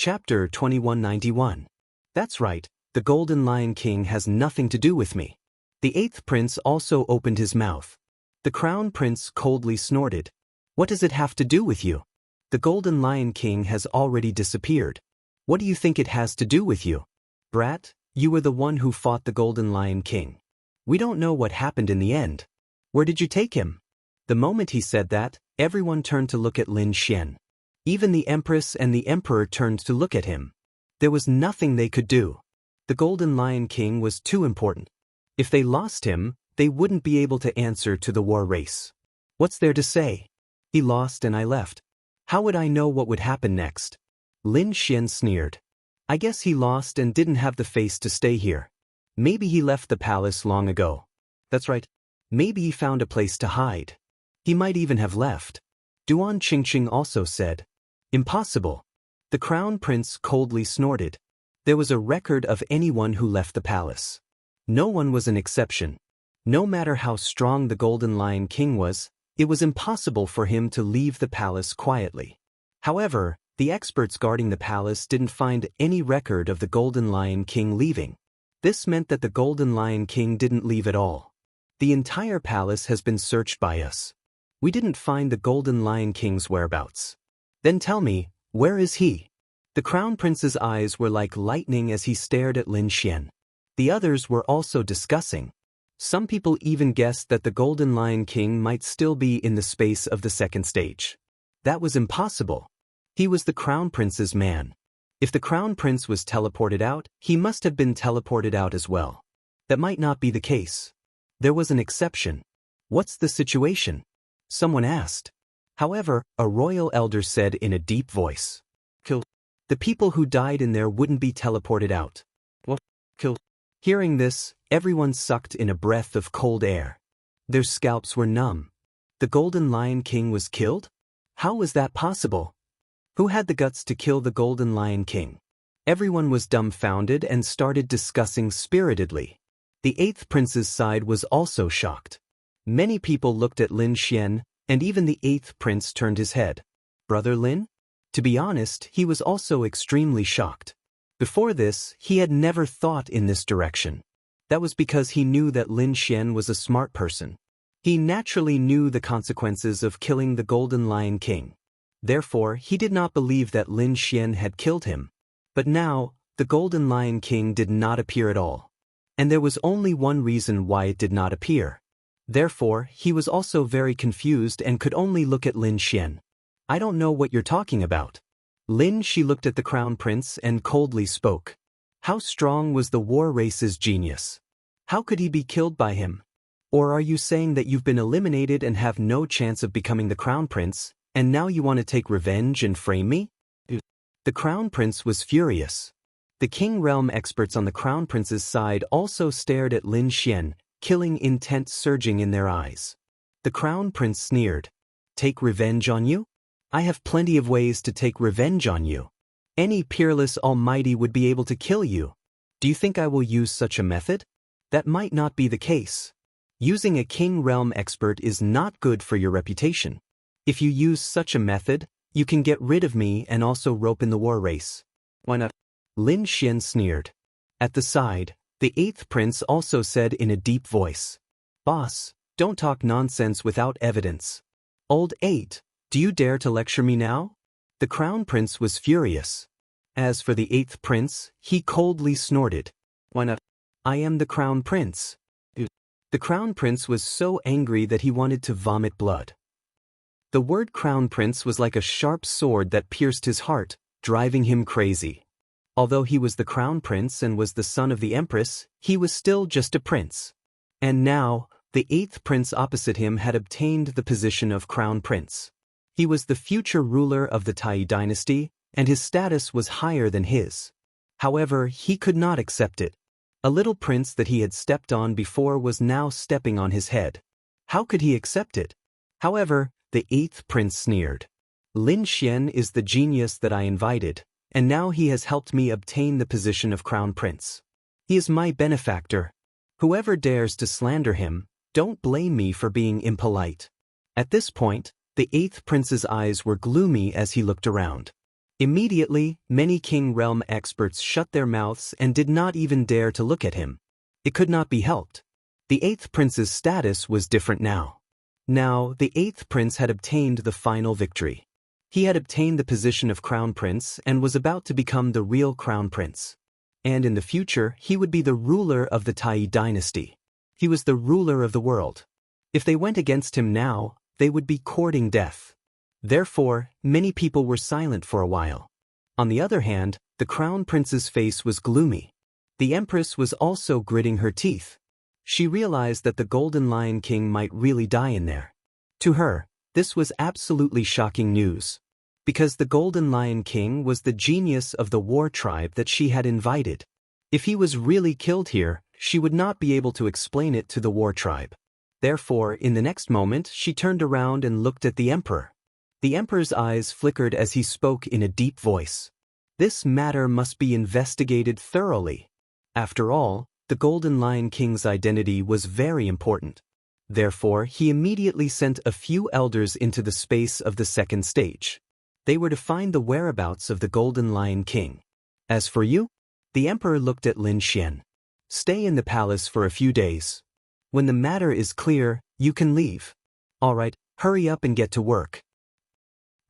Chapter 2191. That's right, the Golden Lion King has nothing to do with me. The eighth prince also opened his mouth. The Crown Prince coldly snorted. What does it have to do with you? The Golden Lion King has already disappeared. What do you think it has to do with you? Brat, you were the one who fought the Golden Lion King. We don't know what happened in the end. Where did you take him? The moment he said that, everyone turned to look at Lin Xian. Even the Empress and the Emperor turned to look at him. There was nothing they could do. The Golden Lion King was too important. If they lost him, they wouldn't be able to answer to the war race. What's there to say? He lost and I left. How would I know what would happen next? Lin Xian sneered. I guess he lost and didn't have the face to stay here. Maybe he left the palace long ago. That's right. Maybe he found a place to hide. He might even have left. Duan Qingqing also said. Impossible. The Crown Prince coldly snorted. There was a record of anyone who left the palace. No one was an exception. No matter how strong the Golden Lion King was, it was impossible for him to leave the palace quietly. However, the experts guarding the palace didn't find any record of the Golden Lion King leaving. This meant that the Golden Lion King didn't leave at all. The entire palace has been searched by us. We didn't find the Golden Lion King's whereabouts. Then tell me, where is he? The Crown Prince's eyes were like lightning as he stared at Lin Xian. The others were also discussing. Some people even guessed that the Golden Lion King might still be in the space of the second stage. That was impossible. He was the Crown Prince's man. If the Crown Prince was teleported out, he must have been teleported out as well. That might not be the case. There was an exception. What's the situation? Someone asked. However, a royal elder said in a deep voice. Kill. The people who died in there wouldn't be teleported out. What? Kill. Hearing this, everyone sucked in a breath of cold air. Their scalps were numb. The Golden Lion King was killed? How was that possible? Who had the guts to kill the Golden Lion King? Everyone was dumbfounded and started discussing spiritedly. The eighth prince's side was also shocked. Many people looked at Lin Xian, and even the eighth prince turned his head. Brother Lin? To be honest, he was also extremely shocked. Before this, he had never thought in this direction. That was because he knew that Lin Xian was a smart person. He naturally knew the consequences of killing the Golden Lion King. Therefore, he did not believe that Lin Xian had killed him. But now, the Golden Lion King did not appear at all. And there was only one reason why it did not appear. Therefore, he was also very confused and could only look at Lin Xian. I don't know what you're talking about. She looked at the Crown Prince and coldly spoke. How strong was the war race's genius? How could he be killed by him? Or are you saying that you've been eliminated and have no chance of becoming the Crown Prince, and now you want to take revenge and frame me? The Crown Prince was furious. The King Realm experts on the Crown Prince's side also stared at Lin Xian, killing intent surging in their eyes. The Crown Prince sneered. Take revenge on you? I have plenty of ways to take revenge on you. Any peerless almighty would be able to kill you. Do you think I will use such a method? That might not be the case. Using a King Realm expert is not good for your reputation. If you use such a method, you can get rid of me and also rope in the war race. Why not? Lin Xian sneered. At the side, the eighth prince also said in a deep voice. Boss, don't talk nonsense without evidence. Old 8, do you dare to lecture me now? The Crown Prince was furious. As for the eighth prince, he coldly snorted. Why not? I am the Crown Prince. The Crown Prince was so angry that he wanted to vomit blood. The word Crown Prince was like a sharp sword that pierced his heart, driving him crazy. Although he was the Crown Prince and was the son of the Empress, he was still just a prince. And now, the eighth prince opposite him had obtained the position of Crown Prince. He was the future ruler of the Tai dynasty, and his status was higher than his. However, he could not accept it. A little prince that he had stepped on before was now stepping on his head. How could he accept it? However, the eighth prince sneered. Lin Xian is the genius that I invited, and now he has helped me obtain the position of Crown Prince. He is my benefactor. Whoever dares to slander him, don't blame me for being impolite. At this point, the eighth prince's eyes were gloomy as he looked around. Immediately, many King Realm experts shut their mouths and did not even dare to look at him. It could not be helped. The eighth prince's status was different now. Now, the eighth prince had obtained the final victory. He had obtained the position of crown prince and was about to become the real crown prince. And in the future, he would be the ruler of the Tai dynasty. He was the ruler of the world. If they went against him now, they would be courting death. Therefore, many people were silent for a while. On the other hand, the crown prince's face was gloomy. The empress was also gritting her teeth. She realized that the Golden Lion King might really die in there. To her, this was absolutely shocking news. Because the Golden Lion King was the genius of the war tribe that she had invited. If he was really killed here, she would not be able to explain it to the war tribe. Therefore, in the next moment, she turned around and looked at the emperor. The emperor's eyes flickered as he spoke in a deep voice. This matter must be investigated thoroughly. After all, the Golden Lion King's identity was very important. Therefore, he immediately sent a few elders into the space of the second stage. They were to find the whereabouts of the Golden Lion King. As for you, the emperor looked at Lin Xian. Stay in the palace for a few days. When the matter is clear, you can leave. All right, hurry up and get to work.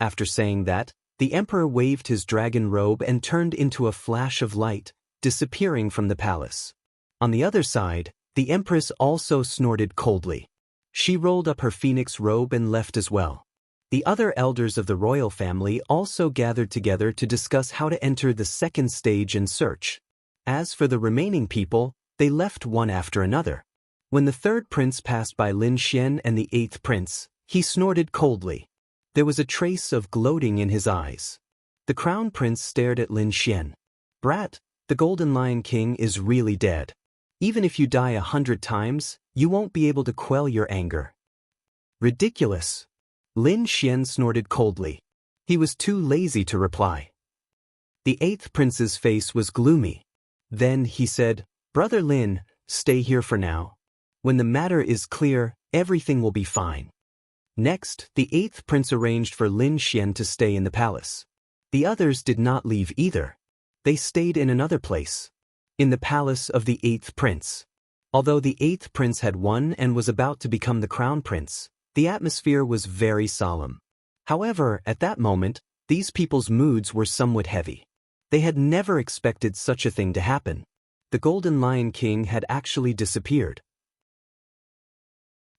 After saying that, the emperor waved his dragon robe and turned into a flash of light, disappearing from the palace. On the other side, the empress also snorted coldly. She rolled up her phoenix robe and left as well. The other elders of the royal family also gathered together to discuss how to enter the second stage and search. As for the remaining people, they left one after another. When the third prince passed by Lin Xian and the eighth prince, he snorted coldly. There was a trace of gloating in his eyes. The crown prince stared at Lin Xian. Brat, the Golden Lion King is really dead. Even if you die 100 times, you won't be able to quell your anger. Ridiculous. Lin Xian snorted coldly. He was too lazy to reply. The eighth prince's face was gloomy. Then he said, Brother Lin, stay here for now. When the matter is clear, everything will be fine. Next, the eighth prince arranged for Lin Xian to stay in the palace. The others did not leave either. They stayed in another place. In the palace of the eighth prince. Although the eighth prince had won and was about to become the crown prince, the atmosphere was very solemn. However, at that moment, these people's moods were somewhat heavy. They had never expected such a thing to happen. The Golden Lion King had actually disappeared.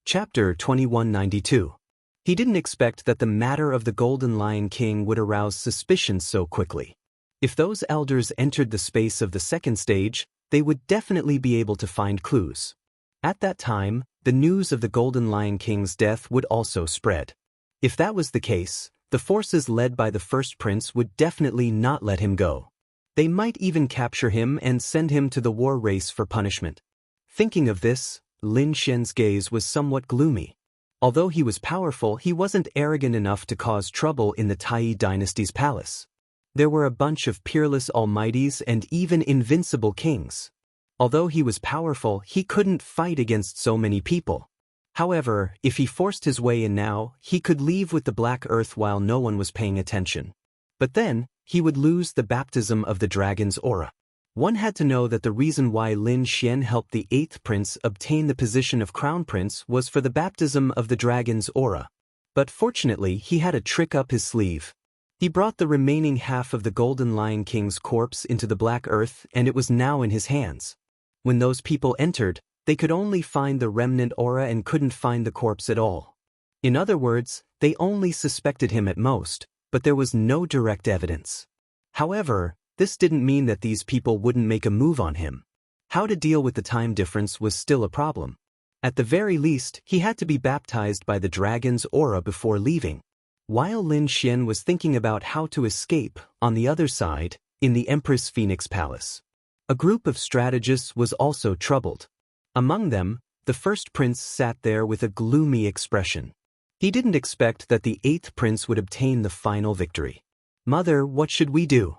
Chapter 2192. He didn't expect that the matter of the Golden Lion King would arouse suspicion so quickly. If those elders entered the space of the second stage, they would definitely be able to find clues. At that time, the news of the Golden Lion King's death would also spread. If that was the case, the forces led by the first prince would definitely not let him go. They might even capture him and send him to the war race for punishment. Thinking of this, Lin Xian's gaze was somewhat gloomy. Although he was powerful, he wasn't arrogant enough to cause trouble in the Tai dynasty's palace. There were a bunch of peerless almighties and even invincible kings. Although he was powerful, he couldn't fight against so many people. However, if he forced his way in now, he could leave with the Black Earth while no one was paying attention. But then, he would lose the baptism of the dragon's aura. One had to know that the reason why Lin Xian helped the eighth prince obtain the position of crown prince was for the baptism of the dragon's aura. But fortunately, he had a trick up his sleeve. He brought the remaining half of the Golden Lion King's corpse into the Black Earth, and it was now in his hands. When those people entered, they could only find the remnant aura and couldn't find the corpse at all. In other words, they only suspected him at most, but there was no direct evidence. However, this didn't mean that these people wouldn't make a move on him. How to deal with the time difference was still a problem. At the very least, he had to be baptized by the dragon's aura before leaving. While Lin Xian was thinking about how to escape, on the other side, in the Empress Phoenix Palace, a group of strategists was also troubled. Among them, the first prince sat there with a gloomy expression. He didn't expect that the eighth prince would obtain the final victory. Mother, what should we do?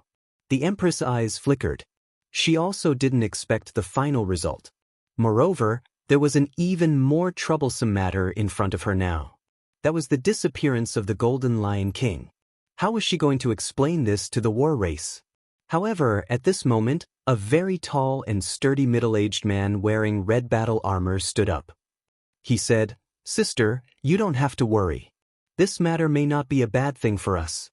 The Empress' eyes flickered. She also didn't expect the final result. Moreover, there was an even more troublesome matter in front of her now. That was the disappearance of the Golden Lion King. How was she going to explain this to the war race? However, at this moment, a very tall and sturdy middle-aged man wearing red battle armor stood up. He said, "Sister, you don't have to worry. This matter may not be a bad thing for us."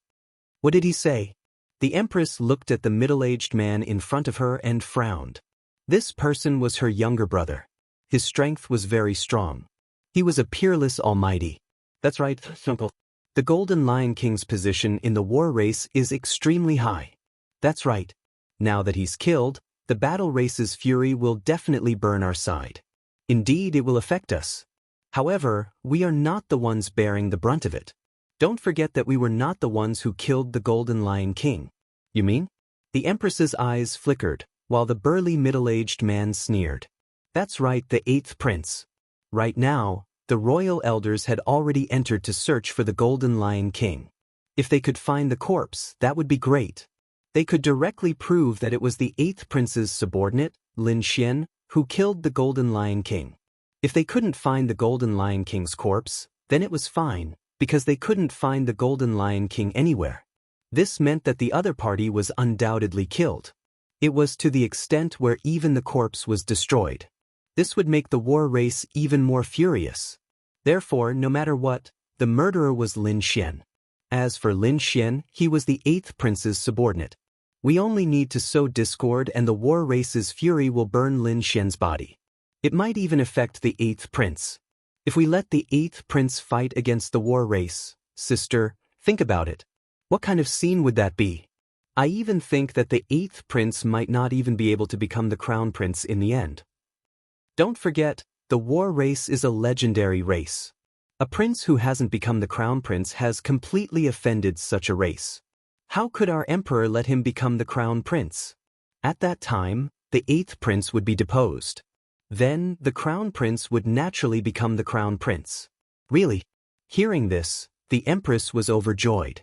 What did he say? The Empress looked at the middle-aged man in front of her and frowned. This person was her younger brother. His strength was very strong. He was a peerless almighty. That's right, Uncle. The Golden Lion King's position in the war race is extremely high. That's right. Now that he's killed, the battle race's fury will definitely burn our side. Indeed, it will affect us. However, we are not the ones bearing the brunt of it. Don't forget that we were not the ones who killed the Golden Lion King. You mean? The Empress's eyes flickered, while the burly middle-aged man sneered. That's right, the 8th prince. Right now, the royal elders had already entered to search for the Golden Lion King. If they could find the corpse, that would be great. They could directly prove that it was the 8th prince's subordinate, Lin Xian, who killed the Golden Lion King. If they couldn't find the Golden Lion King's corpse, then it was fine, because they couldn't find the Golden Lion King anywhere. This meant that the other party was undoubtedly killed. It was to the extent where even the corpse was destroyed. This would make the war race even more furious. Therefore, no matter what, the murderer was Lin Xian. As for Lin Xian, he was the 8th prince's subordinate. We only need to sow discord and the war race's fury will burn Lin Xian's body. It might even affect the 8th prince. If we let the 8th prince fight against the war race, sister, think about it. What kind of scene would that be? I even think that the 8th prince might not even be able to become the crown prince in the end. Don't forget, the war race is a legendary race. A prince who hasn't become the crown prince has completely offended such a race. How could our emperor let him become the crown prince? At that time, the 8th prince would be deposed. Then, the crown prince would naturally become the crown prince. Really? Hearing this, the empress was overjoyed.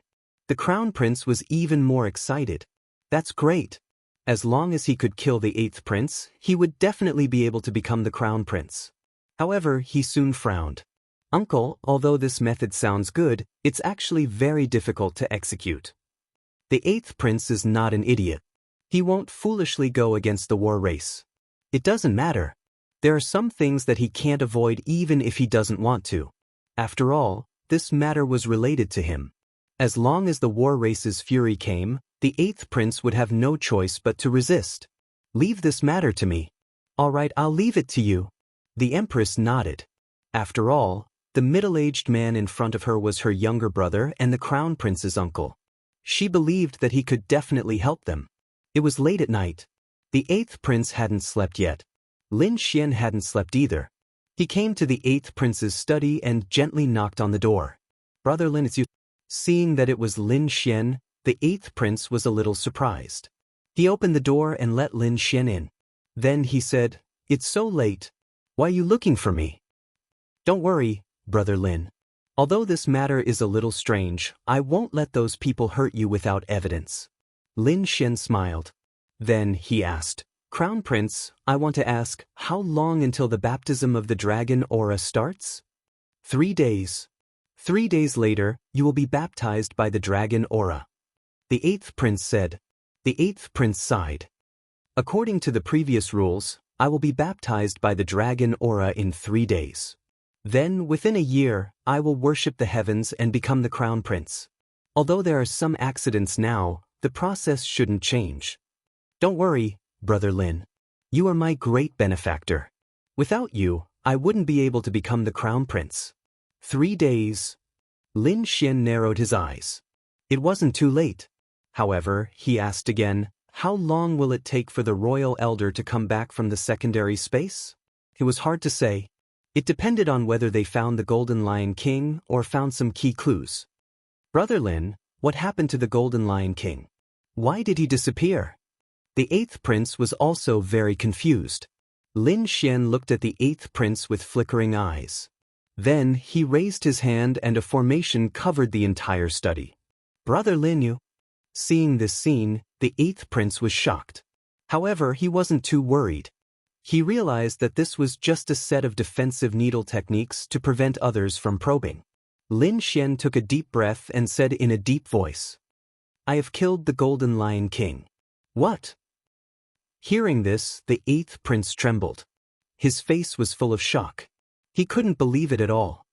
The crown prince was even more excited. That's great. As long as he could kill the 8th prince, he would definitely be able to become the crown prince. However, he soon frowned. Uncle, although this method sounds good, it's actually very difficult to execute. The 8th prince is not an idiot. He won't foolishly go against the war race. It doesn't matter. There are some things that he can't avoid even if he doesn't want to. After all, this matter was related to him. As long as the war race's fury came, the 8th prince would have no choice but to resist. Leave this matter to me. All right, I'll leave it to you. The empress nodded. After all, the middle-aged man in front of her was her younger brother and the crown prince's uncle. She believed that he could definitely help them. It was late at night. The 8th prince hadn't slept yet. Lin Xian hadn't slept either. He came to the 8th prince's study and gently knocked on the door. "Brother Lin, it's you." Seeing that it was Lin Xian, the 8th prince was a little surprised. He opened the door and let Lin Xian in. Then he said, "It's so late. Why are you looking for me?" "Don't worry, Brother Lin. Although this matter is a little strange, I won't let those people hurt you without evidence." Lin Xian smiled. Then he asked, "Crown Prince, I want to ask, how long until the baptism of the dragon aura starts?" 3 days. 3 days later, you will be baptized by the dragon aura. The 8th prince said. The 8th prince sighed. "According to the previous rules, I will be baptized by the dragon aura in 3 days. Then, within a year, I will worship the heavens and become the crown prince. Although there are some accidents now, the process shouldn't change. Don't worry, Brother Lin. You are my great benefactor. Without you, I wouldn't be able to become the crown prince." 3 days. Lin Xian narrowed his eyes. It wasn't too late. However, he asked again, how long will it take for the royal elder to come back from the secondary space? It was hard to say. It depended on whether they found the Golden Lion King or found some key clues. "Brother Lin, what happened to the Golden Lion King? Why did he disappear?" The 8th prince was also very confused. Lin Xian looked at the 8th prince with flickering eyes. Then he raised his hand and a formation covered the entire study. "Brother Lin, you..." Seeing this scene, the 8th prince was shocked. However, he wasn't too worried. He realized that this was just a set of defensive needle techniques to prevent others from probing. Lin Xian took a deep breath and said in a deep voice, "I have killed the Golden Lion King." "What?" Hearing this, the 8th prince trembled. His face was full of shock. He couldn't believe it at all.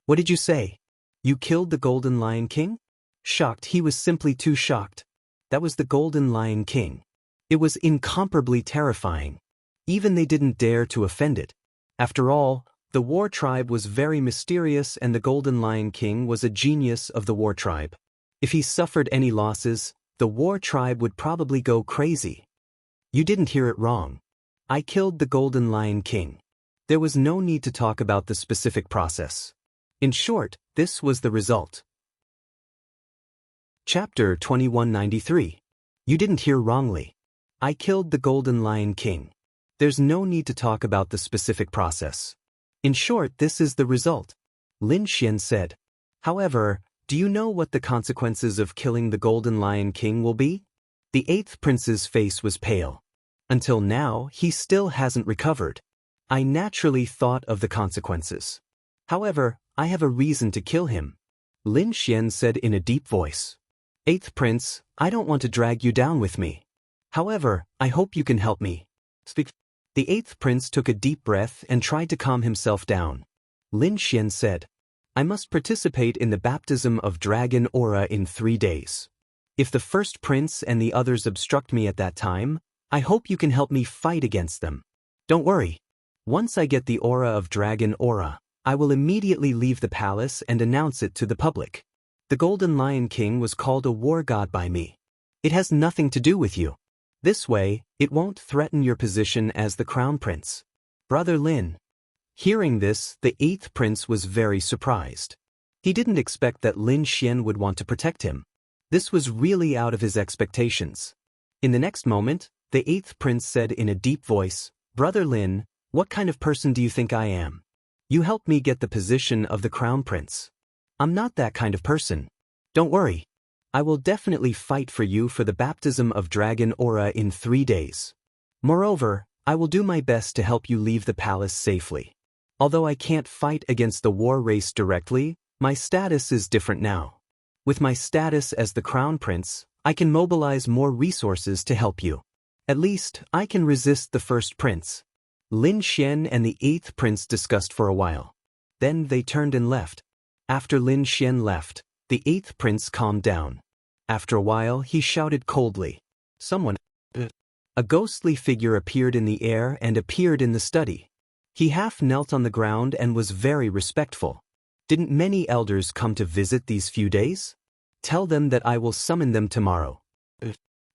"What did you say? You killed the Golden Lion King?" Shocked, he was simply too shocked. That was the Golden Lion King. It was incomparably terrifying. Even they didn't dare to offend it. After all, the war tribe was very mysterious and the Golden Lion King was a genius of the war tribe. If he suffered any losses, the war tribe would probably go crazy. "You didn't hear it wrong. I killed the Golden Lion King." There was no need to talk about the specific process. In short, this was the result. Chapter 2193. You didn't hear wrongly. I killed the Golden Lion King. There's no need to talk about the specific process. In short, this is the result. Lin Xian said. "However, do you know what the consequences of killing the Golden Lion King will be?" The 8th prince's face was pale. Until now, he still hasn't recovered. "I naturally thought of the consequences. However, I have a reason to kill him," Lin Xian said in a deep voice. "8th prince, I don't want to drag you down with me. However, I hope you can help me. Speak." The 8th prince took a deep breath and tried to calm himself down. Lin Xian said, "I must participate in the baptism of dragon aura in 3 days. If the 1st prince and the others obstruct me at that time, I hope you can help me fight against them. Don't worry. Once I get the aura of dragon aura, I will immediately leave the palace and announce it to the public. The Golden Lion King was called a war god by me. It has nothing to do with you. This way, it won't threaten your position as the crown prince." Brother Lin. Hearing this, the 8th prince was very surprised. He didn't expect that Lin Xian would want to protect him. This was really out of his expectations. In the next moment, the 8th prince said in a deep voice, "Brother Lin, what kind of person do you think I am? You helped me get the position of the crown prince. I'm not that kind of person. Don't worry. I will definitely fight for you for the baptism of dragon aura in 3 days. Moreover, I will do my best to help you leave the palace safely. Although I can't fight against the war race directly, my status is different now. With my status as the crown prince, I can mobilize more resources to help you. At least, I can resist the 1st prince." Lin Xian and the 8th prince discussed for a while. Then they turned and left. After Lin Xian left, the 8th prince calmed down. After a while, he shouted coldly, "Someone!" A ghostly figure appeared in the air and appeared in the study. He half knelt on the ground and was very respectful. "Didn't many elders come to visit these few days? Tell them that I will summon them tomorrow."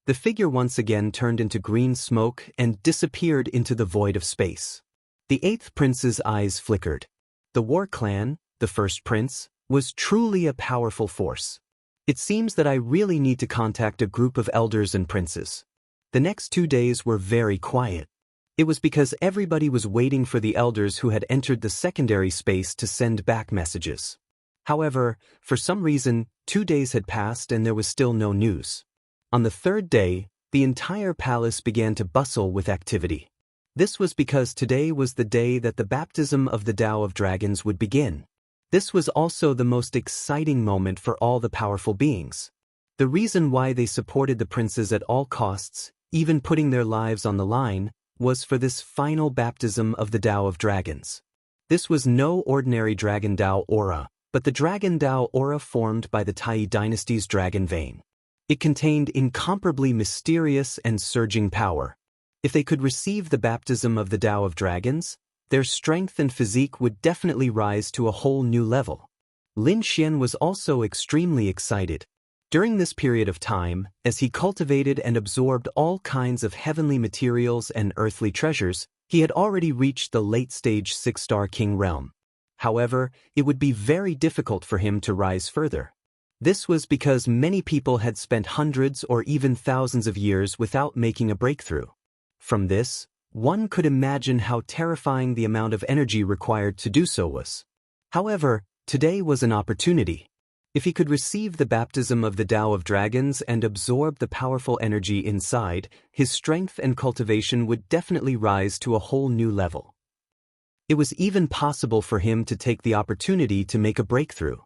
The figure once again turned into green smoke and disappeared into the void of space. The 8th prince's eyes flickered. The war clan, the 1st prince, was truly a powerful force. It seems that I really need to contact a group of elders and princes. The next 2 days were very quiet. It was because everybody was waiting for the elders who had entered the secondary space to send back messages. However, for some reason, 2 days had passed and there was still no news. On the 3rd day, the entire palace began to bustle with activity. This was because today was the day that the baptism of the Tao of Dragons would begin. This was also the most exciting moment for all the powerful beings. The reason why they supported the princes at all costs, even putting their lives on the line, was for this final baptism of the Tao of Dragons. This was no ordinary Dragon Tao aura, but the Dragon Tao aura formed by the Tai dynasty's dragon vein. It contained incomparably mysterious and surging power. If they could receive the baptism of the Tao of Dragons, their strength and physique would definitely rise to a whole new level. Lin Xian was also extremely excited. During this period of time, as he cultivated and absorbed all kinds of heavenly materials and earthly treasures, he had already reached the late-stage 6-star king realm. However, it would be very difficult for him to rise further. This was because many people had spent hundreds or even thousands of years without making a breakthrough. From this, one could imagine how terrifying the amount of energy required to do so was. However, today was an opportunity. If he could receive the baptism of the Tao of Dragons and absorb the powerful energy inside, his strength and cultivation would definitely rise to a whole new level. It was even possible for him to take the opportunity to make a breakthrough.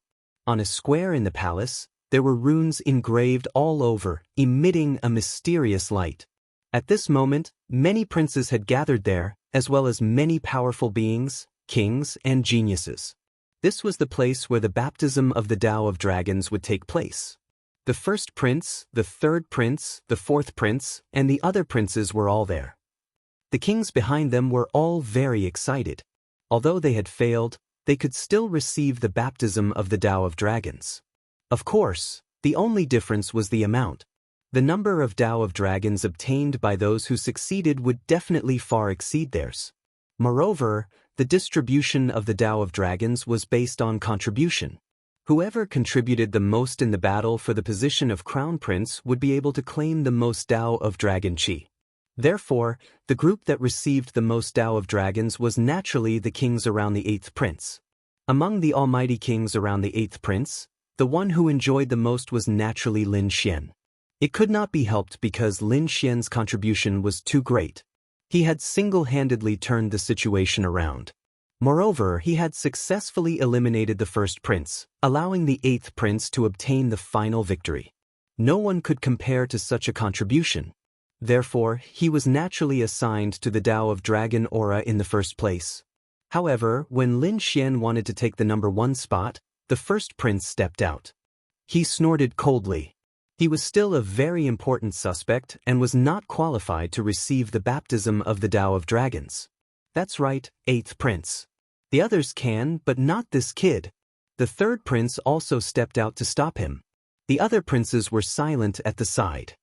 On a square in the palace, there were runes engraved all over, emitting a mysterious light. At this moment, many princes had gathered there, as well as many powerful beings, kings, and geniuses. This was the place where the baptism of the Tao of Dragons would take place. The first prince, the third prince, the fourth prince, and the other princes were all there. The kings behind them were all very excited. Although they had failed, they could still receive the baptism of the Tao of Dragons. Of course, the only difference was the amount. The number of Tao of Dragons obtained by those who succeeded would definitely far exceed theirs. Moreover, the distribution of the Tao of Dragons was based on contribution. Whoever contributed the most in the battle for the position of Crown Prince would be able to claim the most Tao of Dragon Chi. Therefore, the group that received the most Tao of Dragons was naturally the kings around the 8th prince. Among the almighty kings around the 8th prince, the one who enjoyed the most was naturally Lin Xian. It could not be helped because Lin Xian's contribution was too great. He had single-handedly turned the situation around. Moreover, he had successfully eliminated the first prince, allowing the 8th prince to obtain the final victory. No one could compare to such a contribution. Therefore, he was naturally assigned to the Tao of Dragon Aura in the first place. However, when Lin Xian wanted to take the number 1 spot, the first prince stepped out. He snorted coldly. He was still a very important suspect and was not qualified to receive the baptism of the Tao of Dragons. That's right, 8th prince. The others can, but not this kid. The third prince also stepped out to stop him. The other princes were silent at the side.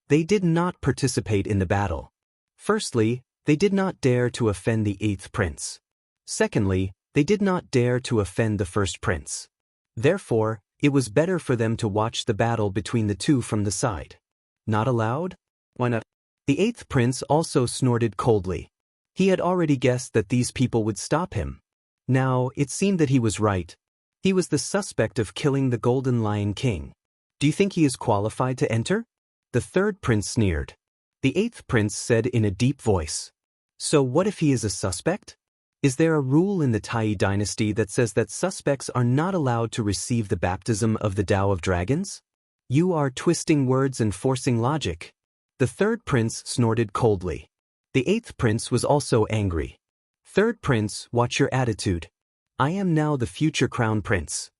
They did not participate in the battle. Firstly, they did not dare to offend the 8th prince. Secondly, they did not dare to offend the first prince. Therefore, it was better for them to watch the battle between the two from the side. Not allowed? Why not? The 8th prince also snorted coldly. He had already guessed that these people would stop him. Now, it seemed that he was right. He was the suspect of killing the Golden Lion King. Do you think he is qualified to enter? The third prince sneered. The 8th prince said in a deep voice. So what if he is a suspect? Is there a rule in the Tai dynasty that says that suspects are not allowed to receive the baptism of the Tao of Dragons? You are twisting words and forcing logic. The third prince snorted coldly. The 8th prince was also angry. Third prince, watch your attitude. I am now the future crown prince.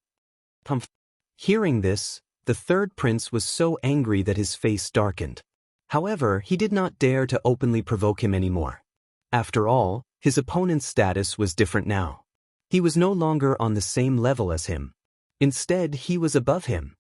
Hearing this, the third prince was so angry that his face darkened. However, he did not dare to openly provoke him anymore. After all, his opponent's status was different now. He was no longer on the same level as him. Instead, he was above him.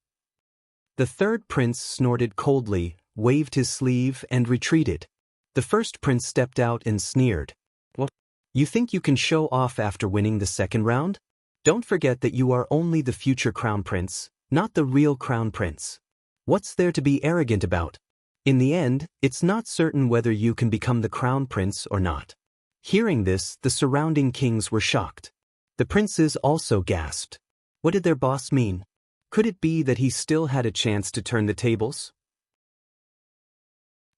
The third prince snorted coldly, waved his sleeve, and retreated. The first prince stepped out and sneered. What? You think you can show off after winning the second round? Don't forget that you are only the future crown prince, not the real crown prince. What's there to be arrogant about? In the end, it's not certain whether you can become the crown prince or not. Hearing this, the surrounding kings were shocked. The princes also gasped. What did their boss mean? Could it be that he still had a chance to turn the tables?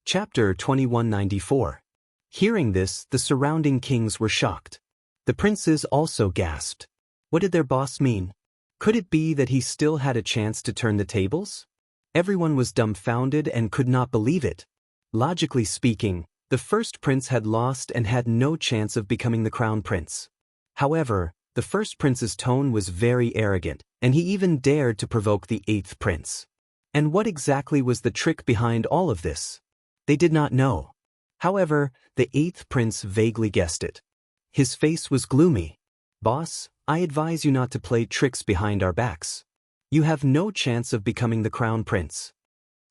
Chapter 2194. Hearing this, the surrounding kings were shocked. The princes also gasped. What did their boss mean? Could it be that he still had a chance to turn the tables? Everyone was dumbfounded and could not believe it. Logically speaking, the first prince had lost and had no chance of becoming the crown prince. However, the first prince's tone was very arrogant, and he even dared to provoke the 8th prince. And what exactly was the trick behind all of this? They did not know. However, the 8th prince vaguely guessed it. His face was gloomy. Boss, I advise you not to play tricks behind our backs. You have no chance of becoming the crown prince.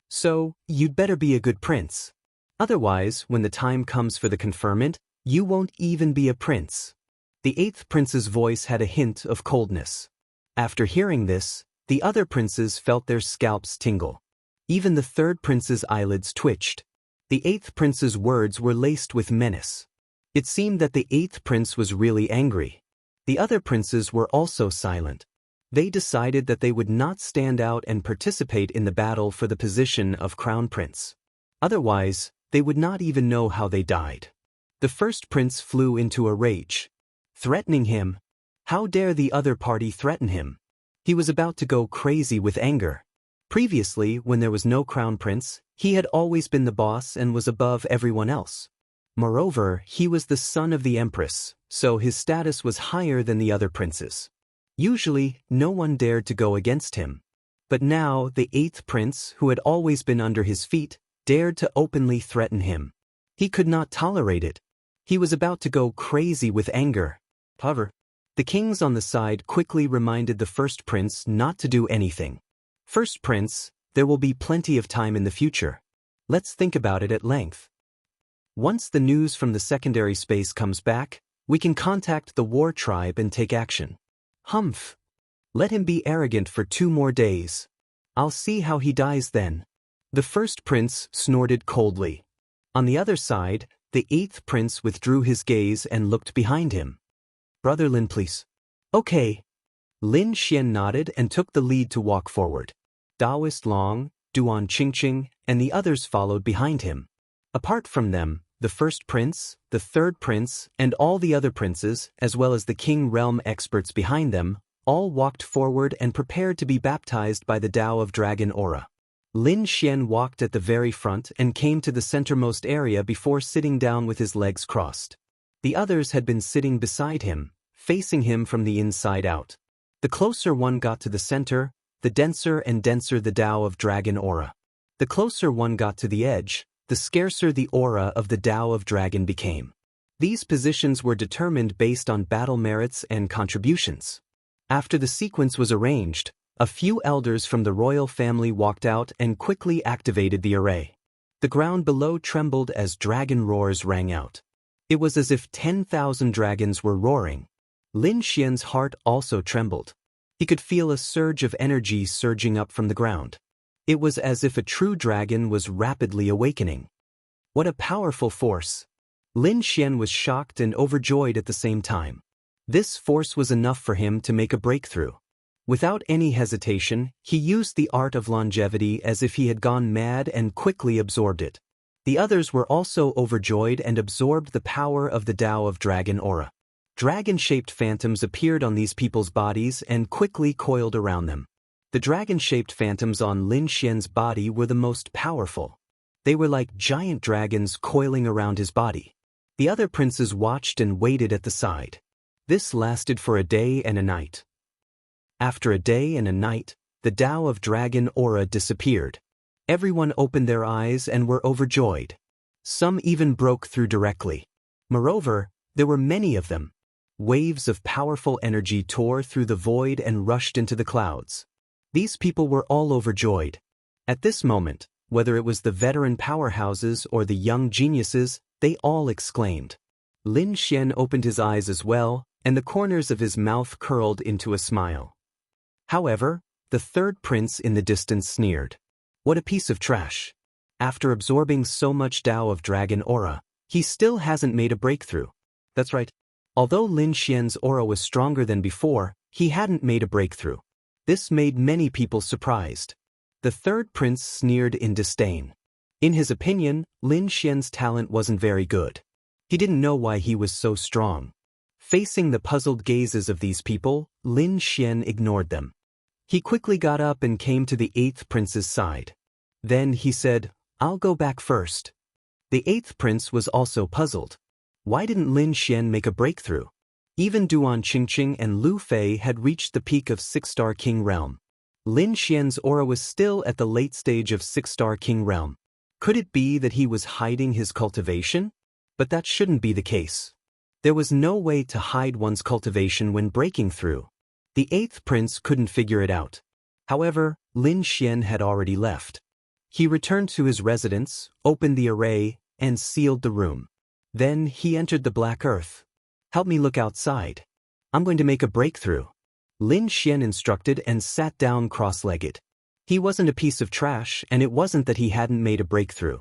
So, you'd better be a good prince. Otherwise, when the time comes for the conferment, you won't even be a prince. The 8th prince's voice had a hint of coldness. After hearing this, the other princes felt their scalps tingle. Even the third prince's eyelids twitched. The 8th prince's words were laced with menace. It seemed that the 8th prince was really angry. The other princes were also silent. They decided that they would not stand out and participate in the battle for the position of crown prince. Otherwise, they would not even know how they died. The first prince flew into a rage. Threatening him? How dare the other party threaten him? He was about to go crazy with anger. Previously, when there was no crown prince, he had always been the boss and was above everyone else. Moreover, he was the son of the empress, so his status was higher than the other princes. Usually, no one dared to go against him. But now, the 8th prince, who had always been under his feet, dared to openly threaten him. He could not tolerate it. He was about to go crazy with anger. However, the kings on the side quickly reminded the 1st prince not to do anything. "First prince, there will be plenty of time in the future. Let's think about it at length. Once the news from the secondary space comes back, we can contact the war tribe and take action." "Humph. Let him be arrogant for 2 more days. I'll see how he dies then." The 1st prince snorted coldly. On the other side, the 8th prince withdrew his gaze and looked behind him. "Brother Lin, please." "Okay." Lin Xian nodded and took the lead to walk forward. Daoist Long, Duan Qingqing, and the others followed behind him. Apart from them, the 1st prince, the 3rd prince, and all the other princes, as well as the king realm experts behind them, all walked forward and prepared to be baptized by the Tao of Dragon Aura. Lin Xian walked at the very front and came to the centermost area before sitting down with his legs crossed. The others had been sitting beside him, facing him from the inside out. The closer one got to the center, the denser and denser the Tao of Dragon Aura. The closer one got to the edge, the scarcer the aura of the Tao of Dragon became. These positions were determined based on battle merits and contributions. After the sequence was arranged, a few elders from the royal family walked out and quickly activated the array. The ground below trembled as dragon roars rang out. It was as if 10,000 dragons were roaring. Lin Xian's heart also trembled. He could feel a surge of energy surging up from the ground. It was as if a true dragon was rapidly awakening. What a powerful force! Lin Xian was shocked and overjoyed at the same time. This force was enough for him to make a breakthrough. Without any hesitation, he used the art of longevity as if he had gone mad and quickly absorbed it. The others were also overjoyed and absorbed the power of the Tao of Dragon Aura. Dragon-shaped phantoms appeared on these people's bodies and quickly coiled around them. The dragon-shaped phantoms on Lin Xian's body were the most powerful. They were like giant dragons coiling around his body. The other princes watched and waited at the side. This lasted for a day and a night. After a day and a night, the Tao of Dragon Aura disappeared. Everyone opened their eyes and were overjoyed. Some even broke through directly. Moreover, there were many of them. Waves of powerful energy tore through the void and rushed into the clouds. These people were all overjoyed. At this moment, whether it was the veteran powerhouses or the young geniuses, they all exclaimed. Lin Xian opened his eyes as well, and the corners of his mouth curled into a smile. However, the 3rd prince in the distance sneered. What a piece of trash. After absorbing so much Tao of Dragon Aura, he still hasn't made a breakthrough. That's right. Although Lin Xian's aura was stronger than before, he hadn't made a breakthrough. This made many people surprised. The 3rd prince sneered in disdain. In his opinion, Lin Xian's talent wasn't very good. He didn't know why he was so strong. Facing the puzzled gazes of these people, Lin Xian ignored them. He quickly got up and came to the 8th prince's side. Then he said, "I'll go back first." The 8th prince was also puzzled. Why didn't Lin Xian make a breakthrough? Even Duan Qingqing and Lu Fei had reached the peak of 6-star King Realm. Lin Xian's aura was still at the late stage of 6-star King Realm. Could it be that he was hiding his cultivation? But that shouldn't be the case. There was no way to hide one's cultivation when breaking through. The 8th prince couldn't figure it out. However, Lin Xian had already left. He returned to his residence, opened the array, and sealed the room. Then he entered the Black Earth. "Help me look outside. I'm going to make a breakthrough." Lin Xian instructed and sat down cross-legged. He wasn't a piece of trash, and it wasn't that he hadn't made a breakthrough.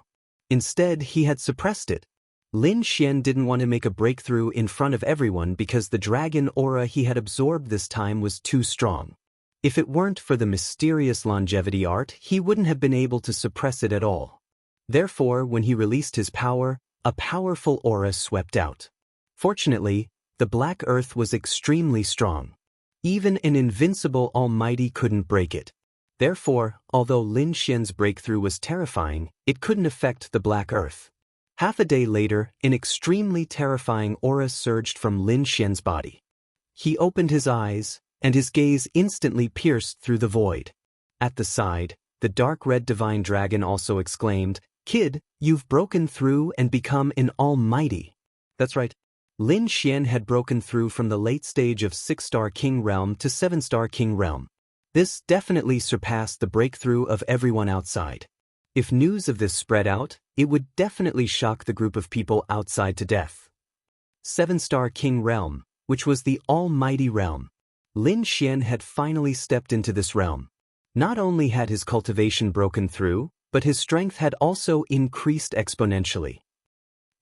Instead, he had suppressed it. Lin Xian didn't want to make a breakthrough in front of everyone because the dragon aura he had absorbed this time was too strong. If it weren't for the mysterious longevity art, he wouldn't have been able to suppress it at all. Therefore, when he released his power, a powerful aura swept out. Fortunately, the Black Earth was extremely strong. Even an invincible almighty couldn't break it. Therefore, although Lin Xian's breakthrough was terrifying, it couldn't affect the Black Earth. Half a day later, an extremely terrifying aura surged from Lin Xian's body. He opened his eyes, and his gaze instantly pierced through the void. At the side, the dark red divine dragon also exclaimed, "Kid, you've broken through and become an almighty." That's right. Lin Xian had broken through from the late stage of 6-star King Realm to 7-star King Realm. This definitely surpassed the breakthrough of everyone outside. If news of this spread out, it would definitely shock the group of people outside to death. 7-star King Realm, which was the almighty realm. Lin Xian had finally stepped into this realm. Not only had his cultivation broken through, but his strength had also increased exponentially.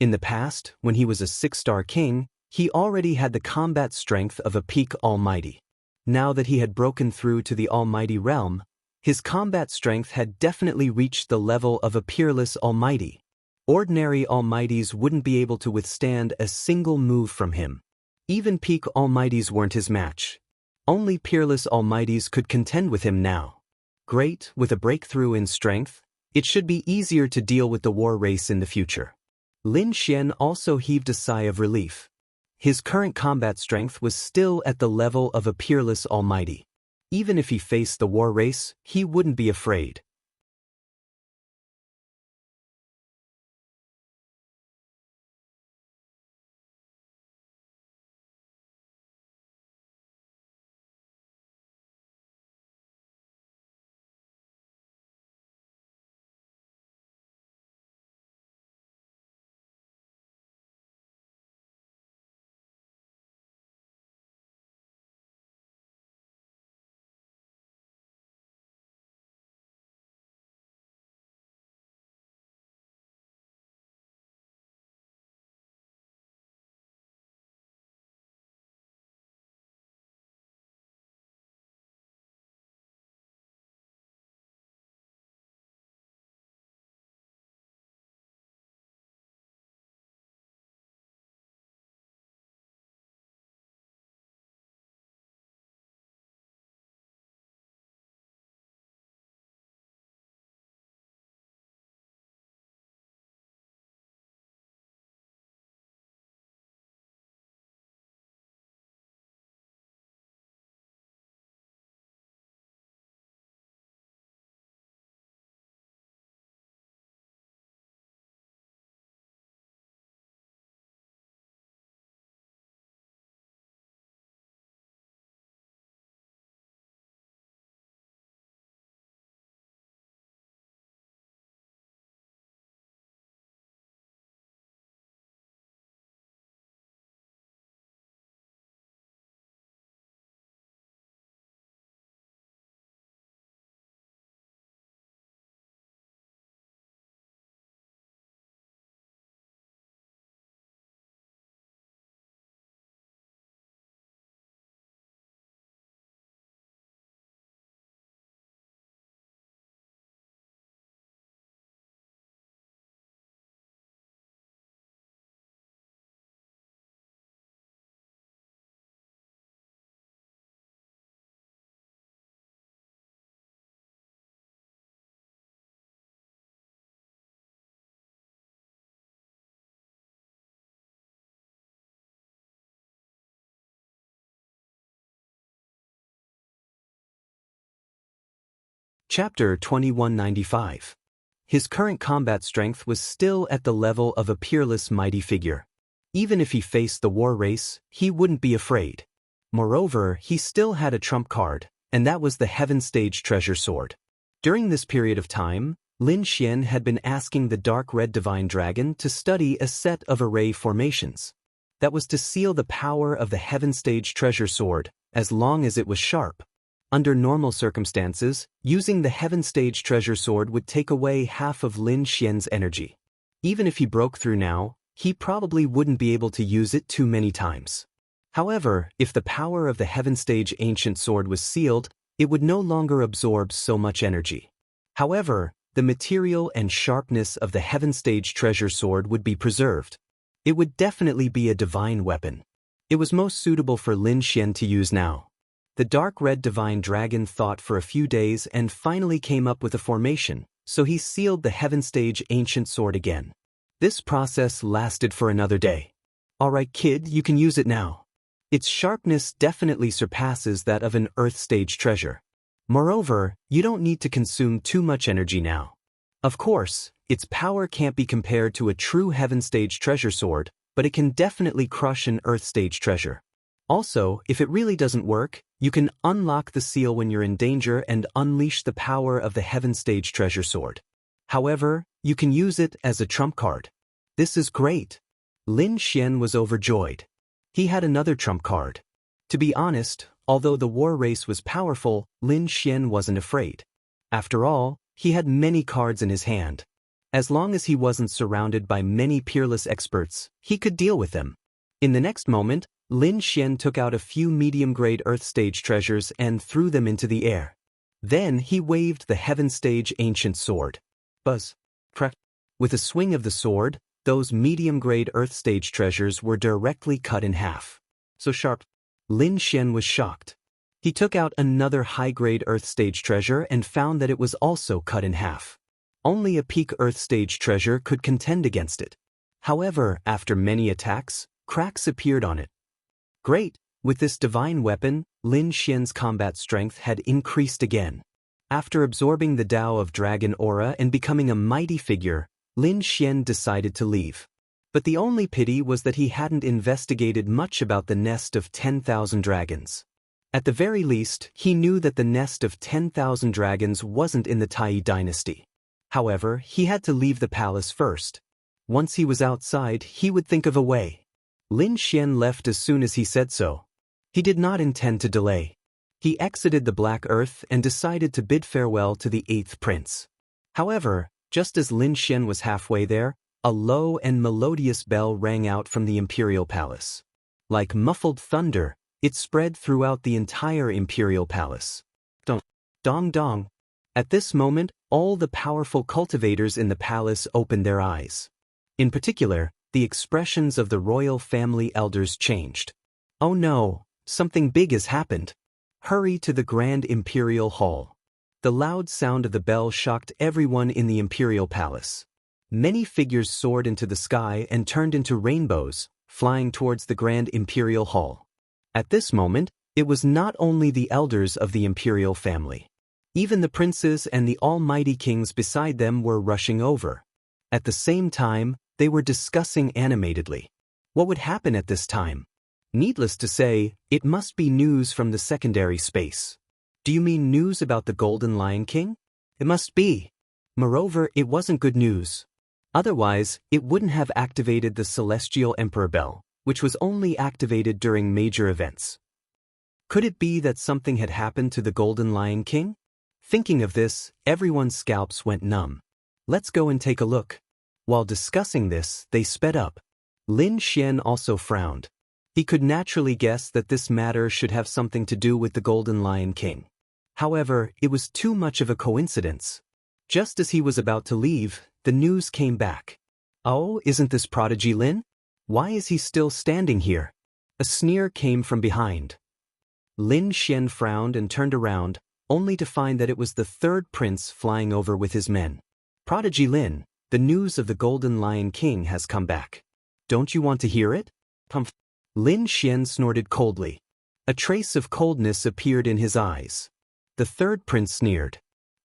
In the past, when he was a 6-star king, he already had the combat strength of a peak almighty. Now that he had broken through to the almighty realm, his combat strength had definitely reached the level of a peerless almighty. Ordinary almighties wouldn't be able to withstand a single move from him. Even peak almighties weren't his match. Only peerless almighties could contend with him now. Great, with a breakthrough in strength, it should be easier to deal with the war race in the future. Lin Xian also heaved a sigh of relief. His current combat strength was still at the level of a peerless almighty. Even if he faced the war race, he wouldn't be afraid. Chapter 2195. His current combat strength was still at the level of a peerless mighty figure. Even if he faced the war race, he wouldn't be afraid. Moreover, he still had a trump card, and that was the Heaven Stage Treasure Sword. During this period of time, Lin Xian had been asking the Dark Red Divine Dragon to study a set of array formations. That was to seal the power of the Heaven Stage Treasure Sword, as long as it was sharp. Under normal circumstances, using the Heaven Stage Treasure Sword would take away half of Lin Xian's energy. Even if he broke through now, he probably wouldn't be able to use it too many times. However, if the power of the Heaven Stage Ancient Sword was sealed, it would no longer absorb so much energy. However, the material and sharpness of the Heaven Stage Treasure Sword would be preserved. It would definitely be a divine weapon. It was most suitable for Lin Xian to use now. The dark red divine dragon thought for a few days and finally came up with a formation, so he sealed the heaven stage ancient sword again. This process lasted for another day. Alright kid, you can use it now. Its sharpness definitely surpasses that of an earth stage treasure. Moreover, you don't need to consume too much energy now. Of course, its power can't be compared to a true heaven stage treasure sword, but it can definitely crush an earth stage treasure. Also, if it really doesn't work, you can unlock the seal when you're in danger and unleash the power of the heaven stage treasure sword. However, you can use it as a trump card. This is great. Lin Xian was overjoyed. He had another trump card. To be honest, although the war race was powerful, Lin Xian wasn't afraid. After all, he had many cards in his hand. As long as he wasn't surrounded by many peerless experts, he could deal with them. In the next moment, Lin Xian took out a few medium-grade Earth Stage treasures and threw them into the air. Then he waved the Heaven Stage ancient sword. Buzz. Crack. With a swing of the sword, those medium-grade Earth Stage treasures were directly cut in half. So sharp. Lin Xian was shocked. He took out another high-grade Earth Stage treasure and found that it was also cut in half. Only a peak Earth Stage treasure could contend against it. However, after many attacks, cracks appeared on it. Great! With this divine weapon, Lin Xian's combat strength had increased again. After absorbing the Tao of Dragon Aura and becoming a mighty figure, Lin Xian decided to leave. But the only pity was that he hadn't investigated much about the nest of 10,000 dragons. At the very least, he knew that the nest of 10,000 dragons wasn't in the Tai dynasty. However, he had to leave the palace first. Once he was outside, he would think of a way. Lin Xian left as soon as he said so. He did not intend to delay. He exited the Black Earth and decided to bid farewell to the 8th prince. However, just as Lin Xian was halfway there, a low and melodious bell rang out from the imperial palace. Like muffled thunder, it spread throughout the entire imperial palace. Dong, dong, dong. At this moment, all the powerful cultivators in the palace opened their eyes. In particular, the expressions of the royal family elders changed. Oh no, something big has happened. Hurry to the Grand Imperial Hall. The loud sound of the bell shocked everyone in the imperial palace. Many figures soared into the sky and turned into rainbows, flying towards the Grand Imperial Hall. At this moment, it was not only the elders of the imperial family. Even the princes and the almighty kings beside them were rushing over. At the same time, they were discussing animatedly. What would happen at this time? Needless to say, it must be news from the secondary space. Do you mean news about the Golden Lion King? It must be. Moreover, it wasn't good news. Otherwise, it wouldn't have activated the Celestial Emperor Bell, which was only activated during major events. Could it be that something had happened to the Golden Lion King? Thinking of this, everyone's scalps went numb. Let's go and take a look. While discussing this, they sped up. Lin Xian also frowned. He could naturally guess that this matter should have something to do with the Golden Lion King. However, it was too much of a coincidence. Just as he was about to leave, the news came back. Oh, isn't this Prodigy Lin? Why is he still standing here? A sneer came from behind. Lin Xian frowned and turned around, only to find that it was the 3rd prince flying over with his men. Prodigy Lin, the news of the Golden Lion King has come back. Don't you want to hear it? Pumph. Lin Xian snorted coldly. A trace of coldness appeared in his eyes. The 3rd prince sneered.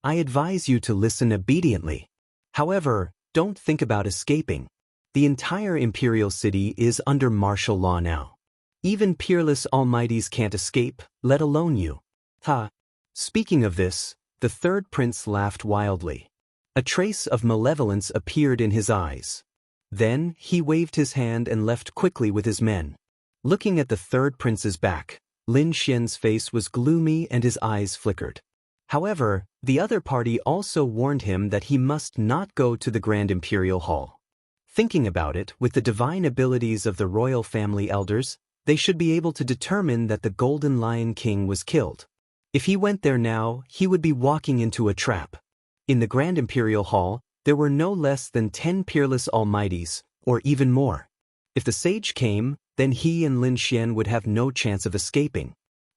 I advise you to listen obediently. However, don't think about escaping. The entire imperial city is under martial law now. Even peerless almighties can't escape, let alone you. Ha! Speaking of this, the 3rd prince laughed wildly. A trace of malevolence appeared in his eyes. Then, he waved his hand and left quickly with his men. Looking at the 3rd prince's back, Lin Xian's face was gloomy and his eyes flickered. However, the other party also warned him that he must not go to the Grand Imperial Hall. Thinking about it, with the divine abilities of the royal family elders, they should be able to determine that the Golden Lion King was killed. If he went there now, he would be walking into a trap. In the Grand Imperial Hall, there were no less than 10 peerless almighties, or even more. If the sage came, then he and Lin Xian would have no chance of escaping.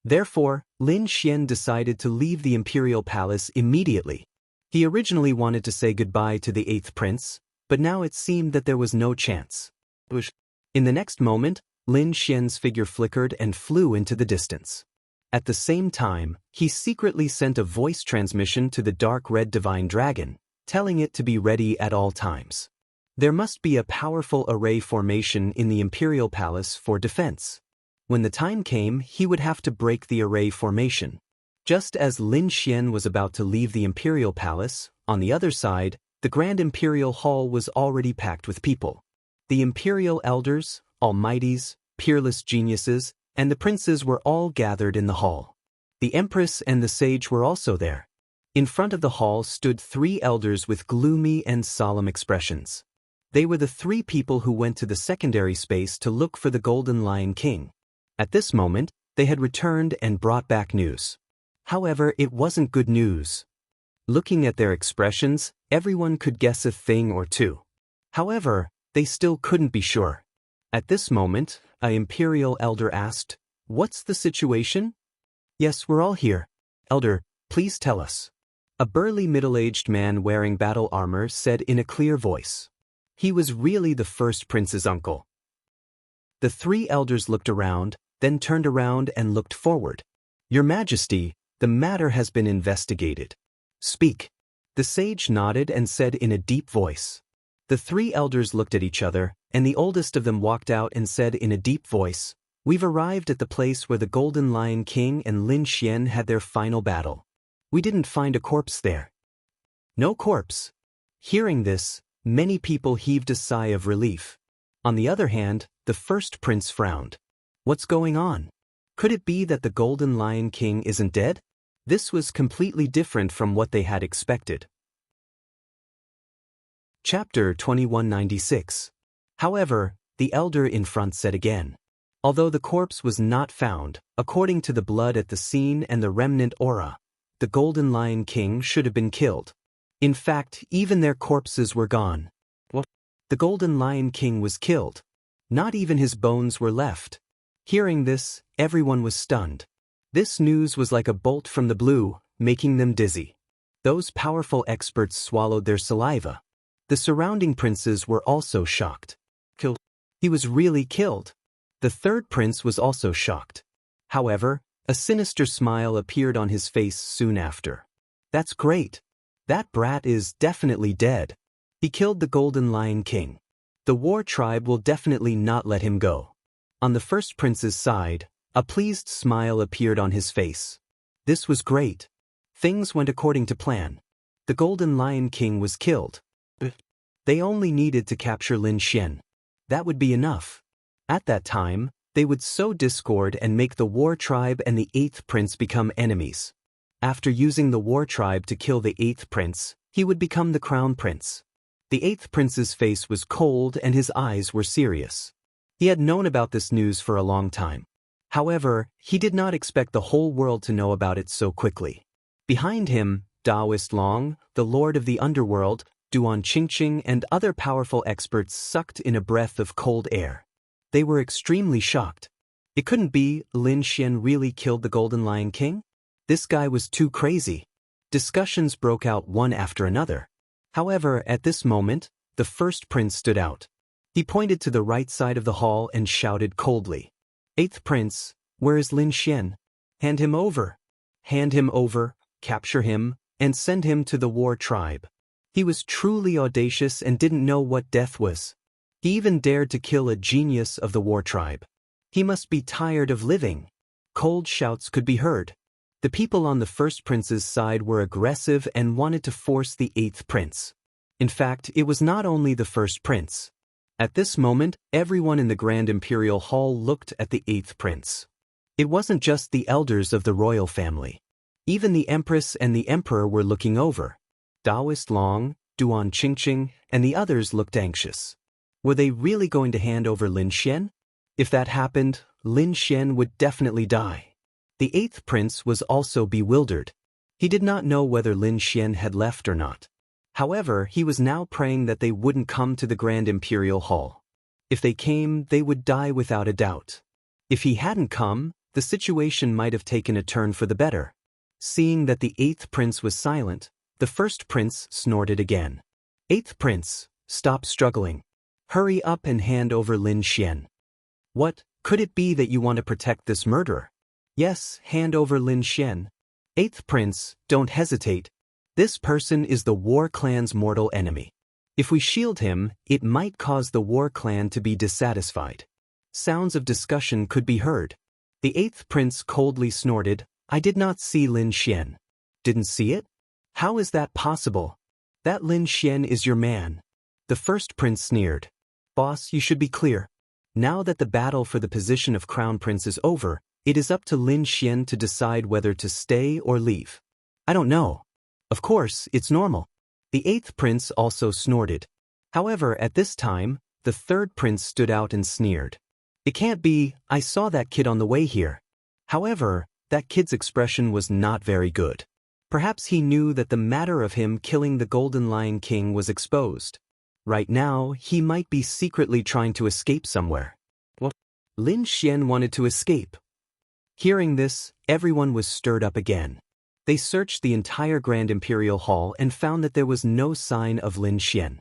Therefore, Lin Xian decided to leave the imperial palace immediately. He originally wanted to say goodbye to the 8th prince, but now it seemed that there was no chance. In the next moment, Lin Xian's figure flickered and flew into the distance. At the same time, he secretly sent a voice transmission to the dark red divine dragon, telling it to be ready at all times. There must be a powerful array formation in the imperial palace for defense. When the time came, he would have to break the array formation. Just as Lin Xian was about to leave the imperial palace, on the other side, the grand imperial hall was already packed with people. The imperial elders, almighties, peerless geniuses, and the princes were all gathered in the hall. The empress and the sage were also there. In front of the hall stood 3 elders with gloomy and solemn expressions. They were the 3 people who went to the secondary space to look for the Golden Lion King. At this moment, they had returned and brought back news. However, it wasn't good news. Looking at their expressions, everyone could guess a thing or two. However, they still couldn't be sure. At this moment, an imperial elder asked, "What's the situation?" "Yes, we're all here. Elder, please tell us." A burly middle-aged man wearing battle armor said in a clear voice. He was really the first prince's uncle. The 3 elders looked around, then turned around and looked forward. "Your Majesty, the matter has been investigated." "Speak." The sage nodded and said in a deep voice. The 3 elders looked at each other, and the oldest of them walked out and said in a deep voice, "We've arrived at the place where the Golden Lion King and Lin Xian had their final battle. We didn't find a corpse there." "No corpse." Hearing this, many people heaved a sigh of relief. On the other hand, the first prince frowned. What's going on? Could it be that the Golden Lion King isn't dead? This was completely different from what they had expected. Chapter 2196. However, the elder in front said again. Although the corpse was not found, according to the blood at the scene and the remnant aura, the Golden Lion King should have been killed. In fact, even their corpses were gone. What? The Golden Lion King was killed. Not even his bones were left. Hearing this, everyone was stunned. This news was like a bolt from the blue, making them dizzy. Those powerful experts swallowed their saliva. The surrounding princes were also shocked. Killed? He was really killed. The 3rd prince was also shocked. However, a sinister smile appeared on his face soon after. "That's great. That brat is definitely dead. He killed the Golden Lion King. The war tribe will definitely not let him go." On the 1st prince's side, a pleased smile appeared on his face. This was great. Things went according to plan. The Golden Lion King was killed. They only needed to capture Lin Xian. That would be enough. At that time, they would sow discord and make the war tribe and the 8th prince become enemies. After using the war tribe to kill the 8th prince, he would become the crown prince. The 8th prince's face was cold and his eyes were serious. He had known about this news for a long time. However, he did not expect the whole world to know about it so quickly. Behind him, Daoist Long, the lord of the underworld, Duan Qingqing and other powerful experts sucked in a breath of cold air. They were extremely shocked. It couldn't be Lin Xian really killed the Golden Lion King? This guy was too crazy. Discussions broke out one after another. However, at this moment, the 1st prince stood out. He pointed to the right side of the hall and shouted coldly, "8th prince, where is Lin Xian? Hand him over. Hand him over, capture him, and send him to the war tribe." He was truly audacious and didn't know what death was. He even dared to kill a genius of the war tribe. He must be tired of living. Cold shouts could be heard. The people on the 1st prince's side were aggressive and wanted to force the 8th prince. In fact, it was not only the 1st prince. At this moment, everyone in the Grand Imperial Hall looked at the 8th prince. It wasn't just the elders of the royal family. Even the empress and the emperor were looking over. Daoist Long, Duan Qingqing, and the others looked anxious. Were they really going to hand over Lin Xian? If that happened, Lin Xian would definitely die. The 8th prince was also bewildered. He did not know whether Lin Xian had left or not. However, he was now praying that they wouldn't come to the Grand Imperial Hall. If they came, they would die without a doubt. If he hadn't come, the situation might have taken a turn for the better. Seeing that the 8th prince was silent, the 1st prince snorted again. 8th prince, stop struggling. Hurry up and hand over Lin Xian. What, could it be that you want to protect this murderer? Yes, hand over Lin Xian. 8th prince, don't hesitate. This person is the War Clan's mortal enemy. If we shield him, it might cause the War Clan to be dissatisfied. Sounds of discussion could be heard. The 8th prince coldly snorted, I did not see Lin Xian. Didn't see it? How is that possible? That Lin Xian is your man. The 1st prince sneered. Boss, you should be clear. Now that the battle for the position of crown prince is over, it is up to Lin Xian to decide whether to stay or leave. I don't know. Of course, it's normal. The 8th prince also snorted. However, at this time, the 3rd prince stood out and sneered. It can't be, I saw that kid on the way here. However, that kid's expression was not very good. Perhaps he knew that the matter of him killing the Golden Lion King was exposed. Right now, he might be secretly trying to escape somewhere. What? Lin Xian wanted to escape. Hearing this, everyone was stirred up again. They searched the entire Grand Imperial Hall and found that there was no sign of Lin Xian.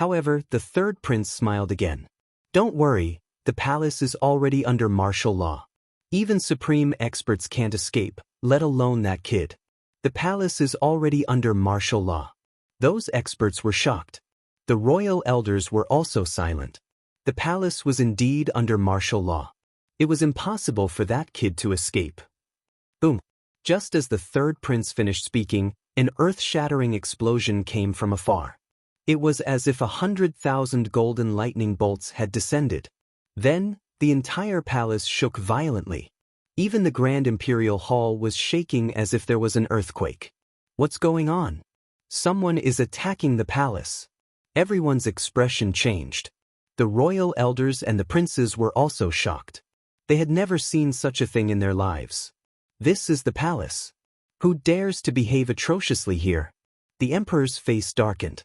However, the 3rd prince smiled again. Don't worry, the palace is already under martial law. Even supreme experts can't escape, let alone that kid. The palace is already under martial law. Those experts were shocked. The royal elders were also silent. The palace was indeed under martial law. It was impossible for that kid to escape. Boom. Just as the 3rd prince finished speaking, an earth-shattering explosion came from afar. It was as if 100,000 golden lightning bolts had descended. Then, the entire palace shook violently. Even the Grand Imperial Hall was shaking as if there was an earthquake. What's going on? Someone is attacking the palace. Everyone's expression changed. The royal elders and the princes were also shocked. They had never seen such a thing in their lives. This is the palace. Who dares to behave atrociously here? The emperor's face darkened.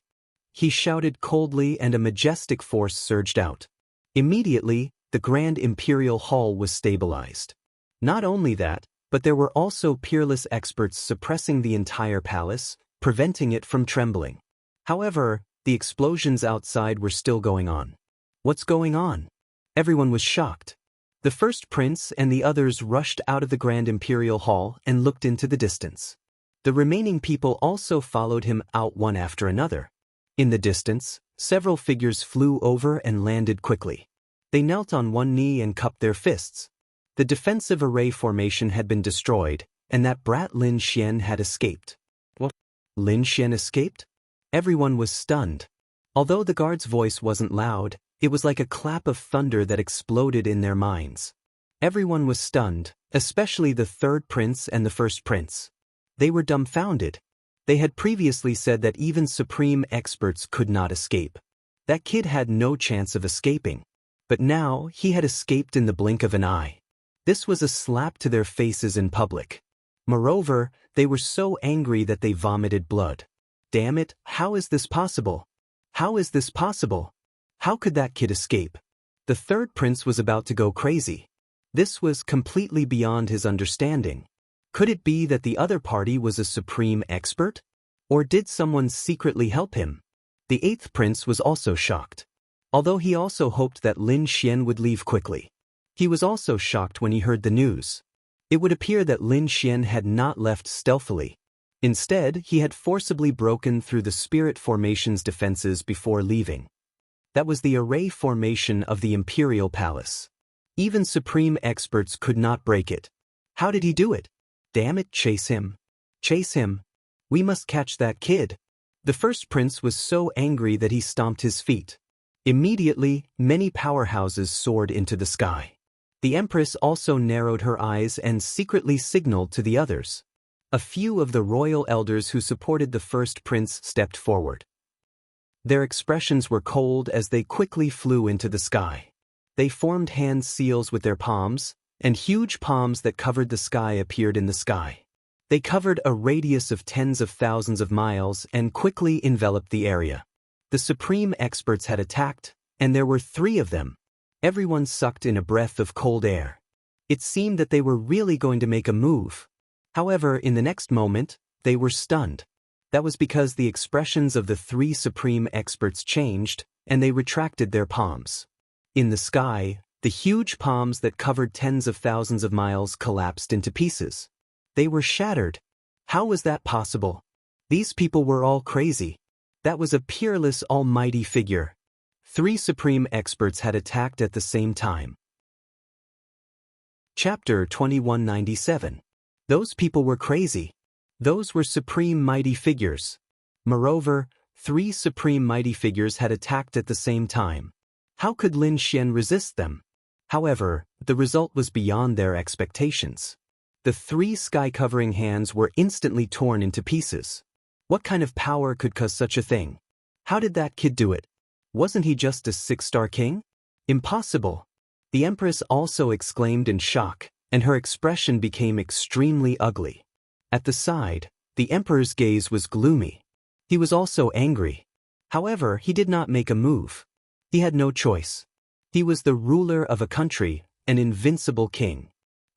He shouted coldly and a majestic force surged out. Immediately, the Grand Imperial Hall was stabilized. Not only that, but there were also peerless experts suppressing the entire palace, preventing it from trembling. However, the explosions outside were still going on. What's going on? Everyone was shocked. The 1st prince and the others rushed out of the Grand Imperial Hall and looked into the distance. The remaining people also followed him out one after another. In the distance, several figures flew over and landed quickly. They knelt on one knee and cupped their fists. The defensive array formation had been destroyed, and that brat Lin Xian had escaped. What? Lin Xian escaped? Everyone was stunned. Although the guard's voice wasn't loud, it was like a clap of thunder that exploded in their minds. Everyone was stunned, especially the 3rd prince and the 1st prince. They were dumbfounded. They had previously said that even supreme experts could not escape. That kid had no chance of escaping. But now, he had escaped in the blink of an eye. This was a slap to their faces in public. Moreover, they were so angry that they vomited blood. Damn it, how is this possible? How is this possible? How could that kid escape? The 3rd prince was about to go crazy. This was completely beyond his understanding. Could it be that the other party was a supreme expert? Or did someone secretly help him? The 8th prince was also shocked. Although he also hoped that Lin Xian would leave quickly. He was also shocked when he heard the news. It would appear that Lin Xian had not left stealthily. Instead, he had forcibly broken through the spirit formation's defenses before leaving. That was the array formation of the Imperial Palace. Even supreme experts could not break it. How did he do it? Damn it, chase him. Chase him. We must catch that kid. The 1st prince was so angry that he stomped his feet. Immediately, many powerhouses soared into the sky. The Empress also narrowed her eyes and secretly signaled to the others. A few of the royal elders who supported the 1st prince stepped forward. Their expressions were cold as they quickly flew into the sky. They formed hand seals with their palms, and huge palms that covered the sky appeared in the sky. They covered a radius of tens of thousands of miles and quickly enveloped the area. The supreme experts had attacked, and there were 3 of them. Everyone sucked in a breath of cold air. It seemed that they were really going to make a move. However, in the next moment, they were stunned. That was because the expressions of the three supreme experts changed, and they retracted their palms. In the sky, the huge palms that covered tens of thousands of miles collapsed into pieces. They were shattered. How was that possible? These people were all crazy. That was a peerless, almighty figure. Three supreme experts had attacked at the same time. Chapter 2197. Those people were crazy. Those were supreme mighty figures. Moreover, three supreme mighty figures had attacked at the same time. How could Lin Xian resist them? However, the result was beyond their expectations. The three sky-covering hands were instantly torn into pieces. What kind of power could cause such a thing? How did that kid do it? Wasn't he just a six-star king? Impossible. The Empress also exclaimed in shock, and her expression became extremely ugly. At the side, the Emperor's gaze was gloomy. He was also angry. However, he did not make a move. He had no choice. He was the ruler of a country, an invincible king.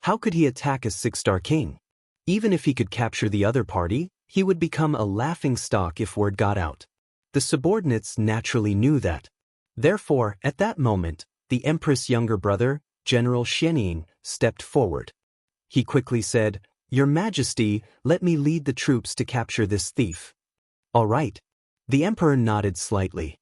How could he attack a six-star king? Even if he could capture the other party, he would become a laughingstock if word got out. The subordinates naturally knew that. Therefore, at that moment, the Empress' younger brother, General Xianying, stepped forward. He quickly said, "Your Majesty, let me lead the troops to capture this thief." "All right." The Emperor nodded slightly.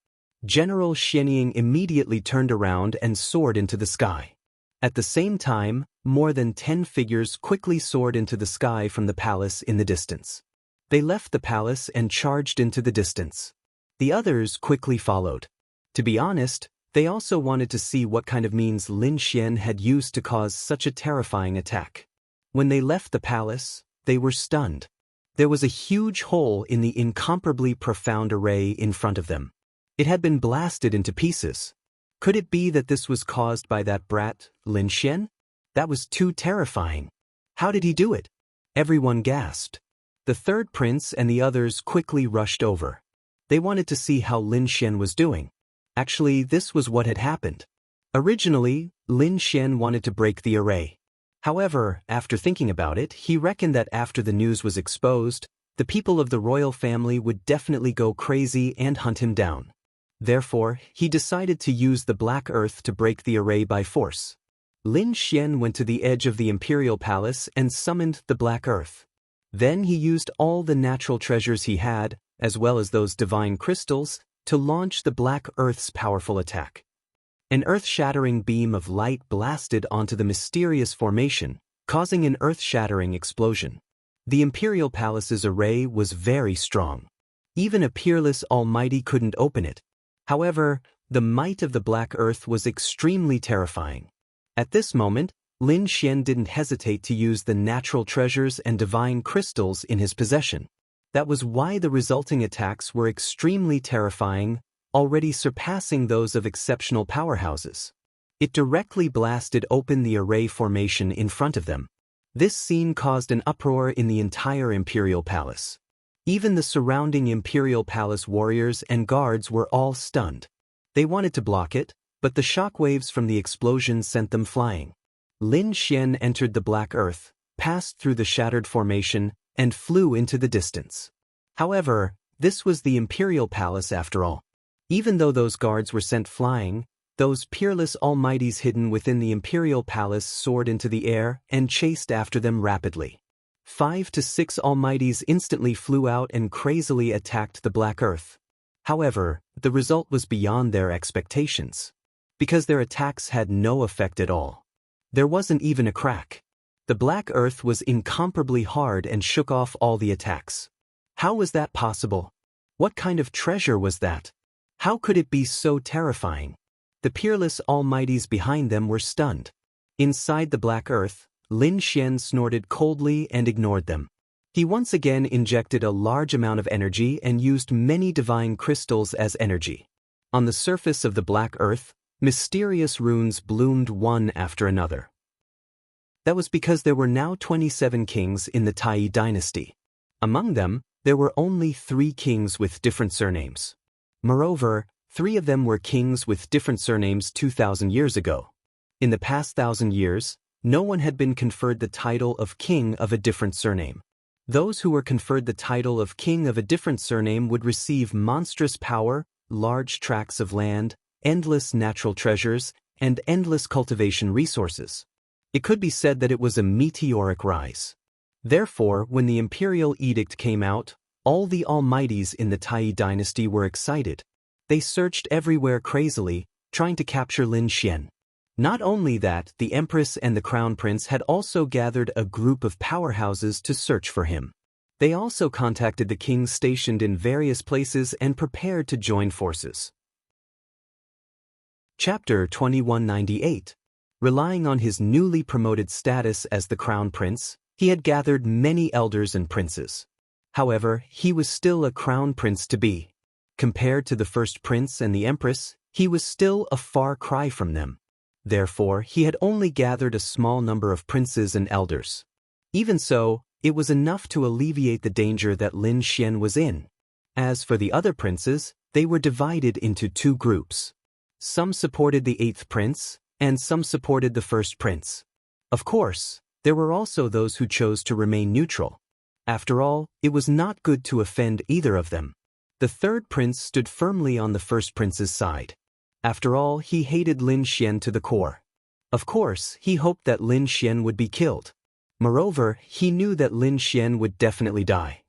General Xianying immediately turned around and soared into the sky. At the same time, more than 10 figures quickly soared into the sky from the palace in the distance. They left the palace and charged into the distance. The others quickly followed. To be honest, they also wanted to see what kind of means Lin Xian had used to cause such a terrifying attack. When they left the palace, they were stunned. There was a huge hole in the incomparably profound array in front of them. It had been blasted into pieces. Could it be that this was caused by that brat, Lin Xian? That was too terrifying. How did he do it? Everyone gasped. The third prince and the others quickly rushed over. They wanted to see how Lin Xian was doing. Actually, this was what had happened. Originally, Lin Xian wanted to break the array. However, after thinking about it, he reckoned that after the news was exposed, the people of the royal family would definitely go crazy and hunt him down. Therefore, he decided to use the Black Earth to break the array by force. Lin Xian went to the edge of the imperial palace and summoned the Black Earth. Then he used all the natural treasures he had, as well as those divine crystals, to launch the Black Earth's powerful attack. An earth-shattering beam of light blasted onto the mysterious formation, causing an earth-shattering explosion. The imperial palace's array was very strong. Even a peerless almighty couldn't open it. However, the might of the Black Earth was extremely terrifying. At this moment, Lin Xian didn't hesitate to use the natural treasures and divine crystals in his possession. That was why the resulting attacks were extremely terrifying, already surpassing those of exceptional powerhouses. It directly blasted open the array formation in front of them. This scene caused an uproar in the entire imperial palace. Even the surrounding imperial palace warriors and guards were all stunned. They wanted to block it, but the shockwaves from the explosion sent them flying. Lin Xian entered the Black Earth, passed through the shattered formation, and flew into the distance. However, this was the imperial palace after all. Even though those guards were sent flying, those peerless almighties hidden within the imperial palace soared into the air and chased after them rapidly. 5 to 6 almighties instantly flew out and crazily attacked the Black Earth. However, the result was beyond their expectations. Because their attacks had no effect at all. There wasn't even a crack. The Black Earth was incomparably hard and shook off all the attacks. How was that possible? What kind of treasure was that? How could it be so terrifying? The peerless almighties behind them were stunned. Inside the Black Earth, Lin Xian snorted coldly and ignored them. He once again injected a large amount of energy and used many divine crystals as energy. On the surface of the Black Earth, mysterious runes bloomed one after another. That was because there were now 27 kings in the Tai dynasty. Among them, there were only 3 kings with different surnames. Moreover, 3 of them were kings with different surnames 2,000 years ago. In the past 1,000 years, no one had been conferred the title of king of a different surname. Those who were conferred the title of king of a different surname would receive monstrous power, large tracts of land, endless natural treasures, and endless cultivation resources. It could be said that it was a meteoric rise. Therefore, when the imperial edict came out, all the almighties in the Tai dynasty were excited. They searched everywhere crazily, trying to capture Lin Xian. Not only that, the empress and the crown prince had also gathered a group of powerhouses to search for him. They also contacted the kings stationed in various places and prepared to join forces. Chapter 2198. Relying on his newly promoted status as the crown prince, he had gathered many elders and princes. However, he was still a crown prince to be. Compared to the first prince and the empress, he was still a far cry from them. Therefore, he had only gathered a small number of princes and elders. Even so, it was enough to alleviate the danger that Lin Xian was in. As for the other princes, they were divided into two groups. Some supported the 8th prince, and some supported the first prince. Of course, there were also those who chose to remain neutral. After all, it was not good to offend either of them. The 3rd prince stood firmly on the first prince's side. After all, he hated Lin Xian to the core. Of course, he hoped that Lin Xian would be killed. Moreover, he knew that Lin Xian would definitely die.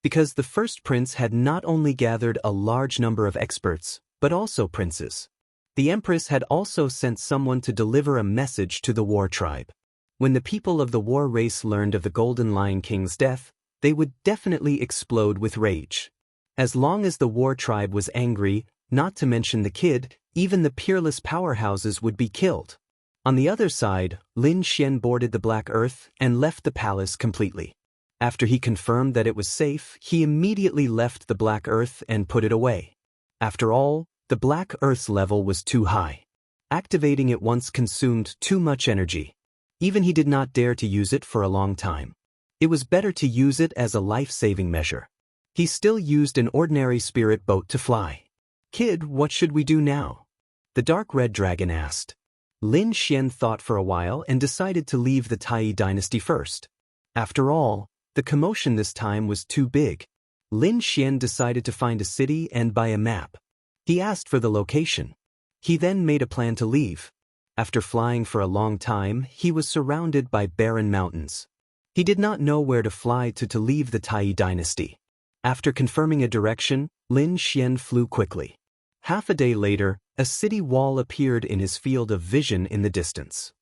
Because the first prince had not only gathered a large number of experts, but also princes. The empress had also sent someone to deliver a message to the war tribe. When the people of the war race learned of the Golden Lion King's death, they would definitely explode with rage. As long as the war tribe was angry, not to mention the kid, even the peerless powerhouses would be killed. On the other side, Lin Xian boarded the Black Earth and left the palace completely. After he confirmed that it was safe, he immediately left the Black Earth and put it away. After all, the Black Earth's level was too high. Activating it once consumed too much energy. Even he did not dare to use it for a long time. It was better to use it as a life-saving measure. He still used an ordinary spirit boat to fly. "Kid, what should we do now?" the dark red dragon asked. Lin Xian thought for a while and decided to leave the Tai dynasty first. After all, the commotion this time was too big. Lin Xian decided to find a city and buy a map. He asked for the location. He then made a plan to leave. After flying for a long time, he was surrounded by barren mountains. He did not know where to fly to leave the Tai dynasty. After confirming a direction, Lin Xian flew quickly. Half a day later, a city wall appeared in his field of vision in the distance.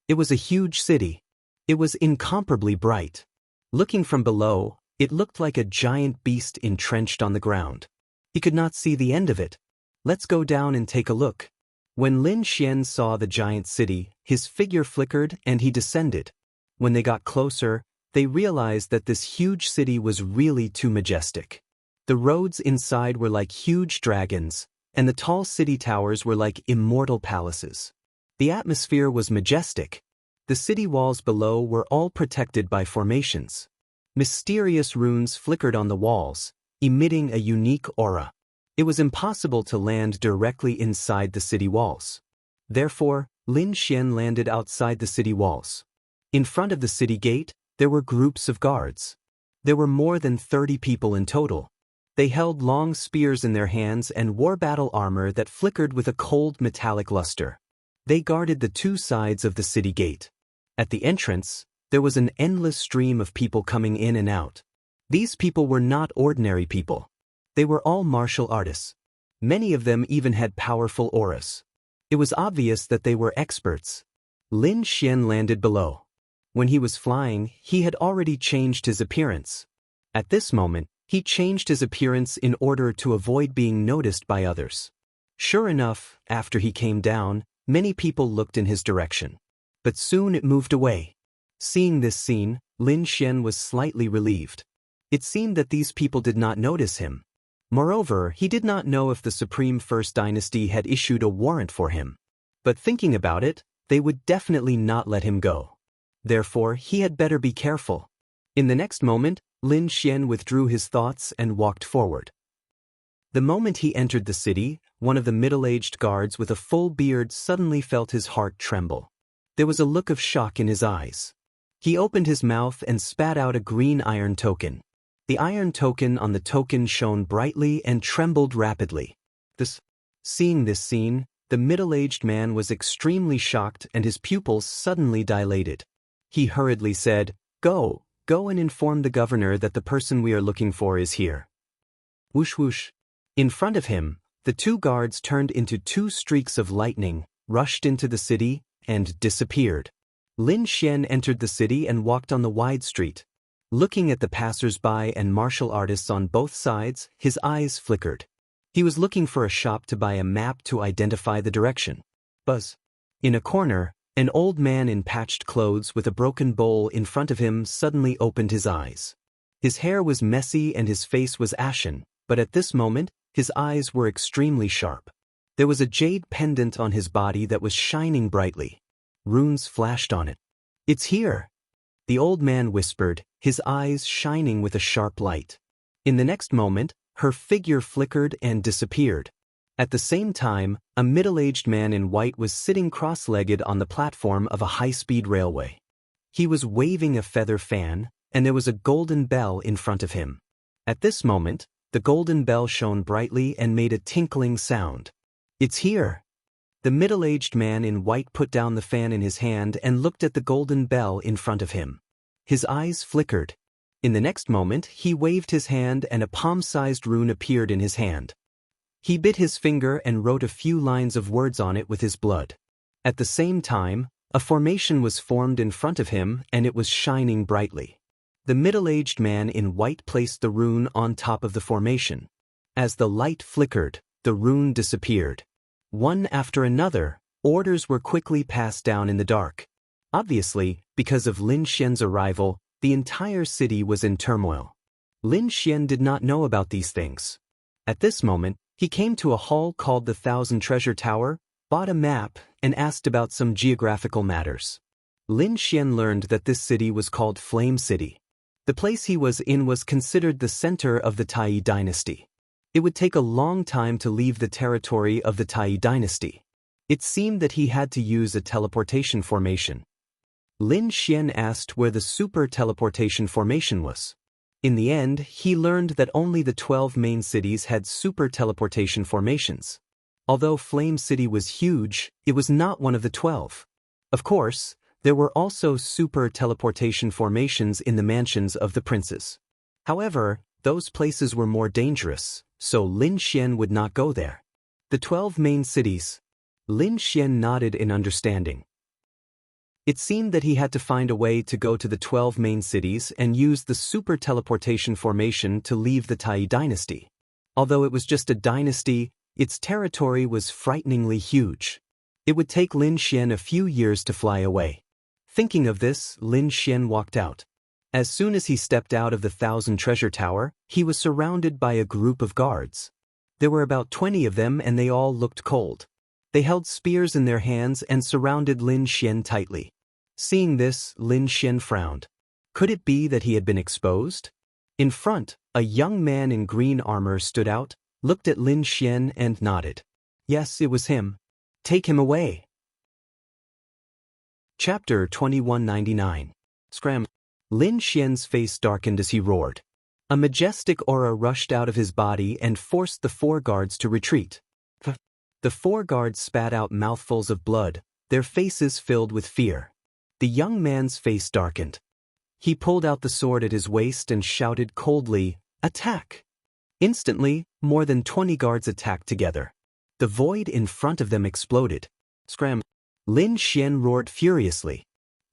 It was a huge city. It was incomparably bright. Looking from below, it looked like a giant beast entrenched on the ground. He could not see the end of it. "Let's go down and take a look." When Lin Xian saw the giant city, his figure flickered and he descended. When they got closer, they realized that this huge city was really too majestic. The roads inside were like huge dragons, and the tall city towers were like immortal palaces. The atmosphere was majestic. The city walls below were all protected by formations. Mysterious runes flickered on the walls, emitting a unique aura. It was impossible to land directly inside the city walls. Therefore, Lin Xian landed outside the city walls. In front of the city gate, there were groups of guards. There were more than 30 people in total. They held long spears in their hands and wore battle armor that flickered with a cold metallic luster. They guarded the two sides of the city gate. At the entrance, there was an endless stream of people coming in and out. These people were not ordinary people. They were all martial artists. Many of them even had powerful auras. It was obvious that they were experts. Lin Xian landed below. When he was flying, he had already changed his appearance. At this moment, he changed his appearance in order to avoid being noticed by others. Sure enough, after he came down, many people looked in his direction. But soon it moved away. Seeing this scene, Lin Xian was slightly relieved. It seemed that these people did not notice him. Moreover, he did not know if the Supreme First Dynasty had issued a warrant for him. But thinking about it, they would definitely not let him go. Therefore, he had better be careful. In the next moment, Lin Xian withdrew his thoughts and walked forward. The moment he entered the city, one of the middle-aged guards with a full beard suddenly felt his heart tremble. There was a look of shock in his eyes. He opened his mouth and spat out a green iron token. The iron token on the token shone brightly and trembled rapidly. Seeing this scene, the middle-aged man was extremely shocked and his pupils suddenly dilated. He hurriedly said, Go and inform the governor that the person we are looking for is here. Whoosh whoosh. In front of him, the two guards turned into two streaks of lightning, rushed into the city, and disappeared. Lin Xian entered the city and walked on the wide street. Looking at the passers-by and martial artists on both sides, his eyes flickered. He was looking for a shop to buy a map to identify the direction. Buzz. In a corner, an old man in patched clothes with a broken bowl in front of him suddenly opened his eyes. His hair was messy and his face was ashen, but at this moment, his eyes were extremely sharp. There was a jade pendant on his body that was shining brightly. Runes flashed on it. It's here, the old man whispered, his eyes shining with a sharp light. In the next moment, her figure flickered and disappeared. At the same time, a middle-aged man in white was sitting cross-legged on the platform of a high-speed railway. He was waving a feather fan, and there was a golden bell in front of him. At this moment, the golden bell shone brightly and made a tinkling sound. It's here. The middle-aged man in white put down the fan in his hand and looked at the golden bell in front of him. His eyes flickered. In the next moment, he waved his hand and a palm-sized rune appeared in his hand. He bit his finger and wrote a few lines of words on it with his blood. At the same time, a formation was formed in front of him and it was shining brightly. The middle-aged man in white placed the rune on top of the formation. As the light flickered, the rune disappeared. One after another, orders were quickly passed down in the dark. Obviously, because of Lin Xian's arrival, the entire city was in turmoil. Lin Xian did not know about these things. At this moment, he came to a hall called the Thousand Treasure Tower, bought a map, and asked about some geographical matters. Lin Xian learned that this city was called Flame City. The place he was in was considered the center of the Tai dynasty. It would take a long time to leave the territory of the Tai dynasty. It seemed that he had to use a teleportation formation. Lin Xian asked where the super teleportation formation was. In the end, he learned that only the 12 main cities had super teleportation formations. Although Flame City was huge, it was not one of the 12. Of course, there were also super teleportation formations in the mansions of the princes. However, those places were more dangerous, so Lin Xian would not go there. The 12 main cities. Lin Xian nodded in understanding. It seemed that he had to find a way to go to the 12 main cities and use the super teleportation formation to leave the Tai dynasty. Although it was just a dynasty, its territory was frighteningly huge. It would take Lin Xian a few years to fly away. Thinking of this, Lin Xian walked out. As soon as he stepped out of the Thousand Treasure Tower, he was surrounded by a group of guards. There were about 20 of them and they all looked cold. They held spears in their hands and surrounded Lin Xian tightly. Seeing this, Lin Xian frowned. Could it be that he had been exposed? In front, a young man in green armor stood out, looked at Lin Xian and nodded. Yes, it was him. Take him away. Chapter 2199. Scram. Lin Xian's face darkened as he roared. A majestic aura rushed out of his body and forced the 4 guards to retreat. The 4 guards spat out mouthfuls of blood, their faces filled with fear. The young man's face darkened. He pulled out the sword at his waist and shouted coldly, "Attack!" Instantly, more than 20 guards attacked together. The void in front of them exploded. Scram! Lin Xian roared furiously.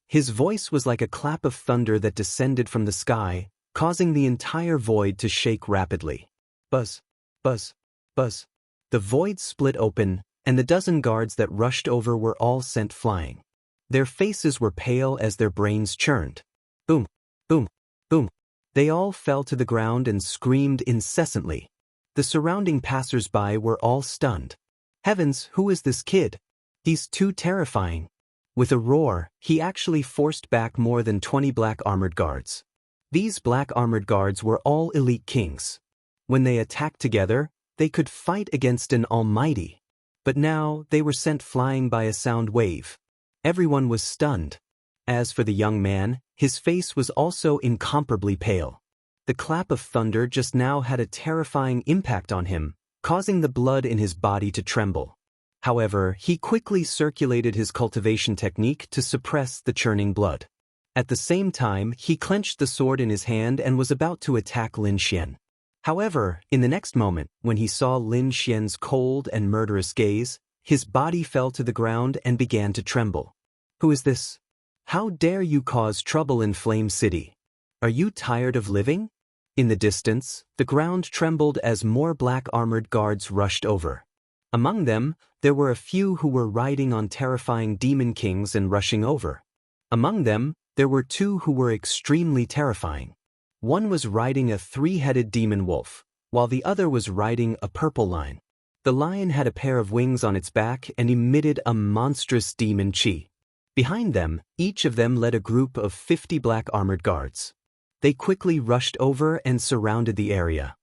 His voice was like a clap of thunder that descended from the sky, causing the entire void to shake rapidly. Buzz! Buzz! Buzz! The void split open, and the dozen guards that rushed over were all sent flying. Their faces were pale as their brains churned. Boom! Boom! Boom! They all fell to the ground and screamed incessantly. The surrounding passers-by were all stunned. Heavens, who is this kid? He's too terrifying. With a roar, he actually forced back more than 20 black armored guards. These black armored guards were all elite kings. When they attacked together, they could fight against an almighty. But now, they were sent flying by a sound wave. Everyone was stunned. As for the young man, his face was also incomparably pale. The clap of thunder just now had a terrifying impact on him, causing the blood in his body to tremble. However, he quickly circulated his cultivation technique to suppress the churning blood. At the same time, he clenched the sword in his hand and was about to attack Lin Xian. However, in the next moment, when he saw Lin Xian's cold and murderous gaze, his body fell to the ground and began to tremble. Who is this? How dare you cause trouble in Flame City? Are you tired of living? In the distance, the ground trembled as more black-armored guards rushed over. Among them, there were a few who were riding on terrifying demon kings and rushing over. Among them, there were two who were extremely terrifying. One was riding a three-headed demon wolf, while the other was riding a purple lion. The lion had a pair of wings on its back and emitted a monstrous demon chi. Behind them, each of them led a group of 50 black-armored guards. They quickly rushed over and surrounded the area.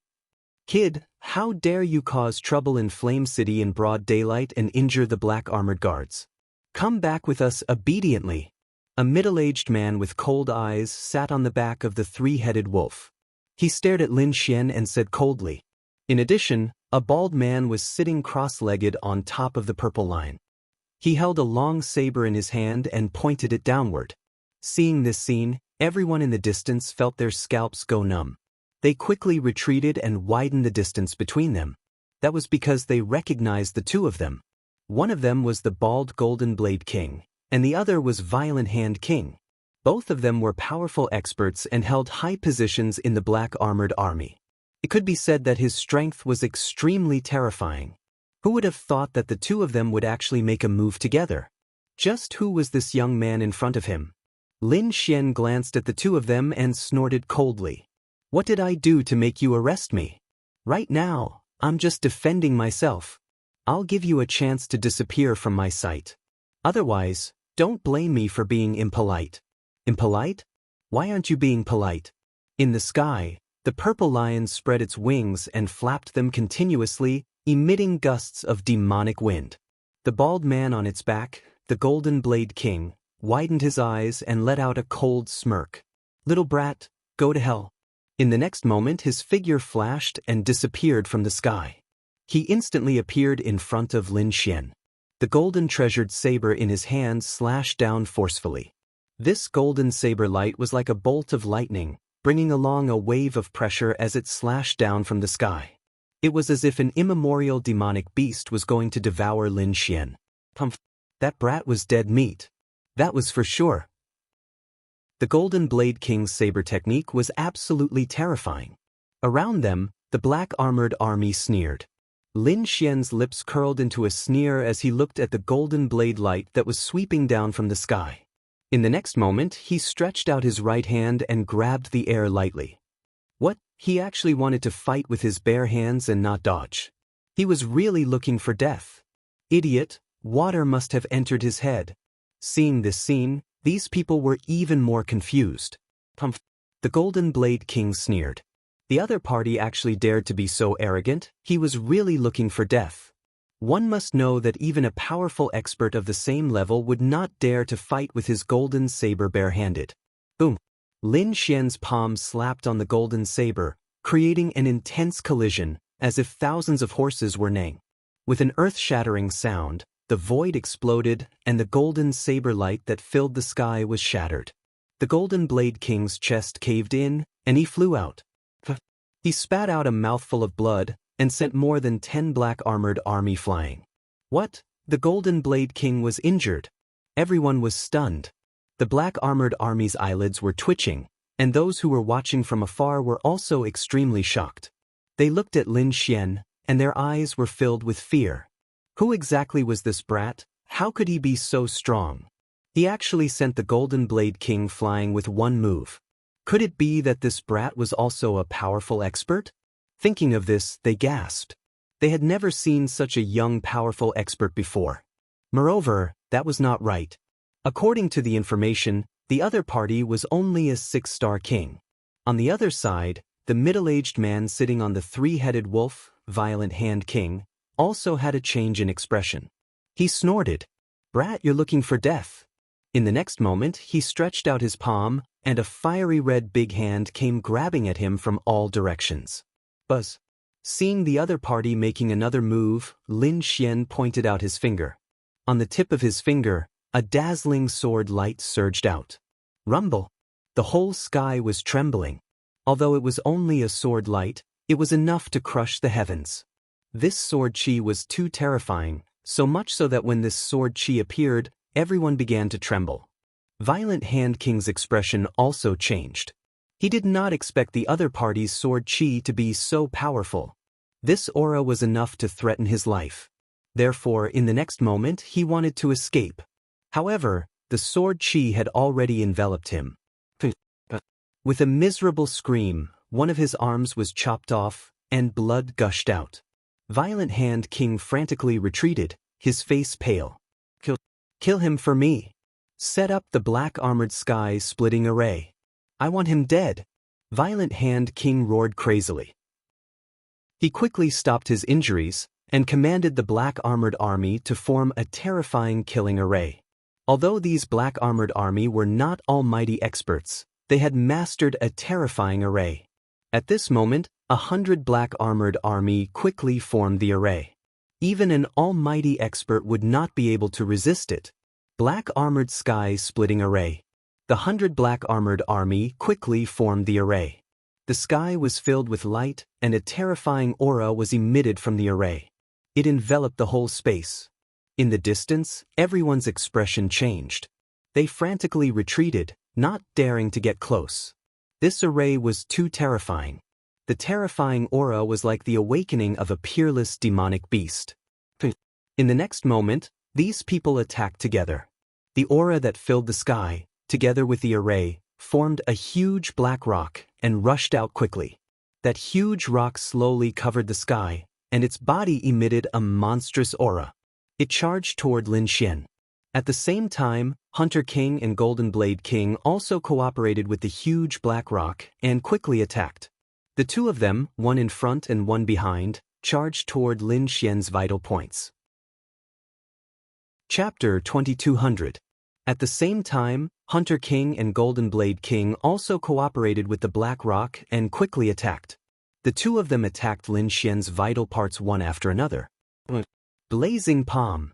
Kid, how dare you cause trouble in Flame City in broad daylight and injure the black-armored guards? Come back with us obediently. A middle-aged man with cold eyes sat on the back of the three-headed wolf. He stared at Lin Xian and said coldly. In addition, a bald man was sitting cross-legged on top of the purple lion. He held a long saber in his hand and pointed it downward. Seeing this scene, everyone in the distance felt their scalps go numb. They quickly retreated and widened the distance between them. That was because they recognized the two of them. One of them was the bald Golden Blade King, and the other was Violent Hand King. Both of them were powerful experts and held high positions in the black-armored army. It could be said that his strength was extremely terrifying. Who would have thought that the two of them would actually make a move together? Just who was this young man in front of him? Lin Xian glanced at the two of them and snorted coldly. What did I do to make you arrest me? Right now, I'm just defending myself. I'll give you a chance to disappear from my sight. Otherwise, don't blame me for being impolite. Impolite? Why aren't you being polite? In the sky, the purple lion spread its wings and flapped them continuously, emitting gusts of demonic wind. The bald man on its back, the Golden Blade King, widened his eyes and let out a cold smirk. Little brat, go to hell. In the next moment his figure flashed and disappeared from the sky. He instantly appeared in front of Lin Xian. The golden treasured saber in his hand slashed down forcefully. This golden saber light was like a bolt of lightning, bringing along a wave of pressure as it slashed down from the sky. It was as if an immemorial demonic beast was going to devour Lin Xian. Humph! That brat was dead meat. That was for sure. The Golden Blade King's saber technique was absolutely terrifying. Around them, the black-armored army sneered. Lin Xian's lips curled into a sneer as he looked at the golden blade light that was sweeping down from the sky. In the next moment, he stretched out his right hand and grabbed the air lightly. What? He actually wanted to fight with his bare hands and not dodge. He was really looking for death. Idiot, water must have entered his head. Seeing this scene, these people were even more confused. Humph! The Golden Blade King sneered. The other party actually dared to be so arrogant, he was really looking for death. One must know that even a powerful expert of the same level would not dare to fight with his golden saber barehanded. Boom! Lin Xian's palm slapped on the golden saber, creating an intense collision, as if thousands of horses were neighing. With an earth-shattering sound, the void exploded and the golden saber light that filled the sky was shattered. The Golden Blade King's chest caved in, and he flew out. He spat out a mouthful of blood and sent more than 10 black-armored army flying. What? The Golden Blade King was injured. Everyone was stunned. The black-armored army's eyelids were twitching, and those who were watching from afar were also extremely shocked. They looked at Lin Xian, and their eyes were filled with fear. Who exactly was this brat? How could he be so strong? He actually sent the Golden Blade King flying with one move. Could it be that this brat was also a powerful expert? Thinking of this, they gasped. They had never seen such a young, powerful expert before. Moreover, that was not right. According to the information, the other party was only a 6-star king. On the other side, the middle-aged man sitting on the three-headed wolf, Violent Hand King, also had a change in expression. He snorted. Brat, you're looking for death. In the next moment, he stretched out his palm, and a fiery red big hand came grabbing at him from all directions. Buzz. Seeing the other party making another move, Lin Xian pointed out his finger. On the tip of his finger, a dazzling sword light surged out. Rumble. The whole sky was trembling. Although it was only a sword light, it was enough to crush the heavens. This sword chi was too terrifying, so much so that when this sword chi appeared, everyone began to tremble. Violent Hand King's expression also changed. He did not expect the other party's sword chi to be so powerful. This aura was enough to threaten his life. Therefore, in the next moment, he wanted to escape. However, the sword chi had already enveloped him. With a miserable scream, one of his arms was chopped off, and blood gushed out. Violent Hand King frantically retreated, his face pale. Kill him for me. Set up the black-armored sky-splitting array. I want him dead. Violent Hand King roared crazily. He quickly stopped his injuries, and commanded the black-armored army to form a terrifying killing array. Although these black-armored army were not almighty experts, they had mastered a terrifying array. At this moment, 100 black-armored army quickly formed the array. Even an almighty expert would not be able to resist it. Black-armored sky-splitting array. The 100 black-armored army quickly formed the array. The sky was filled with light, and a terrifying aura was emitted from the array. It enveloped the whole space. In the distance, everyone's expression changed. They frantically retreated, not daring to get close. This array was too terrifying. The terrifying aura was like the awakening of a peerless demonic beast. In the next moment, these people attacked together. The aura that filled the sky, together with the array, formed a huge black rock and rushed out quickly. That huge rock slowly covered the sky, and its body emitted a monstrous aura. It charged toward Lin Xian. At the same time, Hunter King and Golden Blade King also cooperated with the huge black rock and quickly attacked. The two of them, one in front and one behind, charged toward Lin Xian's vital points. Chapter 2200. At the same time, Hunter King and Golden Blade King also cooperated with the black rock and quickly attacked. The two of them attacked Lin Xian's vital parts one after another. Blazing Palm.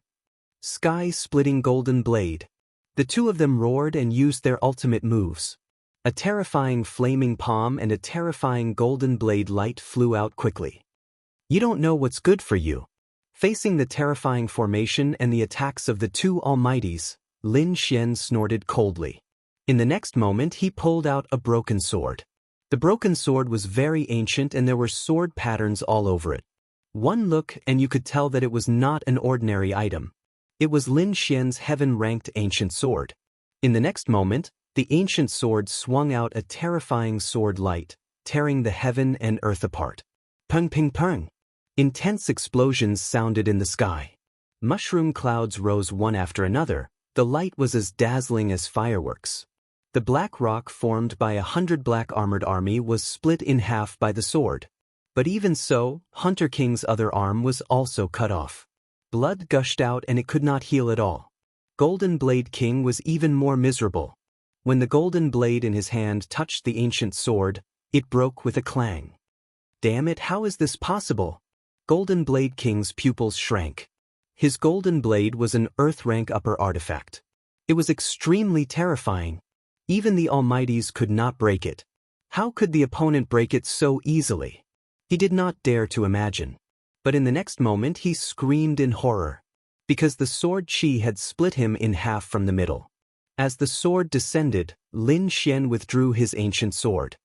Sky-splitting Golden Blade. The two of them roared and used their ultimate moves. A terrifying flaming palm and a terrifying golden blade light flew out quickly. You don't know what's good for you. Facing the terrifying formation and the attacks of the two almighties, Lin Xian snorted coldly. In the next moment he pulled out a broken sword. The broken sword was very ancient and there were sword patterns all over it. One look and you could tell that it was not an ordinary item. It was Lin Xian's heaven-ranked ancient sword. In the next moment, the ancient sword swung out a terrifying sword light, tearing the heaven and earth apart. Pung ping pung. Intense explosions sounded in the sky. Mushroom clouds rose one after another. The light was as dazzling as fireworks. The black rock formed by 100 black-armored army was split in half by the sword. But even so, Hunter King's other arm was also cut off. Blood gushed out and it could not heal at all. Golden Blade King was even more miserable. When the golden blade in his hand touched the ancient sword, it broke with a clang. Damn it, how is this possible? Golden Blade King's pupils shrank. His golden blade was an Earth-rank upper artifact. It was extremely terrifying. Even the Almighties could not break it. How could the opponent break it so easily? He did not dare to imagine. But in the next moment he screamed in horror. Because the sword chi had split him in half from the middle. As the sword descended, Lin Xian withdrew his ancient sword.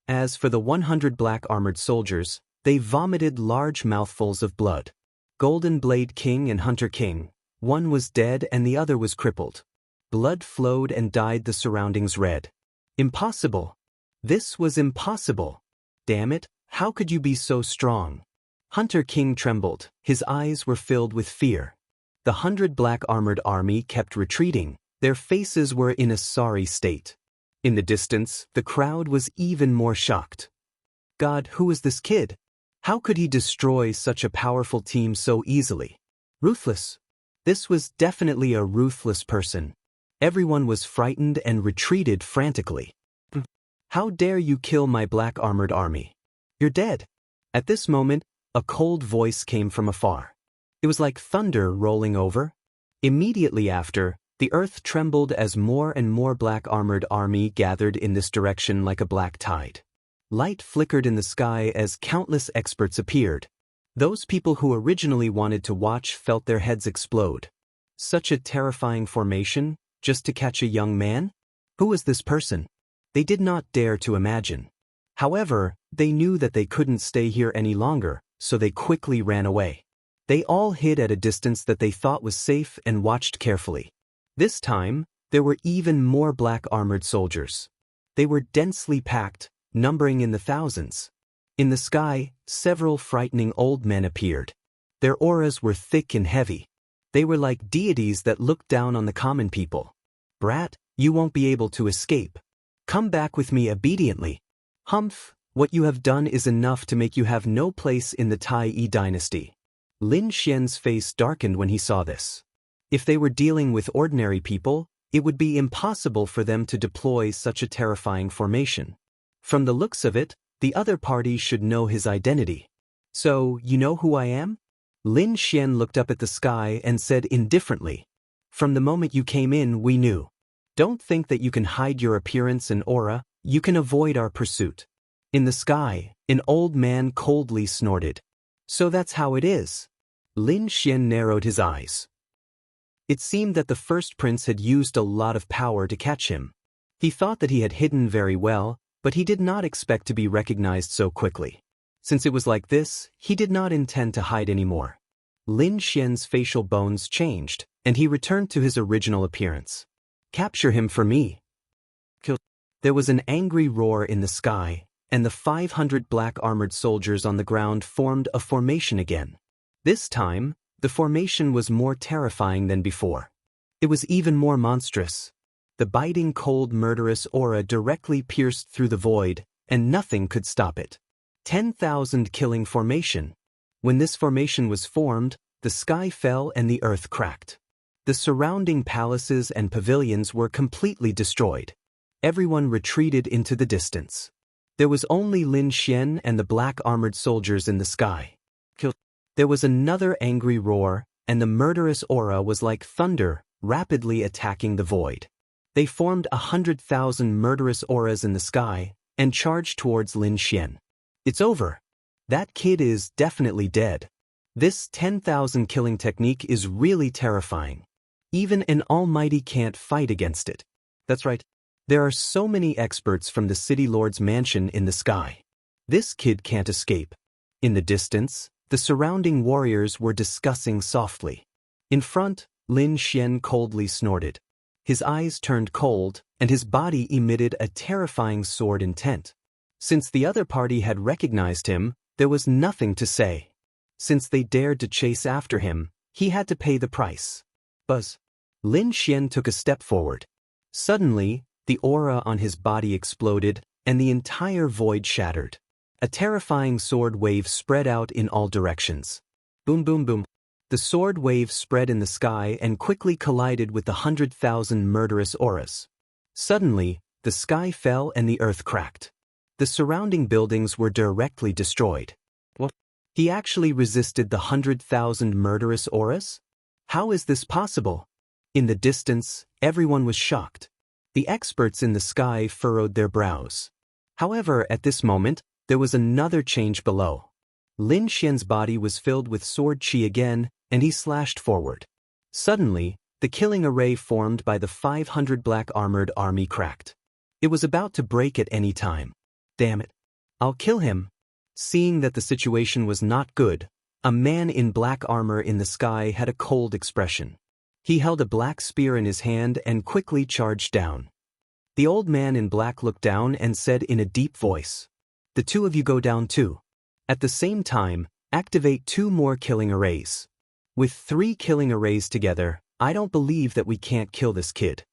As for the 100 black-armored soldiers, they vomited large mouthfuls of blood. Golden Blade King and Hunter King, one was dead and the other was crippled. Blood flowed and dyed the surroundings red. Impossible. This was impossible. Damn it, how could you be so strong? Hunter King trembled, his eyes were filled with fear. The 100 black-armored army kept retreating, their faces were in a sorry state. In the distance, the crowd was even more shocked. God, who is this kid? How could he destroy such a powerful team so easily? Ruthless. This was definitely a ruthless person. Everyone was frightened and retreated frantically. How dare you kill my black armored army? You're dead. At this moment, a cold voice came from afar. It was like thunder rolling over. Immediately after, the earth trembled as more and more black armored army gathered in this direction like a black tide. Light flickered in the sky as countless experts appeared. Those people who originally wanted to watch felt their heads explode. Such a terrifying formation, just to catch a young man? Who was this person? They did not dare to imagine. However, they knew that they couldn't stay here any longer, so they quickly ran away. They all hid at a distance that they thought was safe and watched carefully. This time, there were even more black armored soldiers. They were densely packed, numbering in the thousands. In the sky, several frightening old men appeared. Their auras were thick and heavy. They were like deities that looked down on the common people. Brat, you won't be able to escape. Come back with me obediently. Humph, what you have done is enough to make you have no place in the Tai dynasty. Lin Xian's face darkened when he saw this. If they were dealing with ordinary people, it would be impossible for them to deploy such a terrifying formation. From the looks of it, the other party should know his identity. So, you know who I am? Lin Xian looked up at the sky and said indifferently, "From the moment you came in, we knew. Don't think that you can hide your appearance and aura, you can avoid our pursuit." In the sky, an old man coldly snorted. "So that's how it is." Lin Xian narrowed his eyes. It seemed that the first prince had used a lot of power to catch him. He thought that he had hidden very well, but he did not expect to be recognized so quickly. Since it was like this, he did not intend to hide anymore. Lin Xian's facial bones changed, and he returned to his original appearance. "Capture him for me." Kill. There was an angry roar in the sky, and the 500 black armored soldiers on the ground formed a formation again. This time, the formation was more terrifying than before. It was even more monstrous. The biting cold murderous aura directly pierced through the void, and nothing could stop it. 10,000 killing formation. When this formation was formed, the sky fell and the earth cracked. The surrounding palaces and pavilions were completely destroyed. Everyone retreated into the distance. There was only Lin Xian and the black armored soldiers in the sky. There was another angry roar, and the murderous aura was like thunder, rapidly attacking the void. They formed 100,000 murderous auras in the sky, and charged towards Lin Xian. "It's over. That kid is definitely dead." This 10,000 killing technique is really terrifying. Even an almighty can't fight against it. That's right. There are so many experts from the city lord's mansion in the sky. This kid can't escape. In the distance, the surrounding warriors were discussing softly. In front, Lin Xian coldly snorted. His eyes turned cold, and his body emitted a terrifying sword intent. Since the other party had recognized him, there was nothing to say. Since they dared to chase after him, he had to pay the price. Buzz. Lin Xian took a step forward. Suddenly, the aura on his body exploded, and the entire void shattered. A terrifying sword wave spread out in all directions. Boom, boom, boom. The sword wave spread in the sky and quickly collided with the 100,000 murderous auras. Suddenly, the sky fell and the earth cracked. The surrounding buildings were directly destroyed. What? He actually resisted the 100,000 murderous auras? How is this possible? In the distance, everyone was shocked. The experts in the sky furrowed their brows. However, at this moment, there was another change below. Lin Xian's body was filled with sword chi again, and he slashed forward. Suddenly, the killing array formed by the 500 black armored army cracked. It was about to break at any time. "Damn it. I'll kill him." Seeing that the situation was not good, a man in black armor in the sky had a cold expression. He held a black spear in his hand and quickly charged down. The old man in black looked down and said in a deep voice, "The two of you go down too. At the same time, activate 2 more killing arrays. With 3 killing arrays together, I don't believe that we can't kill this kid."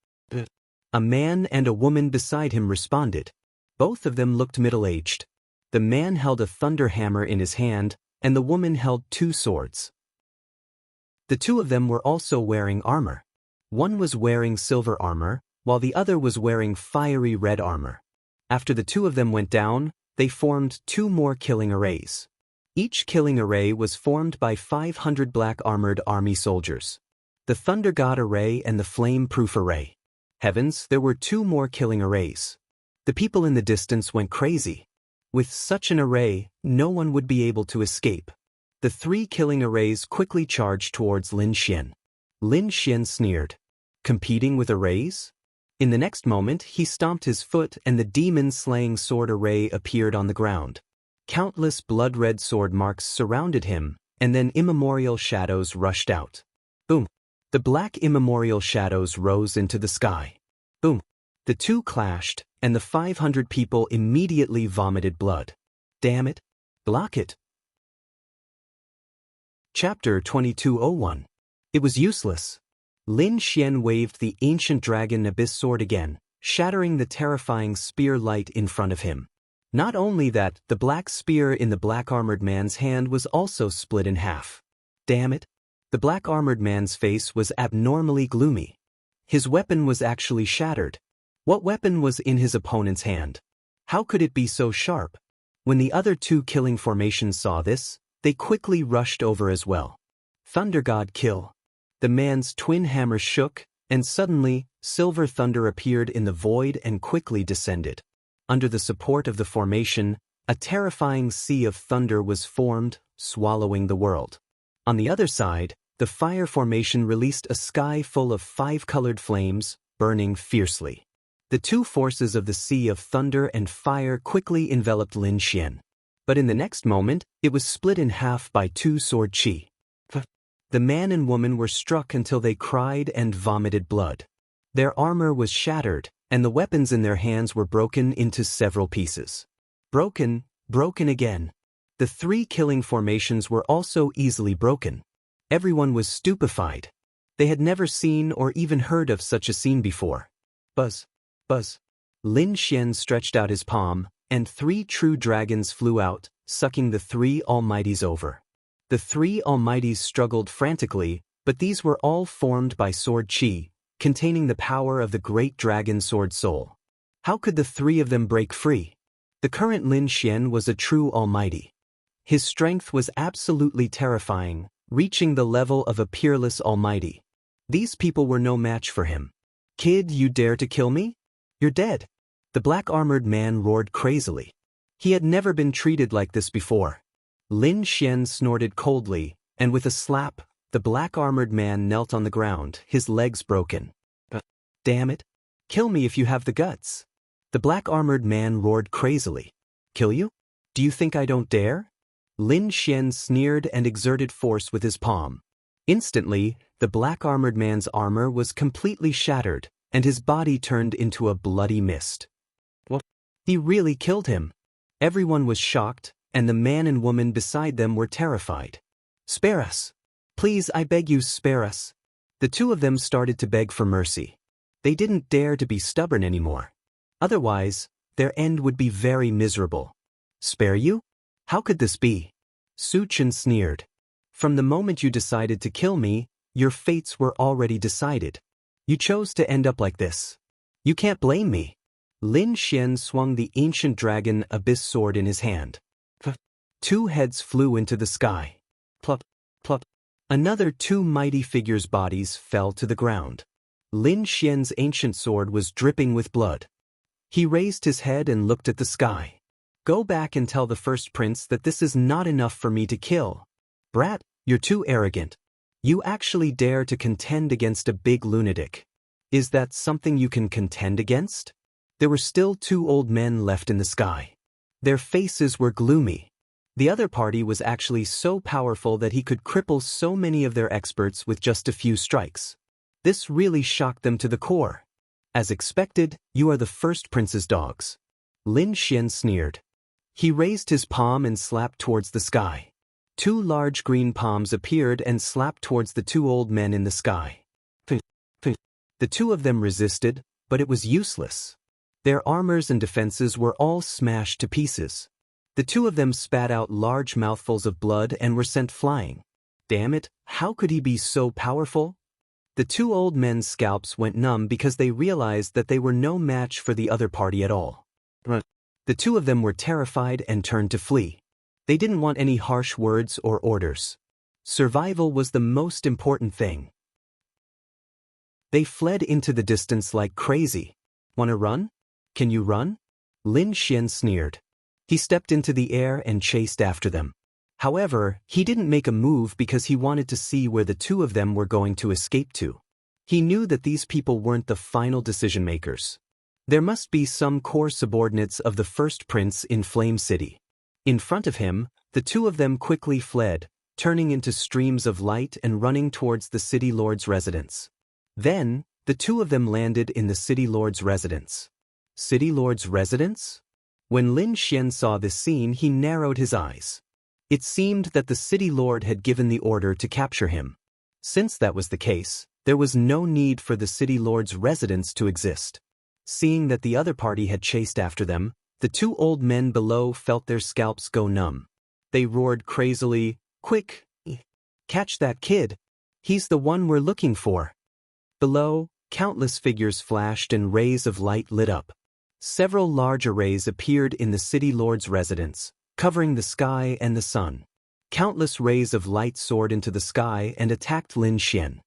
A man and a woman beside him responded. Both of them looked middle-aged. The man held a thunder hammer in his hand, and the woman held 2 swords. The 2 of them were also wearing armor. One was wearing silver armor, while the other was wearing fiery red armor. After the two of them went down, they formed two more killing arrays. Each killing array was formed by 500 black-armored army soldiers. The Thunder God array and the Flame-Proof array. Heavens, there were two more killing arrays. The people in the distance went crazy. With such an array, no one would be able to escape. The three killing arrays quickly charged towards Lin Xian. Lin Xian sneered. Competing with arrays? In the next moment, he stomped his foot and the demon-slaying sword array appeared on the ground. Countless blood-red sword marks surrounded him, and then immemorial shadows rushed out. Boom! The black immemorial shadows rose into the sky. Boom! The two clashed, and the 500 people immediately vomited blood. Damn it! Block it! Chapter 2201. It was useless. Lin Xian waved the ancient dragon abyss sword again, shattering the terrifying spear light in front of him. Not only that, the black spear in the black-armored man's hand was also split in half. Damn it! The black-armored man's face was abnormally gloomy. His weapon was actually shattered. What weapon was in his opponent's hand? How could it be so sharp? When the other two killing formations saw this, they quickly rushed over as well. Thunder God kill. The man's twin hammer shook, and suddenly, silver thunder appeared in the void and quickly descended. Under the support of the formation, a terrifying sea of thunder was formed, swallowing the world. On the other side, the fire formation released a sky full of 5-colored flames, burning fiercely. The two forces of the sea of thunder and fire quickly enveloped Lin Xian. But in the next moment, it was split in half by two sword chi. The man and woman were struck until they cried and vomited blood. Their armor was shattered, and the weapons in their hands were broken into several pieces. Broken, broken again. The three killing formations were also easily broken. Everyone was stupefied. They had never seen or even heard of such a scene before. Buzz, buzz. Lin Xian stretched out his palm, and 3 true dragons flew out, sucking the 3 almighties over. The 3 almighties struggled frantically, but these were all formed by sword chi, containing the power of the great dragon sword soul. How could the 3 of them break free? The current Lin Xian was a true almighty. His strength was absolutely terrifying, reaching the level of a peerless almighty. These people were no match for him. Kid, you dare to kill me? You're dead. The black-armored man roared crazily. He had never been treated like this before. Lin Xian snorted coldly, and with a slap, the black-armored man knelt on the ground, his legs broken. Damn it! Kill me if you have the guts. The black-armored man roared crazily. Kill you? Do you think I don't dare? Lin Xian sneered and exerted force with his palm. Instantly, the black-armored man's armor was completely shattered, and his body turned into a bloody mist. What? He really killed him. Everyone was shocked, and the man and woman beside them were terrified. Spare us. Please, I beg you, spare us. The two of them started to beg for mercy. They didn't dare to be stubborn anymore. Otherwise, their end would be very miserable. Spare you? How could this be? Su Chen sneered. From the moment you decided to kill me, your fates were already decided. You chose to end up like this. You can't blame me. Lin Xian swung the ancient dragon abyss sword in his hand. 2 heads flew into the sky. Plop, plop. Another 2 mighty figures' bodies fell to the ground. Lin Xian's ancient sword was dripping with blood. He raised his head and looked at the sky. Go back and tell the first prince that this is not enough for me to kill. Brat, you're too arrogant. You actually dare to contend against a big lunatic. Is that something you can contend against? There were still 2 old men left in the sky. Their faces were gloomy. The other party was actually so powerful that he could cripple so many of their experts with just a few strikes. This really shocked them to the core. As expected, you are the first prince's dogs. Lin Xian sneered. He raised his palm and slapped towards the sky. 2 large green palms appeared and slapped towards the 2 old men in the sky. The 2 of them resisted, but it was useless. Their armors and defenses were all smashed to pieces. The 2 of them spat out large mouthfuls of blood and were sent flying. Damn it, how could he be so powerful? The two old men's scalps went numb because they realized that they were no match for the other party at all. The two of them were terrified and turned to flee. They didn't want any harsh words or orders. Survival was the most important thing. They fled into the distance like crazy. "Wanna run? Can you run?" Lin Xian sneered. He stepped into the air and chased after them. However, he didn't make a move because he wanted to see where the two of them were going to escape to. He knew that these people weren't the final decision makers. There must be some core subordinates of the first prince in Flame City. In front of him, the two of them quickly fled, turning into streams of light and running towards the city lord's residence. Then, the two of them landed in the city lord's residence. City lord's residence? When Lin Xian saw this scene, he narrowed his eyes. It seemed that the city lord had given the order to capture him. Since that was the case, there was no need for the city lord's residence to exist. Seeing that the other party had chased after them, the two old men below felt their scalps go numb. They roared crazily, "Quick! Catch that kid! He's the one we're looking for!" Below, countless figures flashed and rays of light lit up. Several large arrays appeared in the city lord's residence, covering the sky and the sun. Countless rays of light soared into the sky and attacked Lin Xian.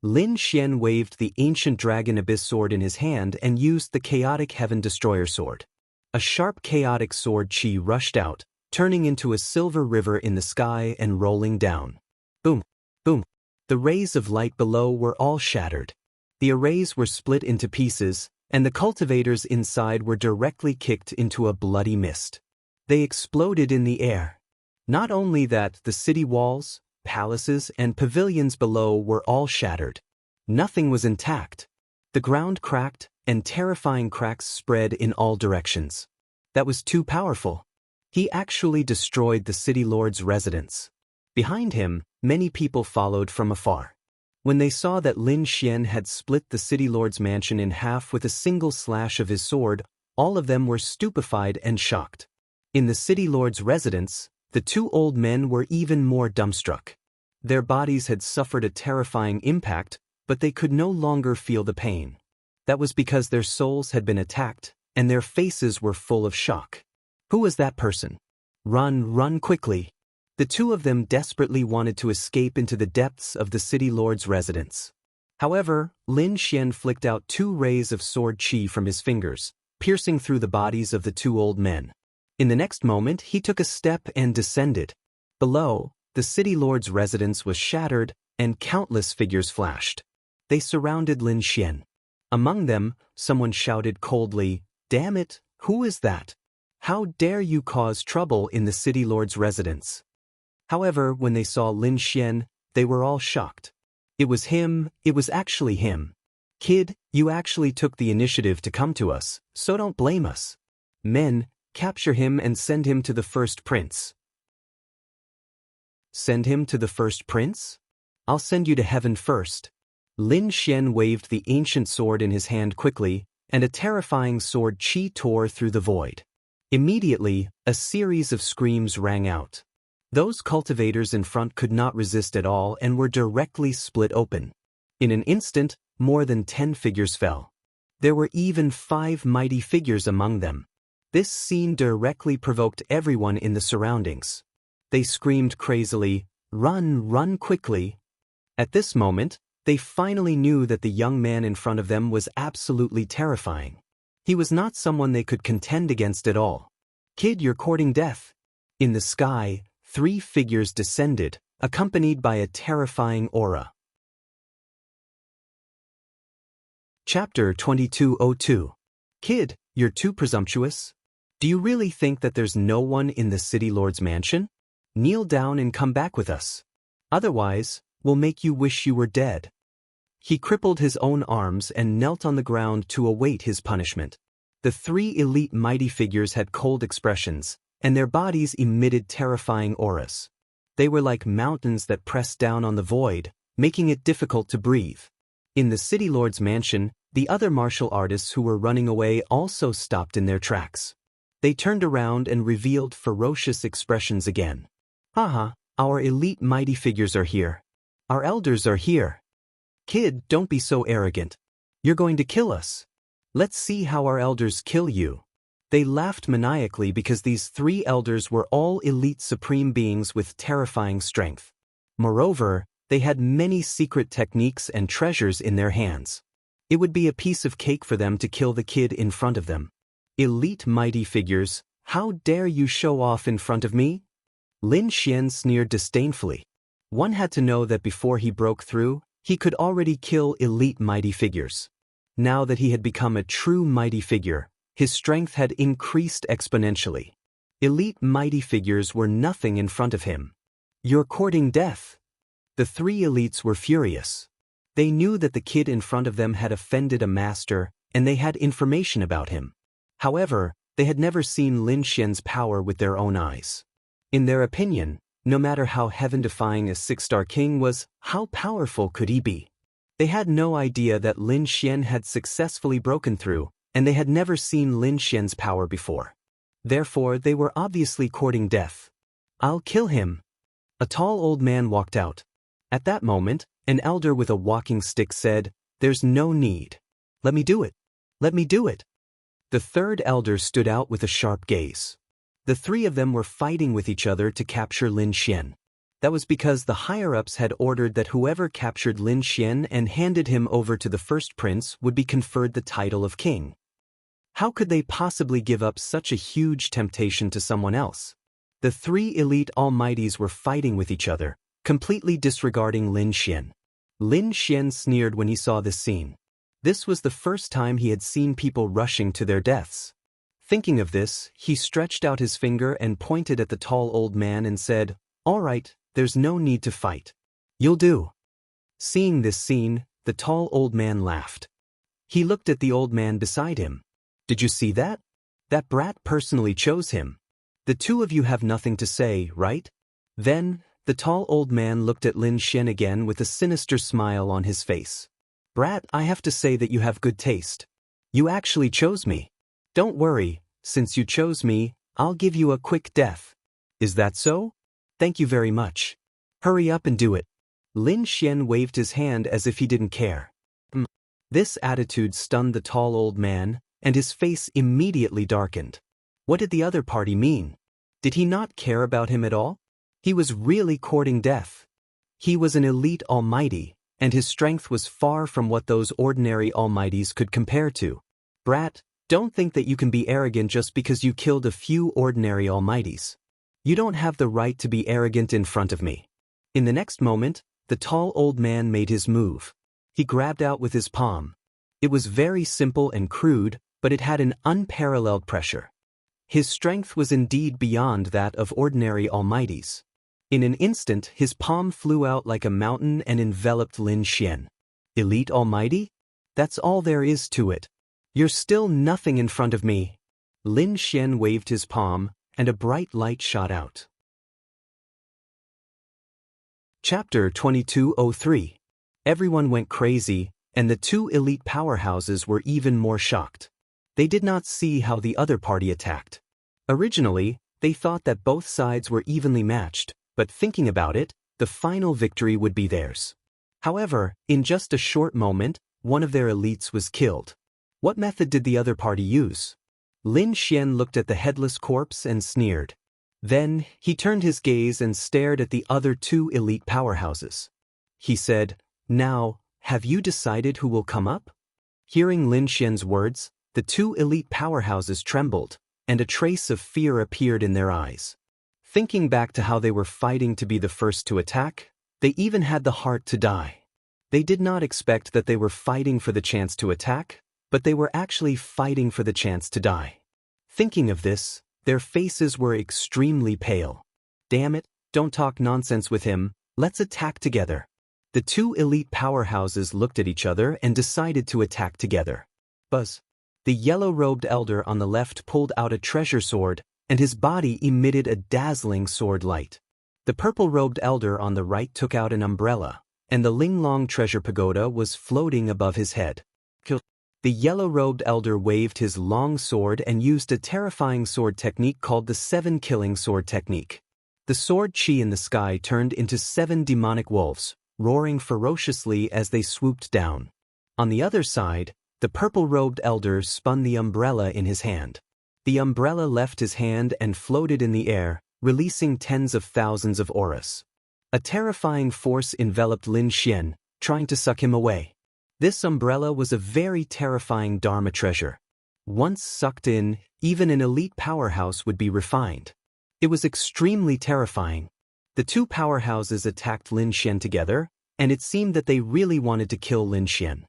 Lin Xian waved the ancient dragon abyss sword in his hand and used the chaotic heaven destroyer sword. A sharp chaotic sword chi rushed out, turning into a silver river in the sky and rolling down. Boom! Boom! The rays of light below were all shattered. The arrays were split into pieces, and the cultivators inside were directly kicked into a bloody mist. They exploded in the air. Not only that, the city walls, palaces, and pavilions below were all shattered. Nothing was intact. The ground cracked, and terrifying cracks spread in all directions. That was too powerful. He actually destroyed the city lord's residence. Behind him, many people followed from afar. When they saw that Lin Xian had split the city lord's mansion in half with a single slash of his sword, all of them were stupefied and shocked. In the city lord's residence, the two old men were even more dumbstruck. Their bodies had suffered a terrifying impact, but they could no longer feel the pain. That was because their souls had been attacked, and their faces were full of shock. Who was that person? Run quickly! The two of them desperately wanted to escape into the depths of the city lord's residence. However, Lin Xian flicked out 2 rays of sword chi from his fingers, piercing through the bodies of the 2 old men. In the next moment, he took a step and descended. Below, the city lord's residence was shattered, and countless figures flashed. They surrounded Lin Xian. Among them, someone shouted coldly, "Damn it, who is that? How dare you cause trouble in the city lord's residence?" However, when they saw Lin Xian, they were all shocked. It was him, it was actually him. "Kid, you actually took the initiative to come to us, so don't blame us. Men, capture him and send him to the first prince." "Send him to the first prince? I'll send you to heaven first." Lin Xian waved the ancient sword in his hand quickly, and a terrifying sword chi tore through the void. Immediately, a series of screams rang out. Those cultivators in front could not resist at all and were directly split open. In an instant, more than 10 figures fell. There were even 5 mighty figures among them. This scene directly provoked everyone in the surroundings. They screamed crazily, run quickly." At this moment, they finally knew that the young man in front of them was absolutely terrifying. He was not someone they could contend against at all. "Kid, you're courting death." In the sky, 3 figures descended, accompanied by a terrifying aura. Chapter 2202. "Kid, you're too presumptuous. Do you really think that there's no one in the city lord's mansion? Kneel down and come back with us. Otherwise, we'll make you wish you were dead." He crippled his own arms and knelt on the ground to await his punishment. The 3 elite mighty figures had cold expressions, and their bodies emitted terrifying auras. They were like mountains that pressed down on the void, making it difficult to breathe. In the city lord's mansion, the other martial artists who were running away also stopped in their tracks. They turned around and revealed ferocious expressions again. "Haha, our elite mighty figures are here. Our elders are here." Kid, don't be so arrogant. You're going to kill us. Let's see how our elders kill you. They laughed maniacally because these 3 elders were all elite supreme beings with terrifying strength. Moreover, they had many secret techniques and treasures in their hands. It would be a piece of cake for them to kill the kid in front of them. Elite mighty figures, how dare you show off in front of me? Lin Xian sneered disdainfully. One had to know that before he broke through, he could already kill elite mighty figures. Now that he had become a true mighty figure, his strength had increased exponentially. Elite mighty figures were nothing in front of him. You're courting death. The 3 elites were furious. They knew that the kid in front of them had offended a master, and they had information about him. However, they had never seen Lin Xian's power with their own eyes. In their opinion, no matter how heaven-defying a 6-star king was, how powerful could he be? They had no idea that Lin Xian had successfully broken through, and they had never seen Lin Xian's power before. Therefore, they were obviously courting death. I'll kill him. A tall old man walked out. At that moment, an elder with a walking stick said, "There's no need. Let me do it. Let me do it." The 3rd elder stood out with a sharp gaze. The 3 of them were fighting with each other to capture Lin Xian. That was because the higher-ups had ordered that whoever captured Lin Xian and handed him over to the first prince would be conferred the title of king. How could they possibly give up such a huge temptation to someone else? The 3 elite almighties were fighting with each other, completely disregarding Lin Xian. Lin Xian sneered when he saw this scene. This was the first time he had seen people rushing to their deaths. Thinking of this, he stretched out his finger and pointed at the tall old man and said, "All right, there's no need to fight. You'll do." Seeing this scene, the tall old man laughed. He looked at the old man beside him. "Did you see that? That brat personally chose him. The 2 of you have nothing to say, right?" Then, the tall old man looked at Lin Xian again with a sinister smile on his face. "Brat, I have to say that you have good taste. You actually chose me. Don't worry, since you chose me, I'll give you a quick death. Is that so? Thank you very much. Hurry up and do it." Lin Xian waved his hand as if he didn't care. This attitude stunned the tall old man, and his face immediately darkened. What did the other party mean? Did he not care about him at all? He was really courting death. He was an elite almighty, and his strength was far from what those ordinary almighties could compare to. Brat, don't think that you can be arrogant just because you killed a few ordinary almighties. You don't have the right to be arrogant in front of me. In the next moment, the tall old man made his move. He grabbed out with his palm. It was very simple and crude, but it had an unparalleled pressure. His strength was indeed beyond that of ordinary almighties. In an instant, his palm flew out like a mountain and enveloped Lin Xian. Elite almighty? That's all there is to it. You're still nothing in front of me. Lin Xian waved his palm, and a bright light shot out. Chapter 2203. Everyone went crazy, and the 2 elite powerhouses were even more shocked. They did not see how the other party attacked. Originally, they thought that both sides were evenly matched, but thinking about it, the final victory would be theirs. However, in just a short moment, one of their elites was killed. What method did the other party use? Lin Xian looked at the headless corpse and sneered. Then, he turned his gaze and stared at the other 2 elite powerhouses. He said, "Now, have you decided who will come up?" Hearing Lin Xian's words, the 2 elite powerhouses trembled, and a trace of fear appeared in their eyes. Thinking back to how they were fighting to be the first to attack, they even had the heart to die. They did not expect that they were fighting for the chance to attack, but they were actually fighting for the chance to die. Thinking of this, their faces were extremely pale. "Damn it, don't talk nonsense with him, let's attack together." The 2 elite powerhouses looked at each other and decided to attack together. Buzz. The yellow-robed elder on the left pulled out a treasure sword, and his body emitted a dazzling sword light. The purple-robed elder on the right took out an umbrella, and the Linglong treasure pagoda was floating above his head. The yellow-robed elder waved his long sword and used a terrifying sword technique called the 7-killing sword technique. The sword chi in the sky turned into 7 demonic wolves, roaring ferociously as they swooped down. On the other side, the purple-robed elder spun the umbrella in his hand. The umbrella left his hand and floated in the air, releasing tens of thousands of auras. A terrifying force enveloped Lin Xian, trying to suck him away. This umbrella was a very terrifying Dharma treasure. Once sucked in, even an elite powerhouse would be refined. It was extremely terrifying. The two powerhouses attacked Lin Xian together, and it seemed that they really wanted to kill Lin Xian.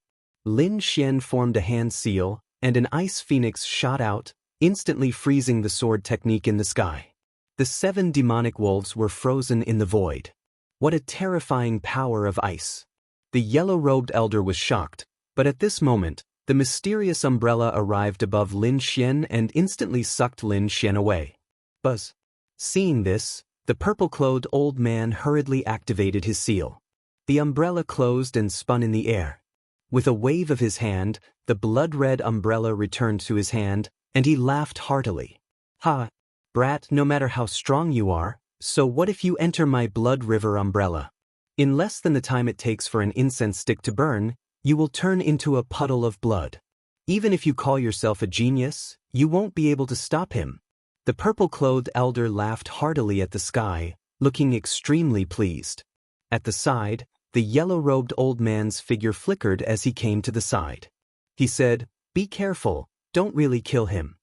Lin Xian formed a hand seal, and an ice phoenix shot out, instantly freezing the sword technique in the sky. The 7 demonic wolves were frozen in the void. What a terrifying power of ice! The yellow-robed elder was shocked, but at this moment, the mysterious umbrella arrived above Lin Xian and instantly sucked Lin Xian away. Buzz. Seeing this, the purple-clothed old man hurriedly activated his seal. The umbrella closed and spun in the air. With a wave of his hand, the blood-red umbrella returned to his hand, and he laughed heartily. Ha! Brat, no matter how strong you are, so what if you enter my blood river umbrella? In less than the time it takes for an incense stick to burn, you will turn into a puddle of blood. Even if you call yourself a genius, you won't be able to stop him. The purple-clothed elder laughed heartily at the sky, looking extremely pleased. At the side, the yellow-robed old man's figure flickered as he came to the side. He said, "Be careful, don't really kill him.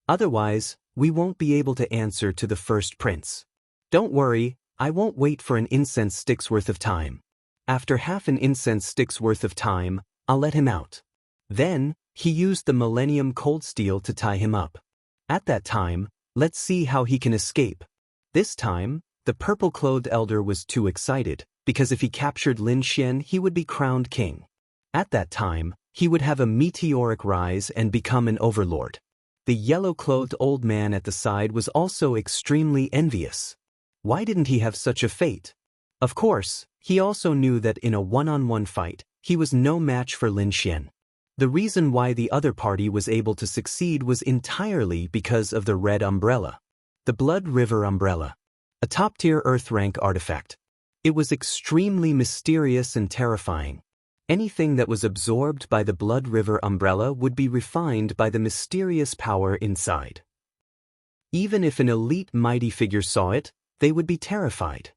Otherwise, we won't be able to answer to the first prince. Don't worry, I won't wait for an incense stick's worth of time. After half an incense stick's worth of time, I'll let him out." Then, he used the Millennium Cold Steel to tie him up. At that time, let's see how he can escape. This time, the purple-clothed elder was too excited, because if he captured Lin Xian, he would be crowned king. At that time, he would have a meteoric rise and become an overlord. The yellow-clothed old man at the side was also extremely envious. Why didn't he have such a fate? Of course, he also knew that in a one-on-one fight, he was no match for Lin Xian. The reason why the other party was able to succeed was entirely because of the red umbrella. The Blood River Umbrella. A top-tier Earth-rank artifact. It was extremely mysterious and terrifying. Anything that was absorbed by the Blood River Umbrella would be refined by the mysterious power inside. Even if an elite mighty figure saw it, they would be terrified.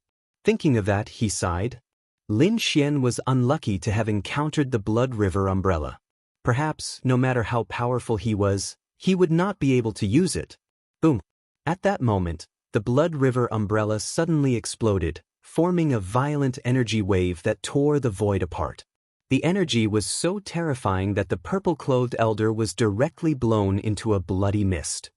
Thinking of that, he sighed. Lin Xian was unlucky to have encountered the Blood River Umbrella. Perhaps, no matter how powerful he was, he would not be able to use it. Boom! At that moment, the Blood River Umbrella suddenly exploded, forming a violent energy wave that tore the void apart. The energy was so terrifying that the purple-clothed elder was directly blown into a bloody mist.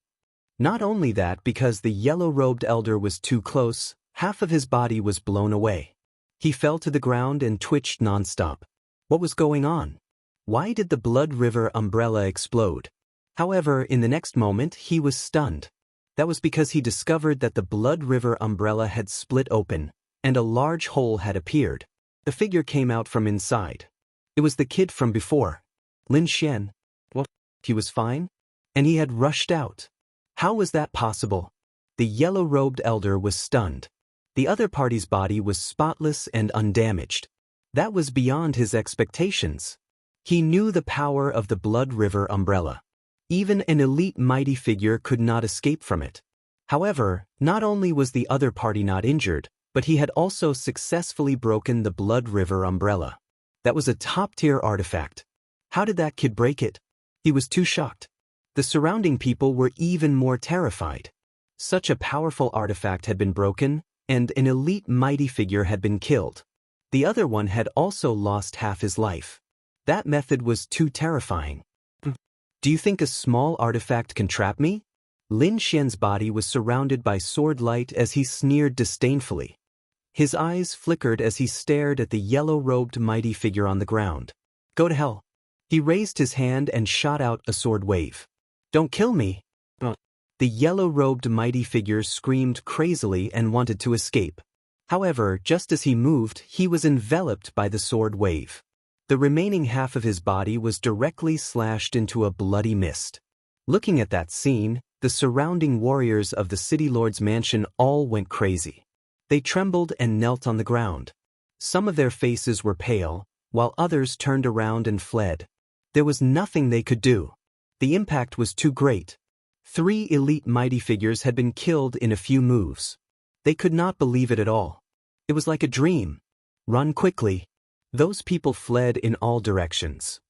Not only that, because the yellow-robed elder was too close, half of his body was blown away. He fell to the ground and twitched nonstop. What was going on? Why did the Blood River Umbrella explode? However, in the next moment, he was stunned. That was because he discovered that the Blood River Umbrella had split open, and a large hole had appeared. The figure came out from inside. It was the kid from before. Lin Xian. Well, he was fine? And he had rushed out. How was that possible? The yellow-robed elder was stunned. The other party's body was spotless and undamaged. That was beyond his expectations. He knew the power of the Blood River Umbrella. Even an elite mighty figure could not escape from it. However, not only was the other party not injured, but he had also successfully broken the Blood River Umbrella. That was a top-tier artifact. How did that kid break it? He was too shocked. The surrounding people were even more terrified. Such a powerful artifact had been broken, and an elite mighty figure had been killed. The other one had also lost half his life. That method was too terrifying. Do you think a small artifact can trap me? Lin Xian's body was surrounded by sword light as he sneered disdainfully. His eyes flickered as he stared at the yellow-robed mighty figure on the ground. Go to hell. He raised his hand and shot out a sword wave. Don't kill me. The yellow-robed mighty figure screamed crazily and wanted to escape. However, just as he moved, he was enveloped by the sword wave. The remaining half of his body was directly slashed into a bloody mist. Looking at that scene, the surrounding warriors of the City Lord's mansion all went crazy. They trembled and knelt on the ground. Some of their faces were pale, while others turned around and fled. There was nothing they could do. The impact was too great. 3 elite mighty figures had been killed in a few moves. They could not believe it at all. It was like a dream. Run quickly. Those people fled in all directions.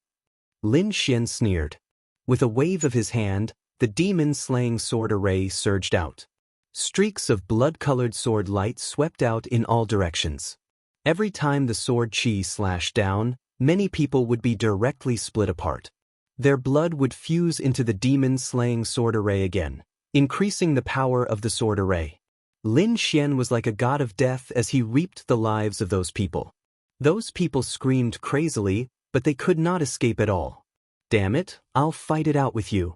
Lin Xian sneered. With a wave of his hand, the demon-slaying sword array surged out. Streaks of blood-colored sword light swept out in all directions. Every time the sword chi slashed down, many people would be directly split apart. Their blood would fuse into the demon-slaying sword array again, increasing the power of the sword array. Lin Xian was like a god of death as he reaped the lives of those people. Those people screamed crazily, but they could not escape at all. Damn it, I'll fight it out with you.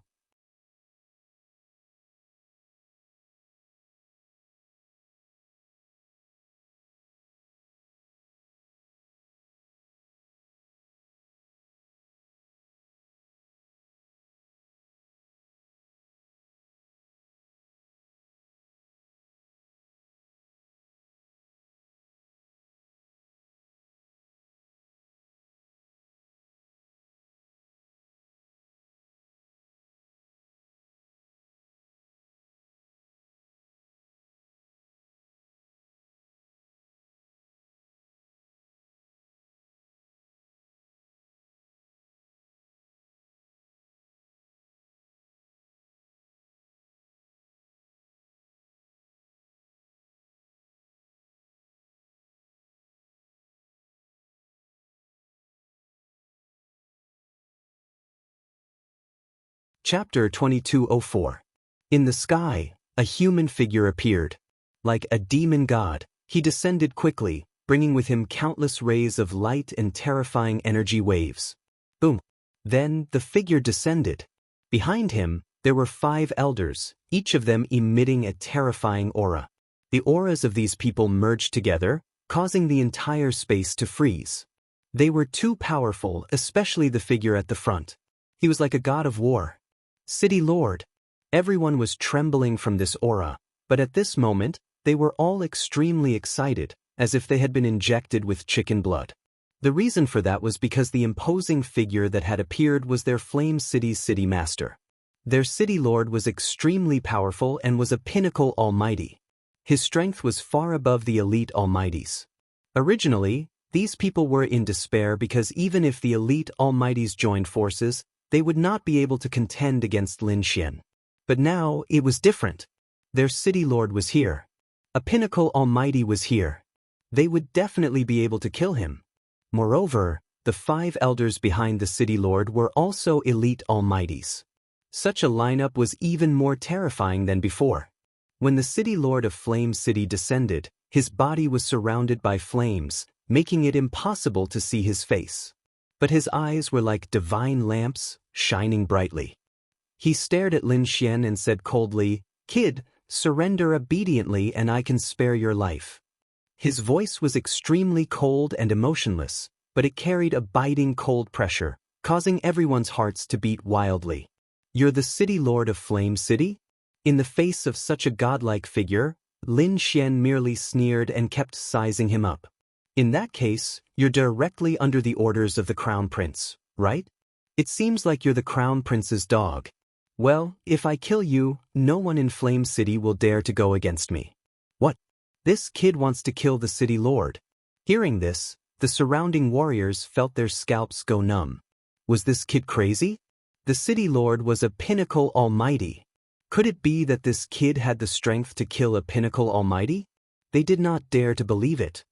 Chapter 2204. In the sky, a human figure appeared. Like a demon god, he descended quickly, bringing with him countless rays of light and terrifying energy waves. Boom! Then the figure descended. Behind him, there were 5 elders, each of them emitting a terrifying aura. The auras of these people merged together, causing the entire space to freeze. They were too powerful, especially the figure at the front. He was like a god of war. City Lord. Everyone was trembling from this aura, but at this moment, they were all extremely excited, as if they had been injected with chicken blood. The reason for that was because the imposing figure that had appeared was their Flame City's city master. Their city lord was extremely powerful and was a pinnacle almighty. His strength was far above the elite almighties. Originally, these people were in despair because even if the elite almighties joined forces, they would not be able to contend against Lin Xian. But now, it was different. Their city lord was here. A pinnacle almighty was here. They would definitely be able to kill him. Moreover, the 5 elders behind the city lord were also elite almighties. Such a lineup was even more terrifying than before. When the city lord of Flame City descended, his body was surrounded by flames, making it impossible to see his face. But his eyes were like divine lamps, shining brightly. He stared at Lin Xian and said coldly, "Kid, surrender obediently and I can spare your life." His voice was extremely cold and emotionless, but it carried a biting cold pressure, causing everyone's hearts to beat wildly. "You're the city lord of Flame City?" In the face of such a godlike figure, Lin Xian merely sneered and kept sizing him up. "In that case, you're directly under the orders of the Crown Prince, right? It seems like you're the Crown Prince's dog. Well, if I kill you, no one in Flame City will dare to go against me." "What? This kid wants to kill the city lord." Hearing this, the surrounding warriors felt their scalps go numb. Was this kid crazy? The city lord was a pinnacle almighty. Could it be that this kid had the strength to kill a pinnacle almighty? They did not dare to believe it.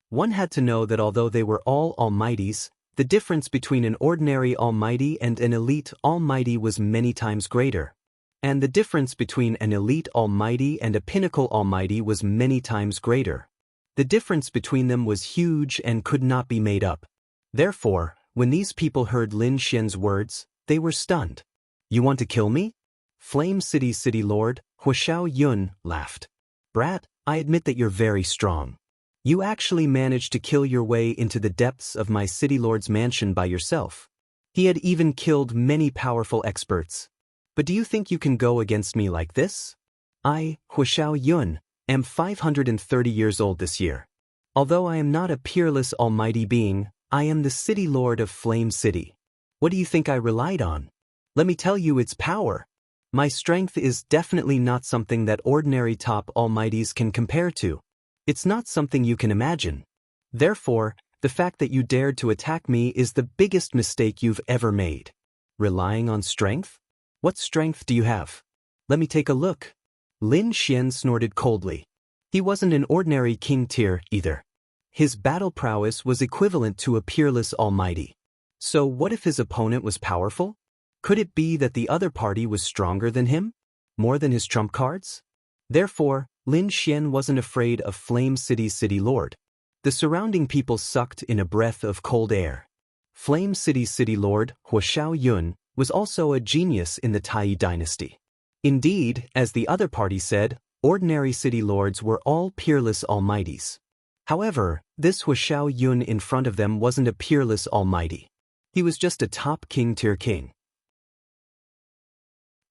One had to know that although they were all almighties, the difference between an ordinary almighty and an elite almighty was many times greater. And the difference between an elite almighty and a pinnacle almighty was many times greater. The difference between them was huge and could not be made up. Therefore, when these people heard Lin Xian's words, they were stunned. "You want to kill me?" Flame City's city lord, Huashao Yun, laughed. "Brat, I admit that you're very strong. You actually managed to kill your way into the depths of my city lord's mansion by yourself. He had even killed many powerful experts. But do you think you can go against me like this? I, Huashao Yun, am 530 years old this year. Although I am not a peerless almighty being, I am the city lord of Flame City. What do you think I relied on? Let me tell you its power. My strength is definitely not something that ordinary top almighties can compare to. It's not something you can imagine. Therefore, the fact that you dared to attack me is the biggest mistake you've ever made. Relying on strength? What strength do you have? Let me take a look. Lin Xian snorted coldly. He wasn't an ordinary king tier either. His battle prowess was equivalent to a peerless almighty. So what if his opponent was powerful? Could it be that the other party was stronger than him? More than his trump cards? Therefore, Lin Xian wasn't afraid of Flame City's city lord. The surrounding people sucked in a breath of cold air. Flame City's city lord, Huo Yun, was also a genius in the Tai dynasty. Indeed, as the other party said, ordinary city lords were all peerless almighties. However, this Huo Yun in front of them wasn't a peerless almighty. He was just a top king-tier king.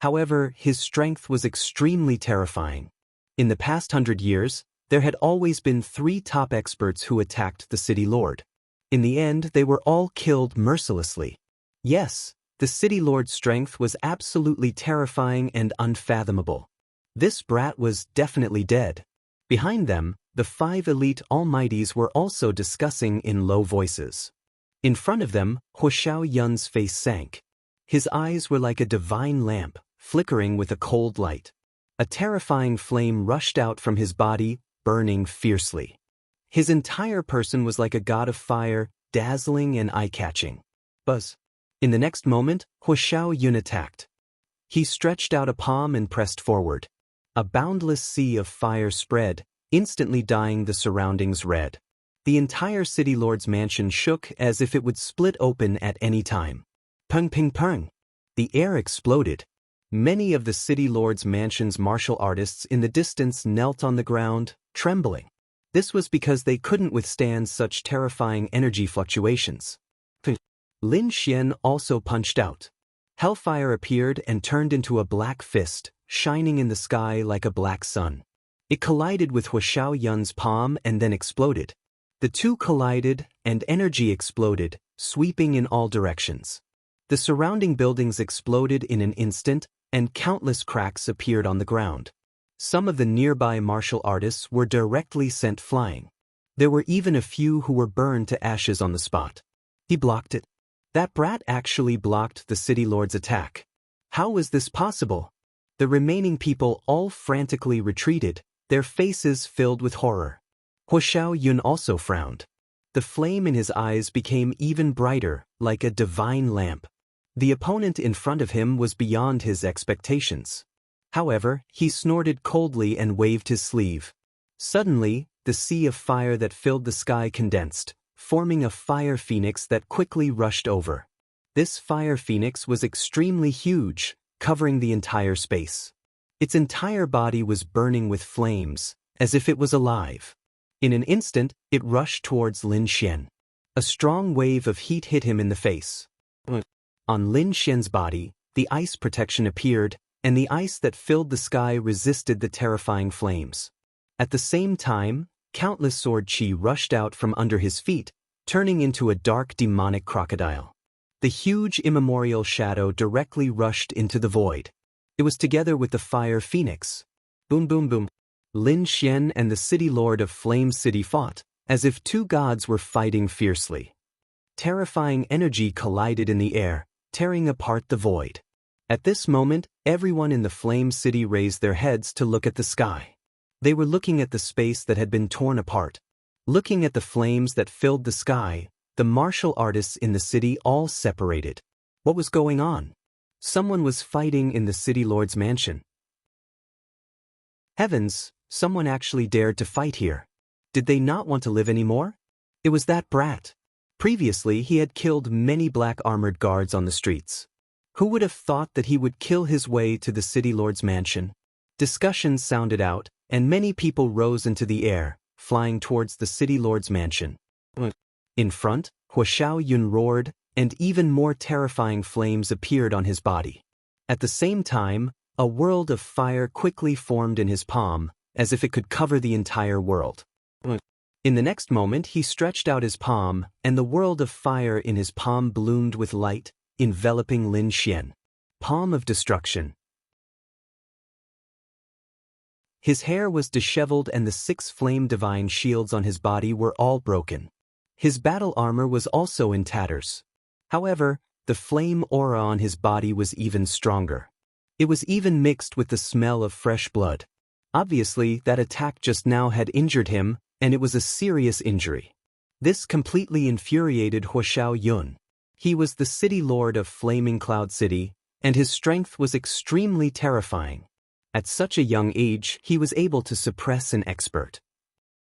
However, his strength was extremely terrifying. In the past 100 years, there had always been 3 top experts who attacked the city lord. In the end, they were all killed mercilessly. Yes, the city lord's strength was absolutely terrifying and unfathomable. This brat was definitely dead. Behind them, the 5 elite almighties were also discussing in low voices. In front of them, Huo Yun's face sank. His eyes were like a divine lamp, flickering with a cold light. A terrifying flame rushed out from his body, burning fiercely. His entire person was like a god of fire, dazzling and eye-catching. Buzz. In the next moment, Huo Yun attacked. He stretched out a palm and pressed forward. A boundless sea of fire spread, instantly dyeing the surroundings red. The entire city lord's mansion shook as if it would split open at any time. Pung ping pung. The air exploded. Many of the city lord's mansion's martial artists in the distance knelt on the ground, trembling. This was because they couldn't withstand such terrifying energy fluctuations. Lin Xian also punched out. Hellfire appeared and turned into a black fist, shining in the sky like a black sun. It collided with Huo Yun's palm and then exploded. The two collided, and energy exploded, sweeping in all directions. The surrounding buildings exploded in an instant, and countless cracks appeared on the ground. Some of the nearby martial artists were directly sent flying. There were even a few who were burned to ashes on the spot. He blocked it. That brat actually blocked the city lord's attack. How was this possible? The remaining people all frantically retreated, their faces filled with horror. Huo Yun also frowned. The flame in his eyes became even brighter, like a divine lamp. The opponent in front of him was beyond his expectations. However, he snorted coldly and waved his sleeve. Suddenly, the sea of fire that filled the sky condensed, forming a fire phoenix that quickly rushed over. This fire phoenix was extremely huge, covering the entire space. Its entire body was burning with flames, as if it was alive. In an instant, it rushed towards Lin Xian. A strong wave of heat hit him in the face. On Lin Xian's body, the ice protection appeared, and the ice that filled the sky resisted the terrifying flames. At the same time, countless sword chi rushed out from under his feet, turning into a dark demonic crocodile. The huge immemorial shadow directly rushed into the void. It was together with the fire phoenix. Boom boom boom. Lin Xian and the city lord of Flame City fought, as if 2 gods were fighting fiercely. Terrifying energy collided in the air, tearing apart the void. At this moment, everyone in the Flame City raised their heads to look at the sky. They were looking at the space that had been torn apart. Looking at the flames that filled the sky, the martial artists in the city all separated. What was going on? Someone was fighting in the city lord's mansion. Heavens, someone actually dared to fight here. Did they not want to live anymore? It was that brat. Previously, he had killed many black armored guards on the streets. Who would have thought that he would kill his way to the city lord's mansion? Discussions sounded out, and many people rose into the air, flying towards the city lord's mansion. In front, Huo Yun roared, and even more terrifying flames appeared on his body. At the same time, a world of fire quickly formed in his palm, as if it could cover the entire world. In the next moment he stretched out his palm, and the world of fire in his palm bloomed with light, enveloping Lin Xian. Palm of destruction. His hair was disheveled and the 6 flame divine shields on his body were all broken. His battle armor was also in tatters. However, the flame aura on his body was even stronger. It was even mixed with the smell of fresh blood. Obviously, that attack just now had injured him, and it was a serious injury. This completely infuriated Huoshao Yun. He was the city lord of Flaming Cloud City, and his strength was extremely terrifying. At such a young age, he was able to suppress an expert.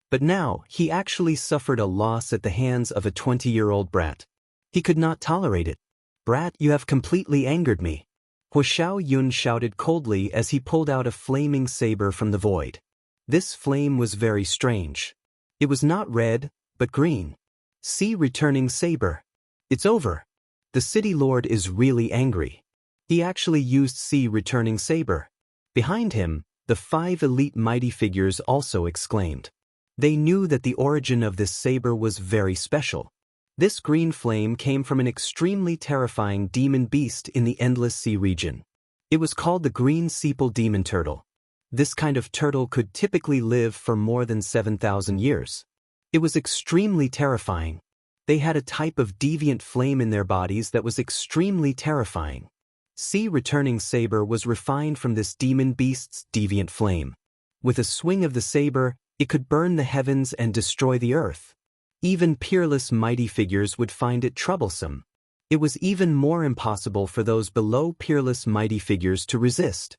But now, he actually suffered a loss at the hands of a 20-year-old brat. He could not tolerate it. "Brat, you have completely angered me." Huoshao Yun shouted coldly as he pulled out a flaming saber from the void. This flame was very strange. It was not red, but green. See returning saber. It's over. The city lord is really angry. He actually used see returning saber. Behind him, the 5 elite mighty figures also exclaimed. They knew that the origin of this saber was very special. This green flame came from an extremely terrifying demon beast in the Endless Sea region. It was called the green sepal demon turtle. This kind of turtle could typically live for more than 7,000 years. It was extremely terrifying. They had a type of deviant flame in their bodies that was extremely terrifying. See returning saber was refined from this demon beast's deviant flame. With a swing of the saber, it could burn the heavens and destroy the earth. Even peerless mighty figures would find it troublesome. It was even more impossible for those below peerless mighty figures to resist.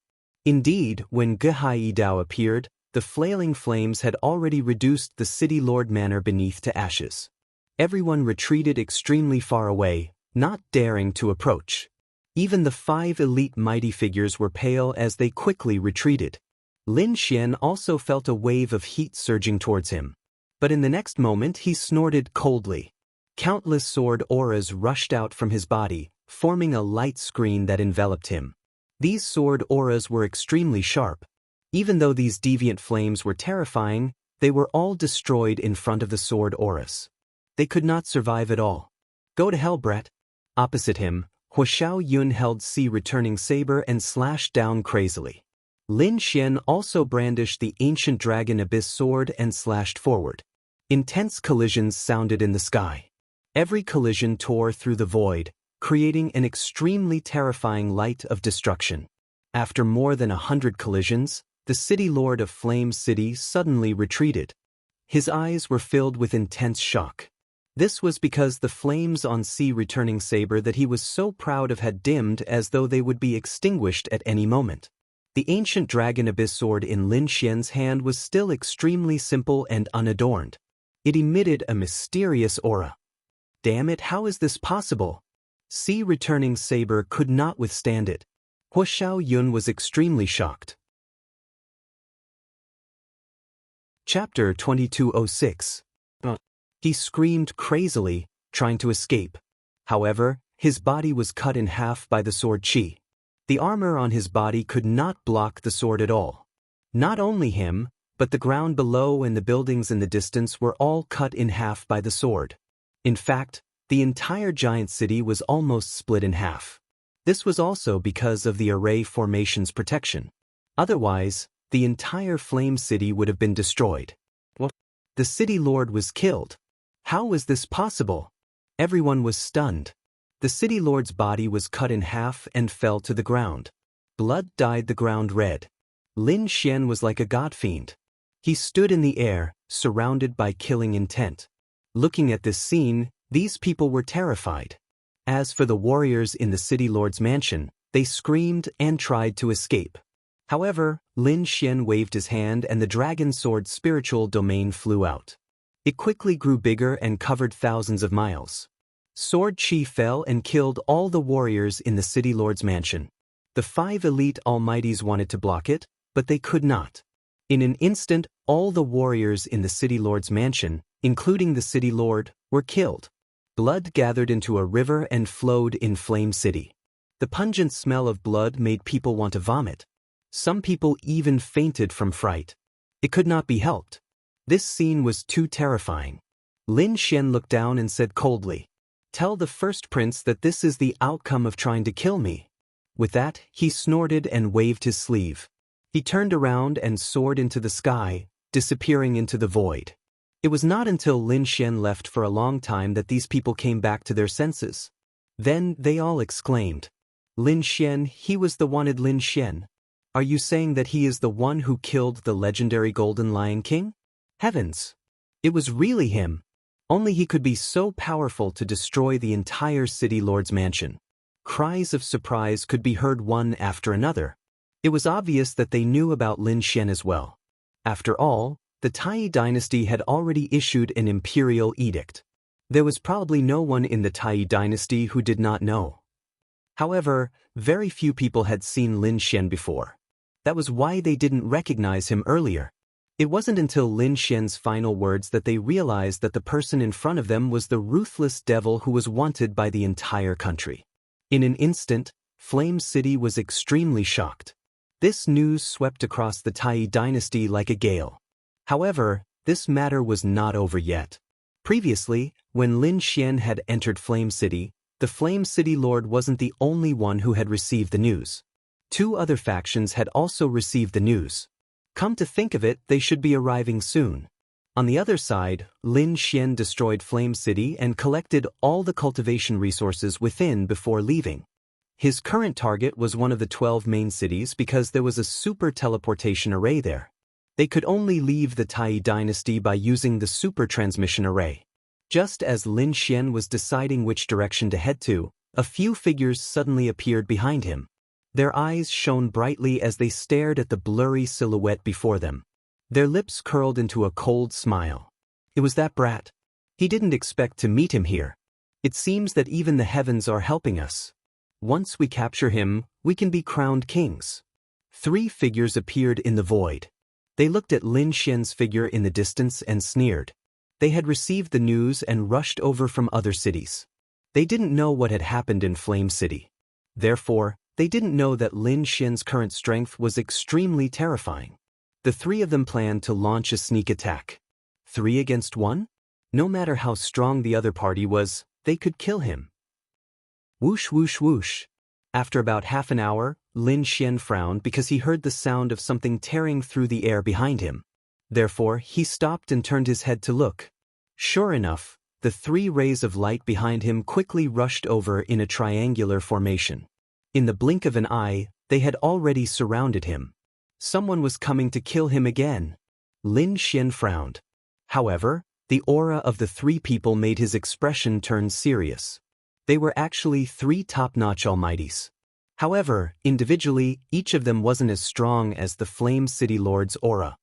Indeed, when Gehai Dao appeared, the flailing flames had already reduced the city lord manor beneath to ashes. Everyone retreated extremely far away, not daring to approach. Even the 5 elite mighty figures were pale as they quickly retreated. Lin Xian also felt a wave of heat surging towards him. But in the next moment he snorted coldly. Countless sword auras rushed out from his body, forming a light screen that enveloped him. These sword auras were extremely sharp. Even though these deviant flames were terrifying, they were all destroyed in front of the sword auras. They could not survive at all. "Go to hell, brat." Opposite him, Huoshao Yun held see returning saber and slashed down crazily. Lin Xian also brandished the ancient dragon abyss sword and slashed forward. Intense collisions sounded in the sky. Every collision tore through the void, creating an extremely terrifying light of destruction. After more than 100 collisions, the city lord of Flame City suddenly retreated. His eyes were filled with intense shock. This was because the flames on sea returning saber that he was so proud of had dimmed as though they would be extinguished at any moment. The ancient dragon abyss sword in Lin Xian's hand was still extremely simple and unadorned. It emitted a mysterious aura. Damn it, how is this possible? Sea returning saber could not withstand it. Huoshao Yun was extremely shocked. Chapter 2206. He screamed crazily, trying to escape. However, his body was cut in half by the sword chi. The armor on his body could not block the sword at all. Not only him, but the ground below and the buildings in the distance were all cut in half by the sword. In fact, the entire giant city was almost split in half. This was also because of the array formation's protection. Otherwise, the entire flame city would have been destroyed. The city lord was killed. How was this possible? Everyone was stunned. The city lord's body was cut in half and fell to the ground. Blood dyed the ground red. Lin Xian was like a god fiend. He stood in the air, surrounded by killing intent. Looking at this scene, these people were terrified. As for the warriors in the city lord's mansion, they screamed and tried to escape. However, Lin Xian waved his hand and the dragon sword's spiritual domain flew out. It quickly grew bigger and covered thousands of miles. Sword chi fell and killed all the warriors in the city lord's mansion. The 5 elite almighties wanted to block it, but they could not. In an instant, all the warriors in the city lord's mansion, including the city lord, were killed. Blood gathered into a river and flowed in Flame City. The pungent smell of blood made people want to vomit. Some people even fainted from fright. It could not be helped. This scene was too terrifying. Lin Xian looked down and said coldly, "Tell the first prince that this is the outcome of trying to kill me." With that, he snorted and waved his sleeve. He turned around and soared into the sky, disappearing into the void. It was not until Lin Xian left for a long time that these people came back to their senses. Then they all exclaimed, "Lin Xian, he was the wanted Lin Xian. Are you saying that he is the one who killed the legendary Golden Lion King? Heavens! It was really him. Only he could be so powerful to destroy the entire city lord's mansion." Cries of surprise could be heard one after another. It was obvious that they knew about Lin Xian as well. After all, the Tai dynasty had already issued an imperial edict. There was probably no one in the Tai dynasty who did not know. However, very few people had seen Lin Xian before. That was why they didn't recognize him earlier. It wasn't until Lin Xian's final words that they realized that the person in front of them was the ruthless devil who was wanted by the entire country. In an instant, Flame City was extremely shocked. This news swept across the Tai dynasty like a gale. However, this matter was not over yet. Previously, when Lin Xian had entered Flame City, the Flame City Lord wasn't the only one who had received the news. 2 other factions had also received the news. Come to think of it, they should be arriving soon. On the other side, Lin Xian destroyed Flame City and collected all the cultivation resources within before leaving. His current target was one of the 12 main cities because there was a super teleportation array there. They could only leave the Tai dynasty by using the super transmission array. Just as Lin Xian was deciding which direction to head to, a few figures suddenly appeared behind him. Their eyes shone brightly as they stared at the blurry silhouette before them. Their lips curled into a cold smile. It was that brat. He didn't expect to meet him here. It seems that even the heavens are helping us. Once we capture him, we can be crowned kings. 3 figures appeared in the void. They looked at Lin Xian's figure in the distance and sneered. They had received the news and rushed over from other cities. They didn't know what had happened in Flame City. Therefore, they didn't know that Lin Xian's current strength was extremely terrifying. The 3 of them planned to launch a sneak attack. 3 against 1? No matter how strong the other party was, they could kill him. Whoosh whoosh whoosh. After about half an hour, Lin Xian frowned because he heard the sound of something tearing through the air behind him. Therefore, he stopped and turned his head to look. Sure enough, the 3 rays of light behind him quickly rushed over in a triangular formation. In the blink of an eye, they had already surrounded him. Someone was coming to kill him again. Lin Xian frowned. However, the aura of the 3 people made his expression turn serious. They were actually 3 top-notch almighties. However, individually, each of them wasn't as strong as the Flame City Lord's aura.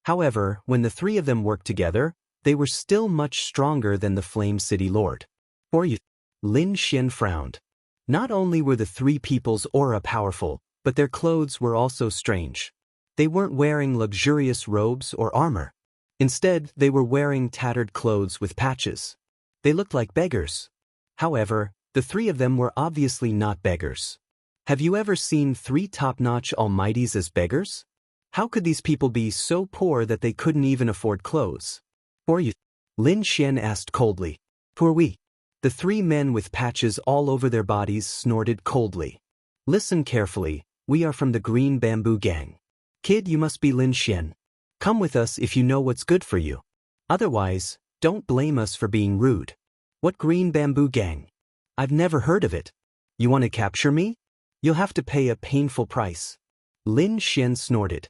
However, when the 3 of them worked together, they were still much stronger than the Flame City Lord. For you, Lin Xian frowned. Not only were the 3 people's aura powerful, but their clothes were also strange. They weren't wearing luxurious robes or armor. Instead, they were wearing tattered clothes with patches. They looked like beggars. However, the 3 of them were obviously not beggars. Have you ever seen 3 top-notch almighties as beggars? How could these people be so poor that they couldn't even afford clothes? Or you? Lin Xian asked coldly. Who are we? The 3 men with patches all over their bodies snorted coldly. Listen carefully, we are from the Green Bamboo Gang. Kid, you must be Lin Xian. Come with us if you know what's good for you. Otherwise, don't blame us for being rude. What Green Bamboo Gang? I've never heard of it. You want to capture me? You'll have to pay a painful price. Lin Xian snorted.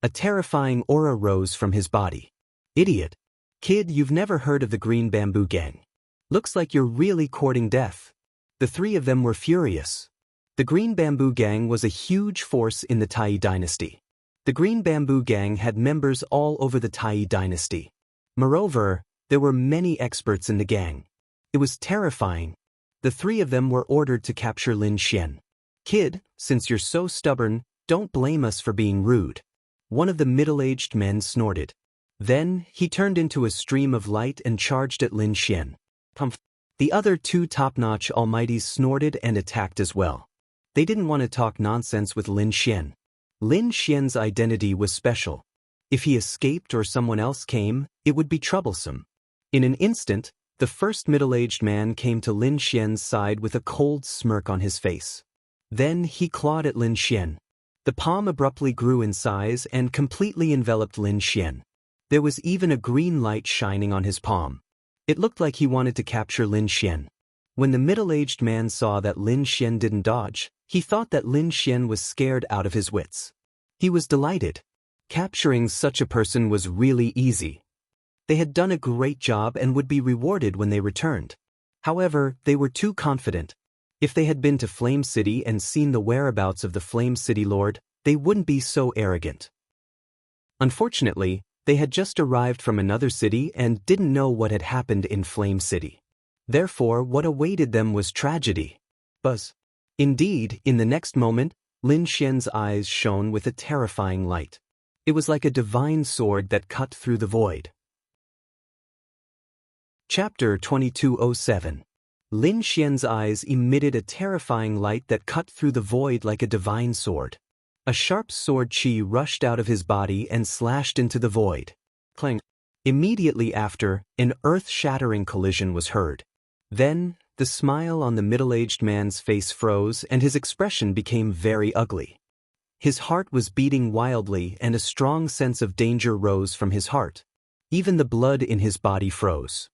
A terrifying aura rose from his body. Idiot. Kid, you've never heard of the Green Bamboo Gang. Looks like you're really courting death. The 3 of them were furious. The Green Bamboo Gang was a huge force in the Tai dynasty. The Green Bamboo Gang had members all over the Tai dynasty. Moreover, there were many experts in the gang. It was terrifying. The 3 of them were ordered to capture Lin Xian. Kid, since you're so stubborn, don't blame us for being rude. One of the middle-aged men snorted. Then, he turned into a stream of light and charged at Lin Xian. The other 2 top-notch almighties snorted and attacked as well. They didn't want to talk nonsense with Lin Xian. Lin Xian's identity was special. If he escaped or someone else came, it would be troublesome. In an instant, the first middle-aged man came to Lin Xian's side with a cold smirk on his face. Then he clawed at Lin Xian. The palm abruptly grew in size and completely enveloped Lin Xian. There was even a green light shining on his palm. It looked like he wanted to capture Lin Xian. When the middle-aged man saw that Lin Xian didn't dodge, he thought that Lin Xian was scared out of his wits. He was delighted. Capturing such a person was really easy. They had done a great job and would be rewarded when they returned. However, they were too confident. If they had been to Flame City and seen the whereabouts of the Flame City Lord, they wouldn't be so arrogant. Unfortunately, they had just arrived from another city and didn't know what had happened in Flame City. Therefore, what awaited them was tragedy. Buzz. Indeed, in the next moment, Lin Xian's eyes shone with a terrifying light. It was like a divine sword that cut through the void. Chapter 2207. Lin Xian's eyes emitted a terrifying light that cut through the void like a divine sword. A sharp sword chi rushed out of his body and slashed into the void. Clang. Immediately after, an earth-shattering collision was heard. Then, the smile on the middle-aged man's face froze and his expression became very ugly. His heart was beating wildly and a strong sense of danger rose from his heart. Even the blood in his body froze.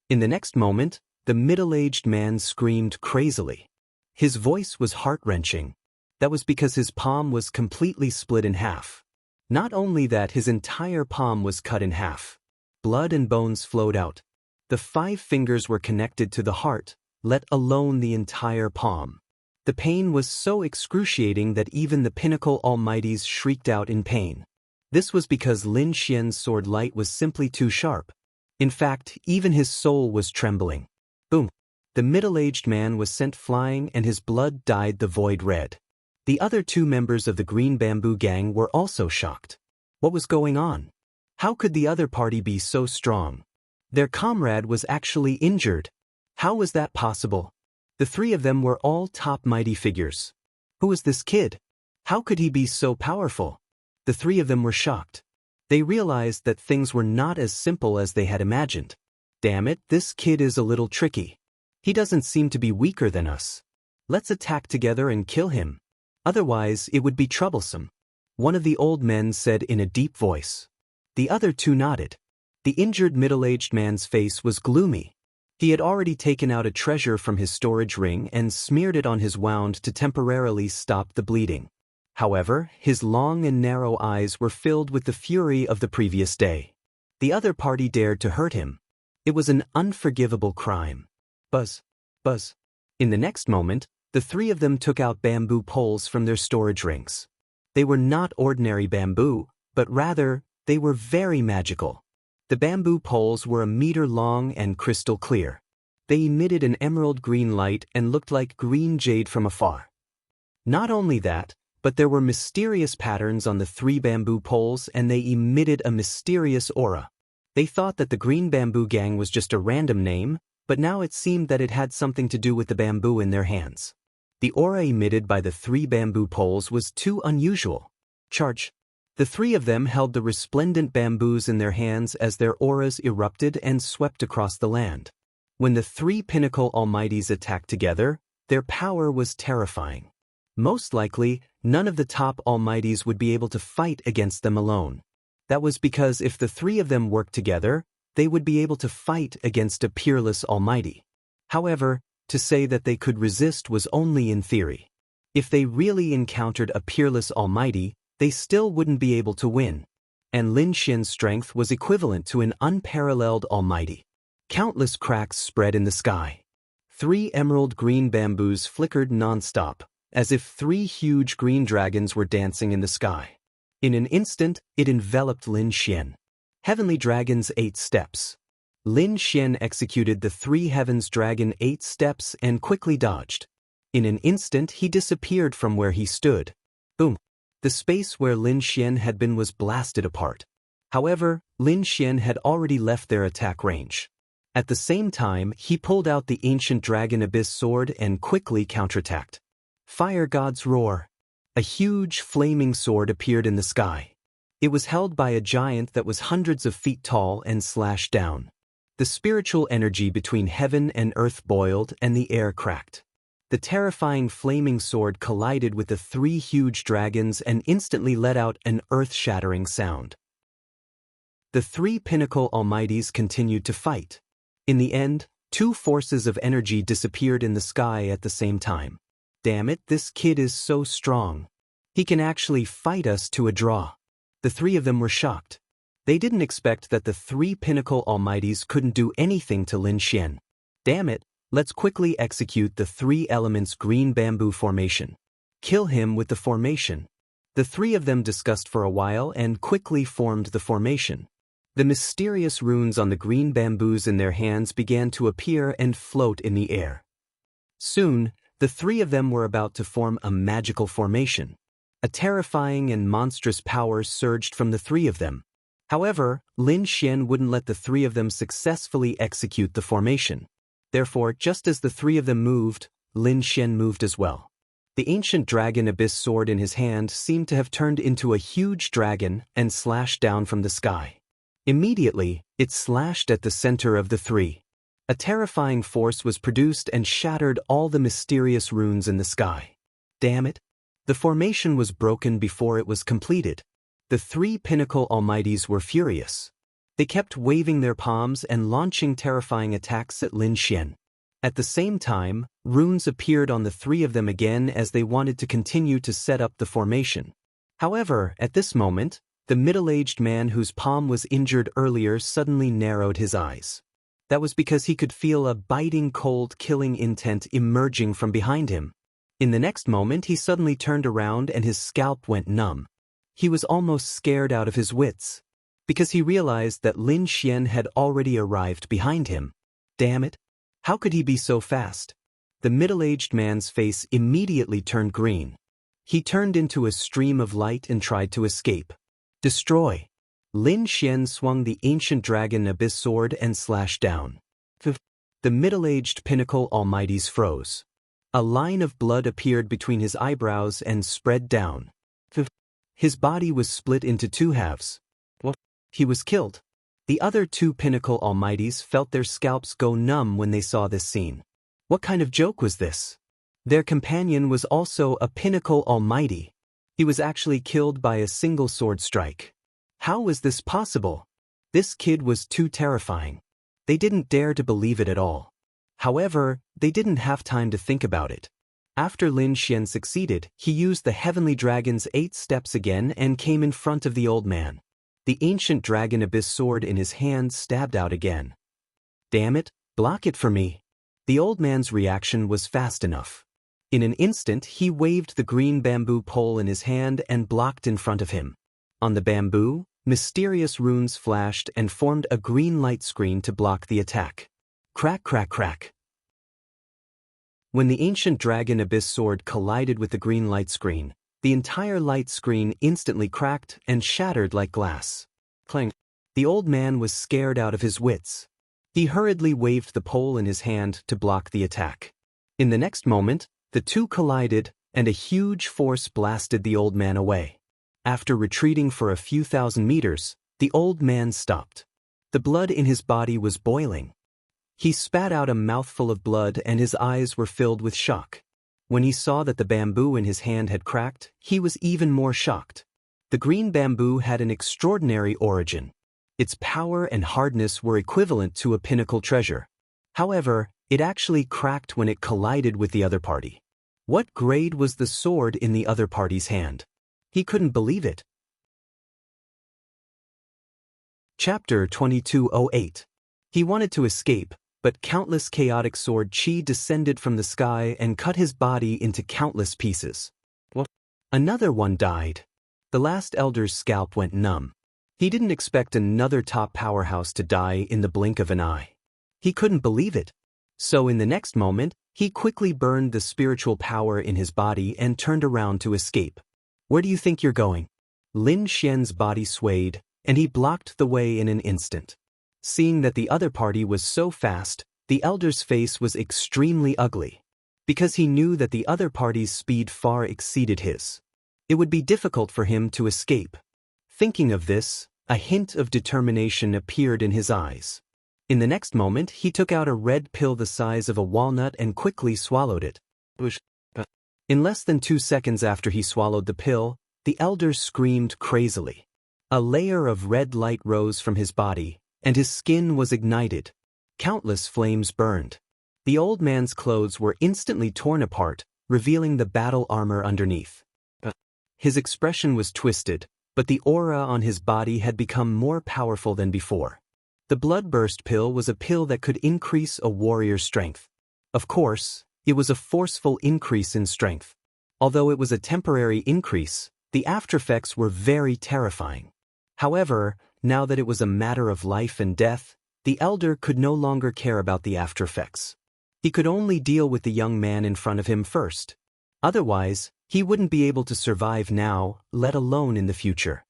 In the next moment, the middle-aged man screamed crazily. His voice was heart-wrenching. That was because his palm was completely split in half. Not only that, his entire palm was cut in half. Blood and bones flowed out. The 5 fingers were connected to the heart, let alone the entire palm. The pain was so excruciating that even the pinnacle almighties shrieked out in pain. This was because Lin Xian's sword light was simply too sharp. In fact, even his soul was trembling. Boom! The middle-aged man was sent flying and his blood dyed the void red. The other 2 members of the Green Bamboo Gang were also shocked. What was going on? How could the other party be so strong? Their comrade was actually injured. How was that possible? The 3 of them were all top mighty figures. Who was this kid? How could he be so powerful? The 3 of them were shocked. They realized that things were not as simple as they had imagined. Damn it, this kid is a little tricky. He doesn't seem to be weaker than us. Let's attack together and kill him. Otherwise, it would be troublesome. One of the old men said in a deep voice. The other 2 nodded. The injured middle-aged man's face was gloomy. He had already taken out a treasure from his storage ring and smeared it on his wound to temporarily stop the bleeding. However, his long and narrow eyes were filled with the fury of the previous day. The other party dared to hurt him. It was an unforgivable crime. Buzz. Buzz. In the next moment, the 3 of them took out bamboo poles from their storage rings. They were not ordinary bamboo, but rather, they were very magical. The bamboo poles were a meter long and crystal clear. They emitted an emerald green light and looked like green jade from afar. Not only that, but there were mysterious patterns on the 3 bamboo poles and they emitted a mysterious aura. They thought that the Green Bamboo Gang was just a random name, but now it seemed that it had something to do with the bamboo in their hands. The aura emitted by the 3 bamboo poles was too unusual. Charge. The 3 of them held the resplendent bamboos in their hands as their auras erupted and swept across the land. When the 3 pinnacle almighties attacked together, their power was terrifying. Most likely, none of the top almighties would be able to fight against them alone. That was because if the 3 of them worked together, they would be able to fight against a peerless almighty. However, to say that they could resist was only in theory. If they really encountered a peerless almighty, they still wouldn't be able to win. And Lin Xian's strength was equivalent to an unparalleled almighty. Countless cracks spread in the sky. 3 emerald green bamboos flickered non-stop, as if 3 huge green dragons were dancing in the sky. In an instant, it enveloped Lin Xian. Heavenly Dragon's 8 steps. Lin Xian executed the 3 Heavens Dragon 8 steps and quickly dodged. In an instant, he disappeared from where he stood. Boom! The space where Lin Xian had been was blasted apart. However, Lin Xian had already left their attack range. At the same time, he pulled out the ancient Dragon Abyss sword and quickly counterattacked. Fire God's Roar. A huge, flaming sword appeared in the sky. It was held by a giant that was hundreds of feet tall and slashed down. The spiritual energy between heaven and earth boiled and the air cracked. The terrifying flaming sword collided with the three huge dragons and instantly let out an earth-shattering sound. The three pinnacle almighties continued to fight. In the end, two forces of energy disappeared in the sky at the same time. Damn it, this kid is so strong. He can actually fight us to a draw. The three of them were shocked. They didn't expect that the three pinnacle almighties couldn't do anything to Lin Xian. Damn it, let's quickly execute the three elements green bamboo formation. Kill him with the formation. The three of them discussed for a while and quickly formed the formation. The mysterious runes on the green bamboos in their hands began to appear and float in the air. Soon, the three of them were about to form a magical formation. A terrifying and monstrous power surged from the three of them. However, Lin Xian wouldn't let the three of them successfully execute the formation. Therefore, just as the three of them moved, Lin Xian moved as well. The ancient dragon abyss sword in his hand seemed to have turned into a huge dragon and slashed down from the sky. Immediately, it slashed at the center of the three. A terrifying force was produced and shattered all the mysterious runes in the sky. Damn it! The formation was broken before it was completed. The three pinnacle almighties were furious. They kept waving their palms and launching terrifying attacks at Lin Xian. At the same time, runes appeared on the three of them again as they wanted to continue to set up the formation. However, at this moment, the middle-aged man whose palm was injured earlier suddenly narrowed his eyes. That was because he could feel a biting cold killing intent emerging from behind him. In the next moment he suddenly turned around and his scalp went numb. He was almost scared out of his wits, because he realized that Lin Xian had already arrived behind him. Damn it! How could he be so fast? The middle-aged man's face immediately turned green. He turned into a stream of light and tried to escape. Destroy! Lin Xian swung the ancient dragon abyss sword and slashed down. The middle-aged pinnacle almighties froze. A line of blood appeared between his eyebrows and spread down. His body was split into two halves. He was killed. The other two pinnacle almighties felt their scalps go numb when they saw this scene. What kind of joke was this? Their companion was also a pinnacle almighty. He was actually killed by a single sword strike. How was this possible? This kid was too terrifying. They didn't dare to believe it at all. However, they didn't have time to think about it. After Lin Xian succeeded, he used the heavenly dragon's 8 steps again and came in front of the old man. The ancient dragon abyss sword in his hand stabbed out again. Damn it, block it for me. The old man's reaction was fast enough. In an instant he waved the green bamboo pole in his hand and blocked in front of him. On the bamboo, mysterious runes flashed and formed a green light screen to block the attack. Crack, crack, crack. When the ancient dragon abyss sword collided with the green light screen, the entire light screen instantly cracked and shattered like glass. Clang. The old man was scared out of his wits. He hurriedly waved the pole in his hand to block the attack. In the next moment, the two collided, and a huge force blasted the old man away. After retreating for a few thousand meters, the old man stopped. The blood in his body was boiling. He spat out a mouthful of blood and his eyes were filled with shock. When he saw that the bamboo in his hand had cracked, he was even more shocked. The green bamboo had an extraordinary origin. Its power and hardness were equivalent to a pinnacle treasure. However, it actually cracked when it collided with the other party. What grade was the sword in the other party's hand? He couldn't believe it. Chapter 2208. He wanted to escape, but countless chaotic sword chi descended from the sky and cut his body into countless pieces. Another one died. The last elder's scalp went numb. He didn't expect another top powerhouse to die in the blink of an eye. He couldn't believe it. So in the next moment, he quickly burned the spiritual power in his body and turned around to escape. Where do you think you're going? Lin Xian's body swayed, and he blocked the way in an instant. Seeing that the other party was so fast, the elder's face was extremely ugly, because he knew that the other party's speed far exceeded his. It would be difficult for him to escape. Thinking of this, a hint of determination appeared in his eyes. In the next moment, he took out a red pill the size of a walnut and quickly swallowed it. In less than 2 seconds after he swallowed the pill, the elder screamed crazily. A layer of red light rose from his body, and his skin was ignited. Countless flames burned. The old man's clothes were instantly torn apart, revealing the battle armor underneath. His expression was twisted, but the aura on his body had become more powerful than before. The bloodburst pill was a pill that could increase a warrior's strength. Of course, it was a forceful increase in strength. Although it was a temporary increase, the aftereffects were very terrifying. However, now that it was a matter of life and death, the elder could no longer care about the aftereffects. He could only deal with the young man in front of him first. Otherwise, he wouldn't be able to survive now, let alone in the future.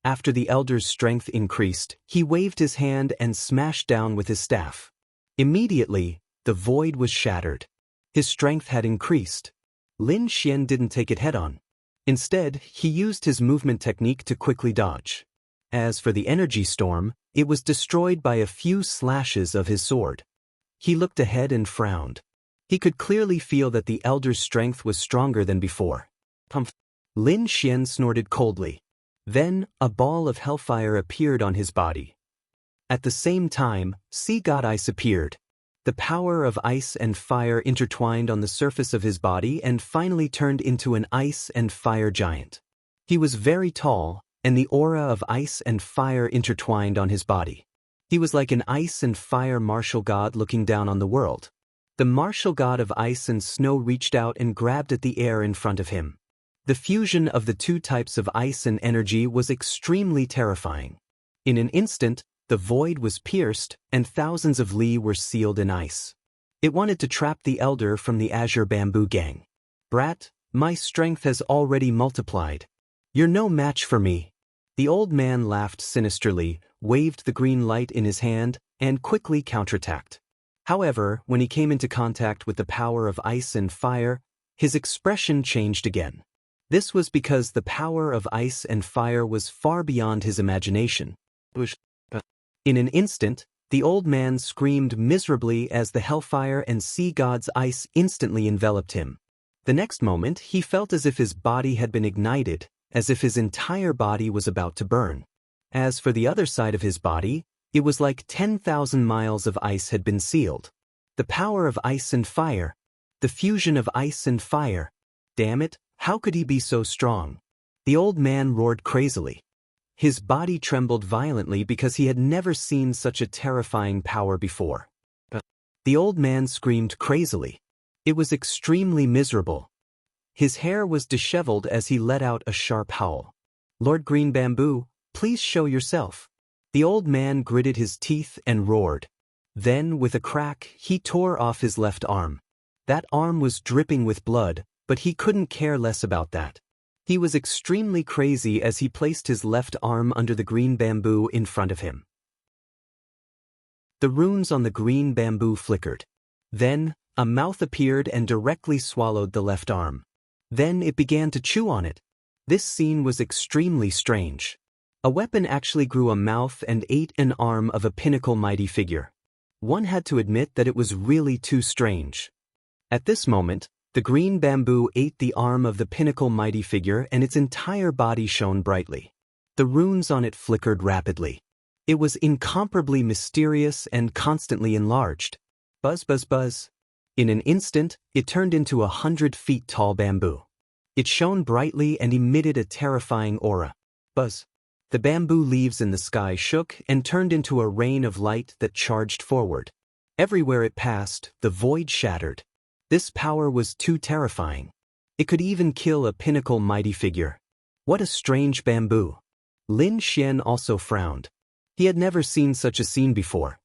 After the elder's strength increased, he waved his hand and smashed down with his staff. Immediately, the void was shattered. His strength had increased. Lin Xian didn't take it head-on. Instead, he used his movement technique to quickly dodge. As for the energy storm, it was destroyed by a few slashes of his sword. He looked ahead and frowned. He could clearly feel that the elder's strength was stronger than before. Lin Xian snorted coldly. Then, a ball of hellfire appeared on his body. At the same time, Sea God Ice appeared. The power of ice and fire intertwined on the surface of his body and finally turned into an ice and fire giant. He was very tall, and the aura of ice and fire intertwined on his body. He was like an ice and fire martial god looking down on the world. The martial god of ice and snow reached out and grabbed at the air in front of him. The fusion of the two types of ice and energy was extremely terrifying. In an instant, the void was pierced, and thousands of li were sealed in ice. It wanted to trap the elder from the Azure Bamboo Gang. "Brat, my strength has already multiplied. You're no match for me." The old man laughed sinisterly, waved the green light in his hand, and quickly counterattacked. However, when he came into contact with the power of ice and fire, his expression changed again. This was because the power of ice and fire was far beyond his imagination. In an instant, the old man screamed miserably as the hellfire and sea god's ice instantly enveloped him. The next moment, he felt as if his body had been ignited, as if his entire body was about to burn. As for the other side of his body, it was like 10,000 miles of ice had been sealed. The power of ice and fire. The fusion of ice and fire. Damn it, how could he be so strong? The old man roared crazily. His body trembled violently because he had never seen such a terrifying power before. The old man screamed crazily. It was extremely miserable. His hair was disheveled as he let out a sharp howl. "Lord Green Bamboo, please show yourself." The old man gritted his teeth and roared. Then, with a crack, he tore off his left arm. That arm was dripping with blood, but he couldn't care less about that. He was extremely crazy as he placed his left arm under the green bamboo in front of him. The runes on the green bamboo flickered. Then, a mouth appeared and directly swallowed the left arm. Then it began to chew on it. This scene was extremely strange. A weapon actually grew a mouth and ate an arm of a pinnacle mighty figure. One had to admit that it was really too strange. At this moment, the green bamboo ate the arm of the pinnacle mighty figure and its entire body shone brightly. The runes on it flickered rapidly. It was incomparably mysterious and constantly enlarged. Buzz, buzz, buzz. In an instant, it turned into 100 feet tall bamboo. It shone brightly and emitted a terrifying aura. Buzz. The bamboo leaves in the sky shook and turned into a rain of light that charged forward. Everywhere it passed, the void shattered. This power was too terrifying. It could even kill a pinnacle mighty figure. What a strange bamboo. Lin Xian also frowned. He had never seen such a scene before.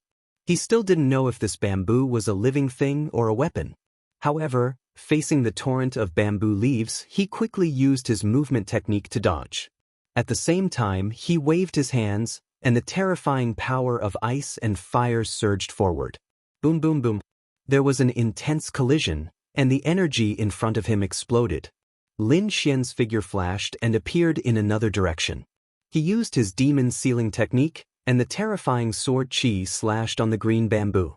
He still didn't know if this bamboo was a living thing or a weapon. However, facing the torrent of bamboo leaves, he quickly used his movement technique to dodge. At the same time, he waved his hands, and the terrifying power of ice and fire surged forward. Boom, boom, boom. There was an intense collision, and the energy in front of him exploded. Lin Xian's figure flashed and appeared in another direction. He used his demon sealing technique, and the terrifying sword chi slashed on the green bamboo.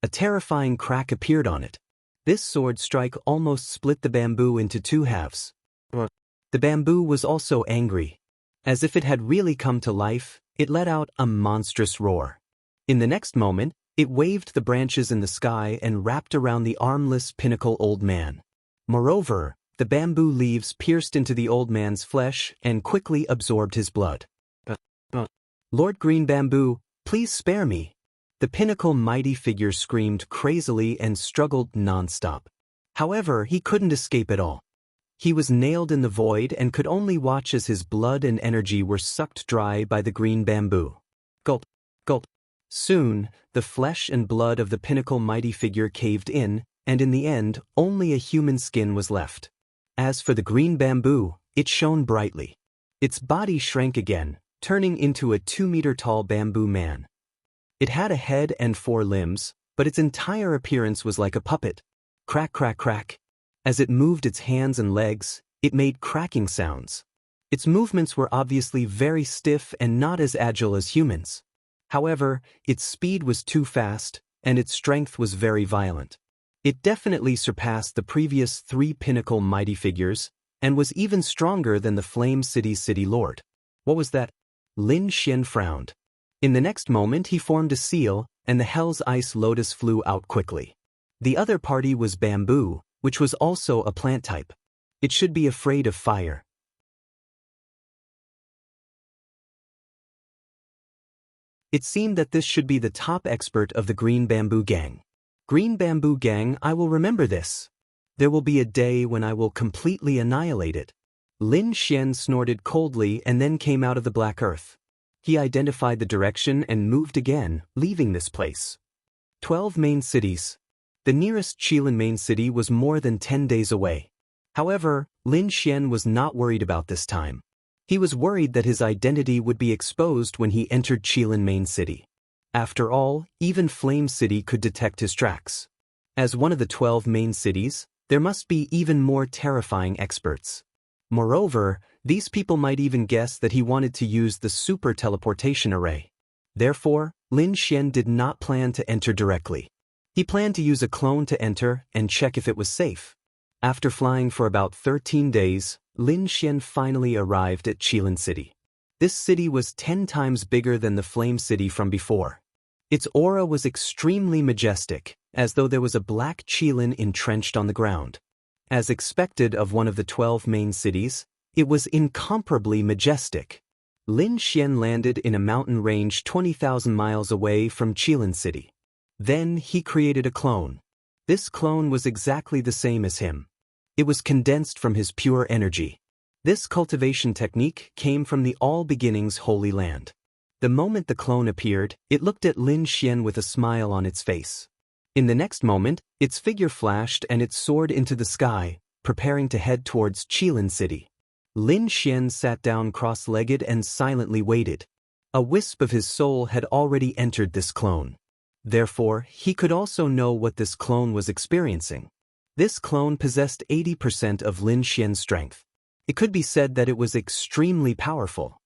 A terrifying crack appeared on it. This sword strike almost split the bamboo into two halves. The bamboo was also angry. As if it had really come to life, it let out a monstrous roar. In the next moment, it waved the branches in the sky and wrapped around the armless pinnacle old man. Moreover, the bamboo leaves pierced into the old man's flesh and quickly absorbed his blood. Lord Green Bamboo, please spare me. The pinnacle mighty figure screamed crazily and struggled non-stop. However, he couldn't escape at all. He was nailed in the void and could only watch as his blood and energy were sucked dry by the green bamboo. Gulp, gulp. Soon, the flesh and blood of the pinnacle mighty figure caved in, and in the end, only a human skin was left. As for the green bamboo, it shone brightly. Its body shrank again, turning into a 2-meter-tall bamboo man. It had a head and 4 limbs, but its entire appearance was like a puppet. Crack, crack, crack. As it moved its hands and legs, it made cracking sounds. Its movements were obviously very stiff and not as agile as humans. However, its speed was too fast, and its strength was very violent. It definitely surpassed the previous 3 pinnacle mighty figures, and was even stronger than the Flame City's city lord. What was that? Lin Xian frowned. In the next moment he formed a seal, and the Hell's Ice Lotus flew out quickly. The other party was bamboo, which was also a plant type. It should be afraid of fire. It seemed that this should be the top expert of the Green Bamboo Gang. Green Bamboo Gang, I will remember this. There will be a day when I will completely annihilate it. Lin Xian snorted coldly and then came out of the black earth. He identified the direction and moved again, leaving this place. 12 main cities. The nearest Qilin main city was more than 10 days away. However, Lin Xian was not worried about this time. He was worried that his identity would be exposed when he entered Qilin main city. After all, even Flame City could detect his tracks. As one of the 12 main cities, there must be even more terrifying experts. Moreover, these people might even guess that he wanted to use the super teleportation array. Therefore, Lin Xian did not plan to enter directly. He planned to use a clone to enter and check if it was safe. After flying for about 13 days, Lin Xian finally arrived at Qilin City. This city was 10 times bigger than the Flame City from before. Its aura was extremely majestic, as though there was a black Qilin entrenched on the ground. As expected of one of the 12 main cities, it was incomparably majestic. Lin Xian landed in a mountain range 20,000 miles away from Qilin City. Then he created a clone. This clone was exactly the same as him. It was condensed from his pure energy. This cultivation technique came from the All Beginnings Holy Land. The moment the clone appeared, it looked at Lin Xian with a smile on its face. In the next moment, its figure flashed and it soared into the sky, preparing to head towards Qilin City. Lin Xian sat down cross-legged and silently waited. A wisp of his soul had already entered this clone. Therefore, he could also know what this clone was experiencing. This clone possessed 80% of Lin Xian's strength. It could be said that it was extremely powerful.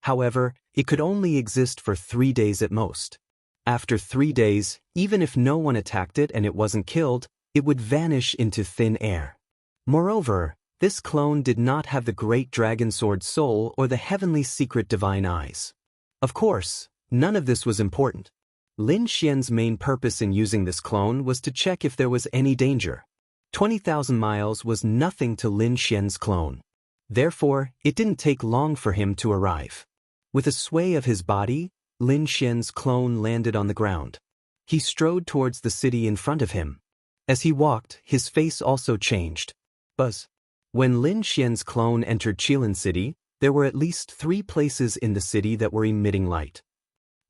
However, it could only exist for 3 days at most. After 3 days, even if no one attacked it and it wasn't killed, it would vanish into thin air. Moreover, this clone did not have the great dragon sword soul or the heavenly secret divine eyes. Of course, none of this was important. Lin Xian's main purpose in using this clone was to check if there was any danger. 20,000 miles was nothing to Lin Xian's clone. Therefore, it didn't take long for him to arrive. With a sway of his body, Lin Xian's clone landed on the ground. He strode towards the city in front of him. As he walked, his face also changed. Buzz. When Lin Xian's clone entered Qilin City, there were at least 3 places in the city that were emitting light.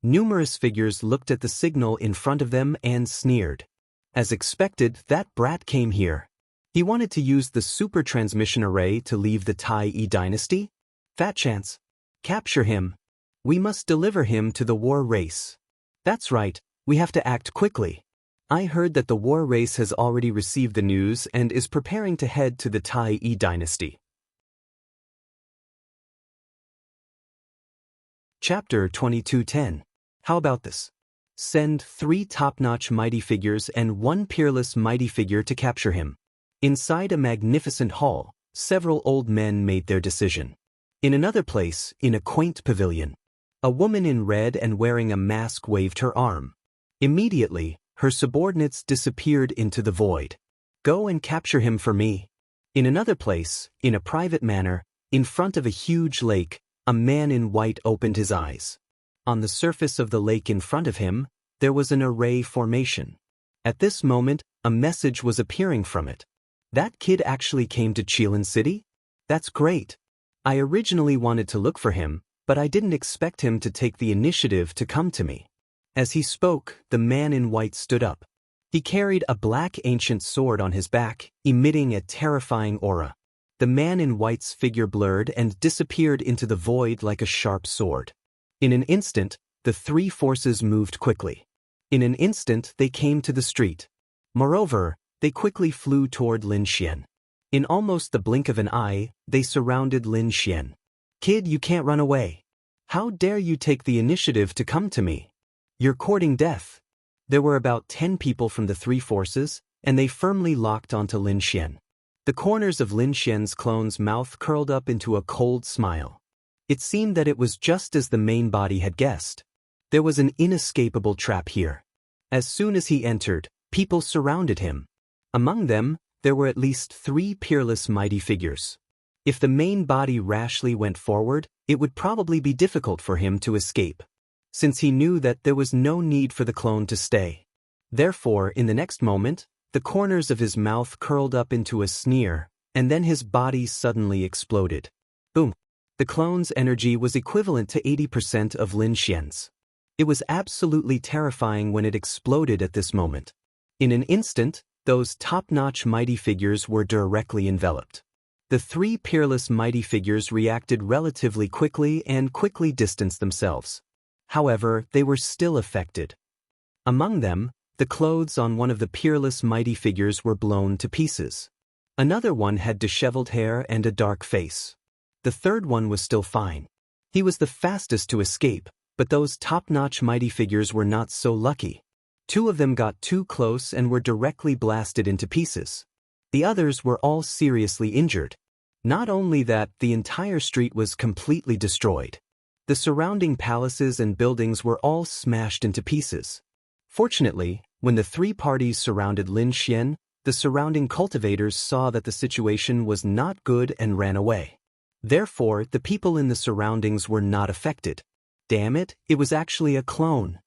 Numerous figures looked at the signal in front of them and sneered. As expected, that brat came here. He wanted to use the super transmission array to leave the Tai Yi dynasty? Fat chance. Capture him. We must deliver him to the war race. That's right, we have to act quickly. I heard that the war race has already received the news and is preparing to head to the Tai Yi dynasty. Chapter 22:10. How about this? Send 3 top-notch mighty figures and 1 peerless mighty figure to capture him. Inside a magnificent hall, several old men made their decision. In another place, in a quaint pavilion, a woman in red and wearing a mask waved her arm. Immediately, her subordinates disappeared into the void. Go and capture him for me. In another place, in a private manor, in front of a huge lake, a man in white opened his eyes. On the surface of the lake in front of him, there was an array formation. At this moment, a message was appearing from it. That kid actually came to Qilin City? That's great. I originally wanted to look for him, but I didn't expect him to take the initiative to come to me. As he spoke, the man in white stood up. He carried a black ancient sword on his back, emitting a terrifying aura. The man in white's figure blurred and disappeared into the void like a sharp sword. In an instant, the 3 forces moved quickly. In an instant, they came to the street. Moreover, they quickly flew toward Lin Xian. In almost the blink of an eye, they surrounded Lin Xian. Kid, you can't run away. How dare you take the initiative to come to me? You're courting death. There were about 10 people from the 3 forces, and they firmly locked onto Lin Xian. The corners of Lin Xian's clone's mouth curled up into a cold smile. It seemed that it was just as the main body had guessed. There was an inescapable trap here. As soon as he entered, people surrounded him. Among them, there were at least 3 peerless mighty figures. If the main body rashly went forward, it would probably be difficult for him to escape, since he knew that there was no need for the clone to stay. Therefore, in the next moment, the corners of his mouth curled up into a sneer, and then his body suddenly exploded. Boom! The clone's energy was equivalent to 80% of Lin Xian's. It was absolutely terrifying when it exploded at this moment. In an instant, those top-notch mighty figures were directly enveloped. The 3 peerless mighty figures reacted relatively quickly and quickly distanced themselves. However, they were still affected. Among them, the clothes on one of the peerless mighty figures were blown to pieces. Another one had disheveled hair and a dark face. The third one was still fine. He was the fastest to escape, but those top-notch mighty figures were not so lucky. 2 of them got too close and were directly blasted into pieces. The others were all seriously injured. Not only that, the entire street was completely destroyed. The surrounding palaces and buildings were all smashed into pieces. Fortunately, when the 3 parties surrounded Lin Xian, the surrounding cultivators saw that the situation was not good and ran away. Therefore, the people in the surroundings were not affected. Damn it, it was actually a clone.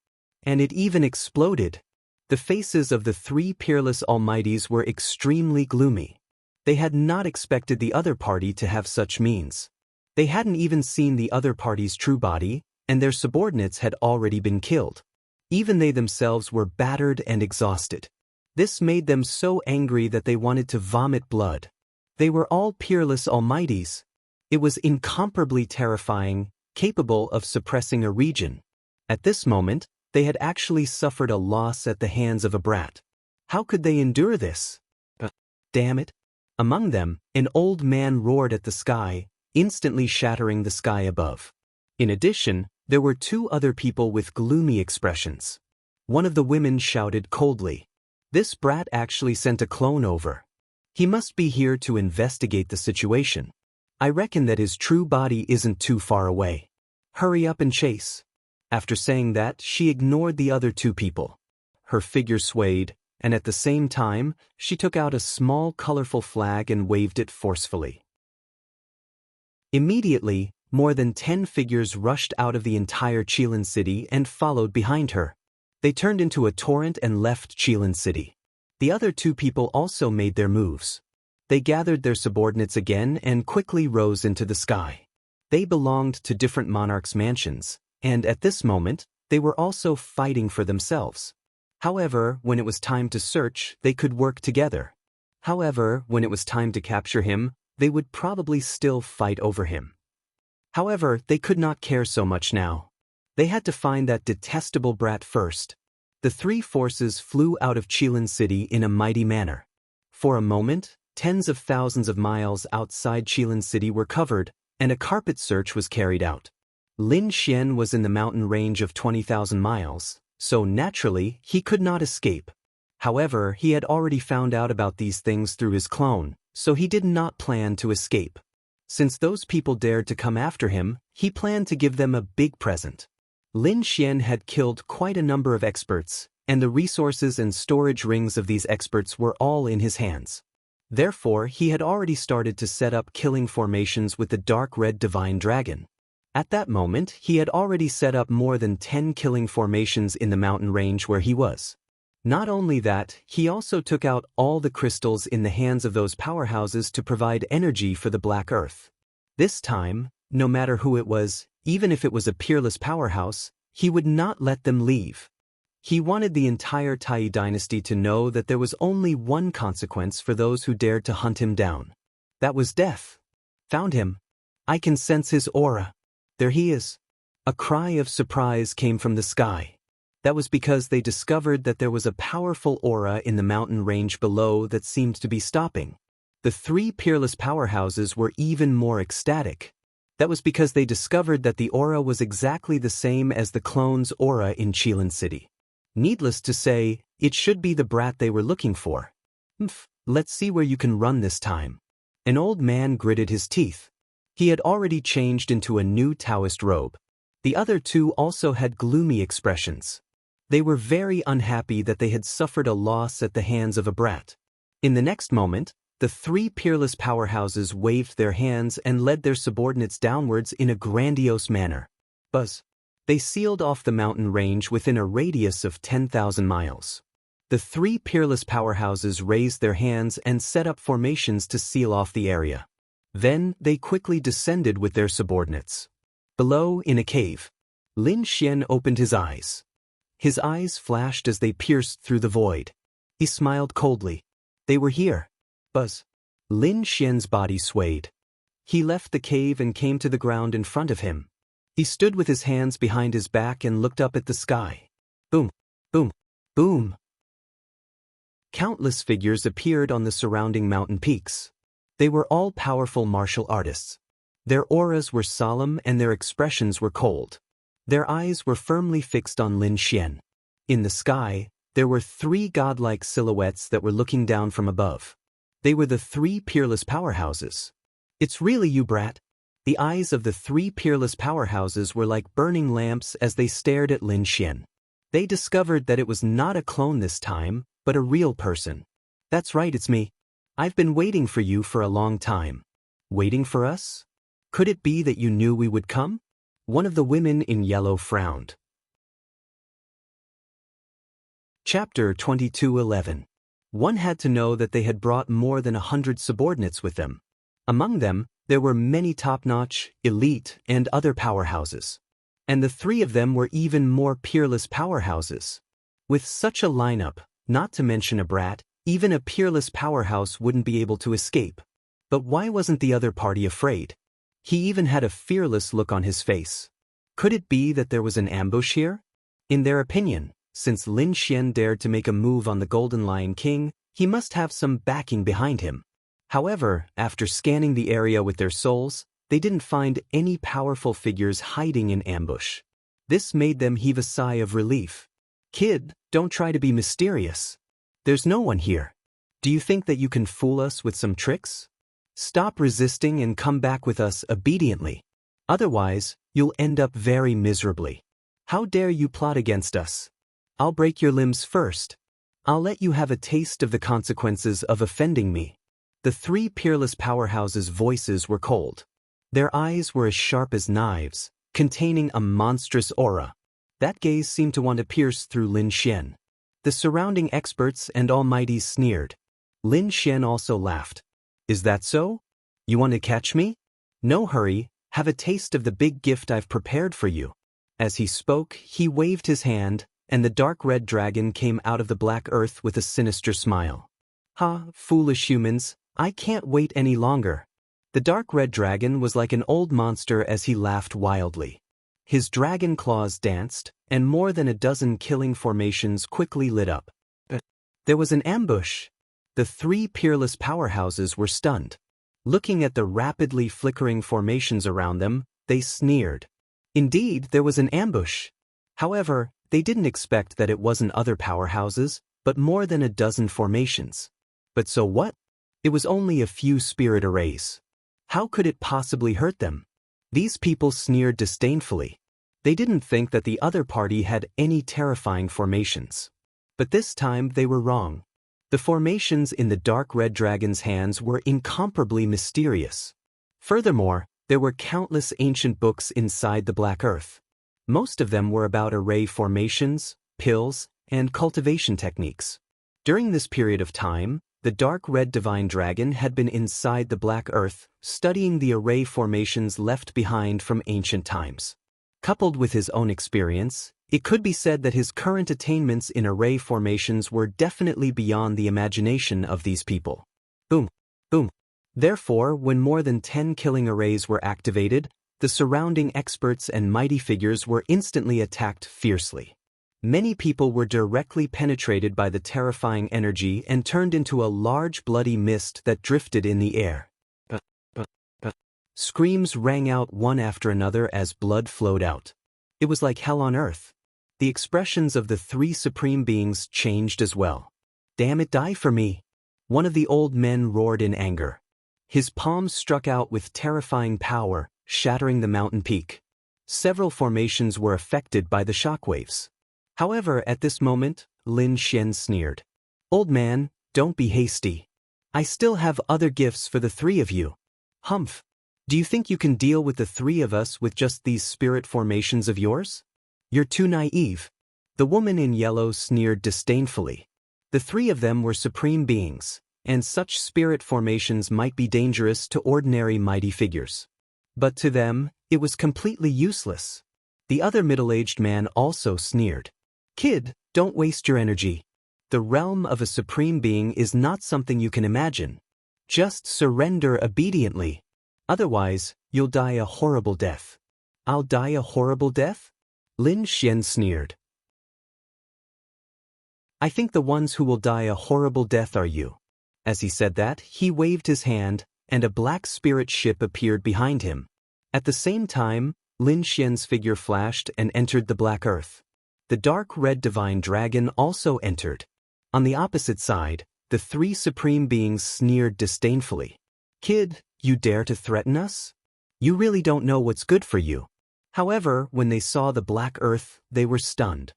And it even exploded. The faces of the 3 peerless almighties were extremely gloomy. They had not expected the other party to have such means. They hadn't even seen the other party's true body, and their subordinates had already been killed. Even they themselves were battered and exhausted. This made them so angry that they wanted to vomit blood. They were all peerless almighties. It was incomparably terrifying, capable of suppressing a region. At this moment, they had actually suffered a loss at the hands of a brat. How could they endure this? Damn it! Among them, an old man roared at the sky, instantly shattering the sky above. In addition, there were 2 other people with gloomy expressions. One of the women shouted coldly, "This brat actually sent a clone over. He must be here to investigate the situation. I reckon that his true body isn't too far away. Hurry up and chase." After saying that, she ignored the other 2 people. Her figure swayed, and at the same time, she took out a small colorful flag and waved it forcefully. Immediately, more than 10 figures rushed out of the entire Qilin City and followed behind her. They turned into a torrent and left Qilin City. The other 2 people also made their moves. They gathered their subordinates again and quickly rose into the sky. They belonged to different monarchs' mansions, and at this moment, they were also fighting for themselves. However, when it was time to search, they could work together. However, when it was time to capture him, they would probably still fight over him. However, they could not care so much now. They had to find that detestable brat first. The 3 forces flew out of Qilin City in a mighty manner. For a moment, tens of thousands of miles outside Qilin City were covered, and a carpet search was carried out. Lin Xian was in the mountain range of 20,000 miles, so naturally, he could not escape. However, he had already found out about these things through his clone, so he did not plan to escape. Since those people dared to come after him, he planned to give them a big present. Lin Xian had killed quite a number of experts, and the resources and storage rings of these experts were all in his hands. Therefore, he had already started to set up killing formations with the dark red divine dragon. At that moment, he had already set up more than 10 killing formations in the mountain range where he was. Not only that, he also took out all the crystals in the hands of those powerhouses to provide energy for the Black Earth. This time, no matter who it was, even if it was a peerless powerhouse, he would not let them leave. He wanted the entire Tai dynasty to know that there was only one consequence for those who dared to hunt him down. That was death. Found him. I can sense his aura. There he is. A cry of surprise came from the sky. That was because they discovered that there was a powerful aura in the mountain range below that seemed to be stopping. The three peerless powerhouses were even more ecstatic. That was because they discovered that the aura was exactly the same as the clone's aura in Qilin City. Needless to say, it should be the brat they were looking for. Let's see where you can run this time. An old man gritted his teeth. He had already changed into a new Taoist robe. The other two also had gloomy expressions. They were very unhappy that they had suffered a loss at the hands of a brat. In the next moment, the three peerless powerhouses waved their hands and led their subordinates downwards in a grandiose manner. Buzz. They sealed off the mountain range within a radius of 10,000 miles. The three peerless powerhouses raised their hands and set up formations to seal off the area. Then, they quickly descended with their subordinates. Below, in a cave, Lin Xian opened his eyes. His eyes flashed as they pierced through the void. He smiled coldly. They were here. Buzz. Lin Xian's body swayed. He left the cave and came to the ground in front of him. He stood with his hands behind his back and looked up at the sky. Boom, boom, boom. Countless figures appeared on the surrounding mountain peaks. They were all powerful martial artists. Their auras were solemn and their expressions were cold. Their eyes were firmly fixed on Lin Xian. In the sky, there were three godlike silhouettes that were looking down from above. They were the three peerless powerhouses. It's really you, brat. The eyes of the three peerless powerhouses were like burning lamps as they stared at Lin Xian. They discovered that it was not a clone this time, but a real person. That's right, it's me. I've been waiting for you for a long time. Waiting for us? Could it be that you knew we would come? One of the women in yellow frowned. Chapter 22:11. One had to know that they had brought more than 100 subordinates with them. Among them, there were many top-notch, elite, and other powerhouses. And the three of them were even more peerless powerhouses. With such a lineup, not to mention a brat, even a peerless powerhouse wouldn't be able to escape. But why wasn't the other party afraid? He even had a fearless look on his face. Could it be that there was an ambush here? In their opinion, since Lin Xian dared to make a move on the Golden Lion King, he must have some backing behind him. However, after scanning the area with their souls, they didn't find any powerful figures hiding in ambush. This made them heave a sigh of relief. Kid, don't try to be mysterious. There's no one here. Do you think that you can fool us with some tricks? Stop resisting and come back with us obediently. Otherwise, you'll end up very miserably. How dare you plot against us? I'll break your limbs first. I'll let you have a taste of the consequences of offending me. The three peerless powerhouses' voices were cold. Their eyes were as sharp as knives, containing a monstrous aura. That gaze seemed to want to pierce through Lin Xian. The surrounding experts and almighties sneered. Lin Xian also laughed. Is that so? You want to catch me? No hurry, have a taste of the big gift I've prepared for you. As he spoke, he waved his hand, and the dark red dragon came out of the black earth with a sinister smile. Ha, foolish humans, I can't wait any longer. The dark red dragon was like an old monster as he laughed wildly. His dragon claws danced, and more than a dozen killing formations quickly lit up. There was an ambush. The three peerless powerhouses were stunned. Looking at the rapidly flickering formations around them, they sneered. Indeed, there was an ambush. However, they didn't expect that it wasn't other powerhouses, but more than a dozen formations. But so what? It was only a few spirit arrays. How could it possibly hurt them? These people sneered disdainfully. They didn't think that the other party had any terrifying formations. But this time they were wrong. The formations in the dark red dragon's hands were incomparably mysterious. Furthermore, there were countless ancient books inside the Black Earth. Most of them were about array formations, pills, and cultivation techniques. During this period of time, the dark red divine dragon had been inside the Black Earth, studying the array formations left behind from ancient times. Coupled with his own experience, it could be said that his current attainments in array formations were definitely beyond the imagination of these people. Boom, boom. Therefore, when more than 10 killing arrays were activated, the surrounding experts and mighty figures were instantly attacked fiercely. Many people were directly penetrated by the terrifying energy and turned into a large bloody mist that drifted in the air. Screams rang out one after another as blood flowed out. It was like hell on earth. The expressions of the three supreme beings changed as well. "Damn it, die for me!" One of the old men roared in anger. His palms struck out with terrifying power, shattering the mountain peak. Several formations were affected by the shockwaves. However, at this moment, Lin Xian sneered. "Old man, don't be hasty. I still have other gifts for the three of you." "Humph. Do you think you can deal with the three of us with just these spirit formations of yours? You're too naive." The woman in yellow sneered disdainfully. The three of them were supreme beings, and such spirit formations might be dangerous to ordinary mighty figures. But to them, it was completely useless. The other middle-aged man also sneered. "Kid, don't waste your energy. The realm of a supreme being is not something you can imagine. Just surrender obediently. Otherwise, you'll die a horrible death." "I'll die a horrible death?" Lin Xian sneered. "I think the ones who will die a horrible death are you." As he said that, he waved his hand, and a black spirit ship appeared behind him. At the same time, Lin Xian's figure flashed and entered the Black Earth. The dark red divine dragon also entered. On the opposite side, the three supreme beings sneered disdainfully. "Kid, you dare to threaten us? You really don't know what's good for you." However, when they saw the Black Earth, they were stunned.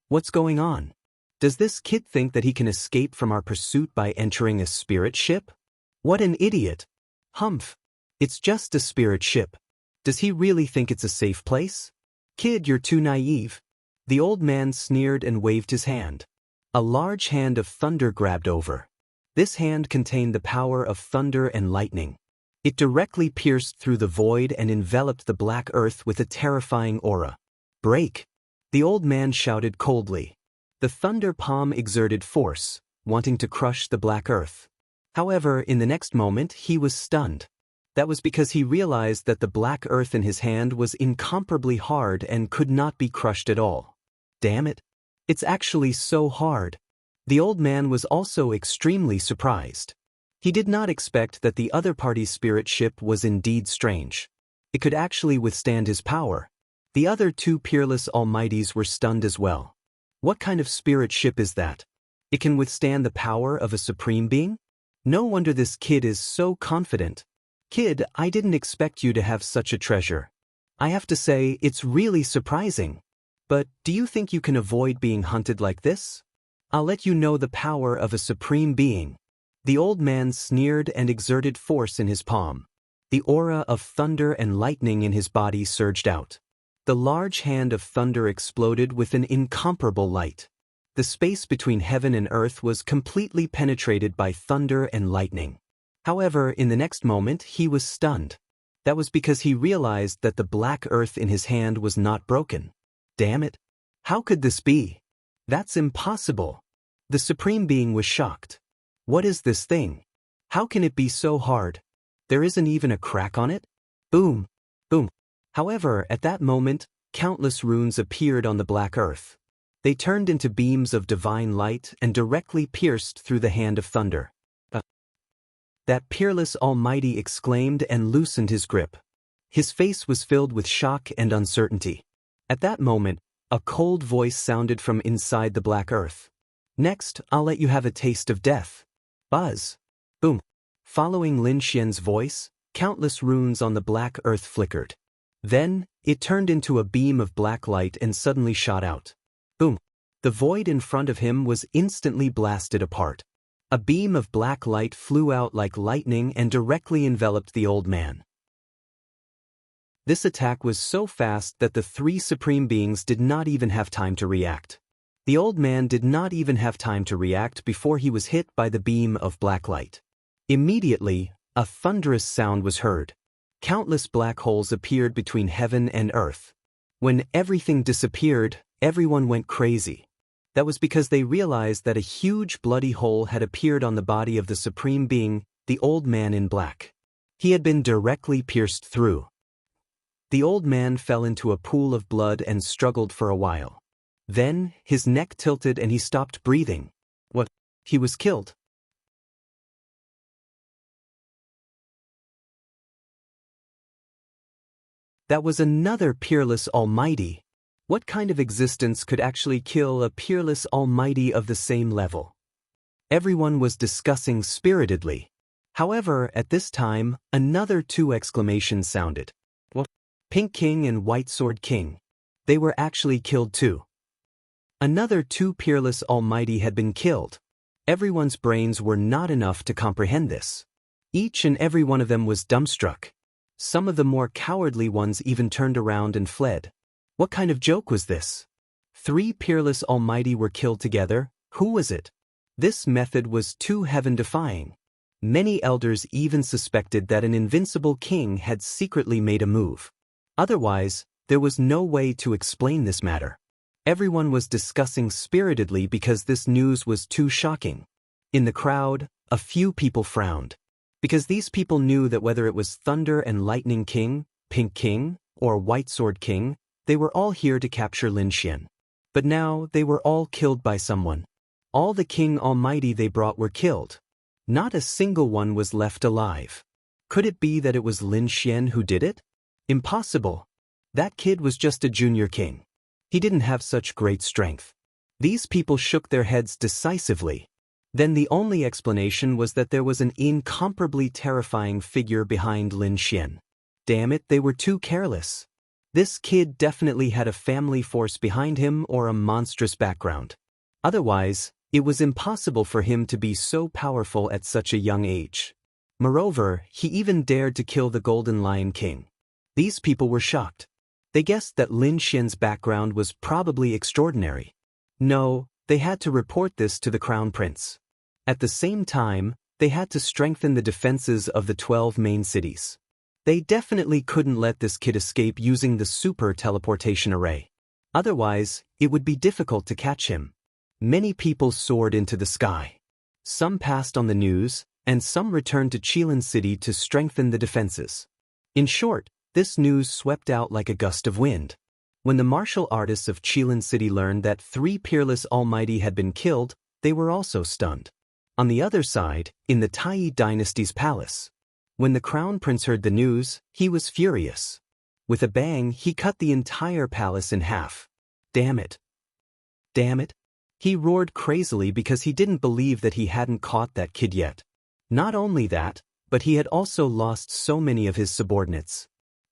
"What's going on? Does this kid think that he can escape from our pursuit by entering a spirit ship? What an idiot! Humph! It's just a spirit ship. Does he really think it's a safe place? Kid, you're too naive." The old man sneered and waved his hand. A large hand of thunder grabbed over. This hand contained the power of thunder and lightning. It directly pierced through the void and enveloped the Black Earth with a terrifying aura. "Break!" the old man shouted coldly. The thunder palm exerted force, wanting to crush the Black Earth. However, in the next moment, he was stunned. That was because he realized that the Black Earth in his hand was incomparably hard and could not be crushed at all. Damn it! It's actually so hard. The old man was also extremely surprised. He did not expect that the other party's spirit ship was indeed strange. It could actually withstand his power. The other two peerless almighties were stunned as well. What kind of spirit ship is that? It can withstand the power of a supreme being? No wonder this kid is so confident. Kid, I didn't expect you to have such a treasure. I have to say, it's really surprising. But do you think you can avoid being hunted like this? I'll let you know the power of a supreme being. The old man sneered and exerted force in his palm. The aura of thunder and lightning in his body surged out. The large hand of thunder exploded with an incomparable light. The space between heaven and earth was completely penetrated by thunder and lightning. However, in the next moment, he was stunned. That was because he realized that the Black Earth in his hand was not broken. Damn it! How could this be? That's impossible. The Supreme Being was shocked. What is this thing? How can it be so hard? There isn't even a crack on it? Boom! Boom! However, at that moment, countless runes appeared on the Black Earth. They turned into beams of divine light and directly pierced through the hand of thunder. That peerless almighty exclaimed and loosened his grip. His face was filled with shock and uncertainty. At that moment, a cold voice sounded from inside the black earth. Next, I'll let you have a taste of death. Buzz. Boom. Following Lin Xian's voice, countless runes on the black earth flickered. Then, it turned into a beam of black light and suddenly shot out. Boom. The void in front of him was instantly blasted apart. A beam of black light flew out like lightning and directly enveloped the old man. This attack was so fast that the three supreme beings did not even have time to react. The old man did not even have time to react before he was hit by the beam of black light. Immediately, a thunderous sound was heard. Countless black holes appeared between heaven and earth. When everything disappeared, everyone went crazy. That was because they realized that a huge bloody hole had appeared on the body of the supreme being, the old man in black. He had been directly pierced through. The old man fell into a pool of blood and struggled for a while. Then, his neck tilted and he stopped breathing. What? He was killed. That was another peerless almighty. What kind of existence could actually kill a peerless almighty of the same level? Everyone was discussing spiritedly. However, at this time, another two exclamations sounded. What? Pink King and White Sword King. They were actually killed too. Another two peerless almighty had been killed. Everyone's brains were not enough to comprehend this. Each and every one of them was dumbstruck. Some of the more cowardly ones even turned around and fled. What kind of joke was this? Three peerless almighty were killed together. Who was it? This method was too heaven-defying. Many elders even suspected that an invincible king had secretly made a move. Otherwise, there was no way to explain this matter. Everyone was discussing spiritedly because this news was too shocking. In the crowd, a few people frowned. Because these people knew that whether it was Thunder and Lightning King, Pink King, or White Sword King, they were all here to capture Lin Xian. But now they were all killed by someone. All the King Almighty they brought were killed. Not a single one was left alive. Could it be that it was Lin Xian who did it? Impossible. That kid was just a junior king. He didn't have such great strength. These people shook their heads decisively. Then the only explanation was that there was an incomparably terrifying figure behind Lin Xian. Damn it, they were too careless. This kid definitely had a family force behind him or a monstrous background. Otherwise, it was impossible for him to be so powerful at such a young age. Moreover, he even dared to kill the Golden Lion King. These people were shocked. They guessed that Lin Xian's background was probably extraordinary. No, they had to report this to the Crown Prince. At the same time, they had to strengthen the defenses of the 12 main cities. They definitely couldn't let this kid escape using the super teleportation array. Otherwise, it would be difficult to catch him. Many people soared into the sky. Some passed on the news, and some returned to Qilin City to strengthen the defenses. In short, this news swept out like a gust of wind. When the martial artists of Qilin City learned that three peerless almighty had been killed, they were also stunned. On the other side, in the Tai dynasty's palace, when the crown prince heard the news, he was furious. With a bang, he cut the entire palace in half. Damn it. Damn it. He roared crazily because he didn't believe that he hadn't caught that kid yet. Not only that, but he had also lost so many of his subordinates.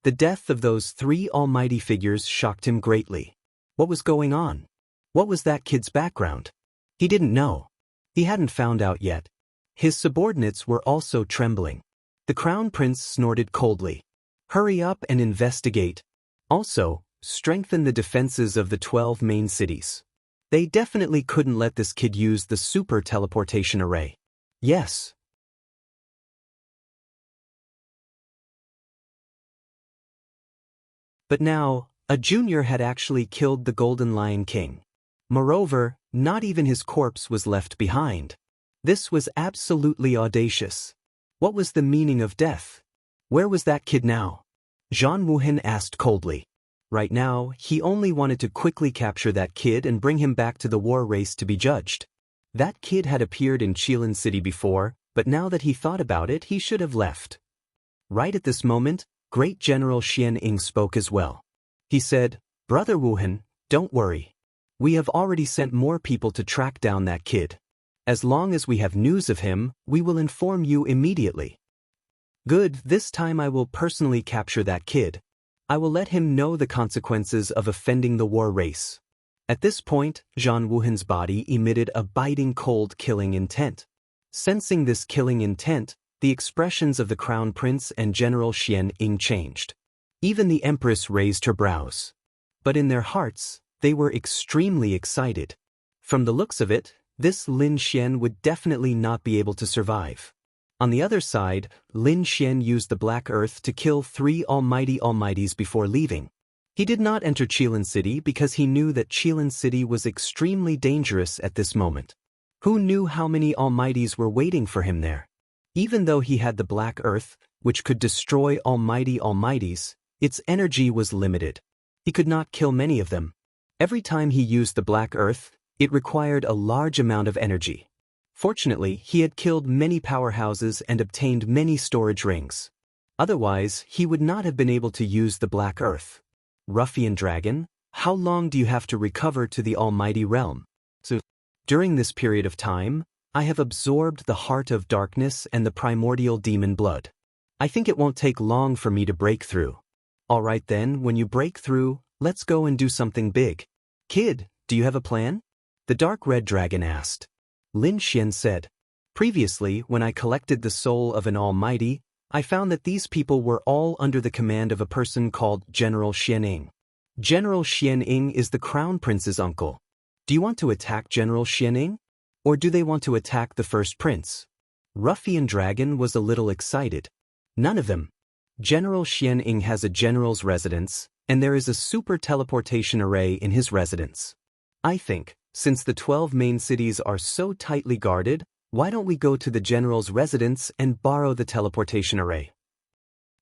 The death of those three almighty figures shocked him greatly. What was going on? What was that kid's background? He didn't know. He hadn't found out yet. His subordinates were also trembling. The crown prince snorted coldly. Hurry up and investigate. Also, strengthen the defenses of the 12 main cities. They definitely couldn't let this kid use the super teleportation array. Yes. But now, a junior had actually killed the Golden Lion King. Moreover, not even his corpse was left behind. This was absolutely audacious. What was the meaning of death? Where was that kid now? Zhang Wuhan asked coldly. Right now, he only wanted to quickly capture that kid and bring him back to the war race to be judged. That kid had appeared in Qilin City before, but now that he thought about it, he should have left. Right at this moment, Great General Xian Ying spoke as well. He said, "Brother Wuhan, don't worry. We have already sent more people to track down that kid. As long as we have news of him, we will inform you immediately." "Good, this time I will personally capture that kid. I will let him know the consequences of offending the war race." At this point, Zhang Wuhan's body emitted a biting cold killing intent. Sensing this killing intent, the expressions of the Crown Prince and General Xian Ying changed. Even the Empress raised her brows. But in their hearts, they were extremely excited. From the looks of it, this Lin Xian would definitely not be able to survive. On the other side, Lin Xian used the Black Earth to kill 3 almighties before leaving. He did not enter Qilin City because he knew that Qilin City was extremely dangerous at this moment. Who knew how many almighties were waiting for him there? Even though he had the Black Earth, which could destroy almighties, its energy was limited. He could not kill many of them. Every time he used the Black Earth, it required a large amount of energy. Fortunately, he had killed many powerhouses and obtained many storage rings. Otherwise, he would not have been able to use the Black Earth. Ruffian Dragon, how long do you have to recover to the Almighty Realm? So, during this period of time, I have absorbed the heart of darkness and the primordial demon blood. I think it won't take long for me to break through. Alright then, when you break through, let's go and do something big. Kid, do you have a plan? The Dark Red Dragon asked. Lin Xian said, "Previously, when I collected the soul of an almighty, I found that these people were all under the command of a person called General Xian Ying. General Xian Ying is the Crown Prince's uncle. Do you want to attack General Xian Ying? Or do they want to attack the first prince?" Ruffian Dragon was a little excited. None of them. General Xian Ying has a general's residence, and there is a super teleportation array in his residence. I think, since the 12 main cities are so tightly guarded, why don't we go to the general's residence and borrow the teleportation array?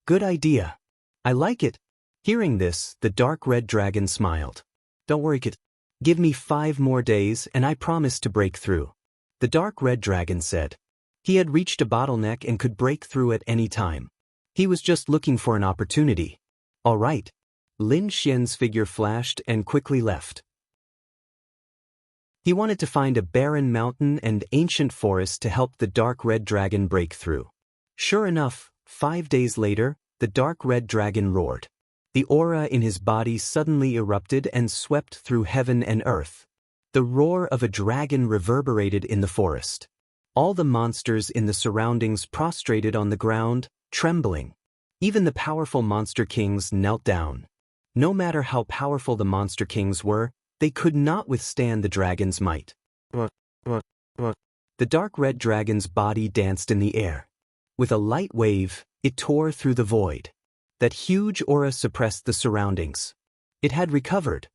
Good idea. I like it. Hearing this, the Dark Red Dragon smiled. Don't worry, kid. Give me 5 more days and I promise to break through. The Dark Red Dragon said. He had reached a bottleneck and could break through at any time. He was just looking for an opportunity. All right. Lin Xian's figure flashed and quickly left. He wanted to find a barren mountain and ancient forest to help the Dark Red Dragon break through. Sure enough, 5 days later, the Dark Red Dragon roared. The aura in his body suddenly erupted and swept through heaven and earth. The roar of a dragon reverberated in the forest. All the monsters in the surroundings prostrated on the ground, trembling. Even the powerful monster kings knelt down. No matter how powerful the monster kings were, they could not withstand the dragon's might. The Dark Red Dragon's body danced in the air. With a light wave, it tore through the void. That huge aura suppressed the surroundings. It had recovered.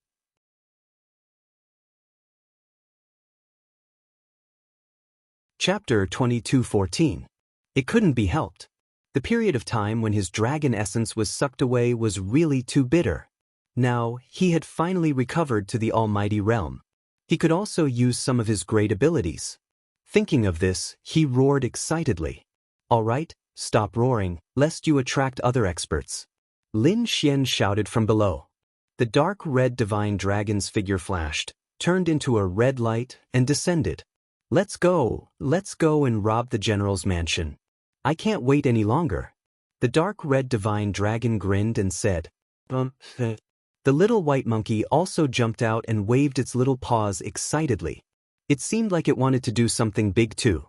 Chapter 22:14. It couldn't be helped. The period of time when his dragon essence was sucked away was really too bitter. Now, he had finally recovered to the Almighty Realm. He could also use some of his great abilities. Thinking of this, he roared excitedly. All right, stop roaring, lest you attract other experts. Lin Xian shouted from below. The Dark Red Divine Dragon's figure flashed, turned into a red light, and descended. Let's go and rob the general's mansion. I can't wait any longer. The Dark Red Divine Dragon grinned and said, The little white monkey also jumped out and waved its little paws excitedly. It seemed like it wanted to do something big too.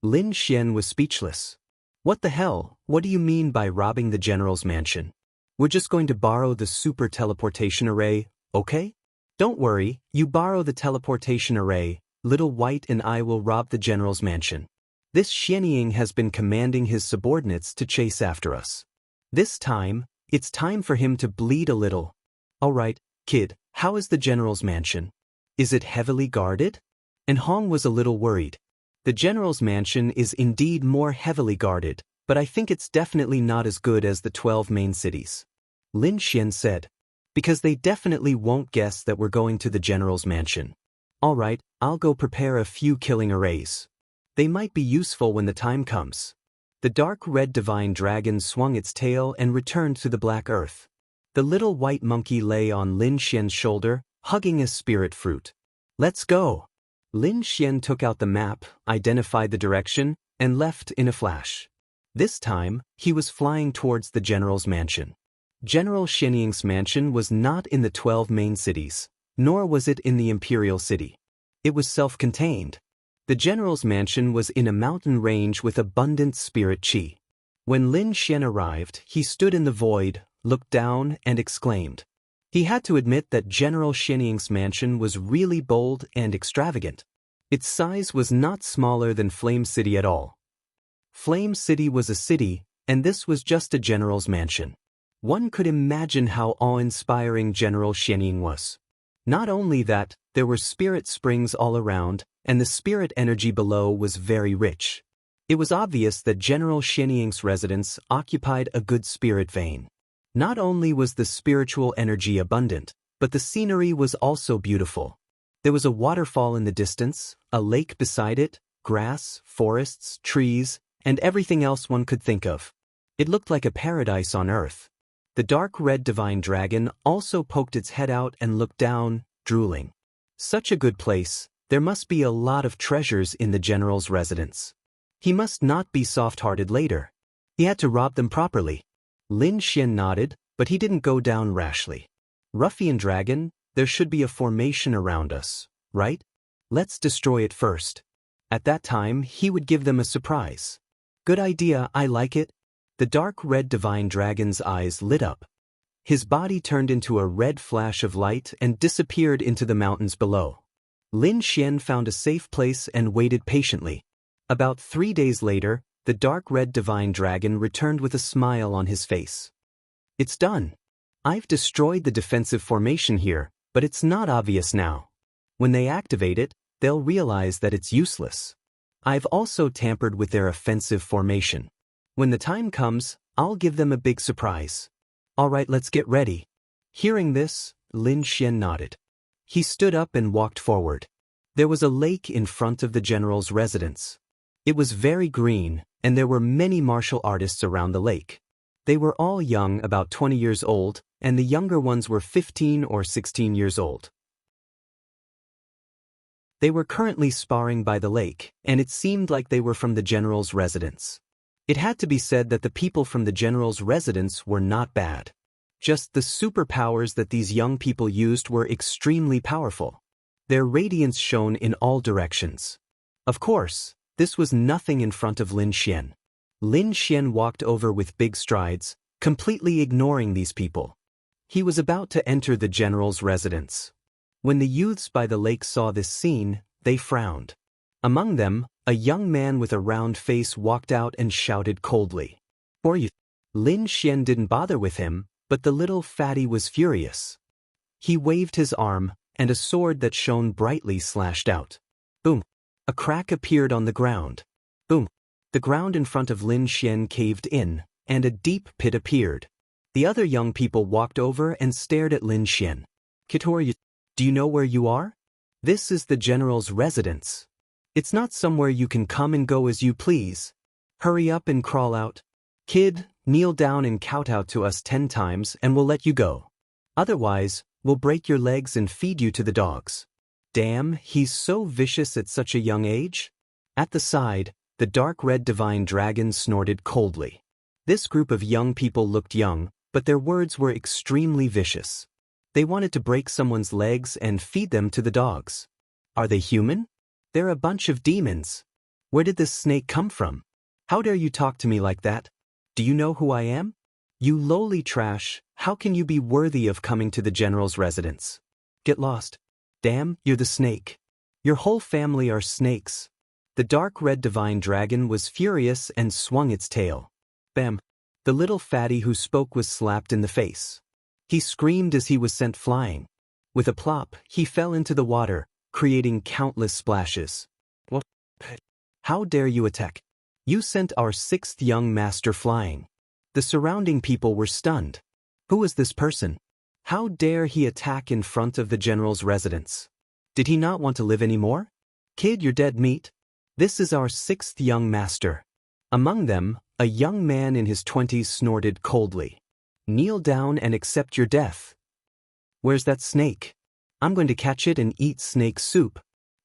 Lin Xian was speechless. What the hell? What do you mean by robbing the general's mansion? We're just going to borrow the super teleportation array, okay? Don't worry, you borrow the teleportation array, Little White and I will rob the general's mansion. This Xian Ying has been commanding his subordinates to chase after us. This time, it's time for him to bleed a little. Alright, kid, how is the general's mansion? Is it heavily guarded? And Hong was a little worried. The general's mansion is indeed more heavily guarded, but I think it's definitely not as good as the 12 main cities. Lin Xian said. Because they definitely won't guess that we're going to the general's mansion. Alright, I'll go prepare a few killing arrays. They might be useful when the time comes. The dark red divine dragon swung its tail and returned to the black earth. The little white monkey lay on Lin Xian's shoulder, hugging a spirit fruit. Let's go! Lin Xian took out the map, identified the direction, and left in a flash. This time, he was flying towards the general's mansion. General Xianying's mansion was not in the 12 main cities, nor was it in the imperial city. It was self-contained. The general's mansion was in a mountain range with abundant spirit qi. When Lin Xian arrived, he stood in the void, looked down, and exclaimed. He had to admit that General Xianying's mansion was really bold and extravagant. Its size was not smaller than Flame City at all. Flame City was a city, and this was just a general's mansion. One could imagine how awe-inspiring General Xianying was. Not only that, there were spirit springs all around, and the spirit energy below was very rich. It was obvious that General Xianying's residence occupied a good spirit vein. Not only was the spiritual energy abundant, but the scenery was also beautiful. There was a waterfall in the distance, a lake beside it, grass, forests, trees, and everything else one could think of. It looked like a paradise on earth. The dark red divine dragon also poked its head out and looked down, drooling. Such a good place, there must be a lot of treasures in the general's residence. He must not be soft-hearted later. He had to rob them properly. Lin Xian nodded, but he didn't go down rashly. Ruffian dragon, there should be a formation around us, right? Let's destroy it first. At that time, he would give them a surprise. Good idea, I like it. The dark red divine dragon's eyes lit up. His body turned into a red flash of light and disappeared into the mountains below. Lin Xian found a safe place and waited patiently. About 3 days later, the dark red divine dragon returned with a smile on his face. It's done. I've destroyed the defensive formation here, but it's not obvious now. When they activate it, they'll realize that it's useless. I've also tampered with their offensive formation. When the time comes, I'll give them a big surprise. All right, let's get ready. Hearing this, Lin Xian nodded. He stood up and walked forward. There was a lake in front of the general's residence. It was very green, and there were many martial artists around the lake. They were all young, about 20 years old, and the younger ones were 15 or 16 years old. They were currently sparring by the lake, and it seemed like they were from the general's residence. It had to be said that the people from the general's residence were not bad. Just the superpowers that these young people used were extremely powerful. Their radiance shone in all directions. Of course, this was nothing in front of Lin Xian. Lin Xian walked over with big strides, completely ignoring these people. He was about to enter the general's residence. When the youths by the lake saw this scene, they frowned. Among them, a young man with a round face walked out and shouted coldly. "For you." Lin Xian didn't bother with him, but the little fatty was furious. He waved his arm, and a sword that shone brightly slashed out. Boom! A crack appeared on the ground. Boom! The ground in front of Lin Xian caved in, and a deep pit appeared. The other young people walked over and stared at Lin Xian. "Kitor, do you know where you are? This is the general's residence. It's not somewhere you can come and go as you please. Hurry up and crawl out. Kid, kneel down and kowtow to us 10 times and we'll let you go. Otherwise, we'll break your legs and feed you to the dogs." Damn, he's so vicious at such a young age. At the side, the dark red divine dragon snorted coldly. This group of young people looked young, but their words were extremely vicious. They wanted to break someone's legs and feed them to the dogs. Are they human? They're a bunch of demons. Where did this snake come from? How dare you talk to me like that? Do you know who I am? You lowly trash, how can you be worthy of coming to the general's residence? Get lost. Damn, you're the snake. Your whole family are snakes. The dark red divine dragon was furious and swung its tail. Bam! The little fatty who spoke was slapped in the face. He screamed as he was sent flying. With a plop, he fell into the water, creating countless splashes. What? How dare you attack? You sent our 6th young master flying. The surrounding people were stunned. Who is this person? How dare he attack in front of the general's residence? Did he not want to live anymore? Kid, you're dead meat. This is our 6th young master. Among them, A young man in his 20s snorted coldly. Kneel down and accept your death. Where's that snake? I'm going to catch it and eat snake soup.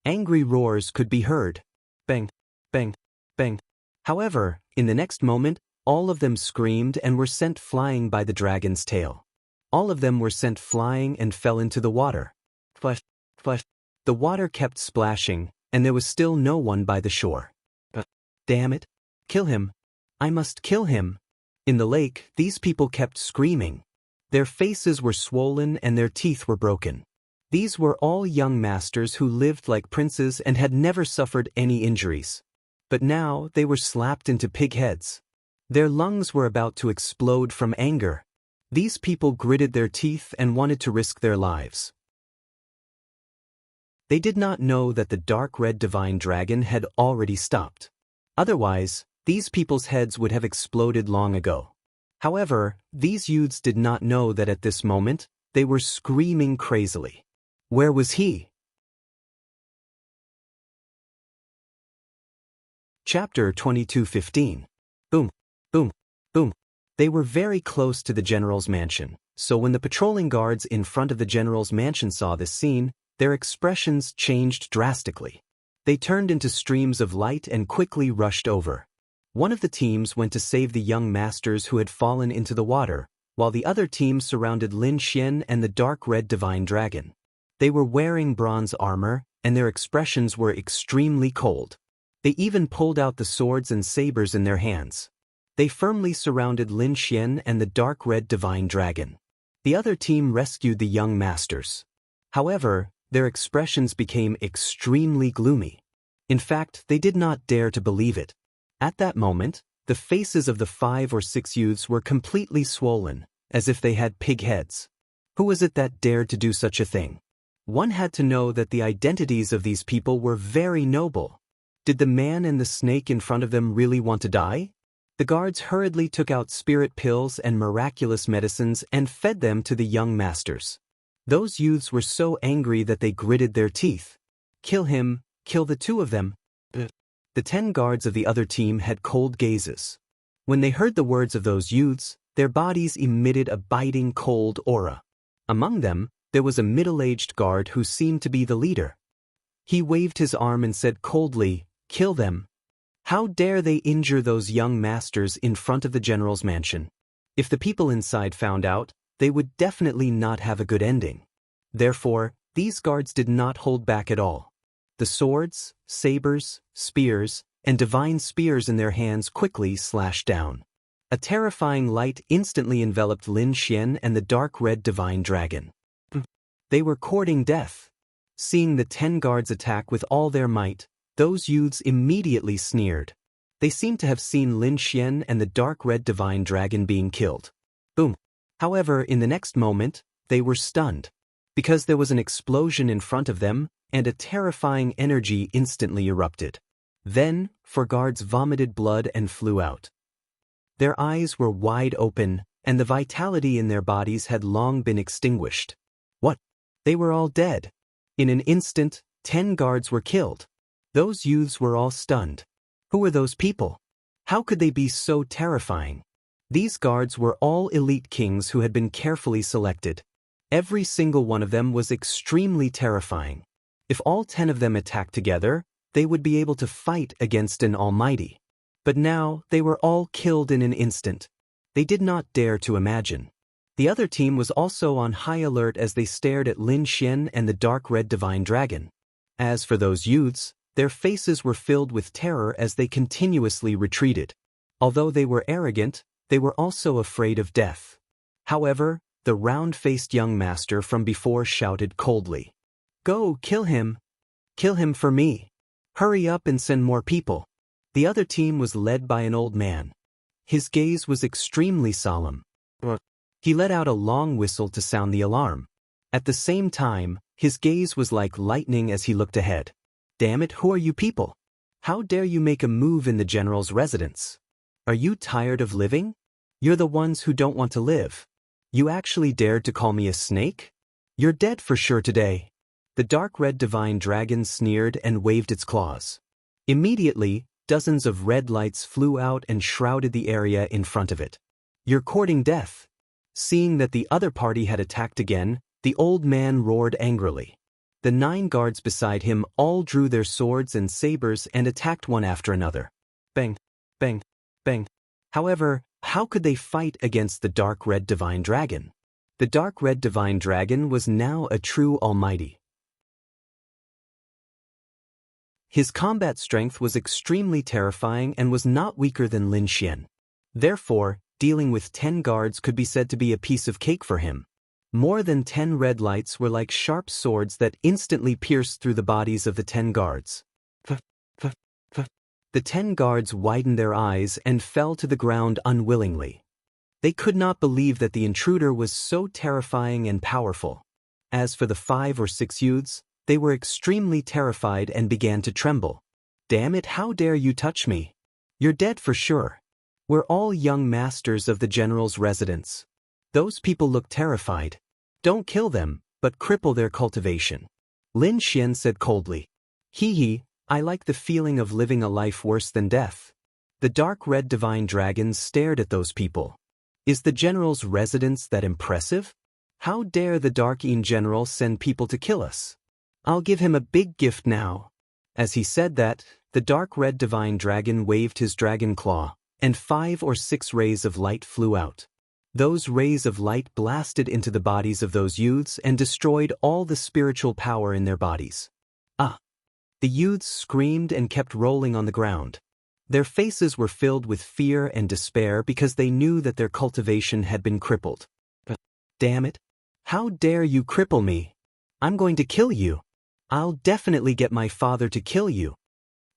Angry roars could be heard. Bang, bang, bang. However, in the next moment, all of them screamed and were sent flying by the dragon's tail. All of them were sent flying and fell into the water. Splash, splash. The water kept splashing, and there was still no one by the shore. Damn it! Kill him! I must kill him! In the lake, these people kept screaming. Their faces were swollen and their teeth were broken. These were all young masters who lived like princes and had never suffered any injuries. But now they were slapped into pig heads. Their lungs were about to explode from anger. These people gritted their teeth and wanted to risk their lives. They did not know that the dark red divine dragon had already stopped. Otherwise, these people's heads would have exploded long ago. However, these youths did not know that at this moment, they were screaming crazily. Where was he? Chapter 22:15. Boom, boom, boom. They were very close to the general's mansion, so when the patrolling guards in front of the general's mansion saw this scene, their expressions changed drastically. They turned into streams of light and quickly rushed over. One of the teams went to save the young masters who had fallen into the water, while the other team surrounded Lin Xian and the dark red divine dragon. They were wearing bronze armor, and their expressions were extremely cold. They even pulled out the swords and sabers in their hands. They firmly surrounded Lin Xian and the dark red divine dragon. The other team rescued the young masters. However, their expressions became extremely gloomy. In fact, they did not dare to believe it. At that moment, the faces of the 5 or 6 youths were completely swollen, as if they had pig heads. Who was it that dared to do such a thing? One had to know that the identities of these people were very noble. Did the man and the snake in front of them really want to die? The guards hurriedly took out spirit pills and miraculous medicines and fed them to the young masters. Those youths were so angry that they gritted their teeth. Kill him, kill the 2 of them. The 10 guards of the other team had cold gazes. When they heard the words of those youths, their bodies emitted a biting cold aura. Among them, there was a middle-aged guard who seemed to be the leader. He waved his arm and said coldly, "Kill them." How dare they injure those young masters in front of the general's mansion? If the people inside found out, they would definitely not have a good ending. Therefore, these guards did not hold back at all. The swords, sabers, spears, and divine spears in their hands quickly slashed down. A terrifying light instantly enveloped Lin Xian and the dark red divine dragon. They were courting death. Seeing the 10 guards attack with all their might, those youths immediately sneered. They seemed to have seen Lin Xian and the dark red divine dragon being killed. Boom. However, in the next moment, they were stunned. Because there was an explosion in front of them, and a terrifying energy instantly erupted. Then, 4 guards vomited blood and flew out. Their eyes were wide open, and the vitality in their bodies had long been extinguished. What? They were all dead. In an instant, 10 guards were killed. Those youths were all stunned. Who were those people? How could they be so terrifying? These guards were all elite kings who had been carefully selected. Every single one of them was extremely terrifying. If all 10 of them attacked together, they would be able to fight against an almighty. But now, they were all killed in an instant. They did not dare to imagine. The other team was also on high alert as they stared at Lin Xian and the dark red divine dragon. As for those youths, their faces were filled with terror as they continuously retreated. Although they were arrogant, they were also afraid of death. However, the round-faced young master from before shouted coldly, "Go, kill him! Kill him for me! Hurry up and send more people!" The other team was led by an old man. His gaze was extremely solemn. He let out a long whistle to sound the alarm. At the same time, his gaze was like lightning as he looked ahead. "Damn it, who are you people? How dare you make a move in the general's residence? Are you tired of living? You're the ones who don't want to live. You actually dared to call me a snake? You're dead for sure today." The dark red divine dragon sneered and waved its claws. Immediately, Dozens of red lights flew out and shrouded the area in front of it. "You're courting death." Seeing that the other party had attacked again, the old man roared angrily. The 9 guards beside him all drew their swords and sabers and attacked one after another. Bang, bang, bang. However, how could they fight against the dark red divine dragon? The dark red divine dragon was now a true almighty. His combat strength was extremely terrifying and was not weaker than Lin Xian. Therefore, dealing with 10 guards could be said to be a piece of cake for him. More than 10 red lights were like sharp swords that instantly pierced through the bodies of the 10 guards. The 10 guards widened their eyes and fell to the ground unwillingly. They could not believe that the intruder was so terrifying and powerful. As for the 5 or 6 youths, they were extremely terrified and began to tremble. "Damn it, how dare you touch me? You're dead for sure." We're all young masters of the general's residence. Those people look terrified. "Don't kill them, but cripple their cultivation." Lin Xian said coldly. "Hee, I like the feeling of living a life worse than death." The dark red divine dragon stared at those people. "Is the general's residence that impressive? How dare the Dark-Een general send people to kill us? I'll give him a big gift now." As he said that, the dark red divine dragon waved his dragon claw, and 5 or 6 rays of light flew out. Those rays of light blasted into the bodies of those youths and destroyed all the spiritual power in their bodies. Ah! The youths screamed and kept rolling on the ground. Their faces were filled with fear and despair because they knew that their cultivation had been crippled. "But, damn it! How dare you cripple me? I'm going to kill you. I'll definitely get my father to kill you."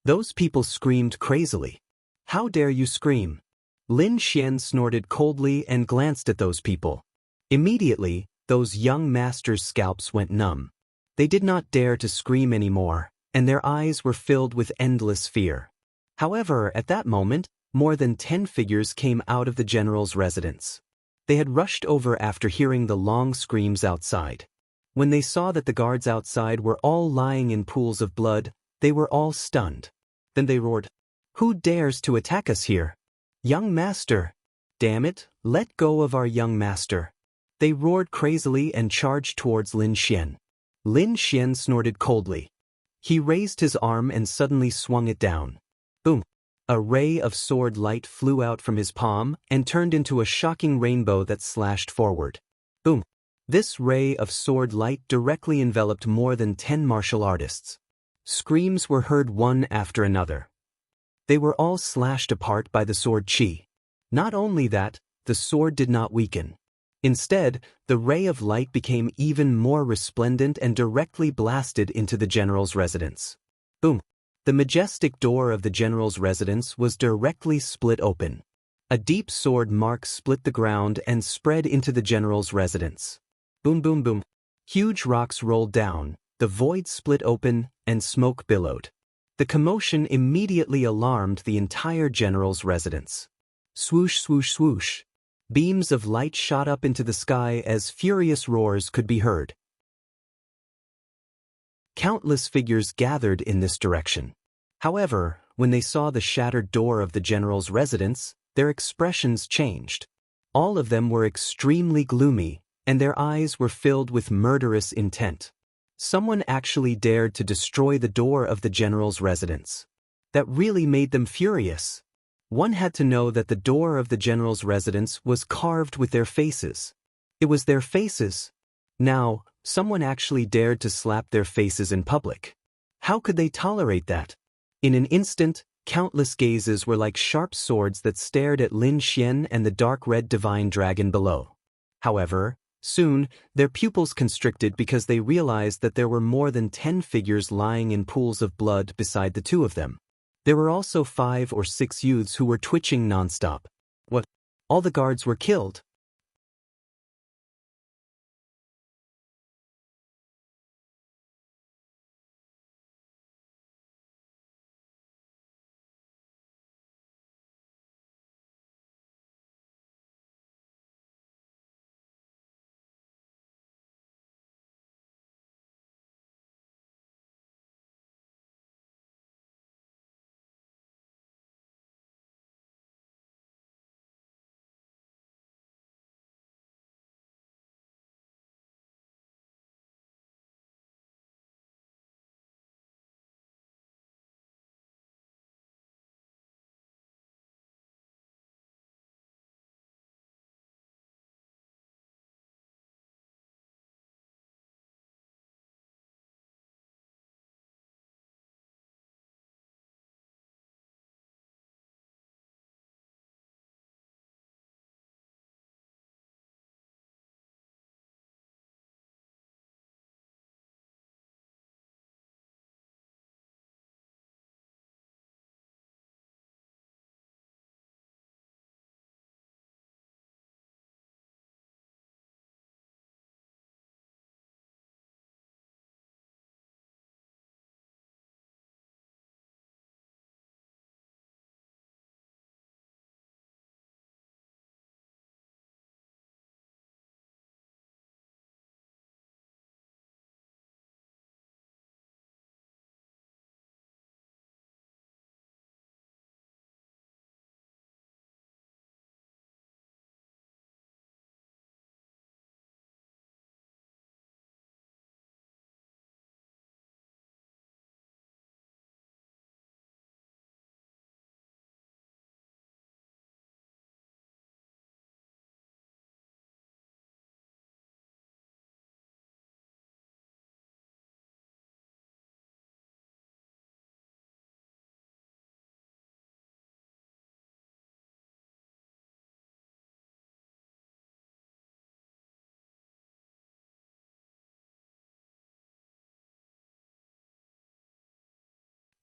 Those people screamed crazily. "How dare you scream?" Lin Xian snorted coldly and glanced at those people. Immediately, those young masters' scalps went numb. They did not dare to scream anymore, and their eyes were filled with endless fear. However, at that moment, more than 10 figures came out of the general's residence. They had rushed over after hearing the long screams outside. When they saw that the guards outside were all lying in pools of blood, they were all stunned. Then they roared, "Who dares to attack us here? Young master! Damn it, let go of our young master!" They roared crazily and charged towards Lin Xian. Lin Xian snorted coldly. He raised his arm and suddenly swung it down. Boom! A ray of sword light flew out from his palm and turned into a shocking rainbow that slashed forward. Boom! This ray of sword light directly enveloped more than 10 martial artists. Screams were heard one after another. They were all slashed apart by the sword chi. Not only that, the sword did not weaken. Instead, the ray of light became even more resplendent and directly blasted into the general's residence. Boom! The majestic door of the general's residence was directly split open. A deep sword mark split the ground and spread into the general's residence. Boom, boom, boom. Huge rocks rolled down, the void split open, and smoke billowed. The commotion immediately alarmed the entire general's residence. Swoosh, swoosh, swoosh. Beams of light shot up into the sky as furious roars could be heard. Countless figures gathered in this direction. However, when they saw the shattered door of the general's residence, their expressions changed. All of them were extremely gloomy, and their eyes were filled with murderous intent. Someone actually dared to destroy the door of the general's residence. That really made them furious. One had to know that the door of the general's residence was carved with their faces. It was their faces. Now, someone actually dared to slap their faces in public. How could they tolerate that? In an instant, countless gazes were like sharp swords that stared at Lin Xian and the dark red divine dragon below. However, soon, their pupils constricted because they realized that there were more than 10 figures lying in pools of blood beside the 2 of them. There were also 5 or 6 youths who were twitching nonstop. What? All the guards were killed?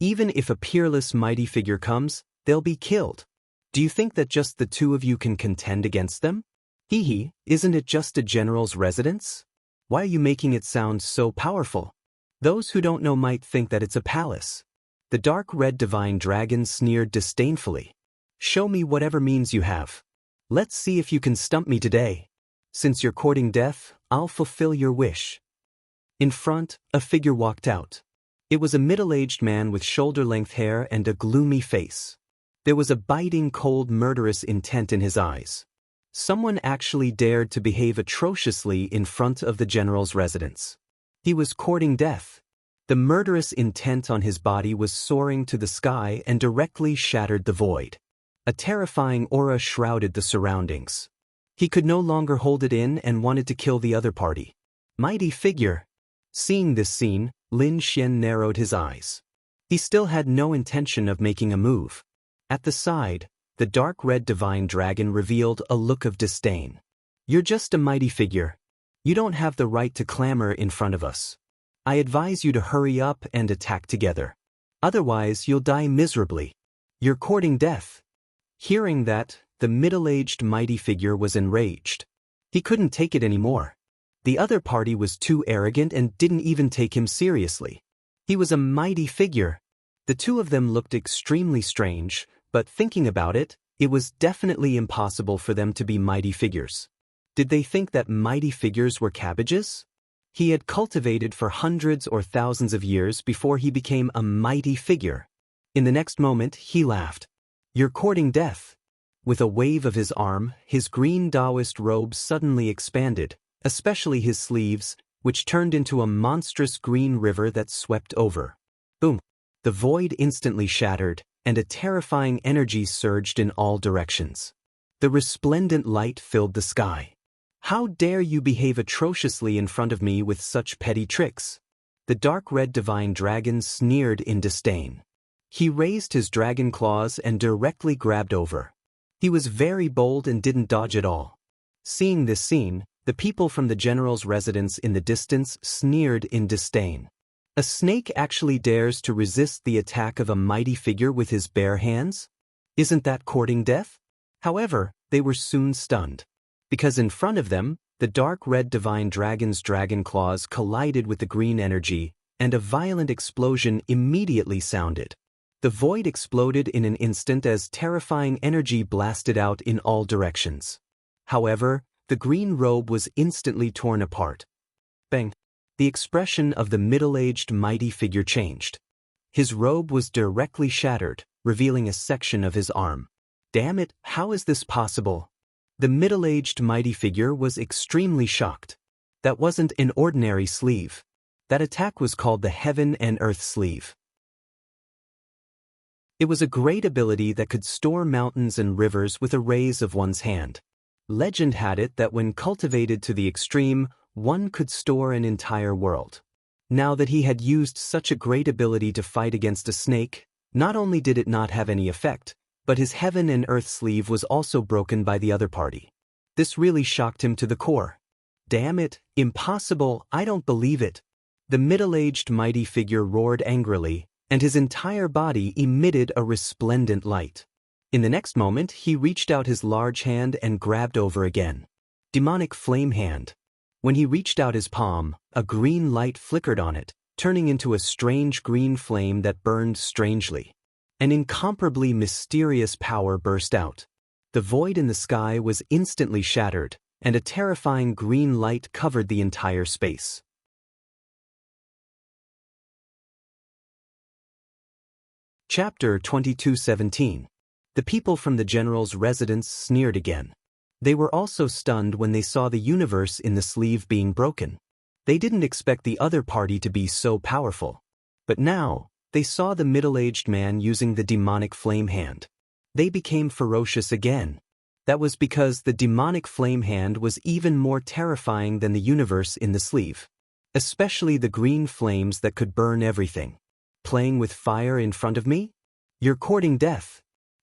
Even if a peerless mighty figure comes, they'll be killed. Do you think that just the two of you can contend against them? Hee hee, isn't it just a general's residence? Why are you making it sound so powerful? Those who don't know might think that it's a palace. The dark red divine dragon sneered disdainfully. Show me whatever means you have. Let's see if you can stump me today. Since you're courting death, I'll fulfill your wish. In front, a figure walked out. It was a middle-aged man with shoulder-length hair and a gloomy face. There was a biting, cold, murderous intent in his eyes. Someone actually dared to behave atrociously in front of the general's residence. He was courting death. The murderous intent on his body was soaring to the sky and directly shattered the void. A terrifying aura shrouded the surroundings. He could no longer hold it in and wanted to kill the other party. Mighty figure. Seeing this scene, Lin Xian narrowed his eyes. He still had no intention of making a move. At the side, the dark red divine dragon revealed a look of disdain. You're just a mighty figure. You don't have the right to clamor in front of us. I advise you to hurry up and attack together. Otherwise, you'll die miserably. You're courting death. Hearing that, the middle-aged mighty figure was enraged. He couldn't take it anymore. The other party was too arrogant and didn't even take him seriously. He was a mighty figure. The two of them looked extremely strange, but thinking about it, it was definitely impossible for them to be mighty figures. Did they think that mighty figures were cabbages? He had cultivated for hundreds or thousands of years before he became a mighty figure. In the next moment, he laughed. You're courting death. With a wave of his arm, his green Taoist robe suddenly expanded, especially his sleeves, which turned into a monstrous green river that swept over. Boom! The void instantly shattered, and a terrifying energy surged in all directions. The resplendent light filled the sky. How dare you behave atrociously in front of me with such petty tricks? The dark red divine dragon sneered in disdain. He raised his dragon claws and directly grabbed over. He was very bold and didn't dodge at all. Seeing this scene, the people from the general's residence in the distance sneered in disdain. A snake actually dares to resist the attack of a mighty figure with his bare hands? Isn't that courting death? However, they were soon stunned. Because in front of them, the dark red divine dragon's dragon claws collided with the green energy, and a violent explosion immediately sounded. The void exploded in an instant as terrifying energy blasted out in all directions. However, the green robe was instantly torn apart. Bang! The expression of the middle-aged mighty figure changed. His robe was directly shattered, revealing a section of his arm. Damn it, how is this possible? The middle-aged mighty figure was extremely shocked. That wasn't an ordinary sleeve. That attack was called the Heaven and Earth sleeve. It was a great ability that could store mountains and rivers with a raise of one's hand. Legend had it that when cultivated to the extreme, one could store an entire world. Now that he had used such a great ability to fight against a snake, not only did it not have any effect, but his Heaven and Earth sleeve was also broken by the other party. This really shocked him to the core. Damn it, impossible, I don't believe it. The middle-aged mighty figure roared angrily, and his entire body emitted a resplendent light. In the next moment, he reached out his large hand and grabbed over again. Demonic flame hand. When he reached out his palm, a green light flickered on it, turning into a strange green flame that burned strangely. An incomparably mysterious power burst out. The void in the sky was instantly shattered, and a terrifying green light covered the entire space. Chapter 22:17. The people from the general's residence sneered again. They were also stunned when they saw the universe in the sleeve being broken. They didn't expect the other party to be so powerful. But now, they saw the middle-aged man using the demonic flame hand. They became ferocious again. That was because the demonic flame hand was even more terrifying than the universe in the sleeve. Especially the green flames that could burn everything. Playing with fire in front of me? You're courting death.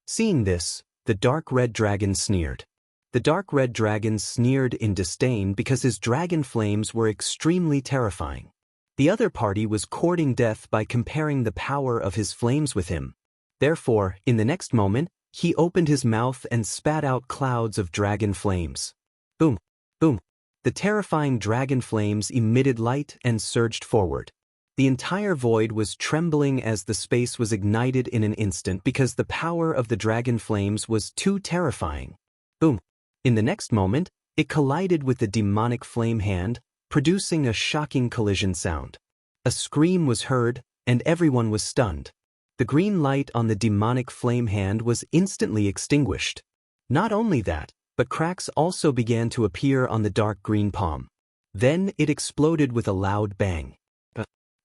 Seeing this, the dark red dragon sneered. The dark red dragon sneered in disdain because his dragon flames were extremely terrifying. The other party was courting death by comparing the power of his flames with him. Therefore, in the next moment, he opened his mouth and spat out clouds of dragon flames. Boom! Boom! The terrifying dragon flames emitted light and surged forward. The entire void was trembling as the space was ignited in an instant because the power of the dragon flames was too terrifying. Boom! In the next moment, it collided with the demonic flame hand, producing a shocking collision sound. A scream was heard, and everyone was stunned. The green light on the demonic flame hand was instantly extinguished. Not only that, but cracks also began to appear on the dark green palm. Then it exploded with a loud bang.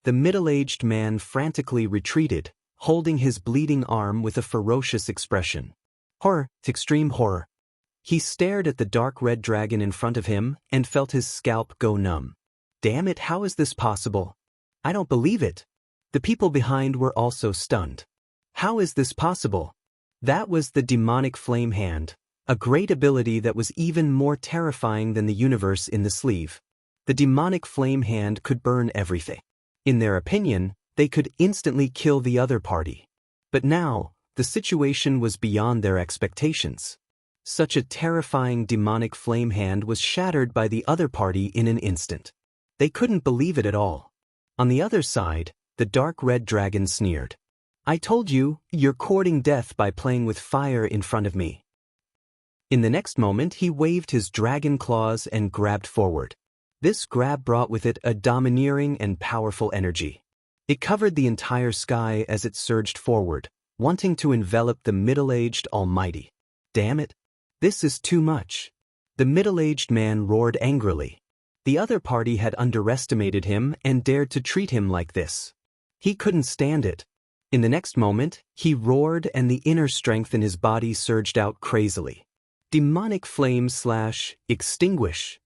The middle-aged man frantically retreated, holding his bleeding arm with a ferocious expression. Horror, extreme horror. He stared at the dark red dragon in front of him and felt his scalp go numb. Damn it, how is this possible? I don't believe it. The people behind were also stunned. How is this possible? That was the demonic flame hand, a great ability that was even more terrifying than the universe in the sleeve. The demonic flame hand could burn everything. In their opinion, they could instantly kill the other party. But now, the situation was beyond their expectations. Such a terrifying demonic flame hand was shattered by the other party in an instant. They couldn't believe it at all. On the other side, the dark red dragon sneered. I told you, you're courting death by playing with fire in front of me. In the next moment, he waved his dragon claws and grabbed forward. This grab brought with it a domineering and powerful energy. It covered the entire sky as it surged forward, wanting to envelop the middle-aged almighty. Damn it! This is too much. The middle-aged man roared angrily. The other party had underestimated him and dared to treat him like this. He couldn't stand it. In the next moment, he roared and the inner strength in his body surged out crazily. Demonic flames / extinguish.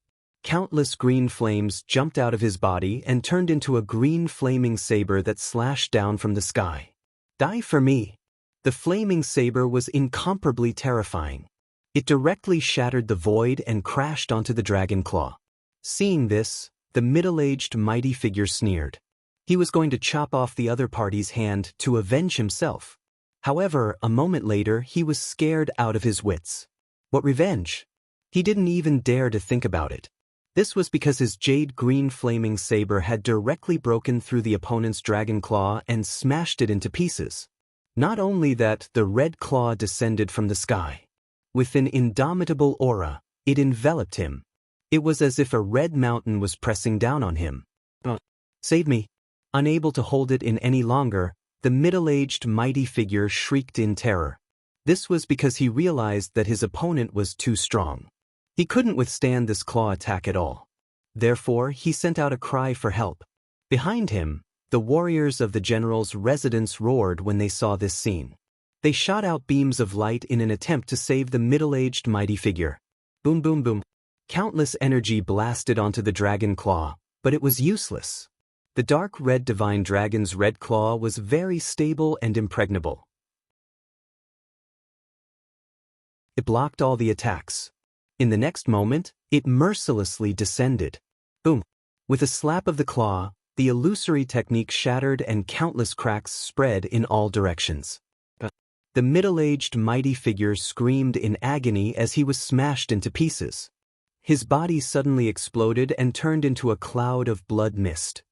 Countless green flames jumped out of his body and turned into a green flaming saber that slashed down from the sky. Die for me. The flaming saber was incomparably terrifying. It directly shattered the void and crashed onto the dragon claw. Seeing this, the middle-aged mighty figure sneered. He was going to chop off the other party's hand to avenge himself. However, a moment later, he was scared out of his wits. What revenge? He didn't even dare to think about it. This was because his jade green flaming saber had directly broken through the opponent's dragon claw and smashed it into pieces. Not only that, the red claw descended from the sky. With an indomitable aura, it enveloped him. It was as if a red mountain was pressing down on him. Save me. Unable to hold it in any longer, the middle-aged mighty figure shrieked in terror. This was because he realized that his opponent was too strong. He couldn't withstand this claw attack at all. Therefore, he sent out a cry for help. Behind him, the warriors of the general's residence roared when they saw this scene. They shot out beams of light in an attempt to save the middle-aged mighty figure. Boom, boom, boom. Countless energy blasted onto the dragon claw, but it was useless. The dark red divine dragon's red claw was very stable and impregnable. It blocked all the attacks. In the next moment, it mercilessly descended. Boom! With a slap of the claw, the illusory technique shattered and countless cracks spread in all directions. The middle-aged mighty figure screamed in agony as he was smashed into pieces. His body suddenly exploded and turned into a cloud of blood mist.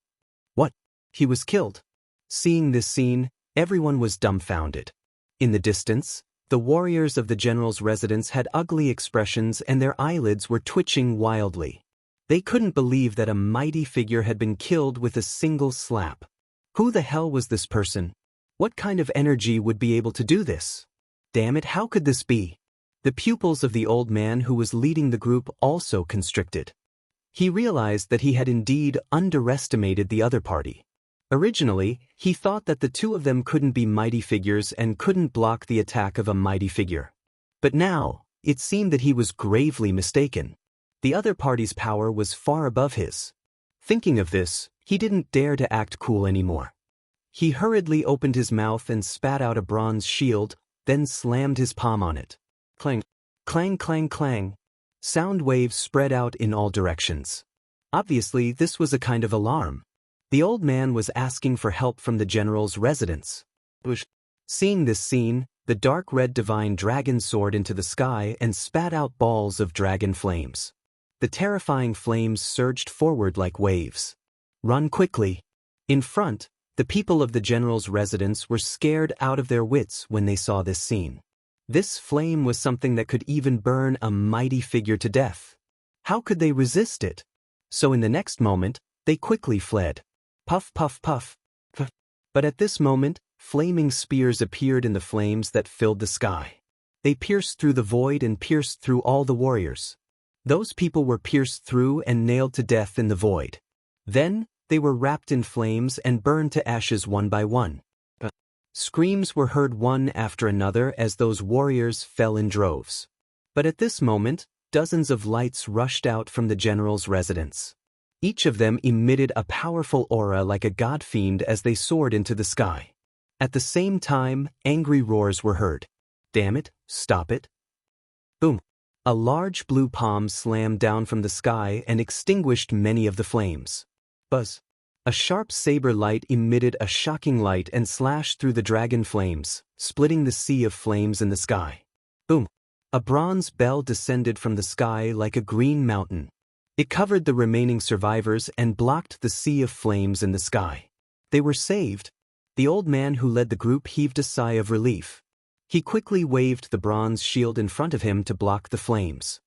What? He was killed. Seeing this scene, everyone was dumbfounded. In the distance, the warriors of the general's residence had ugly expressions and their eyelids were twitching wildly. They couldn't believe that a mighty figure had been killed with a single slap. Who the hell was this person? What kind of energy would be able to do this? Damn it, how could this be? The pupils of the old man who was leading the group also constricted. He realized that he had indeed underestimated the other party. Originally, he thought that the two of them couldn't be mighty figures and couldn't block the attack of a mighty figure. But now, it seemed that he was gravely mistaken. The other party's power was far above his. Thinking of this, he didn't dare to act cool anymore. He hurriedly opened his mouth and spat out a bronze shield, then slammed his palm on it. Clang, clang, clang, clang. Sound waves spread out in all directions. Obviously, this was a kind of alarm. The old man was asking for help from the general's residence. Seeing this scene, the dark red divine dragon soared into the sky and spat out balls of dragon flames. The terrifying flames surged forward like waves. Run quickly. In front, the people of the general's residence were scared out of their wits when they saw this scene. This flame was something that could even burn a mighty figure to death. How could they resist it? So in the next moment, they quickly fled. Puff, puff, puff. But at this moment, flaming spears appeared in the flames that filled the sky. They pierced through the void and pierced through all the warriors. Those people were pierced through and nailed to death in the void. Then, they were wrapped in flames and burned to ashes one by one. Screams were heard one after another as those warriors fell in droves. But at this moment, dozens of lights rushed out from the general's residence. Each of them emitted a powerful aura like a god fiend as they soared into the sky. At the same time, angry roars were heard. Damn it, stop it. Boom. A large blue palm slammed down from the sky and extinguished many of the flames. Buzz. A sharp saber light emitted a shocking light and slashed through the dragon flames, splitting the sea of flames in the sky. Boom. A bronze bell descended from the sky like a green mountain. It covered the remaining survivors and blocked the sea of flames in the sky. They were saved. The old man who led the group heaved a sigh of relief. He quickly waved the bronze shield in front of him to block the flames.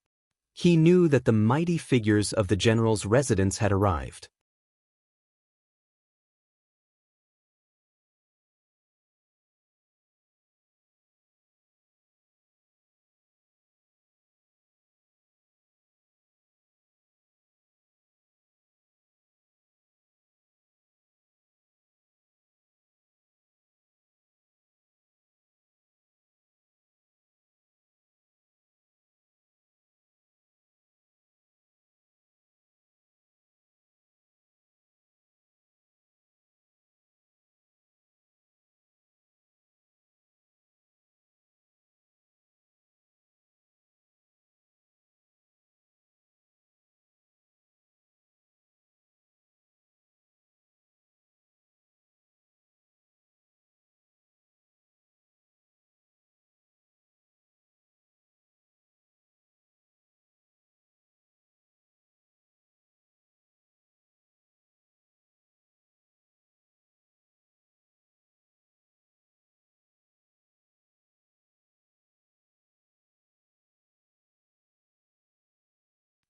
He knew that the mighty figures of the general's residence had arrived.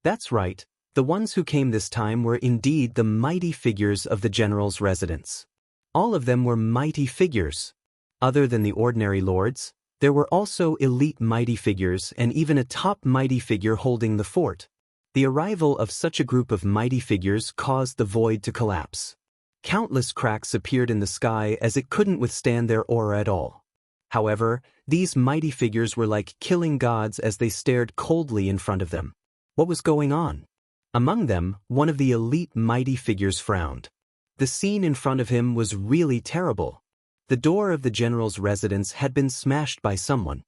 That's right, the ones who came this time were indeed the mighty figures of the general's residence. All of them were mighty figures. Other than the ordinary lords, there were also elite mighty figures and even a top mighty figure holding the fort. The arrival of such a group of mighty figures caused the void to collapse. Countless cracks appeared in the sky as it couldn't withstand their aura at all. However, these mighty figures were like killing gods as they stared coldly in front of them. What was going on? Among them, one of the elite mighty figures frowned. The scene in front of him was really terrible. The door of the general's residence had been smashed by someone.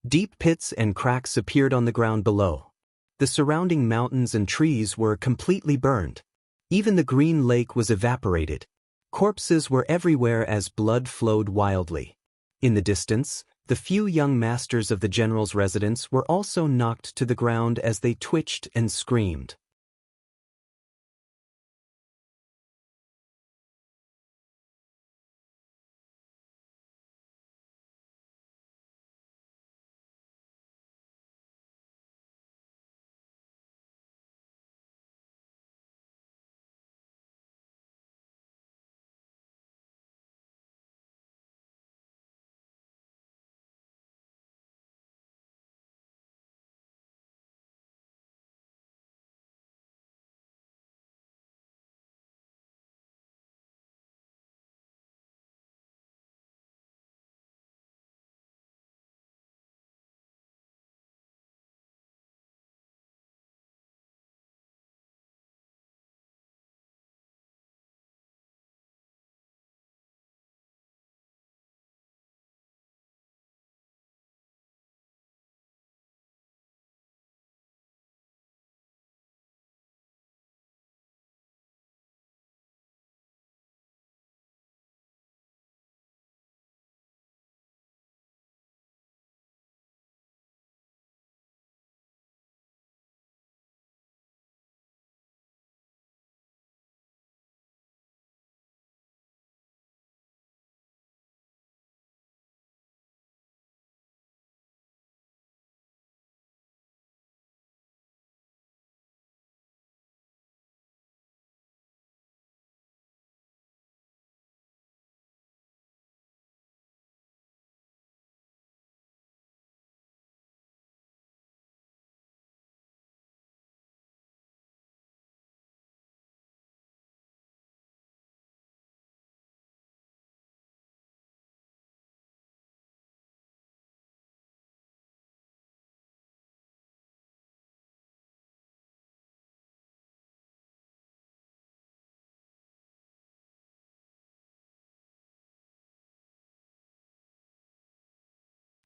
Deep pits and cracks appeared on the ground below. The surrounding mountains and trees were completely burned. Even the green lake was evaporated. Corpses were everywhere as blood flowed wildly. In the distance, the few young masters of the general's residence were also knocked to the ground as they twitched and screamed.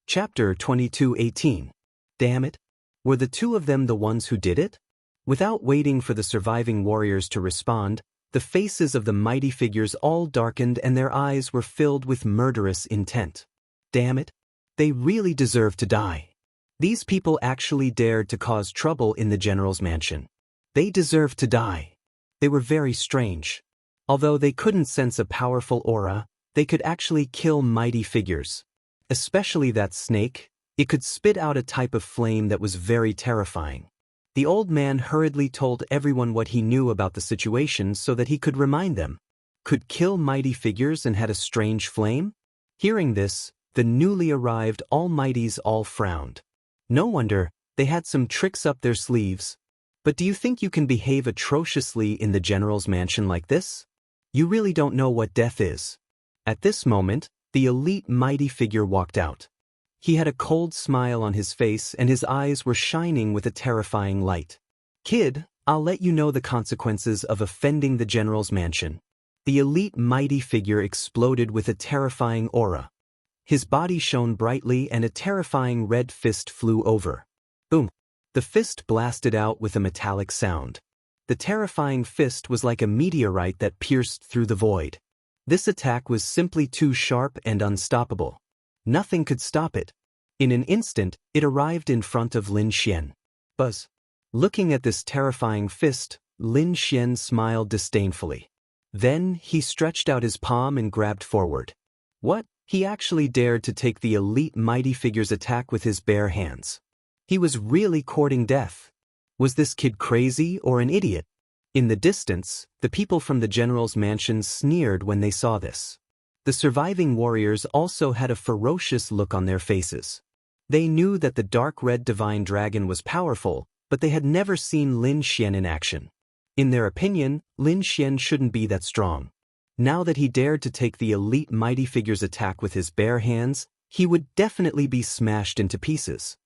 Chapter 22:18. Damn it. Were the two of them the ones who did it? Without waiting for the surviving warriors to respond, the faces of the mighty figures all darkened and their eyes were filled with murderous intent. Damn it. They really deserve to die. These people actually dared to cause trouble in the general's mansion. They deserved to die. They were very strange. Although they couldn't sense a powerful aura, they could actually kill mighty figures. Especially that snake, it could spit out a type of flame that was very terrifying. The old man hurriedly told everyone what he knew about the situation so that he could remind them. Could kill mighty figures and had a strange flame? Hearing this, the newly arrived Almighties all frowned. No wonder, they had some tricks up their sleeves. But do you think you can behave atrociously in the general's mansion like this? You really don't know what death is. At this moment, the elite mighty figure walked out. He had a cold smile on his face and his eyes were shining with a terrifying light. Kid, I'll let you know the consequences of offending the general's mansion. The elite mighty figure exploded with a terrifying aura. His body shone brightly and a terrifying red fist flew over. Boom! The fist blasted out with a metallic sound. The terrifying fist was like a meteorite that pierced through the void. This attack was simply too sharp and unstoppable. Nothing could stop it. In an instant, it arrived in front of Lin Xian. Buzz. Looking at this terrifying fist, Lin Xian smiled disdainfully. Then, he stretched out his palm and grabbed forward. What? He actually dared to take the elite mighty figure's attack with his bare hands. He was really courting death. Was this kid crazy or an idiot? In the distance, the people from the general's mansion sneered when they saw this. The surviving warriors also had a ferocious look on their faces. They knew that the dark red divine dragon was powerful, but they had never seen Lin Xian in action. In their opinion, Lin Xian shouldn't be that strong. Now that he dared to take the elite mighty figure's attack with his bare hands, he would definitely be smashed into pieces.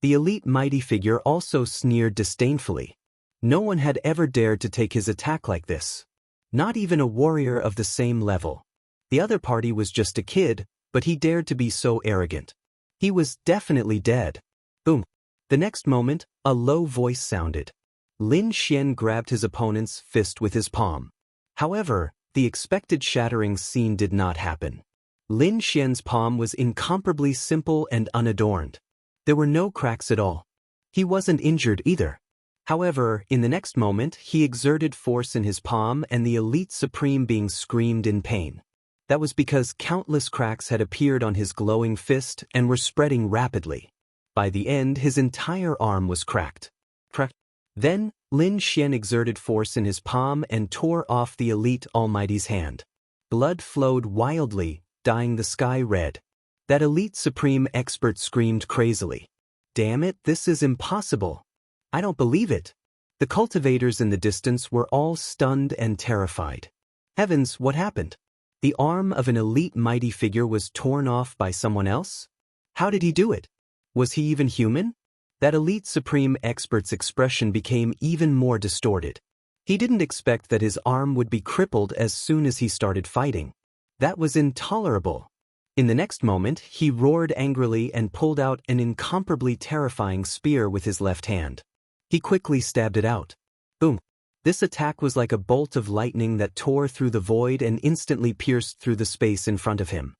The elite mighty figure also sneered disdainfully. No one had ever dared to take his attack like this. Not even a warrior of the same level. The other party was just a kid, but he dared to be so arrogant. He was definitely dead. Boom. The next moment, a low voice sounded. Lin Xian grabbed his opponent's fist with his palm. However, the expected shattering scene did not happen. Lin Xian's palm was incomparably simple and unadorned. There were no cracks at all. He wasn't injured either. However, in the next moment, he exerted force in his palm and the elite supreme being screamed in pain. That was because countless cracks had appeared on his glowing fist and were spreading rapidly. By the end, his entire arm was cracked. Then, Lin Xian exerted force in his palm and tore off the elite Almighty's hand. Blood flowed wildly, dyeing the sky red. That elite supreme expert screamed crazily. Damn it, this is impossible. I don't believe it. The cultivators in the distance were all stunned and terrified. Heavens, what happened? The arm of an elite mighty figure was torn off by someone else? How did he do it? Was he even human? That elite supreme expert's expression became even more distorted. He didn't expect that his arm would be crippled as soon as he started fighting. That was intolerable. In the next moment, he roared angrily and pulled out an incomparably terrifying spear with his left hand. He quickly stabbed it out. Boom. This attack was like a bolt of lightning that tore through the void and instantly pierced through the space in front of him.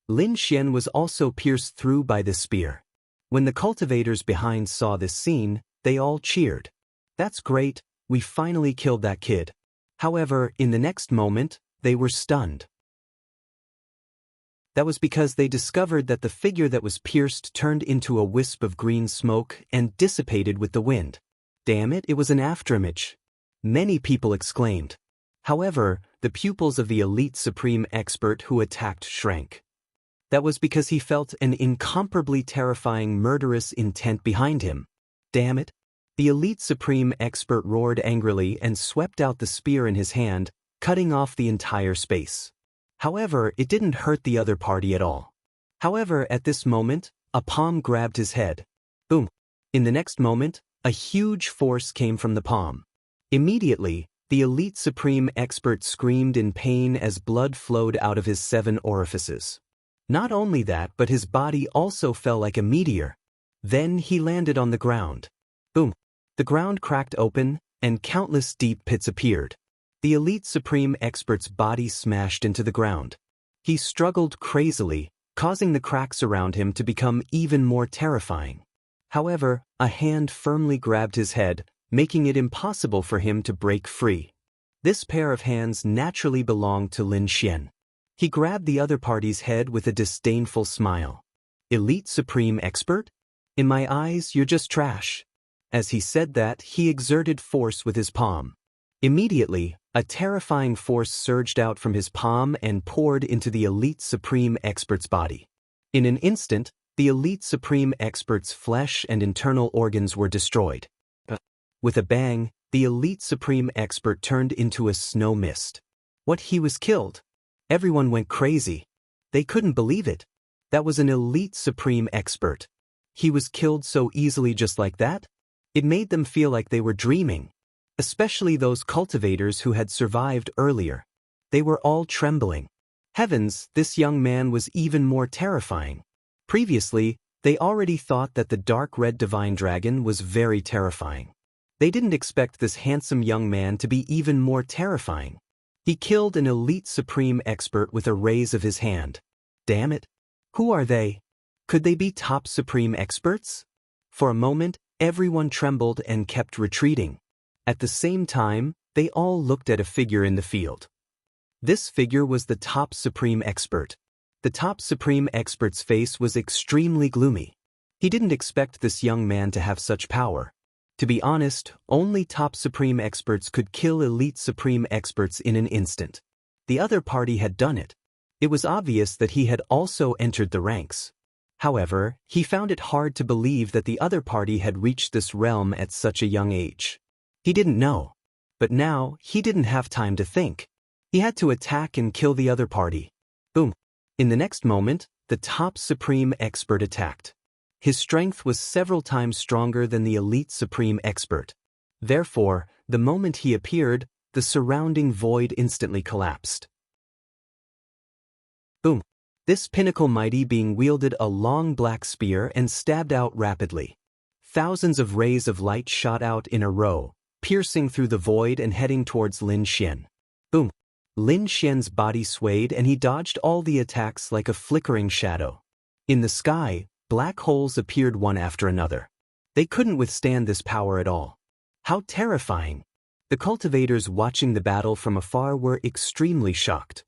Lin Xian was also pierced through by this spear. When the cultivators behind saw this scene, they all cheered. That's great, we finally killed that kid. However, in the next moment, they were stunned. That was because they discovered that the figure that was pierced turned into a wisp of green smoke and dissipated with the wind. Damn it, it was an afterimage. Many people exclaimed. However, the pupils of the elite supreme expert who attacked shrank. That was because he felt an incomparably terrifying murderous intent behind him. Damn it. The elite supreme expert roared angrily and swept out the spear in his hand, cutting off the entire space. However, it didn't hurt the other party at all. However, at this moment, a palm grabbed his head. Boom. In the next moment, a huge force came from the palm. Immediately, the elite supreme expert screamed in pain as blood flowed out of his 7 orifices. Not only that, but his body also fell like a meteor. Then he landed on the ground. Boom! The ground cracked open, and countless deep pits appeared. The elite supreme expert's body smashed into the ground. He struggled crazily, causing the cracks around him to become even more terrifying. However, a hand firmly grabbed his head, making it impossible for him to break free. This pair of hands naturally belonged to Lin Xian. He grabbed the other party's head with a disdainful smile. Elite Supreme Expert? In my eyes, you're just trash. As he said that, he exerted force with his palm. Immediately, a terrifying force surged out from his palm and poured into the Elite Supreme Expert's body. In an instant, the Elite Supreme Expert's flesh and internal organs were destroyed. With a bang, the Elite Supreme Expert turned into a snow mist. What, he was killed? Everyone went crazy. They couldn't believe it. That was an Elite Supreme Expert. He was killed so easily just like that? It made them feel like they were dreaming. Especially those cultivators who had survived earlier. They were all trembling. Heavens, this young man was even more terrifying. Previously, they already thought that the dark red divine dragon was very terrifying. They didn't expect this handsome young man to be even more terrifying. He killed an Elite Supreme Expert with a raise of his hand. Damn it. Who are they? Could they be top Supreme Experts? For a moment, everyone trembled and kept retreating. At the same time, they all looked at a figure in the field. This figure was the top Supreme Expert. The top Supreme Expert's face was extremely gloomy. He didn't expect this young man to have such power. To be honest, only top Supreme Experts could kill Elite Supreme Experts in an instant. The other party had done it. It was obvious that he had also entered the ranks. However, he found it hard to believe that the other party had reached this realm at such a young age. He didn't know. But now, he didn't have time to think. He had to attack and kill the other party. Boom. In the next moment, the top Supreme Expert attacked. His strength was several times stronger than the Elite Supreme Expert. Therefore, the moment he appeared, the surrounding void instantly collapsed. Boom. This pinnacle mighty being wielded a long black spear and stabbed out rapidly. Thousands of rays of light shot out in a row, piercing through the void and heading towards Lin Xian. Boom. Lin Xian's body swayed and he dodged all the attacks like a flickering shadow. In the sky, black holes appeared one after another. They couldn't withstand this power at all. How terrifying! The cultivators watching the battle from afar were extremely shocked.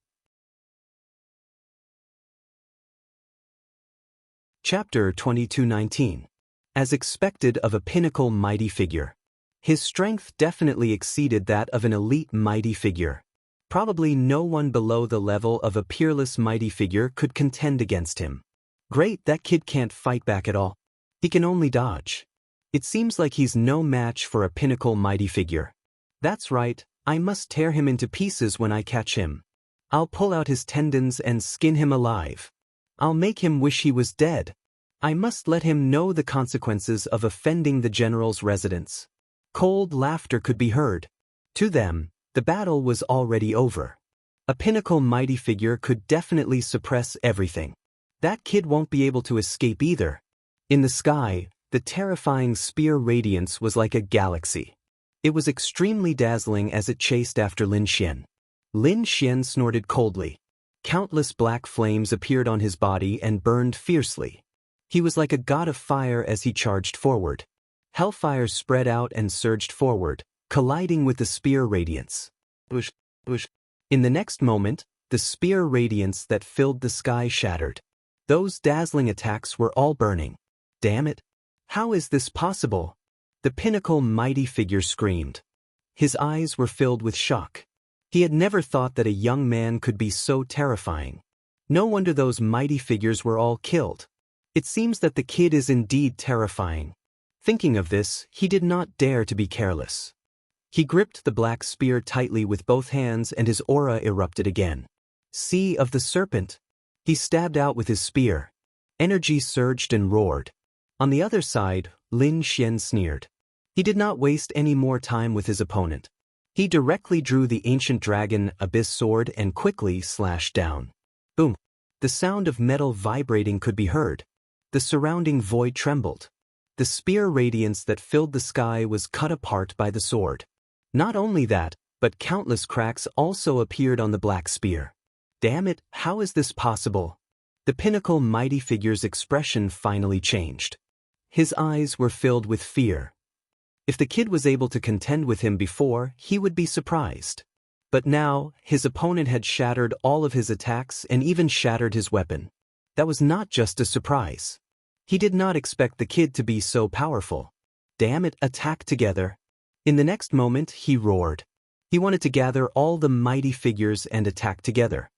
Chapter 22:19. As expected of a pinnacle mighty figure. His strength definitely exceeded that of an elite mighty figure. Probably no one below the level of a peerless mighty figure could contend against him. Great, that kid can't fight back at all. He can only dodge. It seems like he's no match for a pinnacle mighty figure. That's right, I must tear him into pieces when I catch him. I'll pull out his tendons and skin him alive. I'll make him wish he was dead. I must let him know the consequences of offending the general's residence. Cold laughter could be heard. To them, the battle was already over. A pinnacle mighty figure could definitely suppress everything. That kid won't be able to escape either. In the sky, the terrifying spear radiance was like a galaxy. It was extremely dazzling as it chased after Lin Xian. Lin Xian snorted coldly. Countless black flames appeared on his body and burned fiercely. He was like a god of fire as he charged forward. Hellfire spread out and surged forward, colliding with the spear radiance. Whoosh, whoosh. In the next moment, the spear radiance that filled the sky shattered. Those dazzling attacks were all burning. Damn it! How is this possible? The pinnacle mighty figure screamed. His eyes were filled with shock. He had never thought that a young man could be so terrifying. No wonder those mighty figures were all killed. It seems that the kid is indeed terrifying. Thinking of this, he did not dare to be careless. He gripped the black spear tightly with both hands and his aura erupted again. Sea of the Serpent! He stabbed out with his spear. Energy surged and roared. On the other side, Lin Xian sneered. He did not waste any more time with his opponent. He directly drew the ancient dragon Abyss sword and quickly slashed down. Boom! The sound of metal vibrating could be heard. The surrounding void trembled. The spear radiance that filled the sky was cut apart by the sword. Not only that, but countless cracks also appeared on the black spear. Damn it, how is this possible? The pinnacle mighty figure's expression finally changed. His eyes were filled with fear. If the kid was able to contend with him before, he would be surprised. But now, his opponent had shattered all of his attacks and even shattered his weapon. That was not just a surprise. He did not expect the kid to be so powerful. Damn it, attack together. In the next moment, he roared. He wanted to gather all the mighty figures and attack together.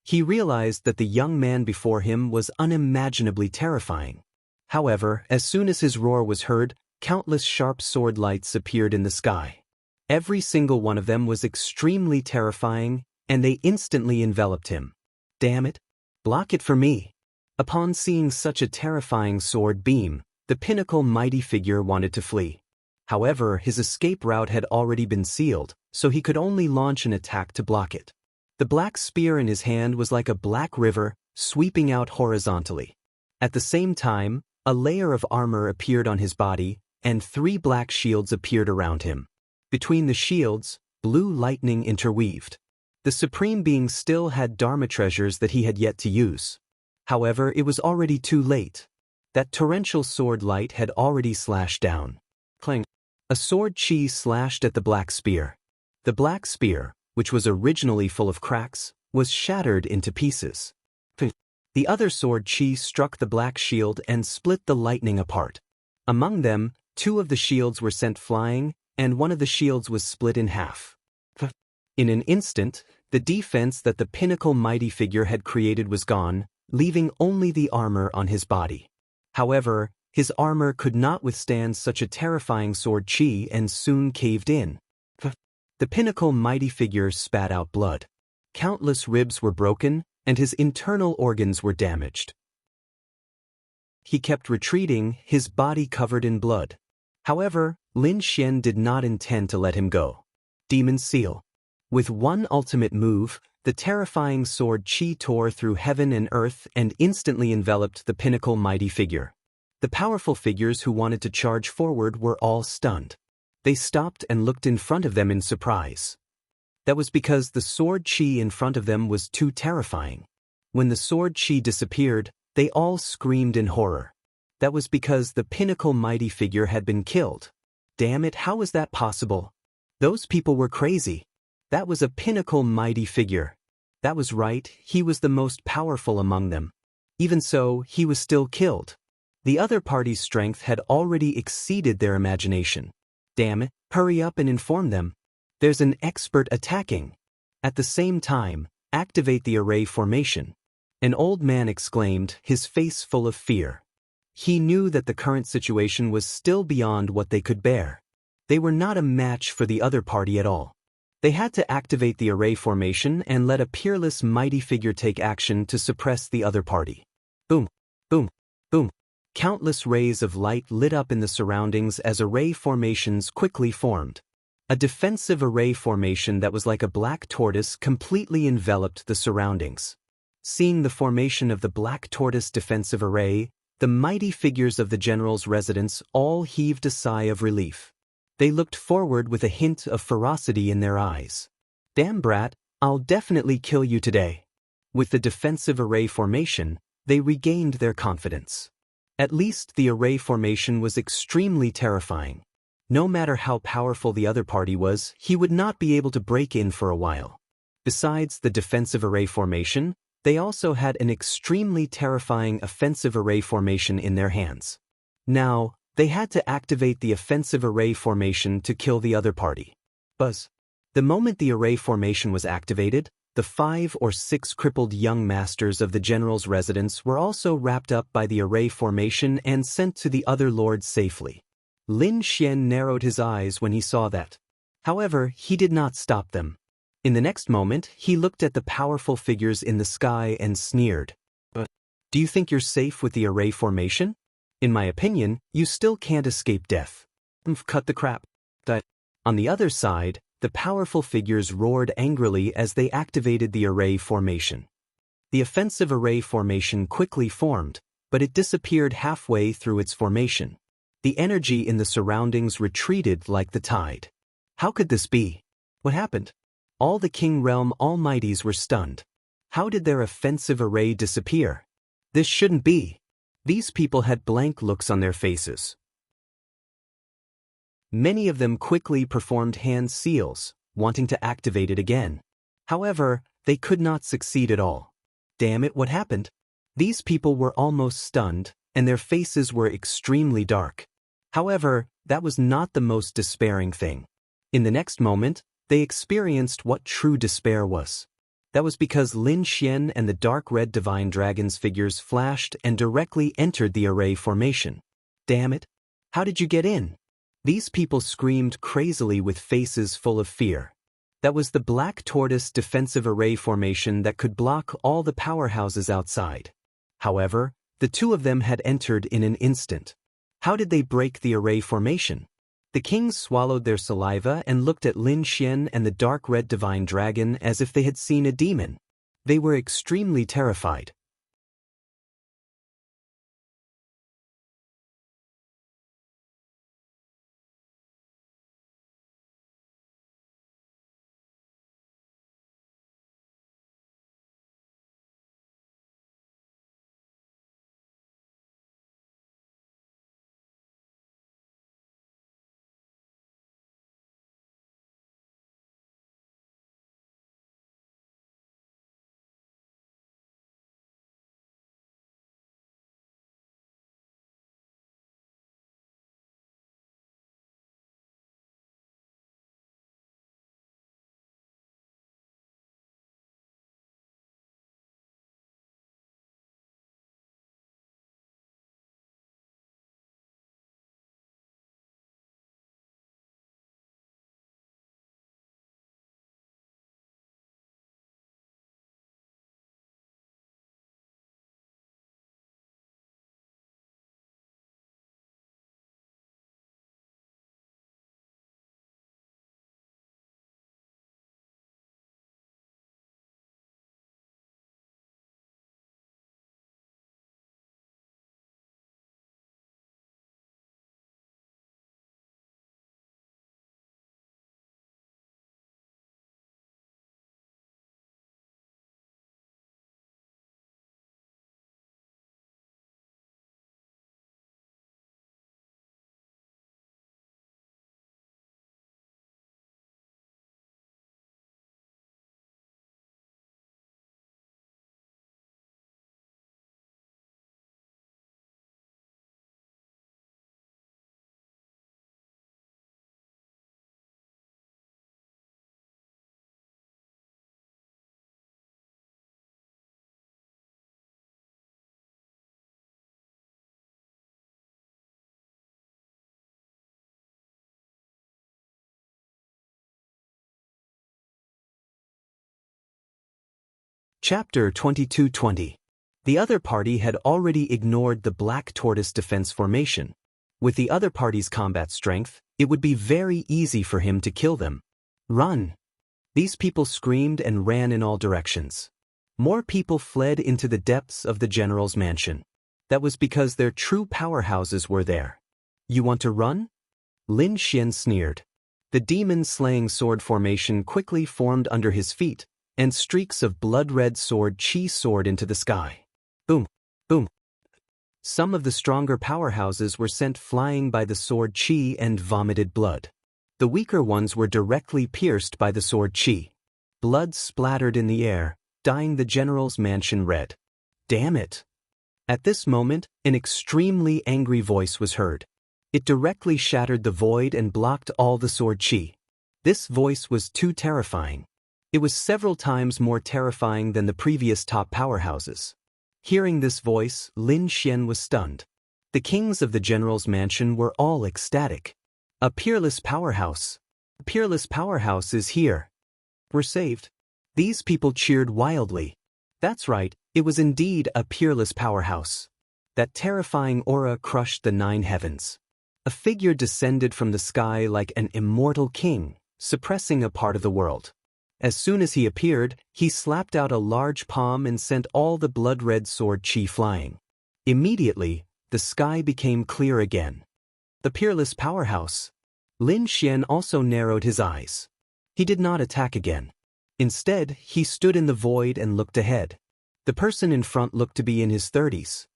He realized that the young man before him was unimaginably terrifying. However, as soon as his roar was heard, countless sharp sword lights appeared in the sky. Every single one of them was extremely terrifying, and they instantly enveloped him. Damn it! Block it for me! Upon seeing such a terrifying sword beam, the pinnacle mighty figure wanted to flee. However, his escape route had already been sealed, so he could only launch an attack to block it. The black spear in his hand was like a black river, sweeping out horizontally. At the same time, a layer of armor appeared on his body, and 3 black shields appeared around him. Between the shields, blue lightning interweaved. The Supreme Being still had Dharma treasures that he had yet to use. However, it was already too late. That torrential sword light had already slashed down. Clang! A sword chi slashed at the black spear. The black spear, which was originally full of cracks, was shattered into pieces. The other sword chi struck the black shield and split the lightning apart. Among them, 2 of the shields were sent flying, and 1 of the shields was split in half. In an instant, the defense that the pinnacle mighty figure had created was gone, leaving only the armor on his body. However, his armor could not withstand such a terrifying sword chi and soon caved in. The pinnacle mighty figure spat out blood. Countless ribs were broken, and his internal organs were damaged. He kept retreating, his body covered in blood. However, Lin Xian did not intend to let him go. Demon Seal. With one ultimate move, the terrifying sword chi tore through heaven and earth and instantly enveloped the pinnacle mighty figure. The powerful figures who wanted to charge forward were all stunned. They stopped and looked in front of them in surprise. That was because the sword chi in front of them was too terrifying. When the sword chi disappeared, they all screamed in horror. That was because the pinnacle mighty figure had been killed. Damn it, how was that possible? Those people were crazy. That was a pinnacle mighty figure. That was right, he was the most powerful among them. Even so, he was still killed. The other party's strength had already exceeded their imagination. Damn it, hurry up and inform them. There's an expert attacking. At the same time, activate the array formation. An old man exclaimed, his face full of fear. He knew that the current situation was still beyond what they could bear. They were not a match for the other party at all. They had to activate the array formation and let a peerless mighty figure take action to suppress the other party. Boom, boom, boom. Countless rays of light lit up in the surroundings as array formations quickly formed. A defensive array formation that was like a black tortoise completely enveloped the surroundings. Seeing the formation of the black tortoise defensive array, the mighty figures of the general's residence all heaved a sigh of relief. They looked forward with a hint of ferocity in their eyes. Damn brat, I'll definitely kill you today. With the defensive array formation, they regained their confidence. At least the array formation was extremely terrifying. No matter how powerful the other party was, he would not be able to break in for a while. Besides the defensive array formation, they also had an extremely terrifying offensive array formation in their hands. Now, they had to activate the offensive array formation to kill the other party. Buzz. The moment the array formation was activated, the 5 or 6 crippled young masters of the general's residence were also wrapped up by the array formation and sent to the other lords safely. Lin Xian narrowed his eyes when he saw that. However, he did not stop them. In the next moment, he looked at the powerful figures in the sky and sneered. Do you think you're safe with the array formation? In my opinion, you still can't escape death. Cut the crap. On the other side, the powerful figures roared angrily as they activated the array formation. The offensive array formation quickly formed, but it disappeared halfway through its formation. The energy in the surroundings retreated like the tide. How could this be? What happened? All the King Realm Almighties were stunned. How did their offensive array disappear? This shouldn't be. These people had blank looks on their faces. Many of them quickly performed hand seals, wanting to activate it again. However, they could not succeed at all. Damn it, what happened? These people were almost stunned, and their faces were extremely dark. However, that was not the most despairing thing. In the next moment, they experienced what true despair was. That was because Lin Xian and the dark red divine dragon's figures flashed and directly entered the array formation. Damn it! How did you get in? These people screamed crazily with faces full of fear. That was the Black Tortoise defensive array formation that could block all the powerhouses outside. However, the two of them had entered in an instant. How did they break the array formation? The kings swallowed their saliva and looked at Lin Xian and the dark red divine dragon as if they had seen a demon. They were extremely terrified. Chapter 2220. The other party had already ignored the Black Tortoise defense formation. With the other party's combat strength, it would be very easy for him to kill them. Run! These people screamed and ran in all directions. More people fled into the depths of the general's mansion. That was because their true powerhouses were there. You want to run? Lin Xian sneered. The demon-slaying sword formation quickly formed under his feet, and streaks of blood-red sword chi soared into the sky. Boom, boom. Some of the stronger powerhouses were sent flying by the sword chi and vomited blood. The weaker ones were directly pierced by the sword chi. Blood splattered in the air, dyeing the general's mansion red. Damn it! At this moment, an extremely angry voice was heard. It directly shattered the void and blocked all the sword chi. This voice was too terrifying. It was several times more terrifying than the previous top powerhouses. Hearing this voice, Lin Xian was stunned. The kings of the general's mansion were all ecstatic. A peerless powerhouse. A peerless powerhouse is here. We're saved. These people cheered wildly. That's right, it was indeed a peerless powerhouse. That terrifying aura crushed the 9 heavens. A figure descended from the sky like an immortal king, suppressing a part of the world. As soon as he appeared, he slapped out a large palm and sent all the blood-red sword chi flying. Immediately, the sky became clear again. The peerless powerhouse. Lin Xian also narrowed his eyes. He did not attack again. Instead, he stood in the void and looked ahead. The person in front looked to be in his 30s.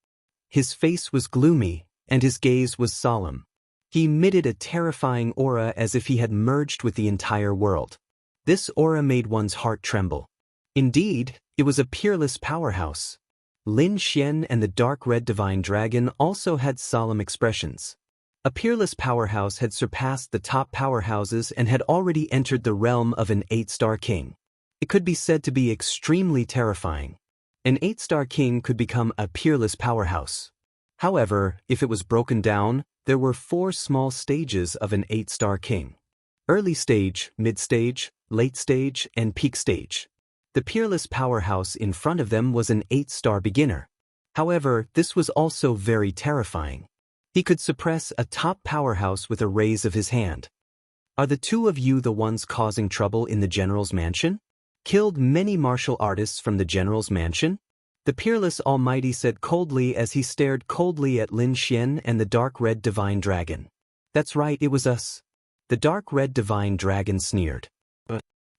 His face was gloomy, and his gaze was solemn. He emitted a terrifying aura as if he had merged with the entire world. This aura made one's heart tremble. Indeed, it was a peerless powerhouse. Lin Xian and the dark red divine dragon also had solemn expressions. A peerless powerhouse had surpassed the top powerhouses and had already entered the realm of an 8-star king. It could be said to be extremely terrifying. An 8-star king could become a peerless powerhouse. However, if it was broken down, there were 4 small stages of an 8-star king. Early stage, mid-stage, late stage, and peak stage. The peerless powerhouse in front of them was an 8-star beginner. However, this was also very terrifying. He could suppress a top powerhouse with a raise of his hand. Are the two of you the ones causing trouble in the general's mansion? Killed many martial artists from the general's mansion? The peerless almighty said coldly as he stared coldly at Lin Xian and the dark red divine dragon. That's right, it was us. The dark red divine dragon sneered.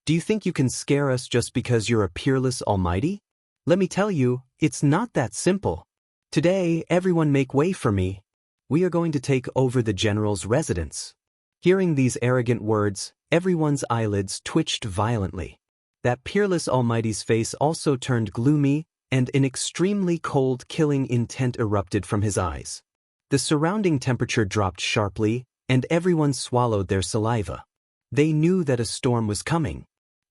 Do you think you can scare us just because you're a peerless almighty? Let me tell you, it's not that simple. Today, everyone make way for me. We are going to take over the general's residence. Hearing these arrogant words, everyone's eyelids twitched violently. That peerless almighty's face also turned gloomy, and an extremely cold killing intent erupted from his eyes. The surrounding temperature dropped sharply, and everyone swallowed their saliva. They knew that a storm was coming.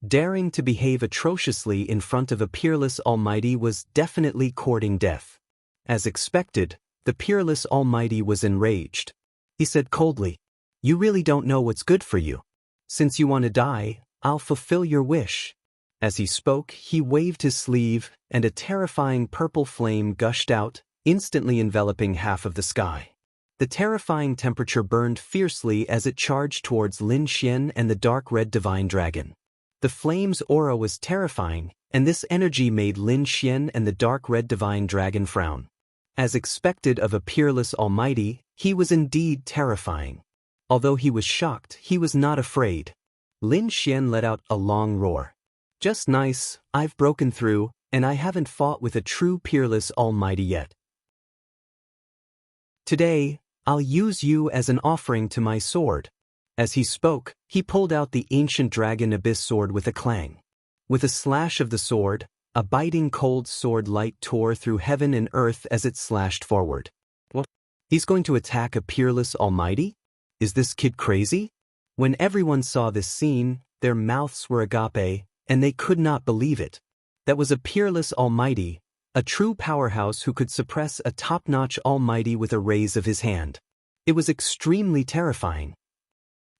Daring to behave atrociously in front of a peerless almighty was definitely courting death. As expected, the peerless almighty was enraged. He said coldly, "You really don't know what's good for you. Since you want to die, I'll fulfill your wish." As he spoke, he waved his sleeve, and a terrifying purple flame gushed out, instantly enveloping half of the sky. The terrifying temperature burned fiercely as it charged towards Lin Xian and the dark red divine dragon. The flame's aura was terrifying, and this energy made Lin Xian and the dark red divine dragon frown. As expected of a peerless almighty, he was indeed terrifying. Although he was shocked, he was not afraid. Lin Xian let out a long roar. "Just nice, I've broken through, and I haven't fought with a true peerless almighty yet. Today, I'll use you as an offering to my sword." As he spoke, he pulled out the ancient dragon abyss sword with a clang. With a slash of the sword, a biting cold sword light tore through heaven and earth as it slashed forward. What? He's going to attack a peerless almighty? Is this kid crazy? When everyone saw this scene, their mouths were agape, and they could not believe it. That was a peerless almighty, a true powerhouse who could suppress a top-notch almighty with a raise of his hand. It was extremely terrifying.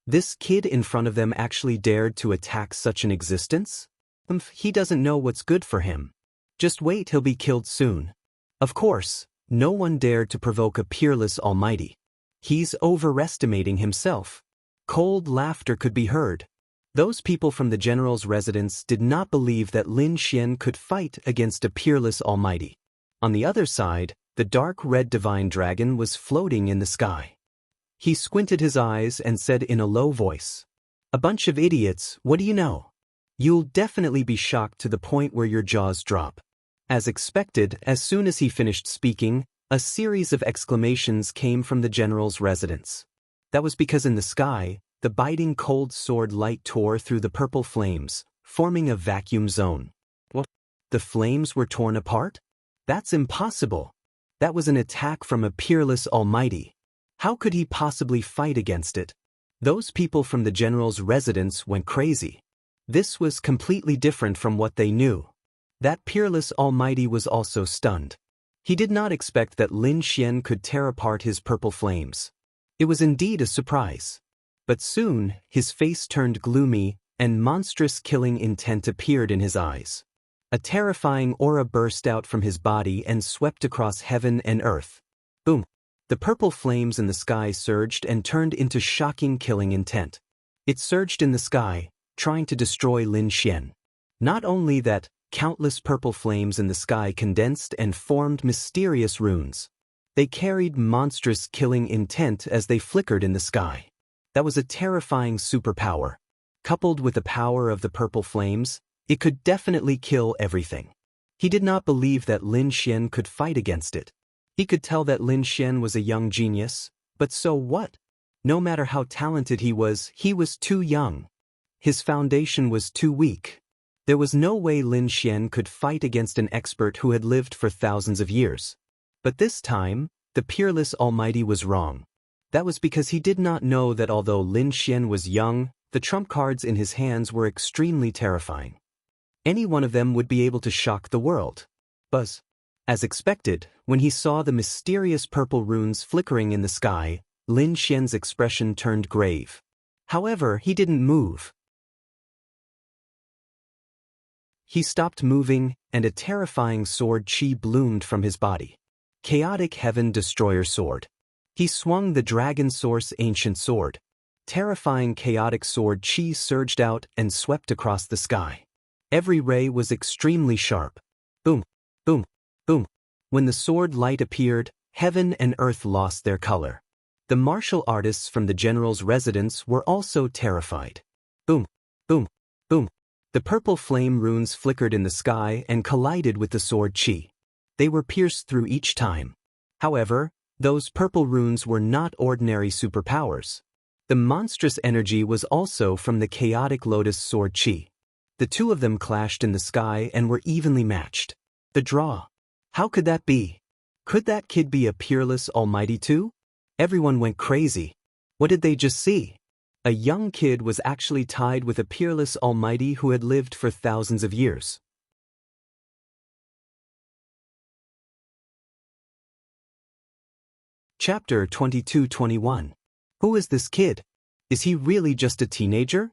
This kid in front of them actually dared to attack such an existence? He doesn't know what's good for him. Just wait, he'll be killed soon. Of course, no one dared to provoke a peerless almighty. He's overestimating himself. Cold laughter could be heard. Those people from the general's residence did not believe that Lin Xian could fight against a peerless almighty. On the other side, the dark red divine dragon was floating in the sky. He squinted his eyes and said in a low voice, "A bunch of idiots, what do you know? You'll definitely be shocked to the point where your jaws drop." As expected, as soon as he finished speaking, a series of exclamations came from the general's residence. That was because in the sky, the biting cold sword light tore through the purple flames, forming a vacuum zone. What? The flames were torn apart? That's impossible. That was an attack from a peerless almighty. How could he possibly fight against it? Those people from the general's residence went crazy. This was completely different from what they knew. That peerless almighty was also stunned. He did not expect that Lin Xian could tear apart his purple flames. It was indeed a surprise. But soon, his face turned gloomy, and monstrous killing intent appeared in his eyes. A terrifying aura burst out from his body and swept across heaven and earth. Boom! The purple flames in the sky surged and turned into shocking killing intent. It surged in the sky, trying to destroy Lin Xian. Not only that, countless purple flames in the sky condensed and formed mysterious runes. They carried monstrous killing intent as they flickered in the sky. That was a terrifying superpower. Coupled with the power of the purple flames, it could definitely kill everything. He did not believe that Lin Xian could fight against it. He could tell that Lin Xian was a young genius, but so what? No matter how talented he was too young. His foundation was too weak. There was no way Lin Xian could fight against an expert who had lived for thousands of years. But this time, the peerless Almighty was wrong. That was because he did not know that although Lin Xian was young, the trump cards in his hands were extremely terrifying. Any one of them would be able to shock the world. Buzz. As expected, when he saw the mysterious purple runes flickering in the sky, Lin Xian's expression turned grave. However, he didn't move. He stopped moving, and a terrifying sword chi bloomed from his body. Chaotic Heaven Destroyer Sword. He swung the Dragon Source Ancient Sword. Terrifying chaotic sword chi surged out and swept across the sky. Every ray was extremely sharp. Boom, boom, boom. When the sword light appeared, heaven and earth lost their color. The martial artists from the general's residence were also terrified. Boom, boom, boom. The purple flame runes flickered in the sky and collided with the sword chi. They were pierced through each time. However, those purple runes were not ordinary superpowers. The monstrous energy was also from the chaotic lotus sword chi. The two of them clashed in the sky and were evenly matched. The draw. How could that be? Could that kid be a peerless almighty too? Everyone went crazy. What did they just see? A young kid was actually tied with a peerless almighty who had lived for thousands of years. Chapter 22-21. Who is this kid? Is he really just a teenager?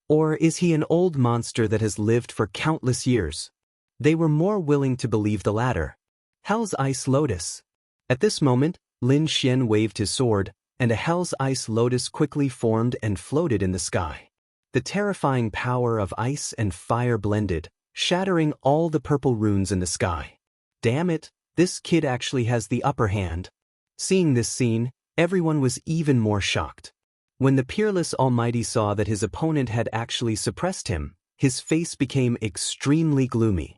Or is he an old monster that has lived for countless years? They were more willing to believe the latter. Hell's Ice Lotus. At this moment, Lin Xian waved his sword, and a Hell's Ice Lotus quickly formed and floated in the sky. The terrifying power of ice and fire blended, shattering all the purple runes in the sky. Damn it, this kid actually has the upper hand. Seeing this scene, everyone was even more shocked. When the peerless almighty saw that his opponent had actually suppressed him, his face became extremely gloomy.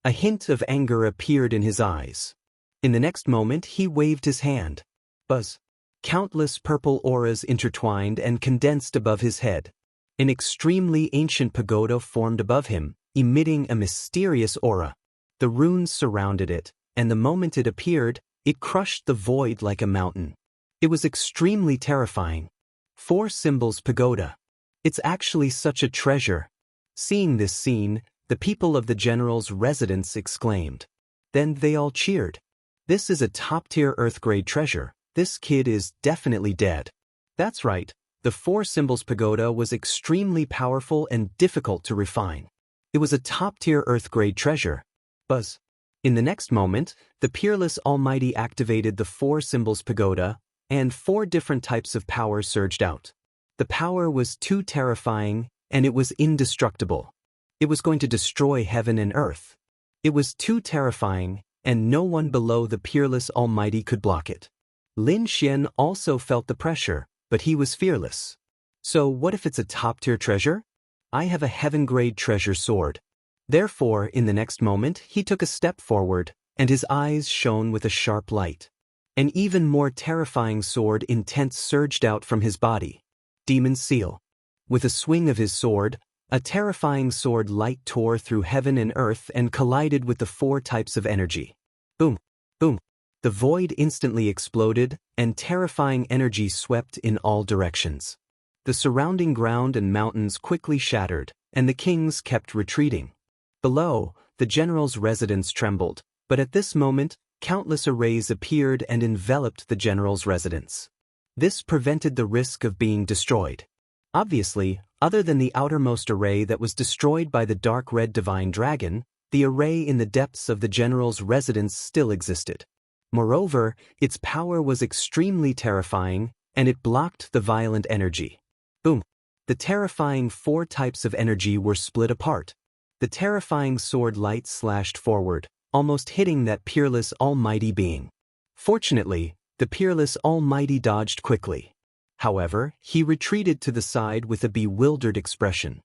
A hint of anger appeared in his eyes. In the next moment, he waved his hand. Buzz. Countless purple auras intertwined and condensed above his head. An extremely ancient pagoda formed above him, emitting a mysterious aura. The runes surrounded it, and the moment it appeared, it crushed the void like a mountain. It was extremely terrifying. 4 Symbols Pagoda. It's actually such a treasure. Seeing this scene, the people of the general's residence exclaimed. Then they all cheered. This is a top-tier Earth-grade treasure. This kid is definitely dead. That's right, the 4 Symbols Pagoda was extremely powerful and difficult to refine. It was a top-tier Earth-grade treasure. Buzz. In the next moment, the peerless almighty activated the 4 Symbols Pagoda, and 4 different types of power surged out. The power was too terrifying, and it was indestructible. It was going to destroy heaven and earth. It was too terrifying, and no one below the peerless almighty could block it. Lin Xian also felt the pressure, but he was fearless. So what if it's a top-tier treasure? I have a heaven-grade treasure sword. Therefore, in the next moment, he took a step forward, and his eyes shone with a sharp light. An even more terrifying sword intent surged out from his body. Demon Seal. With a swing of his sword, a terrifying sword light tore through heaven and earth and collided with the 4 types of energy. Boom, boom. The void instantly exploded, and terrifying energy swept in all directions. The surrounding ground and mountains quickly shattered, and the kings kept retreating. Below, the general's residence trembled, but at this moment, countless arrays appeared and enveloped the general's residence. This prevented the risk of being destroyed. Obviously, other than the outermost array that was destroyed by the dark red divine dragon, the array in the depths of the general's residence still existed. Moreover, its power was extremely terrifying, and it blocked the violent energy. Boom, The terrifying 4 types of energy were split apart. The terrifying sword light slashed forward, almost hitting that peerless almighty being. Fortunately, the peerless almighty dodged quickly. However, he retreated to the side with a bewildered expression.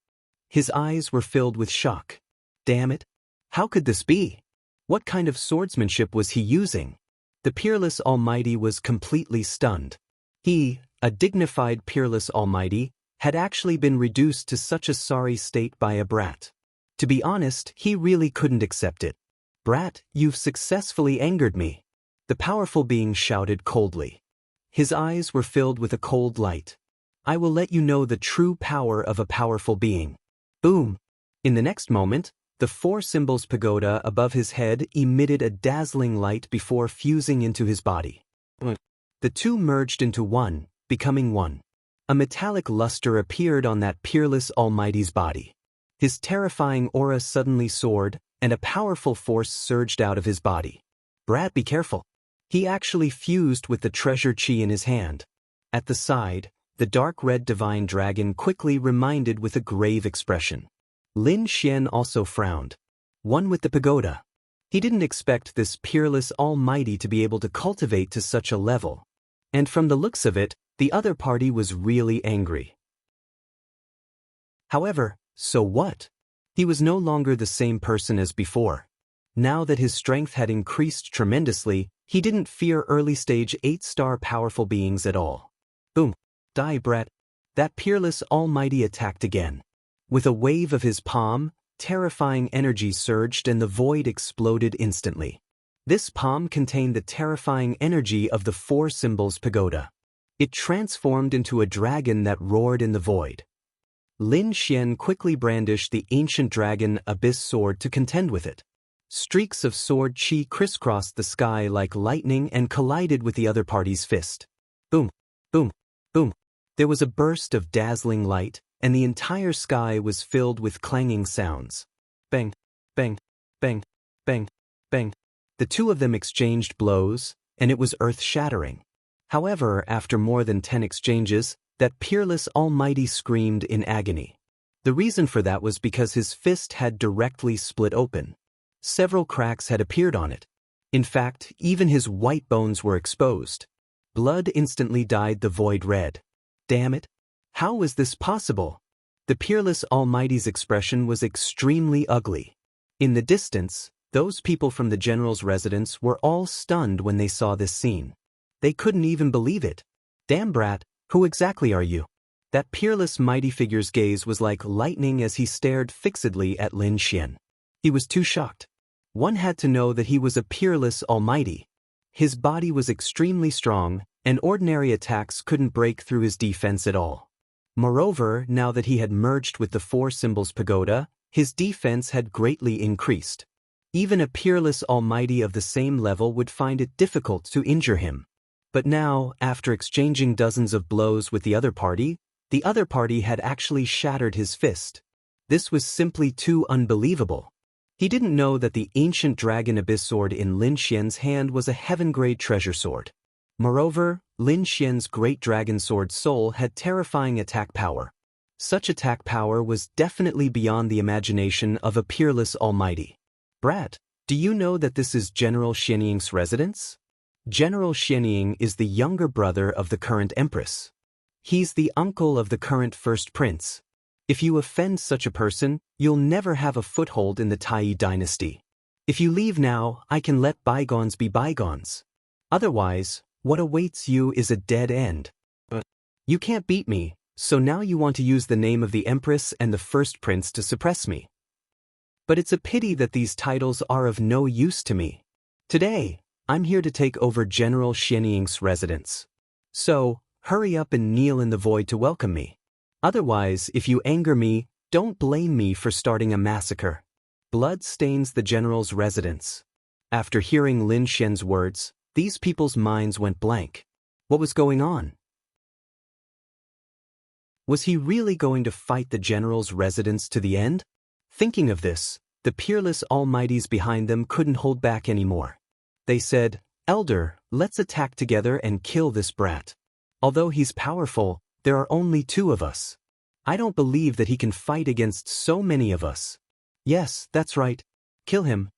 His eyes were filled with shock. Damn it! How could this be? What kind of swordsmanship was he using? The peerless almighty was completely stunned. He, a dignified peerless almighty, had actually been reduced to such a sorry state by a brat. To be honest, he really couldn't accept it. "Brat, you've successfully angered me," the powerful being shouted coldly. His eyes were filled with a cold light. "I will let you know the true power of a powerful being." Boom! In the next moment, the 4 symbols pagoda above his head emitted a dazzling light before fusing into his body. The 2 merged into one, becoming one. A metallic luster appeared on that peerless almighty's body. His terrifying aura suddenly soared, and a powerful force surged out of his body. "Brat, be careful." He actually fused with the treasure chi in his hand. At the side, the dark red divine dragon quickly reminded with a grave expression. Lin Xian also frowned. One with the pagoda. He didn't expect this peerless almighty to be able to cultivate to such a level. And from the looks of it, the other party was really angry. However, so what? He was no longer the same person as before. Now that his strength had increased tremendously, he didn't fear early-stage 8-star powerful beings at all. Boom! Die, brat! That peerless almighty attacked again. With a wave of his palm, terrifying energy surged and the void exploded instantly. This palm contained the terrifying energy of the 4 symbols pagoda. It transformed into a dragon that roared in the void. Lin Xian quickly brandished the ancient dragon abyss sword to contend with it. Streaks of sword chi crisscrossed the sky like lightning and collided with the other party's fist. Boom! Boom! Boom! There was a burst of dazzling light, and the entire sky was filled with clanging sounds. Bang! Bang! Bang! Bang! Bang! The 2 of them exchanged blows, and it was earth-shattering. However, after more than 10 exchanges, that peerless almighty screamed in agony. The reason for that was because his fist had directly split open. Several cracks had appeared on it. In fact, even his white bones were exposed. Blood instantly dyed the void red. Damn it! How was this possible? The peerless almighty's expression was extremely ugly. In the distance, those people from the general's residence were all stunned when they saw this scene. They couldn't even believe it. "Damn, brat, who exactly are you?" That peerless mighty figure's gaze was like lightning as he stared fixedly at Lin Xian. He was too shocked. One had to know that he was a peerless almighty. His body was extremely strong, and ordinary attacks couldn't break through his defense at all. Moreover, now that he had merged with the 4 symbols pagoda, his defense had greatly increased. Even a peerless almighty of the same level would find it difficult to injure him. But now, after exchanging dozens of blows with the other party had actually shattered his fist. This was simply too unbelievable. He didn't know that the ancient dragon abyss sword in Lin Xian's hand was a heaven-grade treasure sword. Moreover, Lin Xian's great dragon sword soul had terrifying attack power. Such attack power was definitely beyond the imagination of a peerless almighty. "Brat, do you know that this is General Xianying's residence?" General Xianying is the younger brother of the current empress. He's the uncle of the current first prince. If you offend such a person, you'll never have a foothold in the Tai dynasty. If you leave now, I can let bygones be bygones. Otherwise, what awaits you is a dead end. You can't beat me, so now you want to use the name of the empress and the first prince to suppress me. But it's a pity that these titles are of no use to me. Today, I'm here to take over General Xianying's residence. So, hurry up and kneel in the void to welcome me. Otherwise, if you anger me, don't blame me for starting a massacre. Blood stains the general's residence. After hearing Lin Xian's words, these people's minds went blank. What was going on? Was he really going to fight the general's residence to the end? Thinking of this, the peerless almighties behind them couldn't hold back anymore. They said, "Elder, let's attack together and kill this brat. Although he's powerful, there are only 2 of us. I don't believe that he can fight against so many of us. Yes, that's right. Kill him.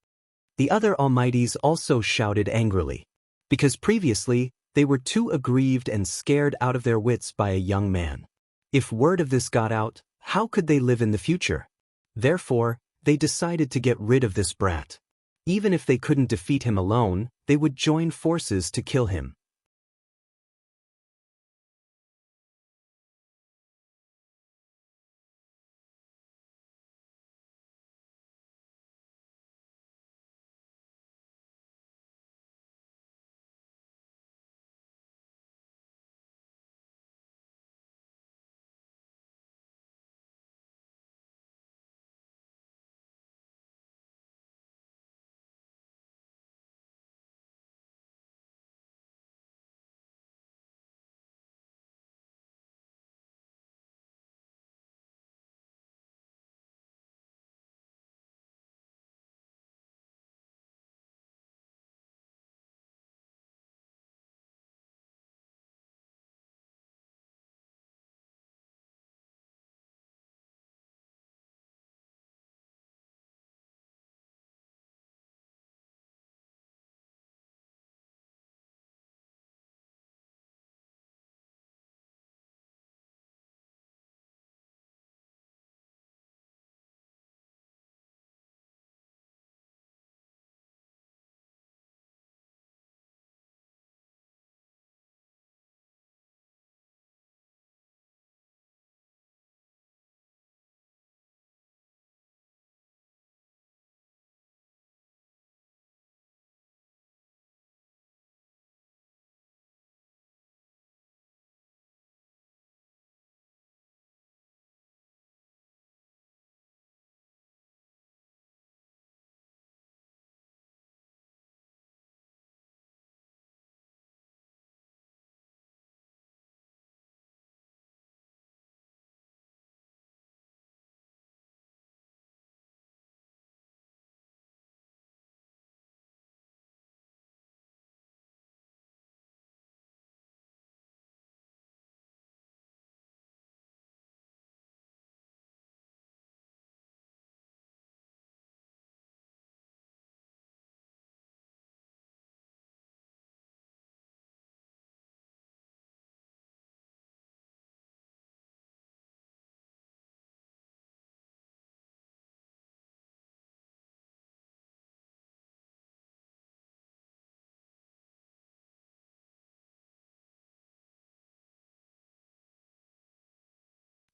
The other Almighties also shouted angrily, because previously, they were too aggrieved and scared out of their wits by a young man. If word of this got out, how could they live in the future? Therefore, they decided to get rid of this brat. Even if they couldn't defeat him alone, they would join forces to kill him.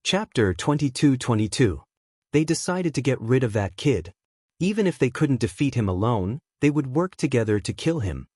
Chapter 22:22. They decided to get rid of that kid. Even if they couldn't defeat him alone, they would work together to kill him.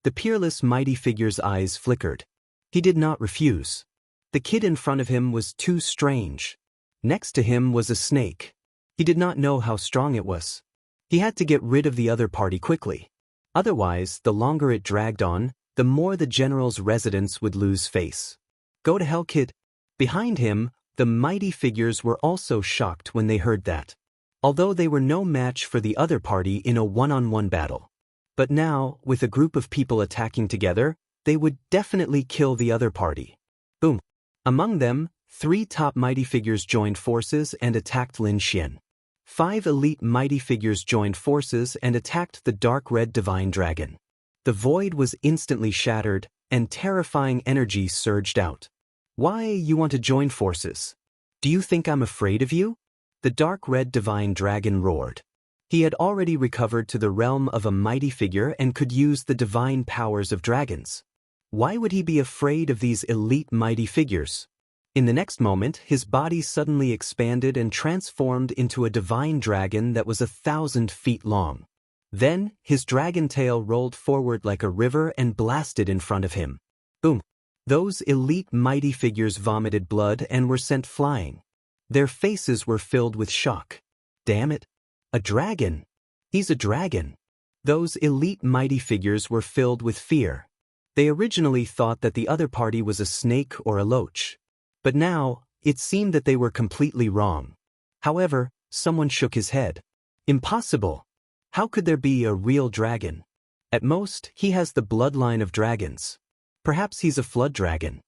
The peerless mighty figure's eyes flickered. He did not refuse. The kid in front of him was too strange. Next to him was a snake. He did not know how strong it was. He had to get rid of the other party quickly. Otherwise, the longer it dragged on, the more the general's residence would lose face. Go to hell, kid. Behind him, the mighty figures were also shocked when they heard that. Although they were no match for the other party in a one-on-one battle. But now, with a group of people attacking together, they would definitely kill the other party. Boom. Among them, 3 top mighty figures joined forces and attacked Lin Xian. 5 elite mighty figures joined forces and attacked the dark red divine dragon. The void was instantly shattered, and terrifying energy surged out. Why you want to join forces? Do you think I'm afraid of you? The dark red divine dragon roared. He had already recovered to the realm of a mighty figure and could use the divine powers of dragons. Why would he be afraid of these elite mighty figures? In the next moment, his body suddenly expanded and transformed into a divine dragon that was 1,000 feet long. Then, his dragon tail rolled forward like a river and blasted in front of him. Boom! Those elite mighty figures vomited blood and were sent flying. Their faces were filled with shock. Damn it! A dragon! He's a dragon! Those elite mighty figures were filled with fear. They originally thought that the other party was a snake or a loach. But now, it seemed that they were completely wrong. However, someone shook his head. Impossible! How could there be a real dragon? At most, he has the bloodline of dragons. Perhaps he's a flood dragon.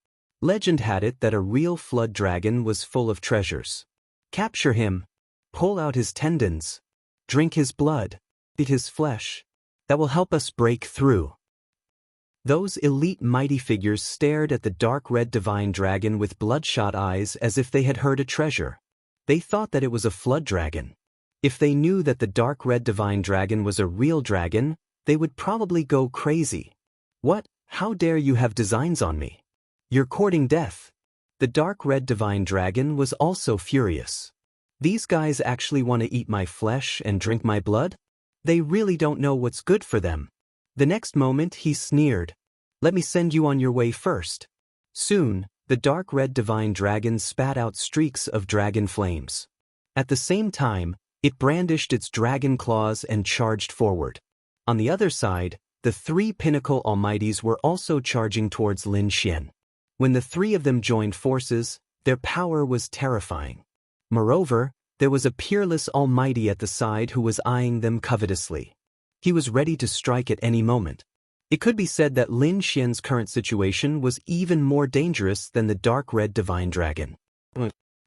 Legend had it that a real flood dragon was full of treasures. Capture him, pull out his tendons, drink his blood, eat his flesh. That will help us break through. Those elite mighty figures stared at the dark red divine dragon with bloodshot eyes as if they had heard a treasure. They thought that it was a flood dragon. If they knew that the dark red divine dragon was a real dragon, they would probably go crazy. What? How dare you have designs on me? You're courting death. The dark red divine dragon was also furious. These guys actually want to eat my flesh and drink my blood? They really don't know what's good for them. The next moment he sneered. Let me send you on your way first. Soon, the dark red divine dragon spat out streaks of dragon flames. At the same time, it brandished its dragon claws and charged forward. On the other side, the three pinnacle almighties were also charging towards Lin Xian. When the three of them joined forces, their power was terrifying. Moreover, there was a peerless almighty at the side who was eyeing them covetously. He was ready to strike at any moment. It could be said that Lin Xian's current situation was even more dangerous than the dark red divine dragon.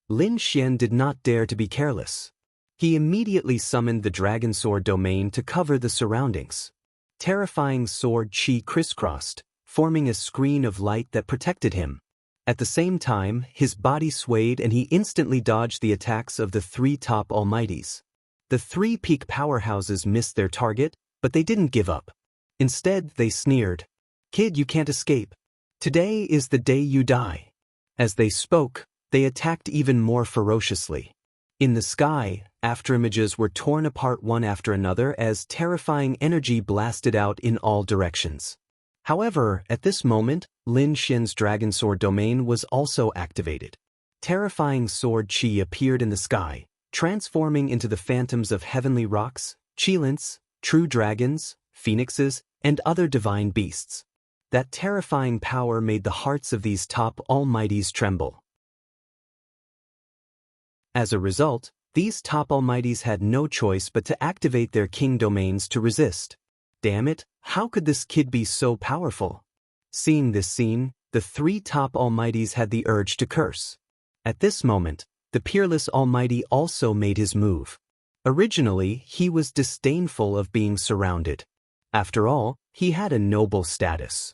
Lin Xian did not dare to be careless. He immediately summoned the dragon sword domain to cover the surroundings. Terrifying sword chi crisscrossed, forming a screen of light that protected him. At the same time, his body swayed and he instantly dodged the attacks of the three top almighties. The three peak powerhouses missed their target, but they didn't give up. Instead, they sneered. Kid, you can't escape. Today is the day you die. As they spoke, they attacked even more ferociously. In the sky, afterimages were torn apart one after another as terrifying energy blasted out in all directions. However, at this moment, Lin Xian's dragon sword domain was also activated. Terrifying sword chi appeared in the sky, transforming into the phantoms of heavenly rocks, Qilins, true dragons, phoenixes, and other divine beasts. That terrifying power made the hearts of these top almighties tremble. As a result, these top almighties had no choice but to activate their king domains to resist. Damn it, how could this kid be so powerful? Seeing this scene, the three top almighties had the urge to curse. At this moment, the peerless almighty also made his move. Originally, he was disdainful of being surrounded. After all, he had a noble status.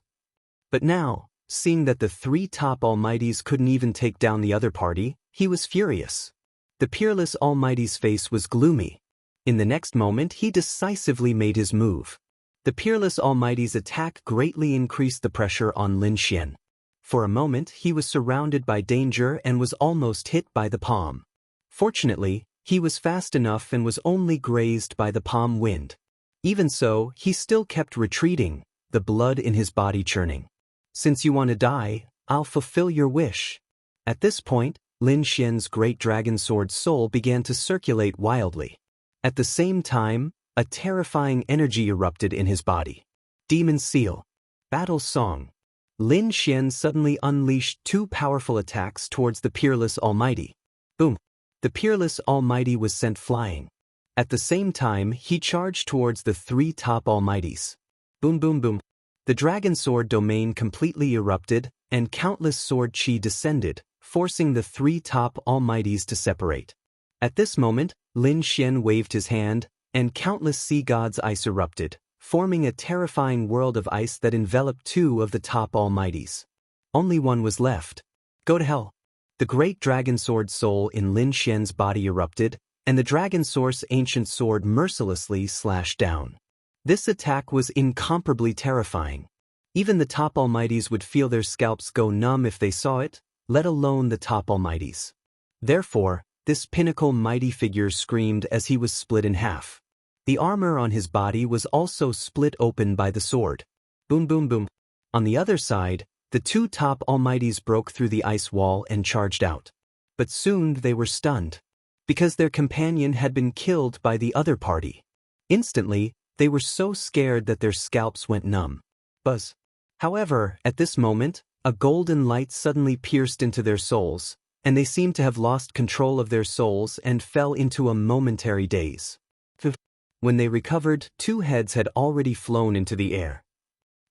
But now, seeing that the three top almighties couldn't even take down the other party, he was furious. The peerless almighty's face was gloomy. In the next moment, he decisively made his move. The peerless almighty's attack greatly increased the pressure on Lin Xian. For a moment, he was surrounded by danger and was almost hit by the palm. Fortunately, he was fast enough and was only grazed by the palm wind. Even so, he still kept retreating, the blood in his body churning. Since you want to die, I'll fulfill your wish. At this point, Lin Xian's great dragon sword soul began to circulate wildly. At the same time, a terrifying energy erupted in his body. Demon Seal. Battle Song. Lin Xian suddenly unleashed two powerful attacks towards the peerless almighty. Boom. The peerless almighty was sent flying. At the same time, he charged towards the three top almighties. Boom boom boom. The dragon sword domain completely erupted, and countless sword chi descended, forcing the three top almighties to separate. At this moment, Lin Xian waved his hand, and countless sea gods' ice erupted, forming a terrifying world of ice that enveloped two of the top almighties. Only one was left. Go to hell. The great dragon sword soul in Lin Xian's body erupted, and the dragon source ancient sword mercilessly slashed down. This attack was incomparably terrifying. Even the top almighties would feel their scalps go numb if they saw it, let alone the top almighties. Therefore, this pinnacle mighty figure screamed as he was split in half. The armor on his body was also split open by the sword. Boom boom boom. On the other side, the two top almighties broke through the ice wall and charged out. But soon they were stunned. Because their companion had been killed by the other party. Instantly, they were so scared that their scalps went numb. Buzz. However, at this moment, a golden light suddenly pierced into their souls, and they seemed to have lost control of their souls and fell into a momentary daze. When they recovered, two heads had already flown into the air.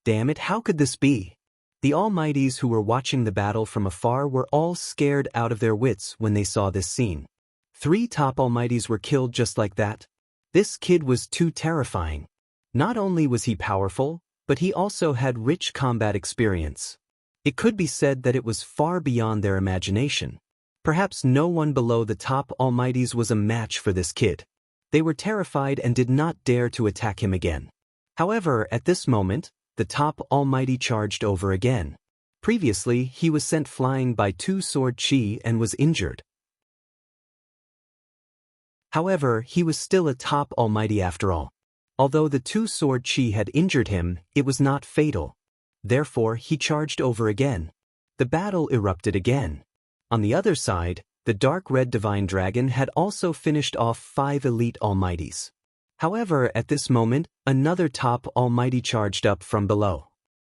Damn it, how could this be? The Almighties who were watching the battle from afar were all scared out of their wits when they saw this scene. 3 top Almighties were killed just like that. This kid was too terrifying. Not only was he powerful, but he also had rich combat experience. It could be said that it was far beyond their imagination. Perhaps no one below the top Almighties was a match for this kid. They were terrified and did not dare to attack him again. However, at this moment, the top Almighty charged over again. Previously, he was sent flying by 2 sword chi and was injured. However, he was still a top Almighty after all. Although the 2 sword chi had injured him, it was not fatal. Therefore, he charged over again. The battle erupted again. On the other side, the dark red divine dragon had also finished off 5 elite Almighties. However, at this moment, another top Almighty charged up from below.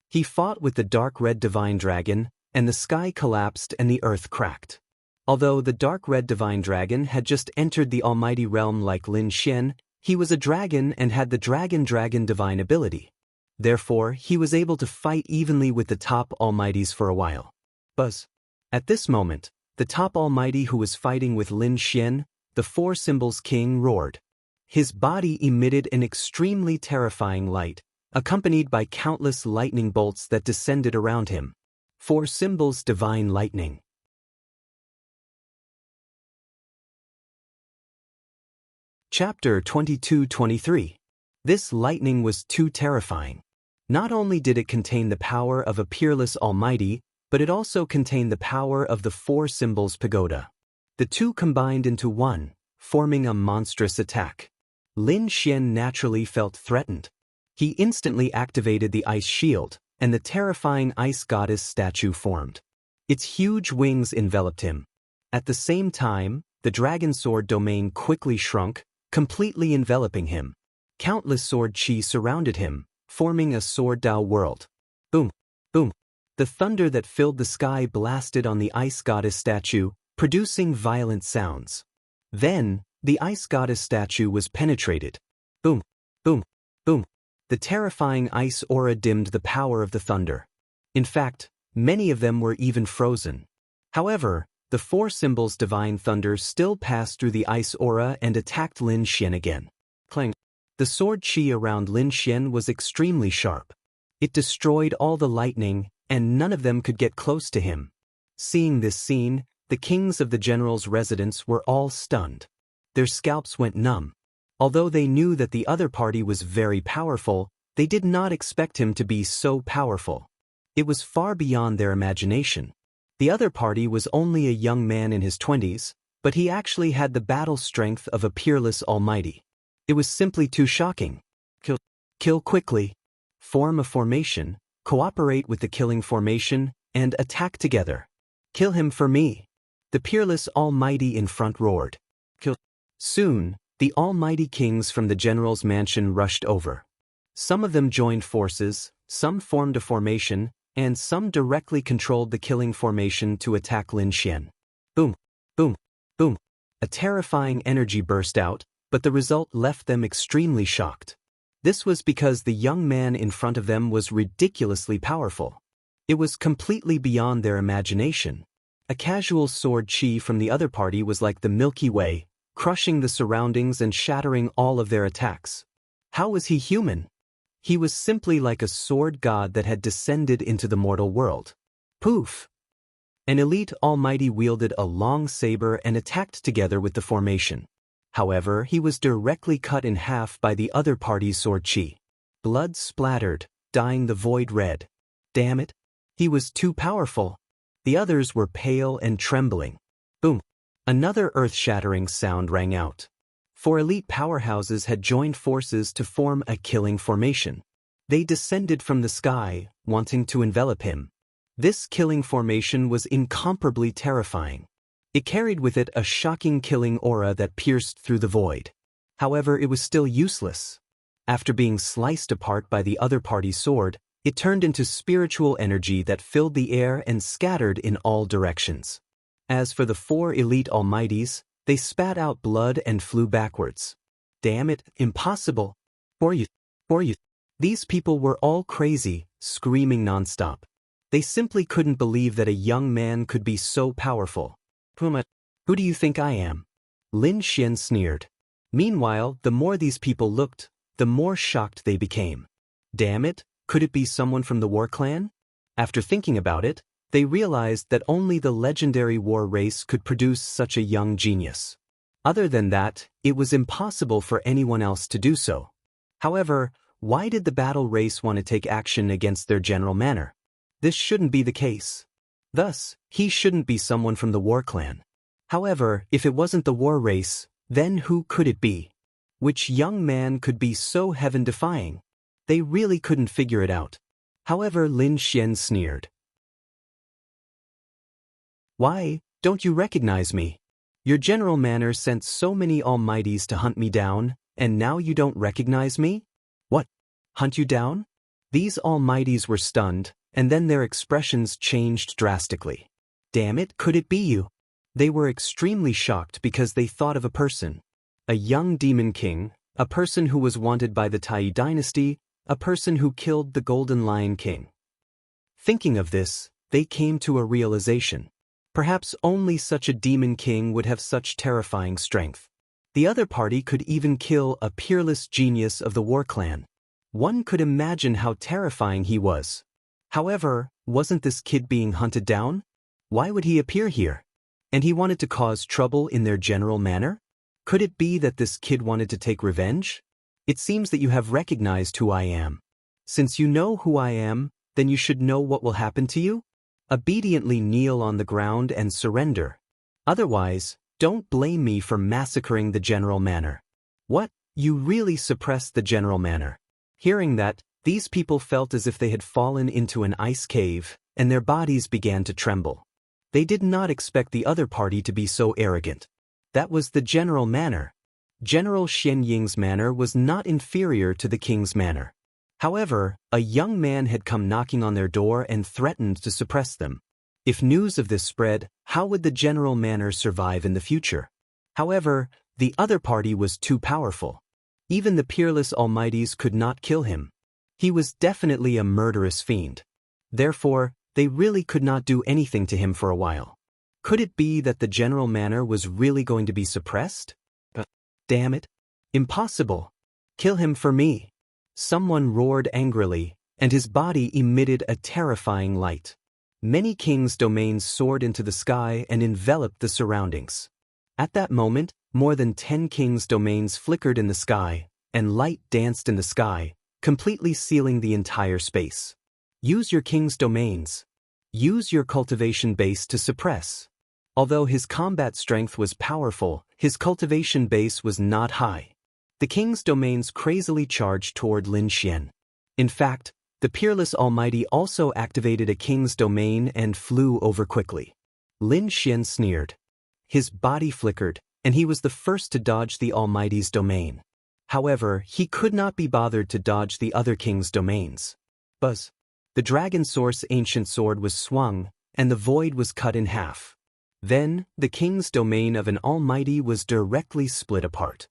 He fought with the dark red divine dragon, and the sky collapsed and the earth cracked. Although the dark red divine dragon had just entered the Almighty realm like Lin Xian, he was a dragon and had the dragon divine ability. Therefore, he was able to fight evenly with the top Almighties for a while. Buzz. At this moment, the top Almighty who was fighting with Lin Xian, the 4 Symbols King, roared. His body emitted an extremely terrifying light, accompanied by countless lightning bolts that descended around him. 4 Symbols Divine Lightning. Chapter 22-23. This lightning was too terrifying. Not only did it contain the power of a peerless Almighty, but it also contained the power of the 4 Symbols Pagoda. The 2 combined into one, forming a monstrous attack. Lin Xian naturally felt threatened. He instantly activated the ice shield, and the terrifying ice goddess statue formed. Its huge wings enveloped him. At the same time, the dragon sword domain quickly shrunk, completely enveloping him. Countless sword chi surrounded him, forming a sword Dao world. Boom, boom. The thunder that filled the sky blasted on the ice goddess statue, producing violent sounds. Then, the ice goddess statue was penetrated. Boom, boom, boom. The terrifying ice aura dimmed the power of the thunder. In fact, many of them were even frozen. However, the 4 Symbols Divine Thunder still passed through the ice aura and attacked Lin Xian again. Clang. The sword chi around Lin Xian was extremely sharp. It destroyed all the lightning, and none of them could get close to him. Seeing this scene, the kings of the general's residence were all stunned. Their scalps went numb. Although they knew that the other party was very powerful, they did not expect him to be so powerful. It was far beyond their imagination. The other party was only a young man in his 20s, but he actually had the battle strength of a peerless Almighty. It was simply too shocking. Kill quickly. Form a formation, cooperate with the killing formation, and attack together. Kill him for me. The peerless Almighty in front roared. Soon, the Almighty kings from the general's mansion rushed over. Some of them joined forces, some formed a formation, and some directly controlled the killing formation to attack Lin Xian. Boom, boom, boom. A terrifying energy burst out, but the result left them extremely shocked. This was because the young man in front of them was ridiculously powerful. It was completely beyond their imagination. A casual sword chi from the other party was like the Milky Way, crushing the surroundings and shattering all of their attacks. How was he human? He was simply like a sword god that had descended into the mortal world. Poof! An elite Almighty wielded a long saber and attacked together with the formation. However, he was directly cut in half by the other party's sword chi. Blood splattered, dyeing the void red. Damn it! He was too powerful. The others were pale and trembling. Boom! Another earth-shattering sound rang out. 4 elite powerhouses had joined forces to form a killing formation. They descended from the sky, wanting to envelop him. This killing formation was incomparably terrifying. It carried with it a shocking killing aura that pierced through the void. However, it was still useless. After being sliced apart by the other party's sword, it turned into spiritual energy that filled the air and scattered in all directions. As for the 4 elite Almighties, they spat out blood and flew backwards. Damn it, impossible. For you. These people were all crazy, screaming nonstop. They simply couldn't believe that a young man could be so powerful. Puma, who do you think I am? Lin Xian sneered. Meanwhile, the more these people looked, the more shocked they became. Damn it, could it be someone from the war clan? After thinking about it, they realized that only the legendary war race could produce such a young genius. Other than that, it was impossible for anyone else to do so. However, why did the battle race want to take action against their general manner? This shouldn't be the case. Thus, he shouldn't be someone from the war clan. However, if it wasn't the war race, then who could it be? Which young man could be so heaven-defying? They really couldn't figure it out. However, Lin Xian sneered. Why, don't you recognize me? Your general manner sent so many almighties to hunt me down, and now you don't recognize me? What? Hunt you down? These almighties were stunned, and then their expressions changed drastically. Damn it, could it be you? They were extremely shocked because they thought of a person. A young demon king, a person who was wanted by the Tai dynasty, a person who killed the Golden Lion King. Thinking of this, they came to a realization. Perhaps only such a demon king would have such terrifying strength. The other party could even kill a peerless genius of the war clan. One could imagine how terrifying he was. However, wasn't this kid being hunted down? Why would he appear here? And he wanted to cause trouble in their general manner? Could it be that this kid wanted to take revenge? It seems that you have recognized who I am. Since you know who I am, then you should know what will happen to you. Obediently kneel on the ground and surrender. Otherwise, don't blame me for massacring the general manor. What? You really suppressed the general manor. Hearing that, these people felt as if they had fallen into an ice cave, and their bodies began to tremble. They did not expect the other party to be so arrogant. That was the general manor. General Xian Ying's manor was not inferior to the king's manor. However, a young man had come knocking on their door and threatened to suppress them. If news of this spread, how would the general manor survive in the future? However, the other party was too powerful. Even the peerless almighties could not kill him. He was definitely a murderous fiend. Therefore, they really could not do anything to him for a while. Could it be that the general manor was really going to be suppressed? Damn it. Impossible. Kill him for me. Someone roared angrily, and his body emitted a terrifying light. Many kings' domains soared into the sky and enveloped the surroundings. At that moment, more than 10 kings' domains flickered in the sky, and light danced in the sky, completely sealing the entire space. Use your king's domains. Use your cultivation base to suppress. Although his combat strength was powerful, his cultivation base was not high. The king's domains crazily charged toward Lin Xian. In fact, the peerless almighty also activated a king's domain and flew over quickly. Lin Xian sneered. His body flickered, and he was the first to dodge the almighty's domain. However, he could not be bothered to dodge the other king's domains. Buzz. The dragon source ancient sword was swung, and the void was cut in half. Then, the king's domain of an almighty was directly split apart.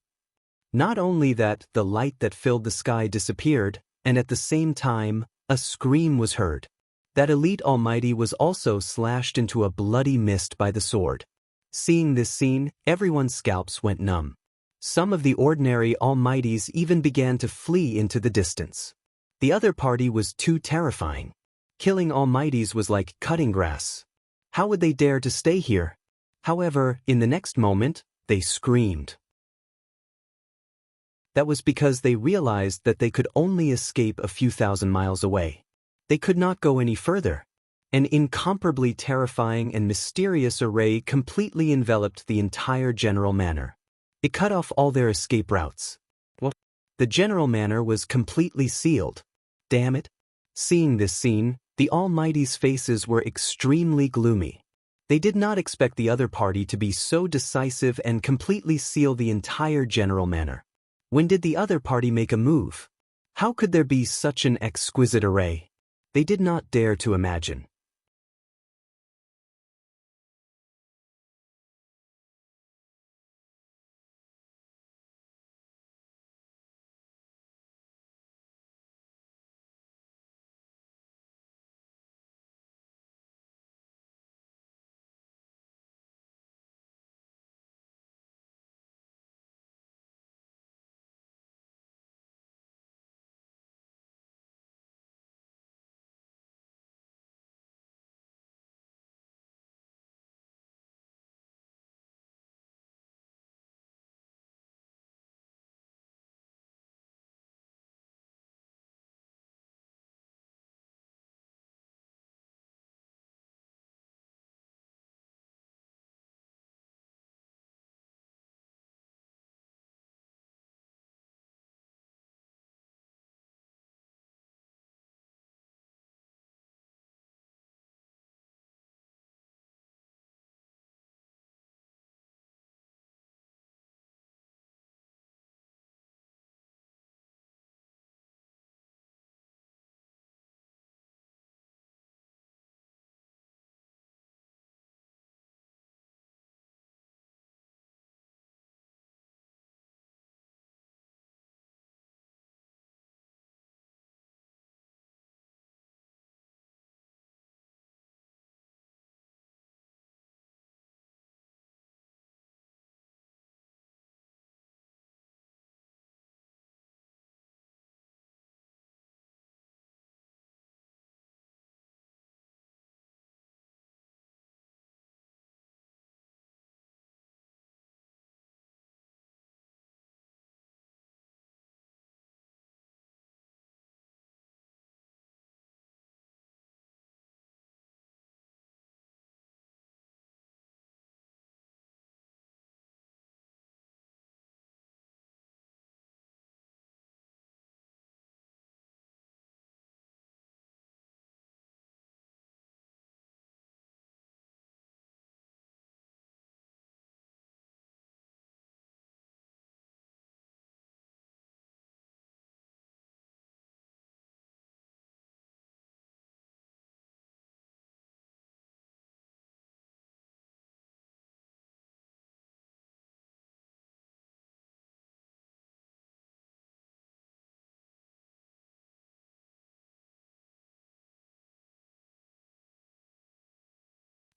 Not only that, the light that filled the sky disappeared, and at the same time, a scream was heard. That elite almighty was also slashed into a bloody mist by the sword. Seeing this scene, everyone's scalps went numb. Some of the ordinary almighties even began to flee into the distance. The other party was too terrifying. Killing almighties was like cutting grass. How would they dare to stay here? However, in the next moment, they screamed. That was because they realized that they could only escape a few thousand miles away. They could not go any further. An incomparably terrifying and mysterious array completely enveloped the entire general manor. It cut off all their escape routes. What? The general manor was completely sealed. Damn it. Seeing this scene, the Almighty's faces were extremely gloomy. They did not expect the other party to be so decisive and completely seal the entire general manor. When did the other party make a move? How could there be such an exquisite array? They did not dare to imagine.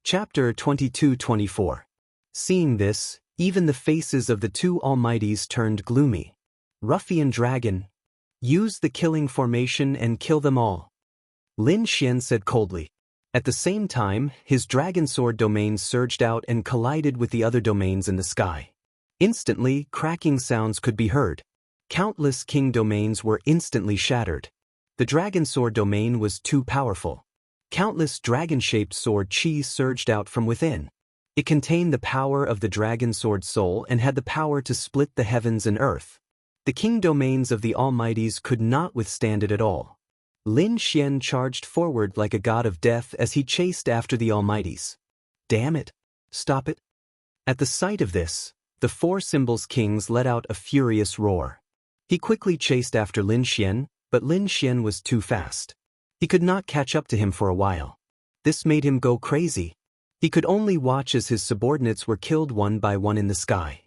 Chapter 22-24. Seeing this, even the faces of the two Almighties turned gloomy. Ruffian dragon, use the killing formation and kill them all, Lin Xian said coldly. At the same time, his dragon sword domain surged out and collided with the other domains in the sky. Instantly, cracking sounds could be heard. Countless king domains were instantly shattered. The dragon sword domain was too powerful. Countless dragon-shaped sword chi surged out from within. It contained the power of the dragon sword soul and had the power to split the heavens and earth. The king domains of the Almighties could not withstand it at all. Lin Xian charged forward like a god of death as he chased after the Almighties. Damn it! Stop it! At the sight of this, the four symbols kings let out a furious roar. He quickly chased after Lin Xian, but Lin Xian was too fast. He could not catch up to him for a while. This made him go crazy. He could only watch as his subordinates were killed one by one in the sky.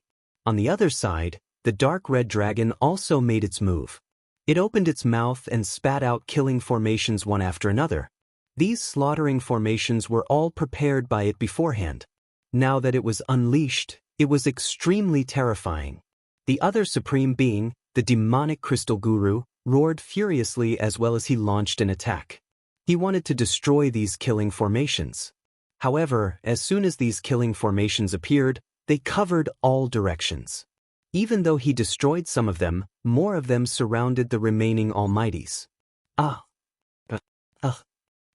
On the other side, the dark red dragon also made its move. It opened its mouth and spat out killing formations one after another. These slaughtering formations were all prepared by it beforehand. Now that it was unleashed, it was extremely terrifying. The other supreme being, the demonic crystal guru, roared furiously as well as he launched an attack. He wanted to destroy these killing formations. However, as soon as these killing formations appeared, they covered all directions. Even though he destroyed some of them, more of them surrounded the remaining Almighties.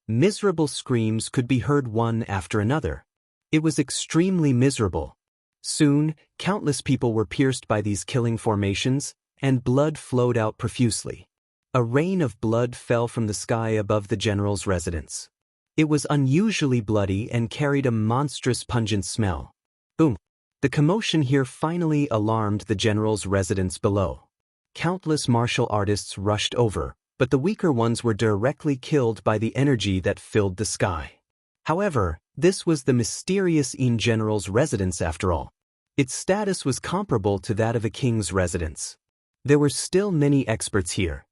Miserable screams could be heard one after another. It was extremely miserable. Soon, countless people were pierced by these killing formations, and blood flowed out profusely. A rain of blood fell from the sky above the general's residence. It was unusually bloody and carried a monstrous pungent smell. Boom! The commotion here finally alarmed the general's residence below. Countless martial artists rushed over, but the weaker ones were directly killed by the energy that filled the sky. However, this was the mysterious Yin general's residence after all. Its status was comparable to that of a king's residence. There were still many experts here.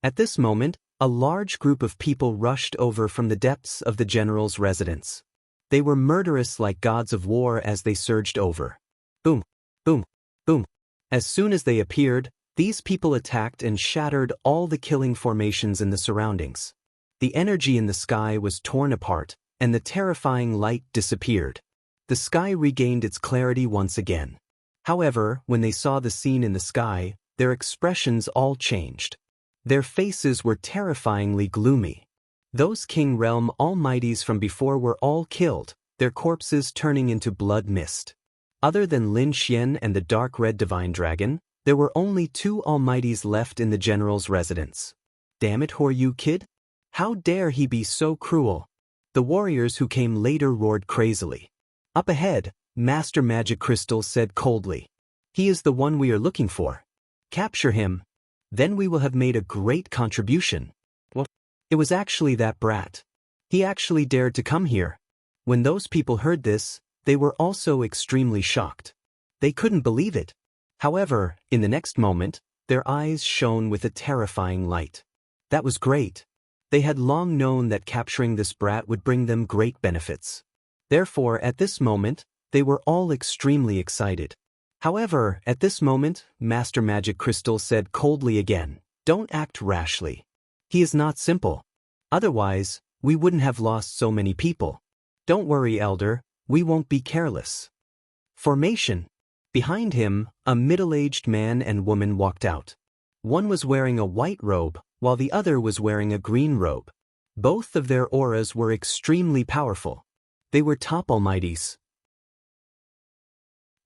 At this moment, a large group of people rushed over from the depths of the general's residence. They were murderous like gods of war as they surged over. Boom, boom, boom. As soon as they appeared, these people attacked and shattered all the killing formations in the surroundings. The energy in the sky was torn apart, and the terrifying light disappeared. The sky regained its clarity once again. However, when they saw the scene in the sky, their expressions all changed. Their faces were terrifyingly gloomy. Those King Realm Almighties from before were all killed, their corpses turning into blood mist. Other than Lin Xian and the dark red divine dragon, there were only two Almighties left in the general's residence. Damn it, Horyu kid! How dare he be so cruel? The warriors who came later roared crazily. Up ahead, Master Magic Crystal said coldly. He is the one we are looking for. Capture him. Then we will have made a great contribution. It was actually that brat. He actually dared to come here. When those people heard this, they were also extremely shocked. They couldn't believe it. However, in the next moment, their eyes shone with a terrifying light. That was great. They had long known that capturing this brat would bring them great benefits. Therefore, at this moment, they were all extremely excited. However, at this moment, Master Magic Crystal said coldly again, "Don't act rashly. He is not simple. Otherwise, we wouldn't have lost so many people. Don't worry, Elder, we won't be careless." Formation. Behind him, a middle-aged man and woman walked out. One was wearing a white robe, while the other was wearing a green robe. Both of their auras were extremely powerful. They were top Almighties.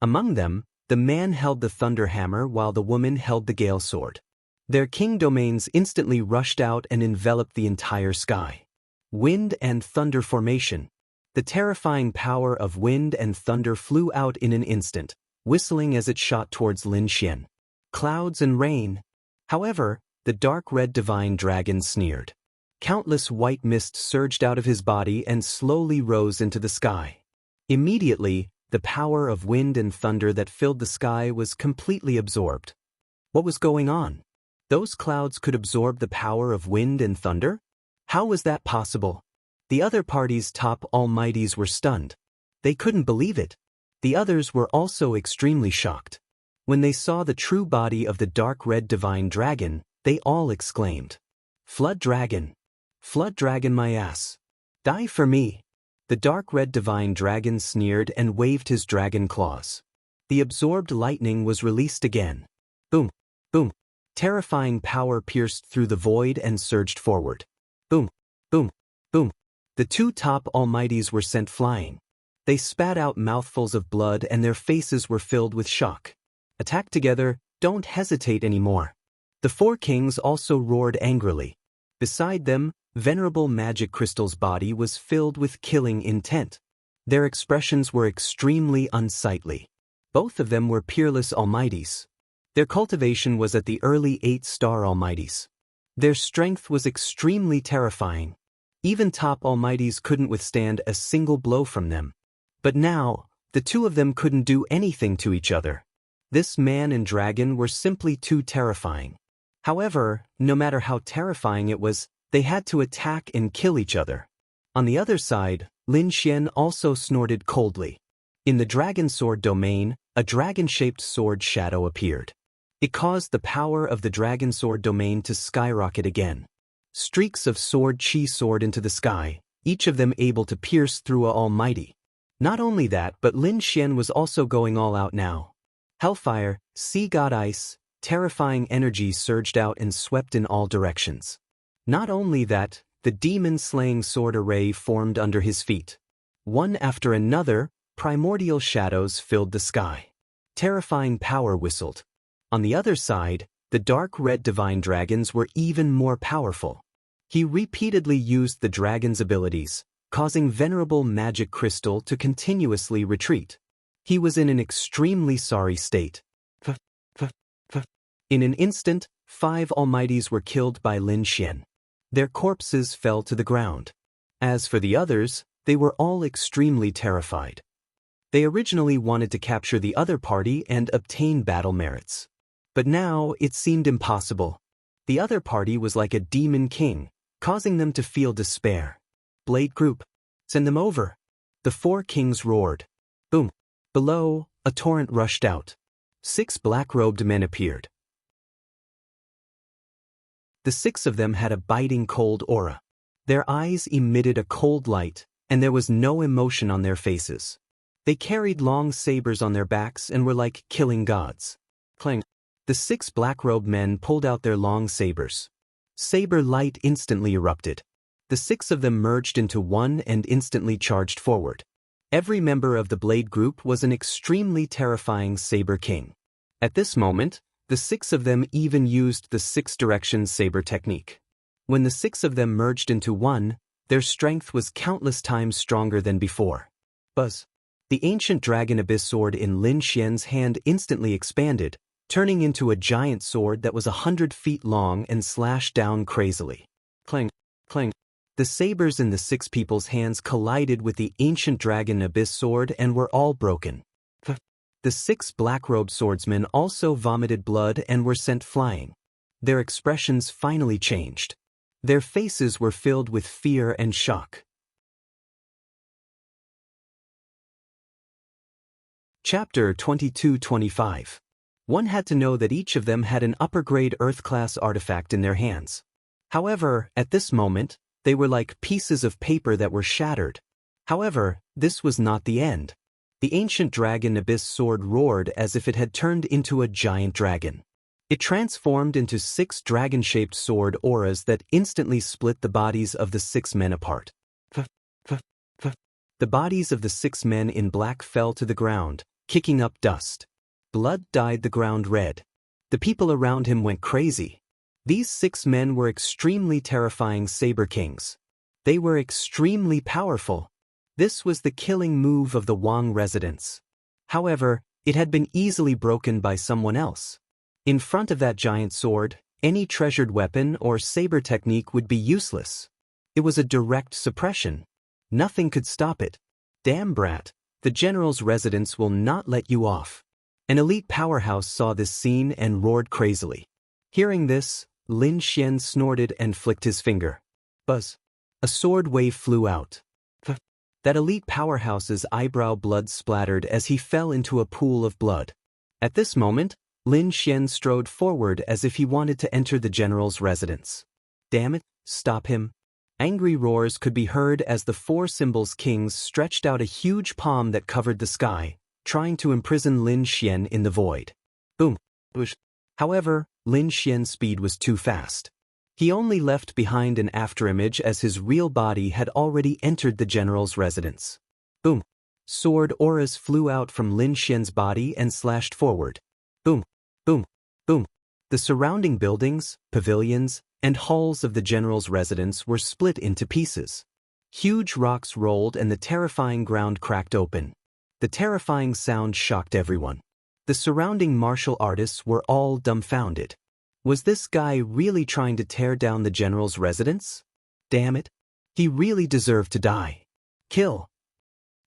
Among them, the man held the thunder hammer while the woman held the gale sword. Their king domains instantly rushed out and enveloped the entire sky. Wind and thunder formation. The terrifying power of wind and thunder flew out in an instant, whistling as it shot towards Lin Xian. Clouds and rain. However, the dark red divine dragon sneered. Countless white mist surged out of his body and slowly rose into the sky. Immediately, the power of wind and thunder that filled the sky was completely absorbed. What was going on? Those clouds could absorb the power of wind and thunder? How was that possible? The other party's top almighties were stunned. They couldn't believe it. The others were also extremely shocked. When they saw the true body of the dark red divine dragon, they all exclaimed, "Flood dragon! Flood dragon my ass! Die for me!" The dark red divine dragon sneered and waved his dragon claws. The absorbed lightning was released again. Boom! Boom! Terrifying power pierced through the void and surged forward. Boom! Boom! Boom! The two top almighties were sent flying. They spat out mouthfuls of blood and their faces were filled with shock. Attack together, don't hesitate anymore. The four kings also roared angrily. Beside them, Venerable Magic Crystal's body was filled with killing intent. Their expressions were extremely unsightly. Both of them were peerless almighties. Their cultivation was at the early 8-star almighties. Their strength was extremely terrifying. Even top almighties couldn't withstand a single blow from them. But now, the two of them couldn't do anything to each other. This man and dragon were simply too terrifying. However, no matter how terrifying it was, they had to attack and kill each other. On the other side, Lin Xian also snorted coldly. In the dragon sword domain, a dragon-shaped sword shadow appeared. It caused the power of the dragon sword domain to skyrocket again. Streaks of sword chi soared into the sky, each of them able to pierce through a almighty. Not only that, but Lin Xian was also going all out now. Hellfire, sea god ice, terrifying energy surged out and swept in all directions. Not only that, the demon-slaying sword array formed under his feet. One after another, primordial shadows filled the sky. Terrifying power whistled. On the other side, the dark red divine dragons were even more powerful. He repeatedly used the dragon's abilities, causing Venerable Magic Crystal to continuously retreat. He was in an extremely sorry state. In an instant, 5 almighties were killed by Lin Xian. Their corpses fell to the ground. As for the others, they were all extremely terrified. They originally wanted to capture the other party and obtain battle merits. But now it seemed impossible. The other party was like a demon king, causing them to feel despair. Blade Group, send them over. The 4 kings roared. Boom. Below, a torrent rushed out. 6 black-robed men appeared. The 6 of them had a biting cold aura. Their eyes emitted a cold light, and there was no emotion on their faces. They carried long sabers on their backs and were like killing gods. Clang. The 6 black-robed men pulled out their long sabers. Saber light instantly erupted. The 6 of them merged into one and instantly charged forward. Every member of the Blade Group was an extremely terrifying Saber King. At this moment, the 6 of them even used the 6-direction saber technique. When the 6 of them merged into one, their strength was countless times stronger than before. Buzz. The ancient dragon abyss sword in Lin Xian's hand instantly expanded, turning into a giant sword that was 100 feet long and slashed down crazily. Clang, clang. The sabers in the 6 people's hands collided with the ancient dragon abyss sword and were all broken. The 6 black-robed swordsmen also vomited blood and were sent flying. Their expressions finally changed. Their faces were filled with fear and shock. Chapter 22-25. One had to know that each of them had an upper-grade Earth-class artifact in their hands. However, at this moment, they were like pieces of paper that were shattered. However, this was not the end. The ancient dragon abyss sword roared as if it had turned into a giant dragon. It transformed into 6 dragon-shaped sword auras that instantly split the bodies of the 6 men apart. The bodies of the 6 men in black fell to the ground, kicking up dust. Blood dyed the ground red. The people around him went crazy. These 6 men were extremely terrifying Saber Kings. They were extremely powerful. This was the killing move of the Wang residents. However, it had been easily broken by someone else. In front of that giant sword, any treasured weapon or saber technique would be useless. It was a direct suppression. Nothing could stop it. Damn brat, the general's residence will not let you off. An elite powerhouse saw this scene and roared crazily. Hearing this, Lin Xian snorted and flicked his finger. Buzz. A sword wave flew out. That elite powerhouse's eyebrow blood splattered as he fell into a pool of blood. At this moment, Lin Xian strode forward as if he wanted to enter the general's residence. Damn it, stop him. Angry roars could be heard as the four symbols kings stretched out a huge palm that covered the sky, trying to imprison Lin Xian in the void. Boom. However, Lin Xian's speed was too fast. He only left behind an afterimage as his real body had already entered the general's residence. Boom. Sword auras flew out from Lin Xian's body and slashed forward. Boom. Boom. Boom. The surrounding buildings, pavilions, and halls of the general's residence were split into pieces. Huge rocks rolled and the terrifying ground cracked open. The terrifying sound shocked everyone. The surrounding martial artists were all dumbfounded. Was this guy really trying to tear down the general's residence? Damn it. He really deserved to die. Kill.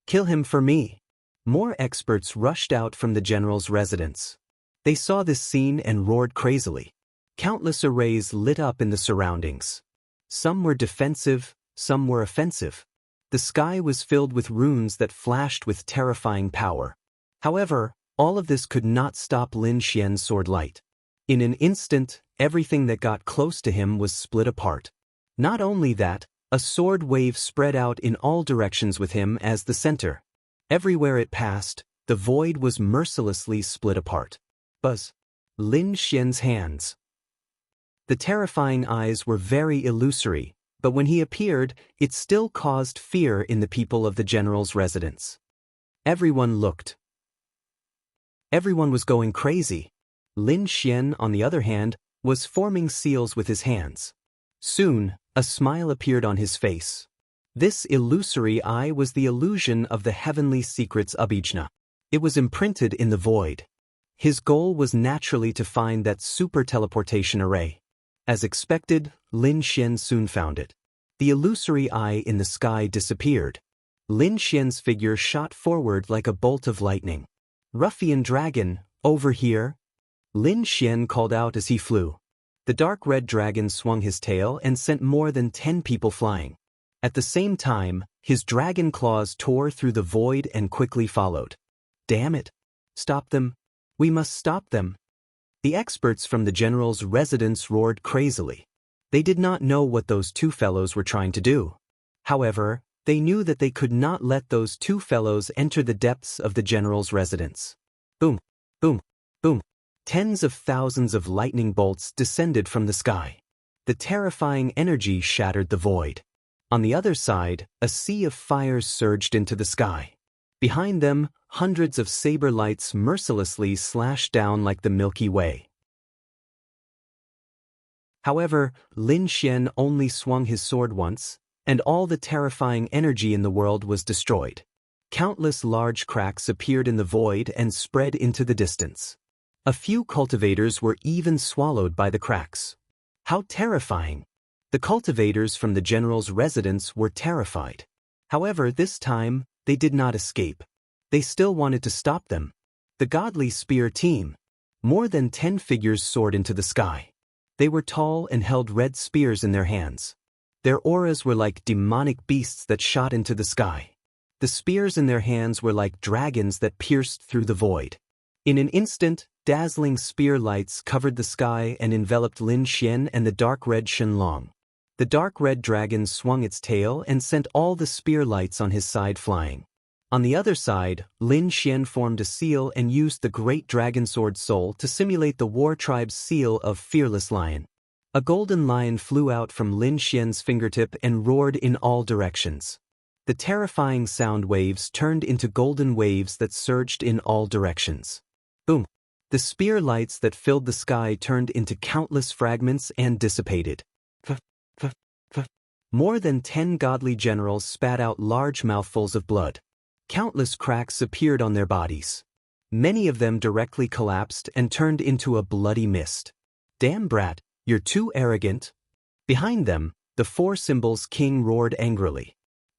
Kill him for me. More experts rushed out from the general's residence. They saw this scene and roared crazily. Countless arrays lit up in the surroundings. Some were defensive, some were offensive. The sky was filled with runes that flashed with terrifying power. However, all of this could not stop Lin Xian's sword light. In an instant, everything that got close to him was split apart. Not only that, a sword wave spread out in all directions with him as the center. Everywhere it passed, the void was mercilessly split apart. Buzz. Lin Xian's hands. The terrifying eyes were very illusory, but when he appeared, it still caused fear in the people of the general's residence. Everyone looked. Everyone was going crazy. Lin Xian, on the other hand, was forming seals with his hands. Soon, a smile appeared on his face. This illusory eye was the illusion of the heavenly secrets Abhijna. It was imprinted in the void. His goal was naturally to find that super teleportation array. As expected, Lin Xian soon found it. The illusory eye in the sky disappeared. Lin Xian's figure shot forward like a bolt of lightning. "Ruffian dragon, over here!" Lin Xian called out as he flew. The dark red dragon swung his tail and sent more than 10 people flying. At the same time, his dragon claws tore through the void and quickly followed. Damn it! Stop them! We must stop them! The experts from the general's residence roared crazily. They did not know what those two fellows were trying to do. However, they knew that they could not let those two fellows enter the depths of the general's residence. Boom! Boom! Boom! Tens of thousands of lightning bolts descended from the sky. The terrifying energy shattered the void. On the other side, a sea of fires surged into the sky. Behind them, hundreds of saber lights mercilessly slashed down like the Milky Way. However, Lin Xian only swung his sword once, and all the terrifying energy in the world was destroyed. Countless large cracks appeared in the void and spread into the distance. A few cultivators were even swallowed by the cracks. How terrifying! The cultivators from the general's residence were terrified. However, this time, they did not escape. They still wanted to stop them. The godly spear team. More than 10 figures soared into the sky. They were tall and held red spears in their hands. Their auras were like demonic beasts that shot into the sky. The spears in their hands were like dragons that pierced through the void. In an instant, dazzling spear lights covered the sky and enveloped Lin Xian and the dark red Shenlong. The dark red dragon swung its tail and sent all the spear lights on his side flying. On the other side, Lin Xian formed a seal and used the great dragon sword soul to simulate the war tribe's seal of fearless lion. A golden lion flew out from Lin Xian's fingertip and roared in all directions. The terrifying sound waves turned into golden waves that surged in all directions. Boom! The spear lights that filled the sky turned into countless fragments and dissipated. More than 10 godly generals spat out large mouthfuls of blood. Countless cracks appeared on their bodies. Many of them directly collapsed and turned into a bloody mist. Damn brat, you're too arrogant. Behind them, the four symbols king roared angrily.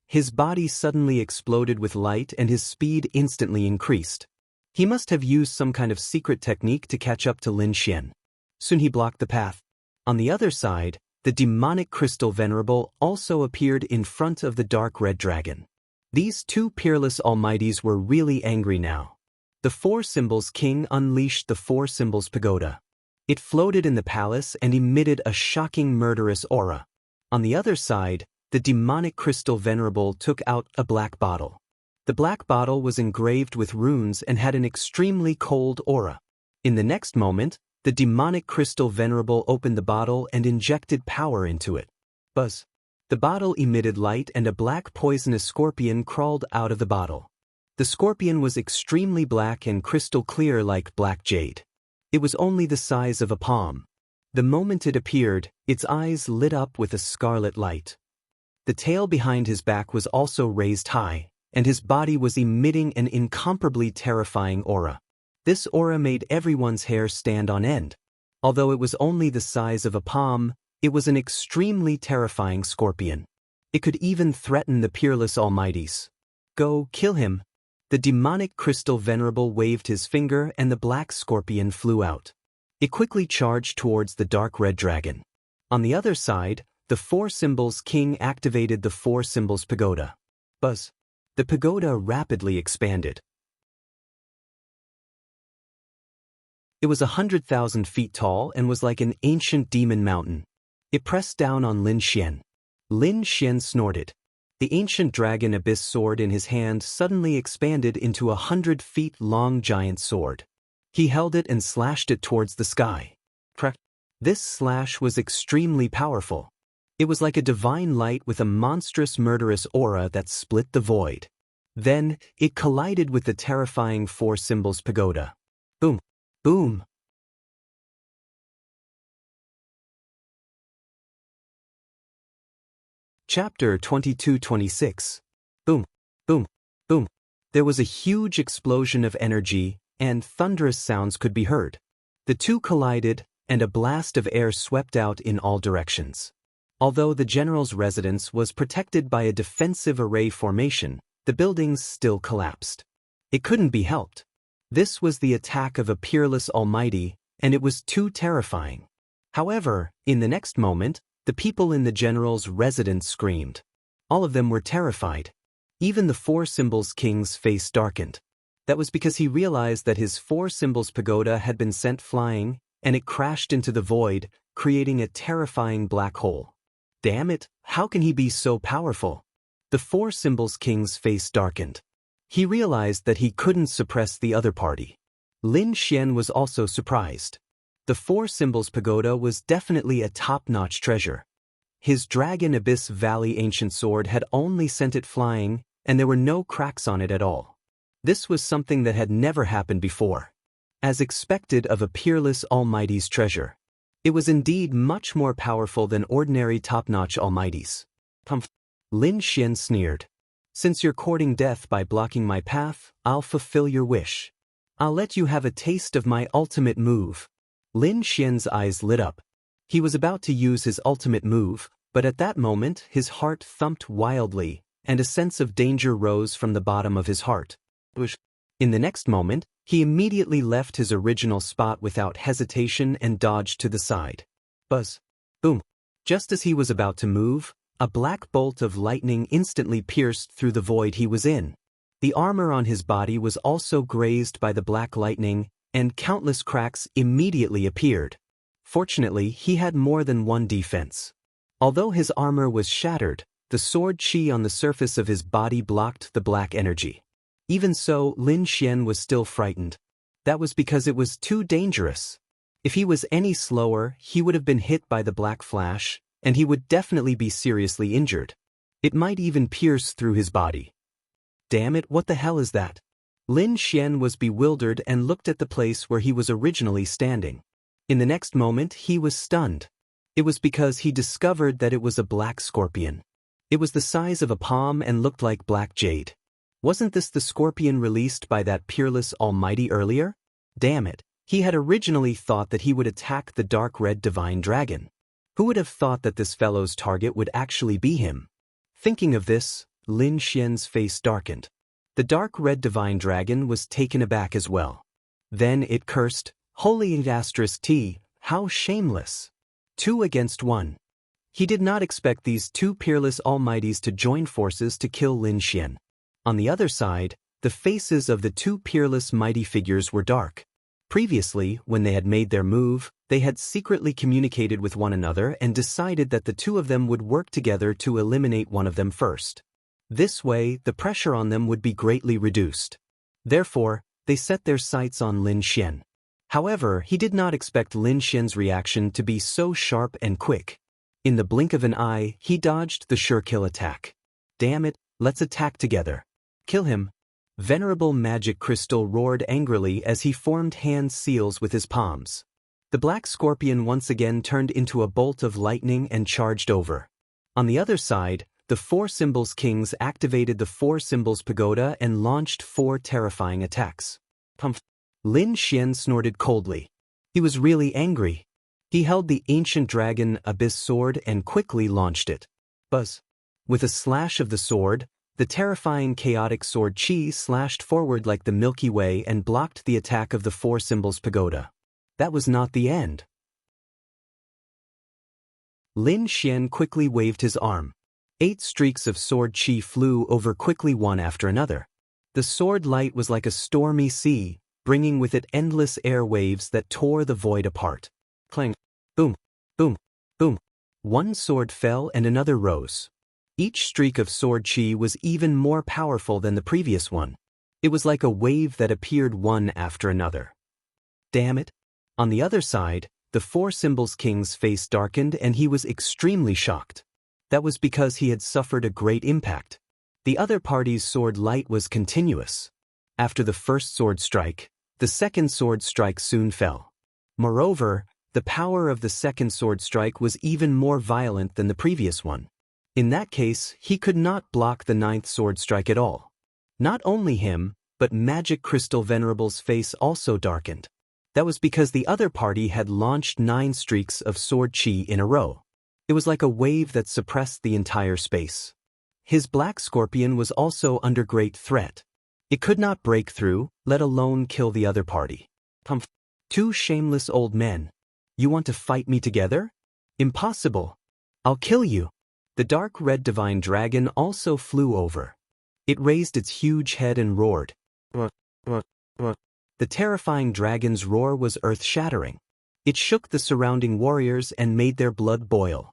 His body suddenly exploded with light and his speed instantly increased. He must have used some kind of secret technique to catch up to Lin Xian. Soon he blocked the path. On the other side, the demonic crystal venerable also appeared in front of the dark red dragon. These two peerless almighties were really angry now. The Four Symbols King unleashed the Four Symbols Pagoda. It floated in the palace and emitted a shocking murderous aura. On the other side, the demonic crystal venerable took out a black bottle. The black bottle was engraved with runes and had an extremely cold aura. In the next moment, the demonic crystal venerable opened the bottle and injected power into it. Buzz. The bottle emitted light and a black poisonous scorpion crawled out of the bottle. The scorpion was extremely black and crystal clear like black jade. It was only the size of a palm. The moment it appeared, its eyes lit up with a scarlet light. The tail behind his back was also raised high, and his body was emitting an incomparably terrifying aura. This aura made everyone's hair stand on end. Although it was only the size of a palm, it was an extremely terrifying scorpion. It could even threaten the peerless almighties. Go, kill him. The demonic crystal venerable waved his finger and the black scorpion flew out. It quickly charged towards the dark red dragon. On the other side, the Four Symbols King activated the Four Symbols Pagoda. Buzz. The pagoda rapidly expanded. It was 100,000 feet tall and was like an ancient demon mountain. It pressed down on Lin Xian. Lin Xian snorted. The ancient dragon abyss sword in his hand suddenly expanded into a 100-feet-long giant sword. He held it and slashed it towards the sky. This slash was extremely powerful. It was like a divine light with a monstrous murderous aura that split the void. Then, it collided with the terrifying Four Symbols Pagoda. Boom! Boom! Chapter 22-26. Boom! Boom! Boom! There was a huge explosion of energy, and thunderous sounds could be heard. The two collided, and a blast of air swept out in all directions. Although the general's residence was protected by a defensive array formation, the buildings still collapsed. It couldn't be helped. This was the attack of a peerless almighty, and it was too terrifying. However, in the next moment, the people in the general's residence screamed. All of them were terrified. Even the Four Symbols King's face darkened. That was because he realized that his Four Symbols Pagoda had been sent flying, and it crashed into the void, creating a terrifying black hole. Damn it, how can he be so powerful? The Four Symbols King's face darkened. He realized that he couldn't suppress the other party. Lin Xian was also surprised. The Four Symbols Pagoda was definitely a top-notch treasure. His Dragon Abyss Valley ancient sword had only sent it flying, and there were no cracks on it at all. This was something that had never happened before. As expected of a peerless almighty's treasure. It was indeed much more powerful than ordinary top-notch almighties. Lin Xian sneered. Since you're courting death by blocking my path, I'll fulfill your wish. I'll let you have a taste of my ultimate move. Lin Xian's eyes lit up. He was about to use his ultimate move, but at that moment his heart thumped wildly, and a sense of danger rose from the bottom of his heart. In the next moment, he immediately left his original spot without hesitation and dodged to the side. Buzz. Boom. Just as he was about to move, a black bolt of lightning instantly pierced through the void he was in. The armor on his body was also grazed by the black lightning, and countless cracks immediately appeared. Fortunately, he had more than one defense. Although his armor was shattered, the sword chi on the surface of his body blocked the black energy. Even so, Lin Xian was still frightened. That was because it was too dangerous. If he was any slower, he would have been hit by the black flash, and he would definitely be seriously injured. It might even pierce through his body. Damn it, what the hell is that? Lin Xian was bewildered and looked at the place where he was originally standing. In the next moment, he was stunned. It was because he discovered that it was a black scorpion. It was the size of a palm and looked like black jade. Wasn't this the scorpion released by that peerless almighty earlier? Damn it, he had originally thought that he would attack the dark red divine dragon. Who would have thought that this fellow's target would actually be him? Thinking of this, Lin Xian's face darkened. The dark red divine dragon was taken aback as well. Then it cursed, Holy *T, how shameless. 2 against 1. He did not expect these two peerless almighties to join forces to kill Lin Xian. On the other side, the faces of the two peerless mighty figures were dark. Previously, when they had made their move, they had secretly communicated with one another and decided that the two of them would work together to eliminate one of them first. This way, the pressure on them would be greatly reduced. Therefore, they set their sights on Lin Xian. However, he did not expect Lin Xian's reaction to be so sharp and quick. In the blink of an eye, he dodged the sure-kill attack. Damn it, let's attack together. Kill him. Venerable Magic Crystal roared angrily as he formed hand seals with his palms. The black scorpion once again turned into a bolt of lightning and charged over. On the other side, the Four Symbols Kings activated the Four Symbols Pagoda and launched 4 terrifying attacks. Pumph. Lin Xian snorted coldly. He was really angry. He held the ancient dragon abyss sword and quickly launched it. Buzz. With a slash of the sword, the terrifying chaotic sword chi slashed forward like the Milky Way and blocked the attack of the Four Symbols Pagoda. That was not the end. Lin Xian quickly waved his arm. 8 streaks of sword chi flew over quickly one after another. The sword light was like a stormy sea, bringing with it endless air waves that tore the void apart. Clang. Boom. Boom. Boom. One sword fell and another rose. Each streak of sword chi was even more powerful than the previous one. It was like a wave that appeared one after another. Damn it. On the other side, the Four Symbols King's face darkened and he was extremely shocked. That was because he had suffered a great impact. The other party's sword light was continuous. After the first sword strike, the second sword strike soon fell. Moreover, the power of the second sword strike was even more violent than the previous one. In that case, he could not block the 9th sword strike at all. Not only him, but Magic Crystal Venerable's face also darkened. That was because the other party had launched 9 streaks of sword chi in a row. It was like a wave that suppressed the entire space. His black scorpion was also under great threat. It could not break through, let alone kill the other party. Pumph. 2 shameless old men. You want to fight me together? Impossible. I'll kill you. The dark red divine dragon also flew over. It raised its huge head and roared. The terrifying dragon's roar was earth-shattering. It shook the surrounding warriors and made their blood boil.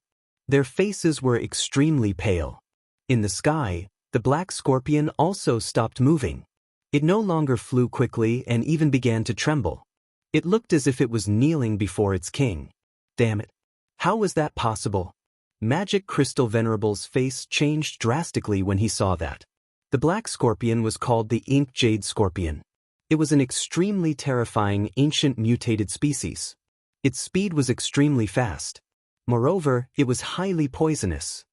Their faces were extremely pale. In the sky, the black scorpion also stopped moving. It no longer flew quickly and even began to tremble. It looked as if it was kneeling before its king. Damn it. How was that possible? Magic Crystal Venerable's face changed drastically when he saw that. The black scorpion was called the Ink Jade Scorpion. It was an extremely terrifying ancient mutated species. Its speed was extremely fast. Moreover, it was highly poisonous.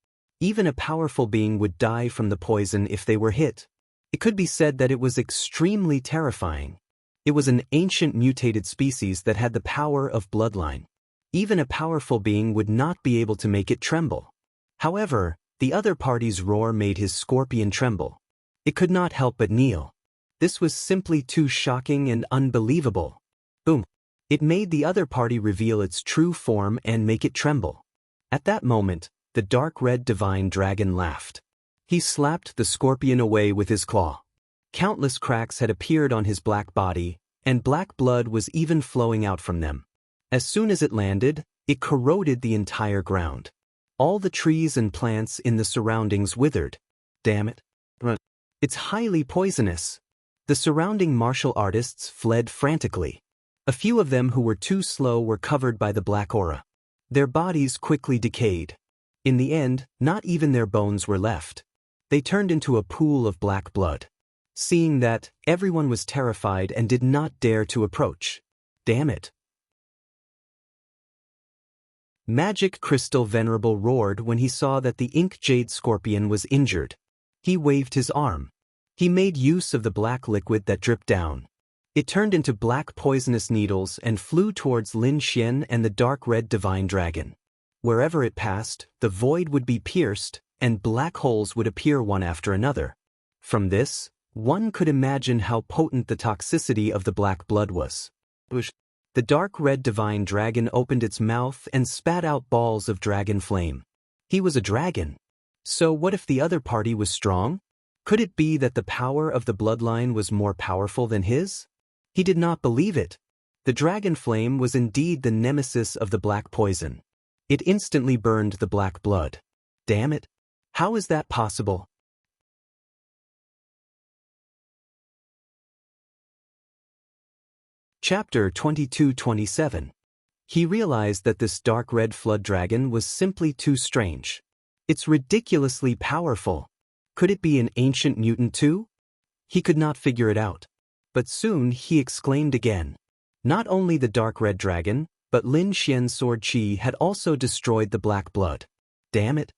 Even a powerful being would die from the poison if they were hit. It could be said that it was extremely terrifying. It was an ancient mutated species that had the power of bloodline. Even a powerful being would not be able to make it tremble. However, the other party's roar made his scorpion tremble. It could not help but kneel. This was simply too shocking and unbelievable. Boom. It made the other party reveal its true form and make it tremble. At that moment, the dark red divine dragon laughed. He slapped the scorpion away with his claw. Countless cracks had appeared on his black body, and black blood was even flowing out from them. As soon as it landed, it corroded the entire ground. All the trees and plants in the surroundings withered. Damn it. It's highly poisonous. The surrounding martial artists fled frantically. A few of them who were too slow were covered by the black aura. Their bodies quickly decayed. In the end, not even their bones were left. They turned into a pool of black blood. Seeing that, everyone was terrified and did not dare to approach. Damn it. Magic Crystal Venerable roared when he saw that the Ink Jade Scorpion was injured. He waved his arm. He made use of the black liquid that dripped down. It turned into black poisonous needles and flew towards Lin Xian and the dark red divine dragon. Wherever it passed, the void would be pierced, and black holes would appear one after another. From this, one could imagine how potent the toxicity of the black blood was. The dark red divine dragon opened its mouth and spat out balls of dragon flame. He was a dragon. So what if the other party was strong? Could it be that the power of the bloodline was more powerful than his? He did not believe it. The dragon flame was indeed the nemesis of the black poison. It instantly burned the black blood. Damn it! How is that possible? Chapter 22-27. He realized that this dark red flood dragon was simply too strange. It's ridiculously powerful. Could it be an ancient mutant too? He could not figure it out. But soon he exclaimed again. Not only the dark red dragon, but Lin Xian's sword qi had also destroyed the black blood. Damn it!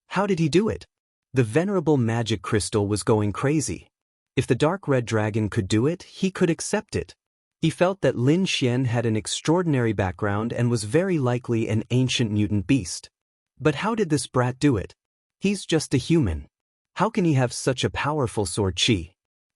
How did he do it? The venerable magic crystal was going crazy. If the dark red dragon could do it, he could accept it. He felt that Lin Xian had an extraordinary background and was very likely an ancient mutant beast. But how did this brat do it? He's just a human. How can he have such a powerful sword qi?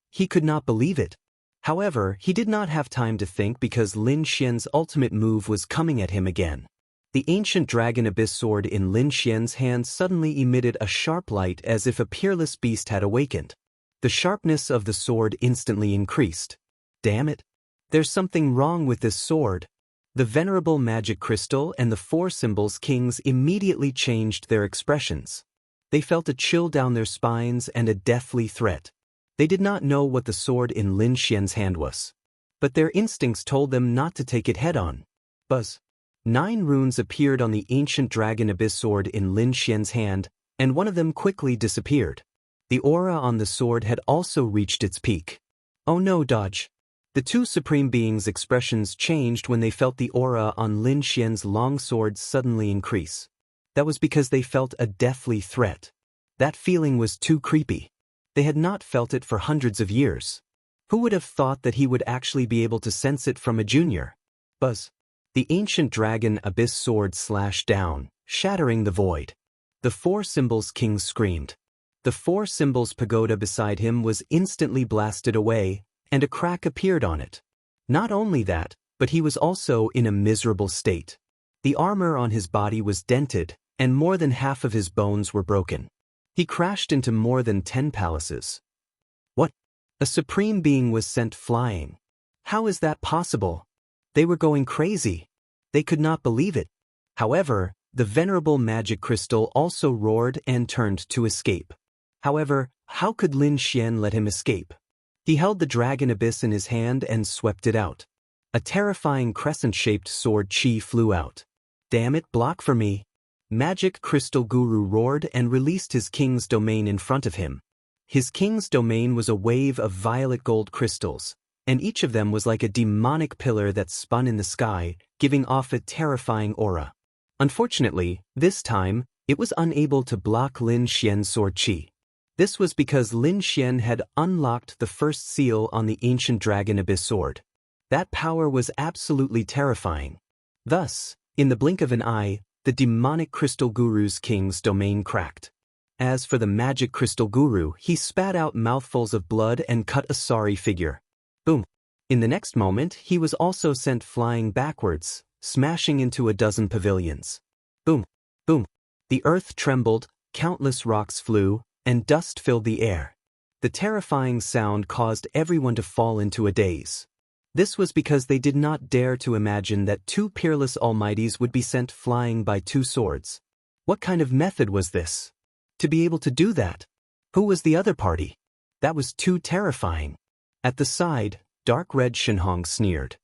He could not believe it. However, he did not have time to think because Lin Xian's ultimate move was coming at him again. The ancient dragon abyss sword in Lin Xian's hand suddenly emitted a sharp light as if a peerless beast had awakened. The sharpness of the sword instantly increased. Damn it! There's something wrong with this sword. The venerable magic crystal and the four symbols kings immediately changed their expressions. They felt a chill down their spines and a deathly threat. They did not know what the sword in Lin Xian's hand was. But their instincts told them not to take it head-on. Buzz. 9 runes appeared on the ancient dragon abyss sword in Lin Xian's hand, and one of them quickly disappeared. The aura on the sword had also reached its peak. Oh no, dodge. The two supreme beings' expressions changed when they felt the aura on Lin Xian's long sword suddenly increase. That was because they felt a deathly threat. That feeling was too creepy. They had not felt it for hundreds of years. Who would have thought that he would actually be able to sense it from a junior? Buzz. The ancient dragon abyss sword slashed down, shattering the void. The four symbols king screamed. The four symbols pagoda beside him was instantly blasted away, and a crack appeared on it. Not only that, but he was also in a miserable state. The armor on his body was dented, and more than half of his bones were broken. He crashed into more than 10 palaces. What? A supreme being was sent flying. How is that possible? They were going crazy. They could not believe it. However, the venerable magic crystal also roared and turned to escape. However, how could Lin Xian let him escape? He held the dragon abyss in his hand and swept it out. A terrifying crescent-shaped sword qi flew out. Damn it, block for me. Magic Crystal Guru roared and released his king's domain in front of him. His king's domain was a wave of violet gold crystals, and each of them was like a demonic pillar that spun in the sky, giving off a terrifying aura. Unfortunately, this time, it was unable to block Lin Xian's sword qi. This was because Lin Xian had unlocked the first seal on the ancient dragon abyss sword. That power was absolutely terrifying. Thus, in the blink of an eye, the demonic Crystal Guru's king's domain cracked. As for the magic Crystal Guru, he spat out mouthfuls of blood and cut a sorry figure. Boom. In the next moment, he was also sent flying backwards, smashing into a dozen pavilions. Boom. Boom. The earth trembled, countless rocks flew, and dust filled the air. The terrifying sound caused everyone to fall into a daze. This was because they did not dare to imagine that 2 peerless almighties would be sent flying by 2 swords. What kind of method was this? To be able to do that? Who was the other party? That was too terrifying. At the side, dark red Shenhong sneered.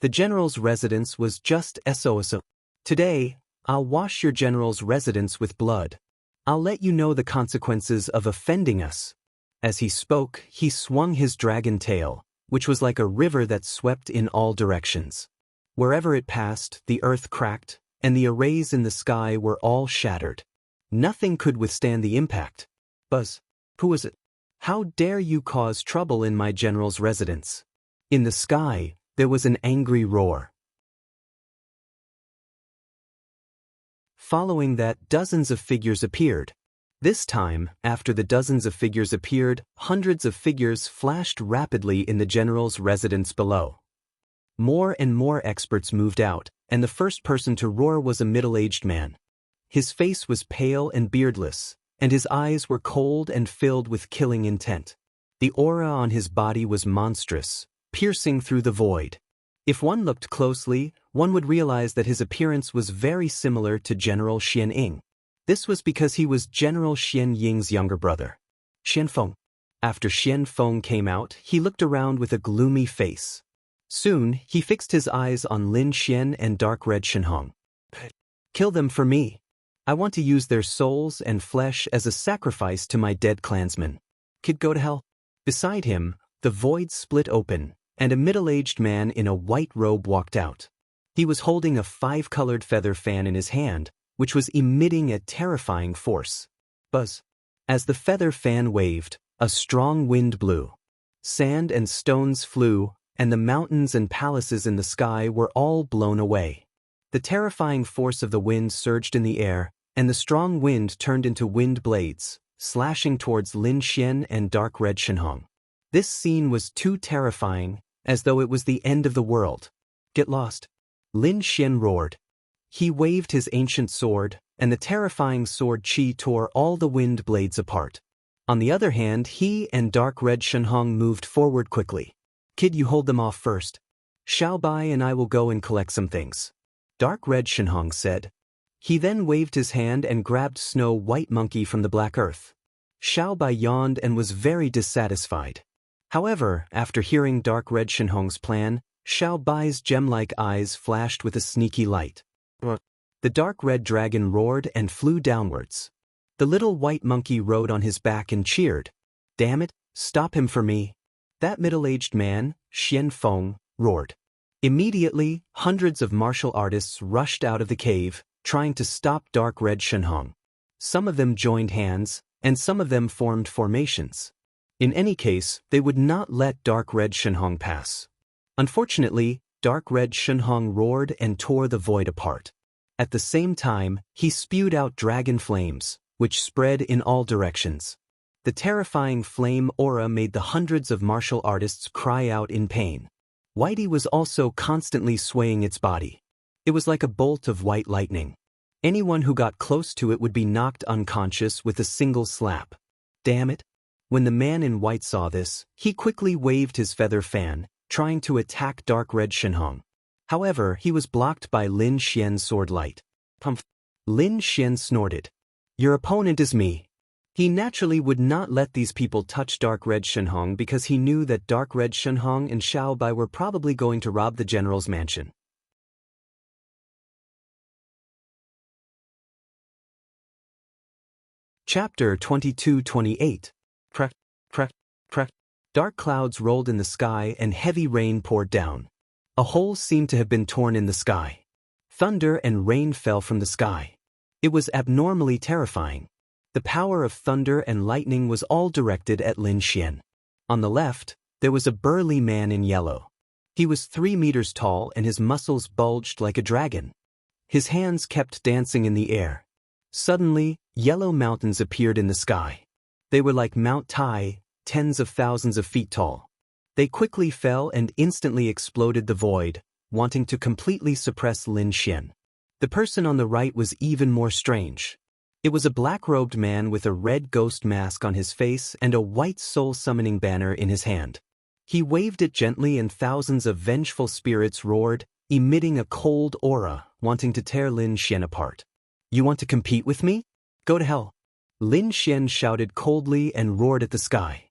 The general's residence was just SOS. Today, I'll wash your general's residence with blood. I'll let you know the consequences of offending us. As he spoke, he swung his dragon tail, which was like a river that swept in all directions. Wherever it passed, the earth cracked, and the arrays in the sky were all shattered. Nothing could withstand the impact. Buzz, who was it? How dare you cause trouble in my general's residence? In the sky, there was an angry roar. Following that, dozens of figures appeared. This time, after the dozens of figures appeared, hundreds of figures flashed rapidly in the general's residence below. More and more experts moved out, and the first person to roar was a middle-aged man. His face was pale and beardless, and his eyes were cold and filled with killing intent. The aura on his body was monstrous, piercing through the void. If one looked closely, one would realize that his appearance was very similar to General Xian Ying. This was because he was General Xian Ying's younger brother. Xian Feng. After Xian Feng came out, he looked around with a gloomy face. Soon, he fixed his eyes on Lin Xian and Dark Red Shenhong. Kill them for me. I want to use their souls and flesh as a sacrifice to my dead clansmen. Kid, go to hell. Beside him, the void split open, and a middle-aged man in a white robe walked out. He was holding a 5-colored feather fan in his hand, which was emitting a terrifying force. Buzz. As the feather fan waved, a strong wind blew. Sand and stones flew, and the mountains and palaces in the sky were all blown away. The terrifying force of the wind surged in the air, and the strong wind turned into wind blades, slashing towards Lin Xian and Dark Red Shenhong. This scene was too terrifying, as though it was the end of the world. Get lost. Lin Xian roared. He waved his ancient sword, and the terrifying sword qi tore all the wind blades apart. On the other hand, he and Dark Red Shenhong moved forward quickly. Kid, you hold them off first. Xiao Bai and I will go and collect some things. Dark Red Shenhong said. He then waved his hand and grabbed Snow White Monkey from the black earth. Xiao Bai yawned and was very dissatisfied. However, after hearing Dark Red Shenhong's plan, Xiao Bai's gem-like eyes flashed with a sneaky light. The dark red dragon roared and flew downwards. The little white monkey rode on his back and cheered. Damn it, stop him for me. That middle-aged man, Xian Feng, roared. Immediately, hundreds of martial artists rushed out of the cave, trying to stop Dark Red Shenhong. Some of them joined hands, and some of them formed formations. In any case, they would not let Dark Red Shenhong pass. Unfortunately, Dark Red Shenhong roared and tore the void apart. At the same time, he spewed out dragon flames, which spread in all directions. The terrifying flame aura made the hundreds of martial artists cry out in pain. Whitey was also constantly swaying its body. It was like a bolt of white lightning. Anyone who got close to it would be knocked unconscious with a single slap. Damn it. When the man in white saw this, he quickly waved his feather fan, trying to attack Dark Red Shenhong. However, he was blocked by Lin Xian's sword light. Pumph. Lin Xian snorted. Your opponent is me. He naturally would not let these people touch Dark Red Shenhong because he knew that Dark Red Shenhong and Xiao Bai were probably going to rob the general's mansion. Chapter 22-28. Crack, crack, crack. Dark clouds rolled in the sky and heavy rain poured down. A hole seemed to have been torn in the sky. Thunder and rain fell from the sky. It was abnormally terrifying. The power of thunder and lightning was all directed at Lin Xian. On the left, there was a burly man in yellow. He was 3 meters tall and his muscles bulged like a dragon. His hands kept dancing in the air. Suddenly, yellow mountains appeared in the sky. They were like Mount Tai, tens of thousands of feet tall. They quickly fell and instantly exploded the void, wanting to completely suppress Lin Xian. The person on the right was even more strange. It was a black-robed man with a red ghost mask on his face and a white soul-summoning banner in his hand. He waved it gently and thousands of vengeful spirits roared, emitting a cold aura, wanting to tear Lin Xian apart. You want to compete with me? Go to hell. Lin Xian shouted coldly and roared at the sky.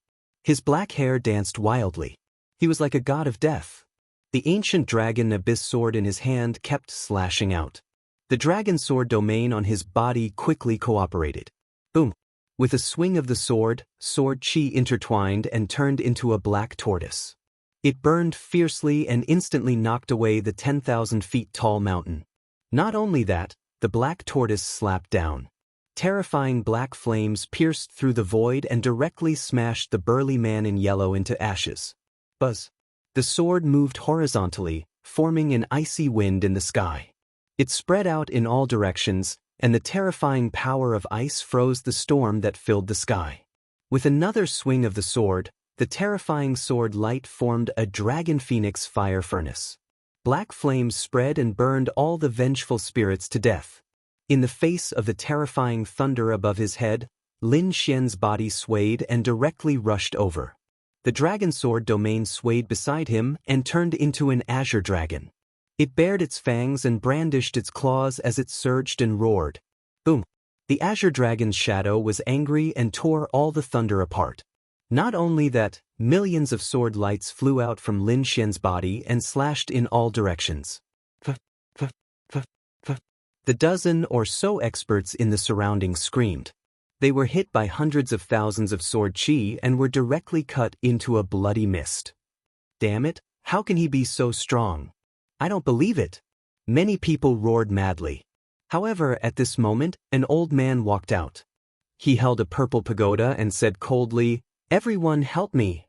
His black hair danced wildly. He was like a god of death. The ancient dragon abyss sword in his hand kept slashing out. The dragon sword domain on his body quickly cooperated. Boom! With a swing of the sword qi intertwined and turned into a black tortoise. It burned fiercely and instantly knocked away the 10,000 feet tall mountain. Not only that, the black tortoise slapped down. Terrifying black flames pierced through the void and directly smashed the burly man in yellow into ashes. Buzz. The sword moved horizontally, forming an icy wind in the sky. It spread out in all directions, and the terrifying power of ice froze the storm that filled the sky. With another swing of the sword, the terrifying sword light formed a dragon phoenix fire furnace. Black flames spread and burned all the vengeful spirits to death. In the face of the terrifying thunder above his head, Lin Xian's body swayed and directly rushed over. The dragon sword domain swayed beside him and turned into an azure dragon. It bared its fangs and brandished its claws as it surged and roared. Boom! The azure dragon's shadow was angry and tore all the thunder apart. Not only that, millions of sword lights flew out from Lin Xian's body and slashed in all directions. The dozen or so experts in the surroundings screamed. They were hit by hundreds of thousands of sword chi and were directly cut into a bloody mist. Damn it, how can he be so strong? I don't believe it. Many people roared madly. However, at this moment, an old man walked out. He held a purple pagoda and said coldly, "Everyone help me."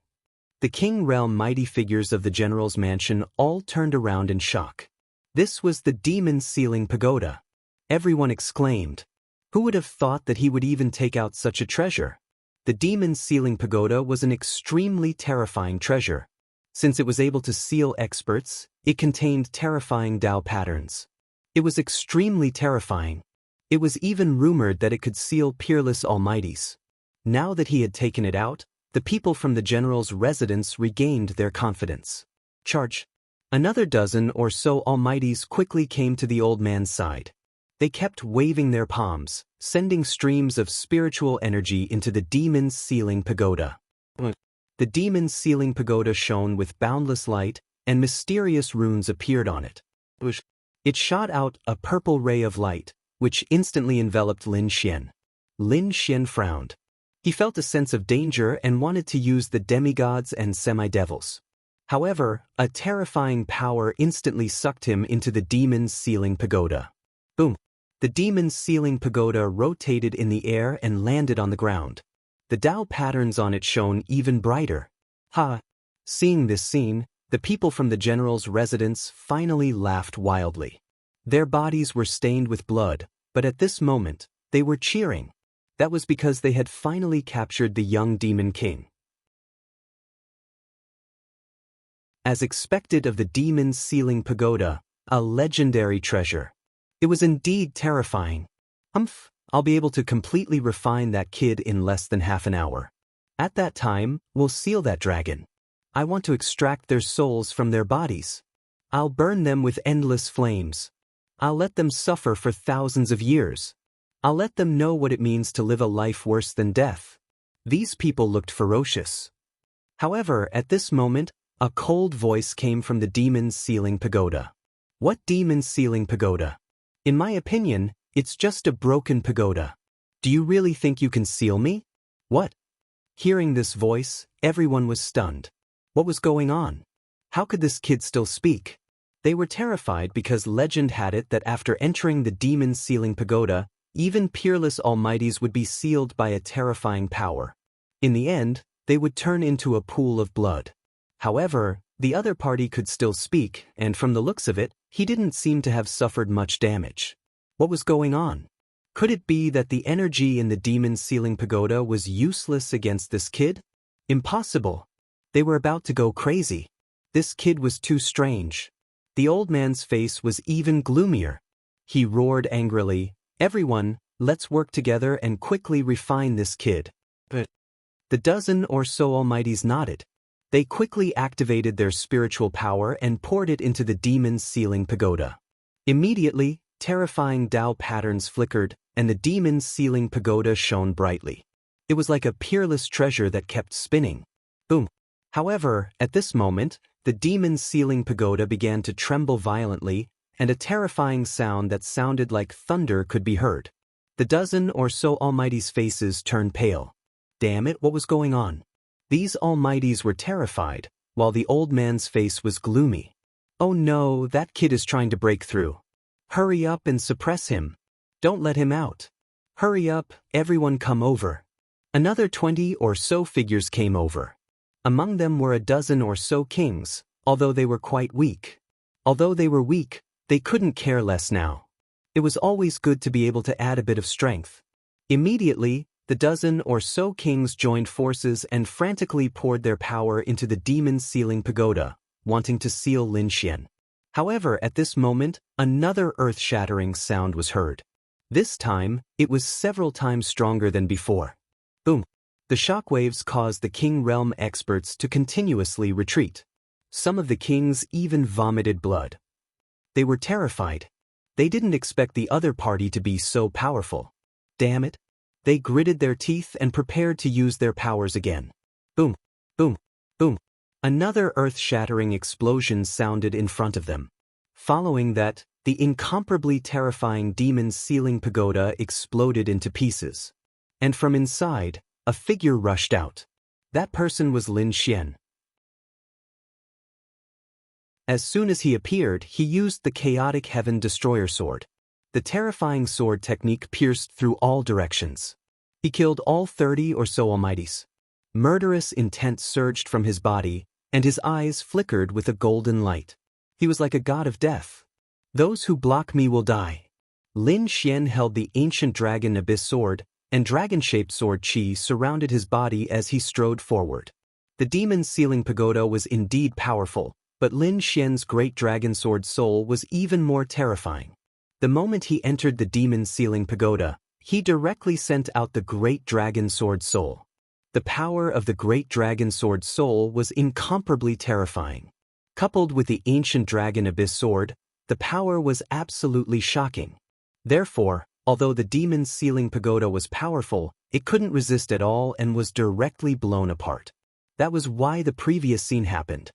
The king realm mighty figures of the general's mansion all turned around in shock. This was the demon's ceiling pagoda. Everyone exclaimed. Who would have thought that he would even take out such a treasure? The demon's ceiling pagoda was an extremely terrifying treasure. Since it was able to seal experts, it contained terrifying Dao patterns. It was extremely terrifying. It was even rumored that it could seal peerless almighties. Now that he had taken it out, the people from the general's residence regained their confidence. Charge! Another dozen or so almighties quickly came to the old man's side. They kept waving their palms, sending streams of spiritual energy into the demon's ceiling pagoda. The demon's ceiling pagoda shone with boundless light, and mysterious runes appeared on it. It shot out a purple ray of light, which instantly enveloped Lin Xian. Lin Xian frowned. He felt a sense of danger and wanted to use the demigods and semi-devils. However, a terrifying power instantly sucked him into the demon's ceiling pagoda. Boom! The demon's ceiling pagoda rotated in the air and landed on the ground. The Dao patterns on it shone even brighter. Ha! Seeing this scene, the people from the general's residence finally laughed wildly. Their bodies were stained with blood, but at this moment, they were cheering. That was because they had finally captured the young demon king. As expected of the demon's ceiling pagoda, a legendary treasure. It was indeed terrifying. I'll be able to completely refine that kid in less than half an hour. At that time, we'll seal that dragon. I want to extract their souls from their bodies. I'll burn them with endless flames. I'll let them suffer for thousands of years. I'll let them know what it means to live a life worse than death. These people looked ferocious. However, at this moment, a cold voice came from the demon's ceiling pagoda. What demon's ceiling pagoda? In my opinion, it's just a broken pagoda. Do you really think you can seal me? What? Hearing this voice, everyone was stunned. What was going on? How could this kid still speak? They were terrified because legend had it that after entering the demon's ceiling pagoda, even peerless almighties would be sealed by a terrifying power. In the end, they would turn into a pool of blood. However, the other party could still speak, and from the looks of it, he didn't seem to have suffered much damage. What was going on? Could it be that the energy in the demon's ceiling pagoda was useless against this kid? Impossible. They were about to go crazy. This kid was too strange. The old man's face was even gloomier. He roared angrily, "Everyone, let's work together and quickly refine this kid." But the dozen or so almighties nodded. They quickly activated their spiritual power and poured it into the demon's ceiling pagoda. Immediately, terrifying Dao patterns flickered, and the demon's ceiling pagoda shone brightly. It was like a peerless treasure that kept spinning. Boom! However, at this moment, the demon's ceiling pagoda began to tremble violently, and a terrifying sound that sounded like thunder could be heard. The dozen or so almighties' faces turned pale. Damn it, what was going on? These almighties were terrified, while the old man's face was gloomy. Oh no, that kid is trying to break through. Hurry up and suppress him. Don't let him out. Hurry up, everyone come over. Another 20 or so figures came over. Among them were a dozen or so kings, although they were quite weak. Although they were weak, they couldn't care less now. It was always good to be able to add a bit of strength. Immediately, the dozen or so kings joined forces and frantically poured their power into the demon's ceiling pagoda, wanting to seal Lin Xian. However, at this moment, another earth-shattering sound was heard. This time, it was several times stronger than before. Boom! The shockwaves caused the King Realm experts to continuously retreat. Some of the kings even vomited blood. They were terrified. They didn't expect the other party to be so powerful. Damn it! They gritted their teeth and prepared to use their powers again. Boom! Boom! Boom! Another earth-shattering explosion sounded in front of them. Following that, the incomparably terrifying demon's ceiling pagoda exploded into pieces. And from inside, a figure rushed out. That person was Lin Xian. As soon as he appeared, he used the Chaotic Heaven Destroyer Sword. The terrifying sword technique pierced through all directions. He killed all 30 or so almighties. Murderous intent surged from his body, and his eyes flickered with a golden light. He was like a god of death. Those who block me will die. Lin Xian held the ancient dragon abyss sword, and dragon-shaped sword chi surrounded his body as he strode forward. The demon's ceiling pagoda was indeed powerful, but Lin Xian's great dragon sword soul was even more terrifying. The moment he entered the demon's ceiling pagoda, he directly sent out the great dragon sword soul. The power of the great dragon sword soul was incomparably terrifying. Coupled with the ancient dragon abyss sword, the power was absolutely shocking. Therefore, although the demon's ceiling pagoda was powerful, it couldn't resist at all and was directly blown apart. That was why the previous scene happened.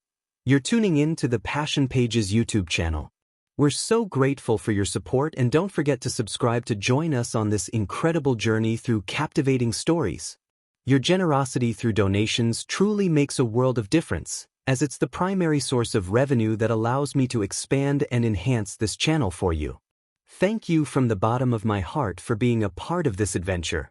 You're tuning in to the Passion Pages YouTube channel. We're so grateful for your support, and don't forget to subscribe to join us on this incredible journey through captivating stories. Your generosity through donations truly makes a world of difference, as it's the primary source of revenue that allows me to expand and enhance this channel for you. Thank you from the bottom of my heart for being a part of this adventure.